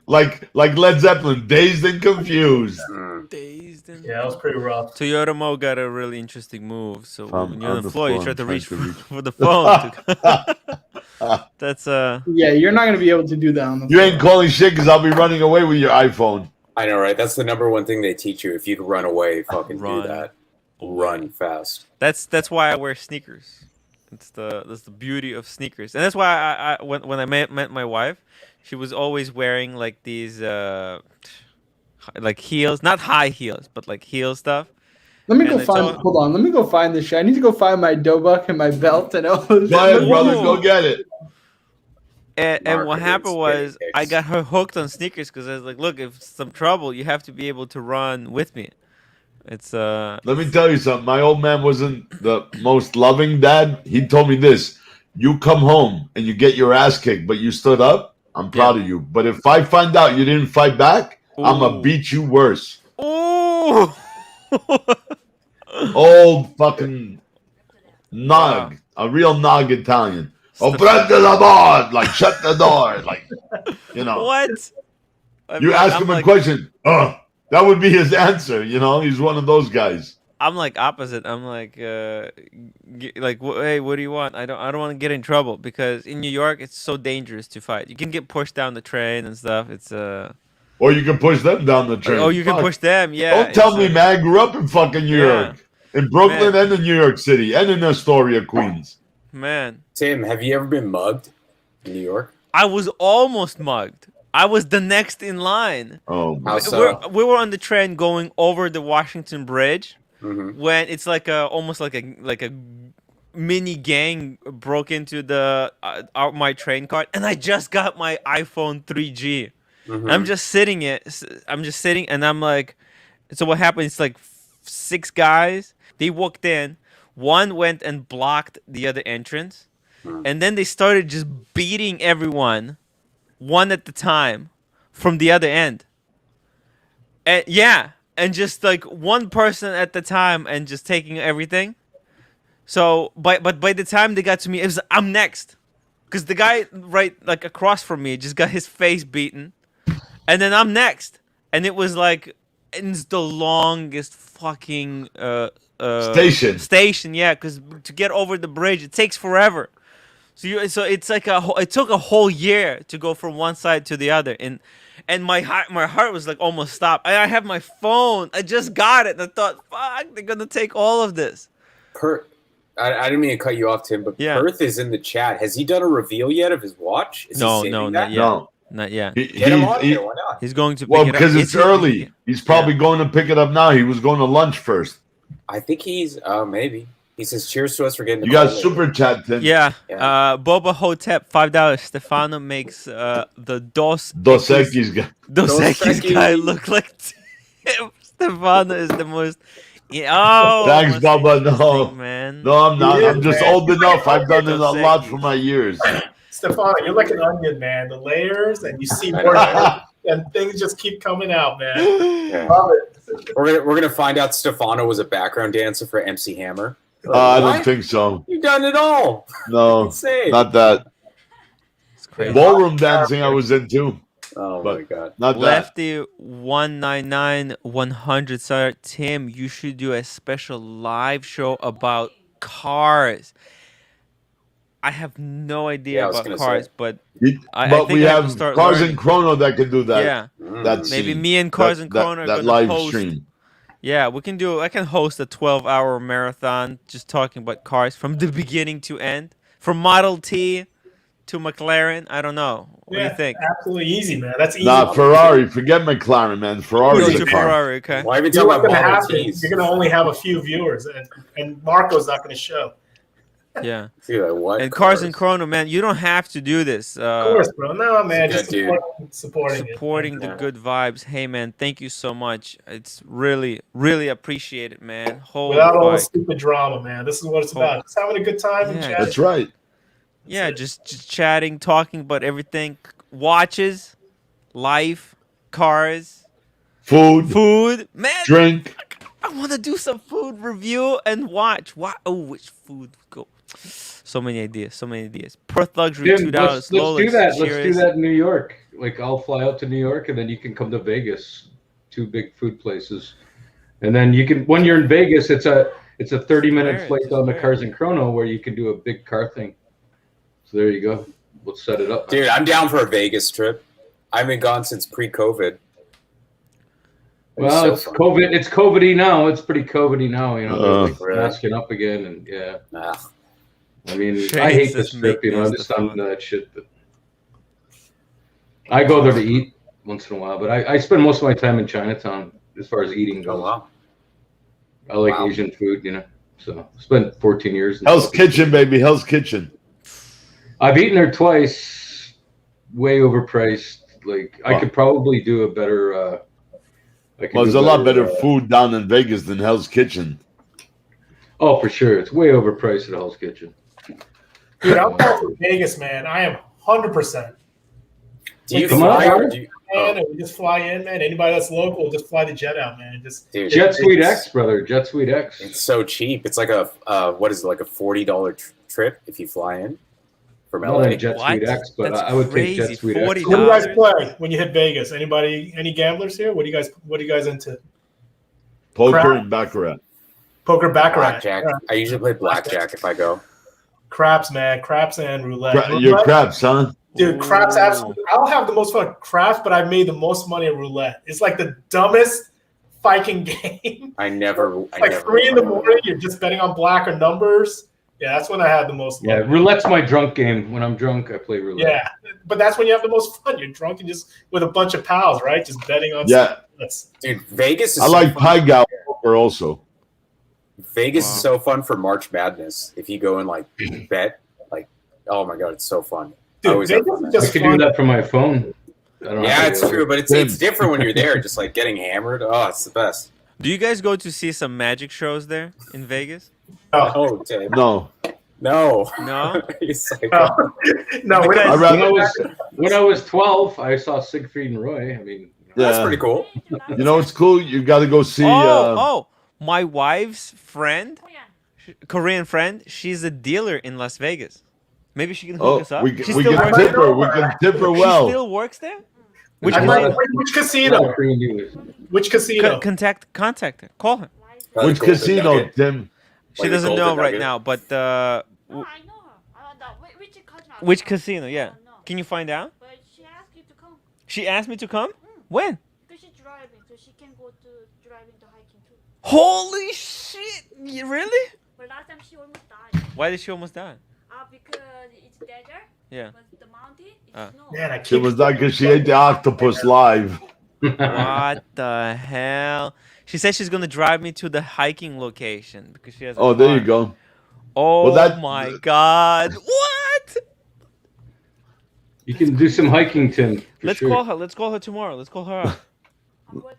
like Led Zeppelin, dazed and confused. Dazed and yeah, it was pretty rough. Toyota Mo got a really interesting move. So when you're on the floor, you try to I'm reach trying to for the phone. That's Yeah, you're not gonna be able to do that on the. You ain't calling shit because I'll be running away with your iPhone. I know, right? That's the number one thing they teach you. If you can run away, fucking Run do that. Run fast. That's why I wear sneakers. That's the beauty of sneakers, and that's why when I met my wife, she was always wearing like these like heels, not high heels, but like heel stuff. Let me And go it's find. all- Hold on. Let me go find this shit. I need to go find my Dobuck and my belt and all. Go ahead, brother. Go get it. And what happened was getting I got her hooked on sneakers because I was like, look, if some trouble, you have to be able to run with me. It's Let me tell you something. My old man wasn't the most loving dad. He told me this: you come home and you get your ass kicked, but you stood up. I'm proud of you. But if I find out you didn't fight back, I'm gonna beat you worse. Ooh. Old fucking nog, a real nog Italian. Oh, prende la board, like shut the door, like you know. What? You ask him a question. That would be his answer. You know, he's one of those guys. I'm like opposite. I'm like, hey, what do you want? I don't want to get in trouble because in New York it's so dangerous to fight. You can get pushed down the train and stuff. It's Or you can push them down the train. Oh, you can push them. Yeah. Don't tell me, man. I grew up in fucking New York, in Brooklyn, and in New York City, and in Astoria, Queens. Man, Tim, have you ever been mugged in New York? I was almost mugged. I was the next in line. Oh, how so? We were on the train going over the Washington Bridge Mm-hmm. when it's like almost like a mini gang broke into my train card, and I just got my iPhone 3G. Mm-hmm. I'm just sitting, and I'm like, so what happened? It's like 6 guys. They walked in. One went and blocked the other entrance, and then they started just beating everyone, one at a time, from the other end. And and just like one person at the time, and just taking everything. So, but by the time they got to me, it was I'm next, because the guy right like across from me just got his face beaten, and then I'm next, and it was like it's the longest fucking station, yeah, because to get over the bridge it takes forever. So it's like it took a whole year to go from one side to the other, and my heart was like almost stopped. I have my phone. I just got it. And I thought, fuck, they're gonna take all of this. I didn't mean to cut you off, Tim, but Perth is in the chat. Has he done a reveal yet of his watch? Is No, he no, saving not that? yet. No. Not yet. Get him on here. Why not? He's going to pick Well, it up. because it's early. He's probably going to pick it up now. He was going to lunch first. I think he's maybe. He says, "Cheers to us for getting." You got super chat, Tim. Yeah. Boba Hotep, $5. Stefano makes the Dos Equis guy. Dos Equis guy look like Tim. Stefano is the most. Oh, thanks, Bubba. No, man. No, I'm not. Yeah, I'm just man. old enough. I've done it a lot for my years. Stefano, you're like an onion, man. The layers, and you see more, and things just keep coming out, man. Yeah. Love it. We're gonna find out Stefano was a background dancer for MC Hammer. I don't think so. You've done it all. No, Insane. not that. It's crazy. Ballroom dancing I was into. Oh my god. Not that. Lefty 199-100. Sorry, Tim, you should do a special live show about cars. I have no idea about cars, but I think we I have will start Cars learning. and Chrono that can do that. Yeah. That Maybe scene. me and Cars and Chrono are that gonna live host. stream. Yeah, we can do. I can host a 12-hour marathon just talking about cars from the beginning to end, from Model T to McLaren. I don't know. What do you think? Absolutely easy, man. That's easy. Nah, Ferrari. Forget McLaren, man. Ferrari's Go a to car. Ferrari, okay. Why even You talk know about what's gonna Model happen? Ts? You're gonna only have a few viewers, and Marco's not gonna show. Yeah. Dude, what? And Cars and Chrono, man, you don't have to do this. Of course, bro. No, man. Good Just dude. supporting the good vibes. Hey, man, thank you so much. It's really, really appreciate it, man. Holy Without all the fuck. stupid drama, man. This is what it's about. Just having a good time and Yeah, chatting. That's right. Yeah, just chatting, talking about everything. Watches, life, cars, food, man. drink. I want to do some food review and watch. Which food go? So many ideas. Perth luxury, Tim, $2. let's do Lolex, that. Let's do cheers. that in New York. Like I'll fly out to New York, and then you can come to Vegas. 2 big food places, and then you can. When you're in Vegas, it's a 30-minute flight on the Cars and Chrono where you can do a big car thing. So there you go. Let's set it up. Dude, I'm down for a Vegas trip. I haven't gone since pre-COVID. Well, it's COVID. It's COVID-y now. It's pretty COVID-y now. You know, they're like really? masking up again, and yeah. I mean, I Shane hate the says strip. make I'm this just the on fun. that shit. But I go there to eat once in a while, but I spend most of my time in Chinatown as far as eating goes. Oh wow. I like Asian food, So spent 14 years. In Hell's Southeast Kitchen, Asia. baby. Hell's Kitchen. I've eaten there twice. Way overpriced. Like I could probably do a better. Well, there's a lot better food down in Vegas than Hell's Kitchen. Oh, for sure. It's way overpriced at Hell's Kitchen. Dude, I'm going for Vegas, man. I am 100%. Do you Like, fly or do you? Man, and we just fly in, man. Anybody that's local, just fly the jet out, man. Dude, Jet Suite X, brother. Jet Suite X. It's so cheap. It's like a what is it, like a $40 trip if you fly in from Not LA. a Jet Suite X, but I would take Jet Suite X. What do you guys play when you hit Vegas? Anybody? Any gamblers here? What are you guys into? Poker and baccarat. Poker, baccarat. Blackjack. I usually play blackjack if I go. Craps, man. Craps and roulette. Your craps, huh? Dude, craps absolutely. I'll have the most fun at craps, but I made the most money at roulette. It's like the dumbest fighting game. I never. Like 3 in the morning, you're just betting on black or numbers. Yeah, that's when I had the most Yeah, fun. roulette's my drunk game. When I'm drunk, I play roulette. Yeah, but that's when you have the most fun. You're drunk and just with a bunch of pals, right? Just betting on. Yeah. Dude, Vegas is I so like fun. Pie Gow poker also. Vegas is so fun for March Madness. If you go and like bet, like, oh my god, it's so fun. Dude, I always have Vegas fun is there. I could do that from my phone. Yeah, it's true, but it's different when you're there, just like getting hammered. Oh, it's the best. Do you guys go to see some magic shows there in Vegas? Oh, Tim. No. No. No? He's like, No, when I was 12, I saw Siegfried and Roy. I mean, that's pretty cool. You know what's cool? You got to go see. My wife's friend, Korean friend, she's a dealer in Las Vegas. Maybe she can hook us up. We She can still works tip there? her. We can tip her well. She still works there? Which Which casino? Which casino? Contact her. Call her. Which casino, Tim? She doesn't know right now, but which casino? Yeah. Can you find out? But she asked you to come. She asked me to come? When? Because she's driving, so she can go to driving to hiking too. Holy shit! Really? But last time she almost died. Why did she almost die? Because it's desert. Yeah. But the mountain is snow. Man, It was like because she ate the octopus live. What the hell? She said she's gonna drive me to the hiking location because she has. Oh, there you go. Oh Well, my god! What? you can do some hiking, Tim. for Let's sure. call her. Let's call her tomorrow. Let's call her up. I'm working.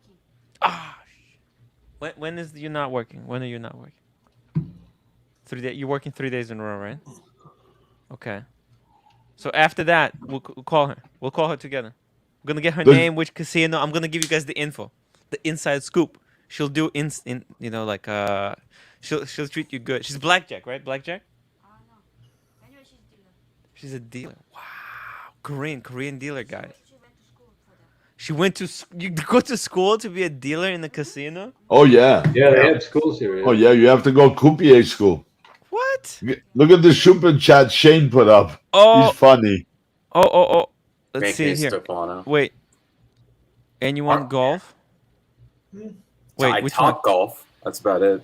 When is you not working? When are you not working? 3 days. You're working 3 days in a row, right? Okay. So after that, we'll call her. We'll call her together. We're gonna get her name, which casino. I'm gonna give you guys the info, the inside scoop. She'll do she'll treat you good. She's blackjack, right? Blackjack. Anyway, she's dealer. She's a dealer. Wow, Korean dealer, guys. She went to you go to school to be a dealer in the casino. Oh yeah. Yeah, they have schools here. Oh yeah, you have to go croupier school. What? Look at the super chat Shane put up. Oh. He's funny. Oh. Let's Make see me here. Stefano. Wait. And you want golf? Wait, I which talk one? golf. That's about it.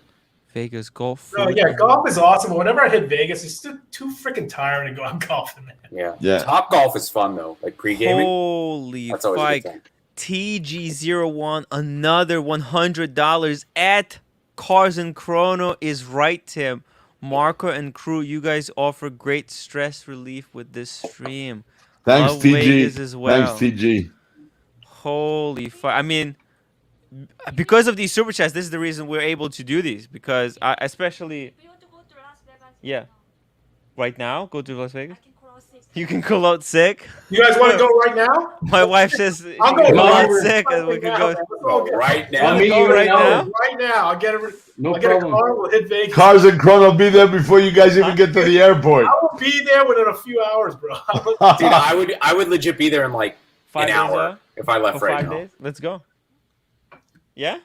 Vegas golf. No, yeah, golf is awesome. But whenever I hit Vegas, it's still too freaking tiring to go out golfing, man. Yeah. Top golf is fun though. Like pre-gaming. Holy That's always a good fuck. thing. TG01, another $100 at Cars and Chrono is right, Tim. Marco and crew, you guys offer great stress relief with this stream. Thanks, Love TG. Vegas as well. Thanks, TG. Holy fuck. I mean, because of these super chats, this is the reason we're able to do these. Because I especially... Yeah. Right now? Go to Las Vegas? You can call out sick. You guys want to go right now? My wife says I'll you go can call right out sick and we can go... Right now. I'll meet you right now. Right now. I'll get a, No I'll get a problem. car. We'll hit Vegas. Cars and Chrono be there before you guys even get to the airport. I will be there within a few hours, bro. Dude, I would legit be there in like 5 an days hour out? if I left For right 5 now. days? Let's go. Yeah?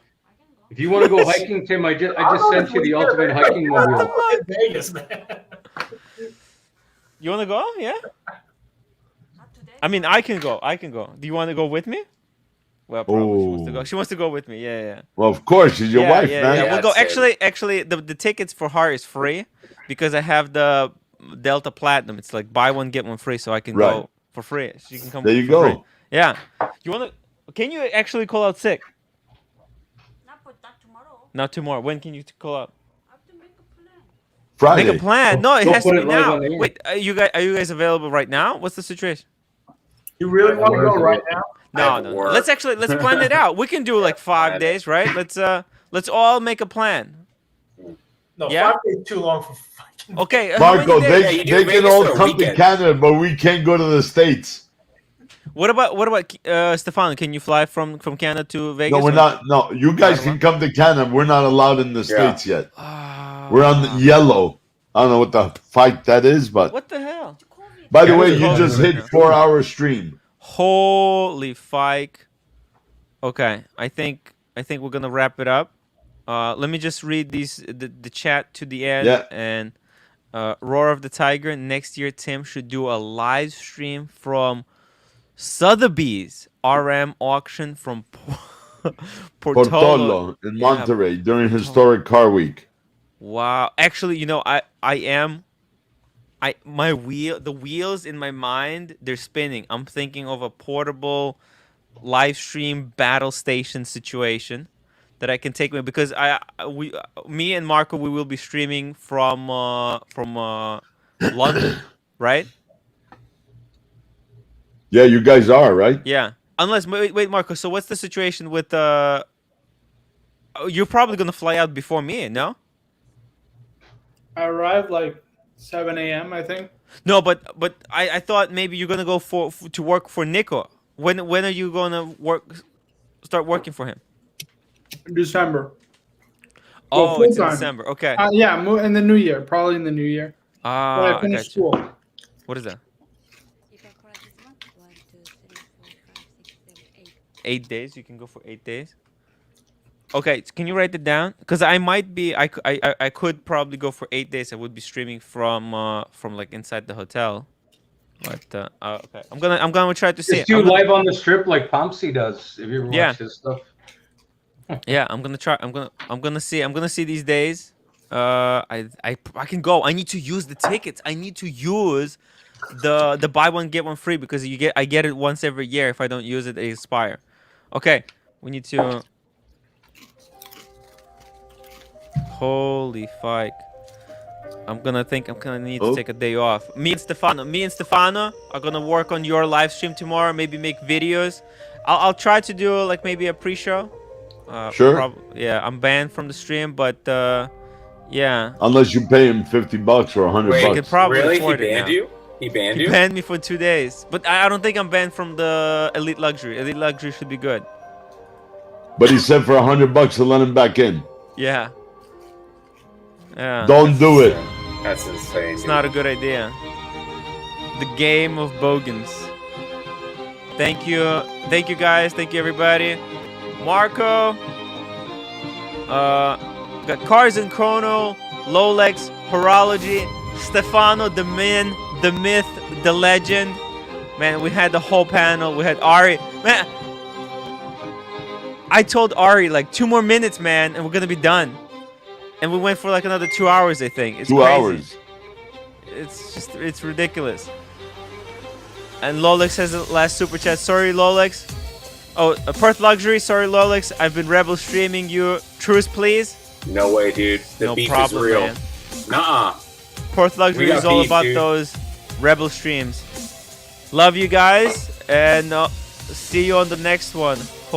If you want to go hiking, Tim, I just sent you the ultimate hiking mobile. Hit Vegas, man. You want to go? Yeah? I mean, I can go. Do you want to go with me? Well, probably she wants to go. She wants to go with me. Yeah. Well, of course, she's your wife, man. Yeah. We'll go. that's Actually, the tickets for her is free because I have Delta Platinum. It's like buy one get one free, so I can Right. go for free. So you can come. There you for free. go. Yeah. You wanna? Can you actually call out sick? Not tomorrow. When can you call out? Friday. Make a plan. No, it Don't has to put be it live now. on the air. Wait, are you guys available right now? What's the situation? You really want to go right now? No. Let's plan it out. We can do like 5 days, right? Let's all make a plan. No, Yeah? 5 days too long for fucking. Okay, how Marco, many days? they can all come to Canada, but we can't go to the States. What about Stefano? Can you fly from Canada to Vegas? No, we're not. No, you guys can come to Canada. We're not allowed in the States yet. We're on the yellow. I don't know what the fight that is, but. What the hell? By the way, you just hit 4-hour stream. Holy fike. Okay, I think we're gonna wrap it up. Let me just read the chat to the end. Yeah. And Roar of the Tiger. Next year, Tim should do a live stream from Sotheby's RM auction from Portolo in Monterrey during Historic Car Week. Wow. Actually, the wheels in my mind, they're spinning. I'm thinking of a portable live stream battle station situation that I can take with, because me and Marco, we will be streaming from London, right? Yeah, you guys are, right? Yeah. Unless wait, Marco. So what's the situation with you're probably gonna fly out before me, no? I arrived like 7 a.m. I think. No, but I thought maybe you're gonna go to work for Nico. When are you gonna start working for him? December. Oh, it's in December. Okay. Yeah, in the new year, probably in the new year. When I finish school. What is that? 8 days. You can go for 8 days. Okay, can you write it down? Because I might be. I could probably go for 8 days. I would be streaming from like inside the hotel. But okay, I'm gonna try to see. Just do live on the strip like Pompsy does. If you ever watch his stuff. Yeah, I'm gonna try. I'm gonna see these days. I can go. I need to use the tickets. I need to use the buy one get one free, because I get it once every year. If I don't use it, they expire. Okay, we need to. Holy fuck! I'm gonna need to take a day off. Me and Stefano are gonna work on your live stream tomorrow. Maybe make videos. I'll try to do like maybe a pre-show. Sure. Yeah, I'm banned from the stream, but yeah. Unless you pay him $50 or $100. I could probably Really? He afford it banned now. you? He banned you? He banned me for 2 days, but I don't think I'm banned from the Elite Luxury. Elite Luxury should be good. But he said for $100 to let him back in. Yeah. Yeah. Don't do it. That's insane. It's not a good idea. The game of bogans. Thank you guys. Thank you everybody. Marco. Got Cars and Chrono, Rolex, Horology, Stefano, the man, the myth, the legend. Man, we had the whole panel. We had Ari. Man, I told Ari like 2 more minutes, man, and we're gonna be done. And we went for like another 2 hours, I think. It's 2 crazy. hours. It's ridiculous. And Lolex has the last super chat. Sorry, Lolex. Oh, Perth Luxury. Sorry, Lolex. I've been rebel streaming you. Truce, please. No way, dude. The No beef problem, is real. man. Nuh-uh. Perth Luxury We got is all beef, about dude. those rebel streams. Love you guys, and see you on the next one.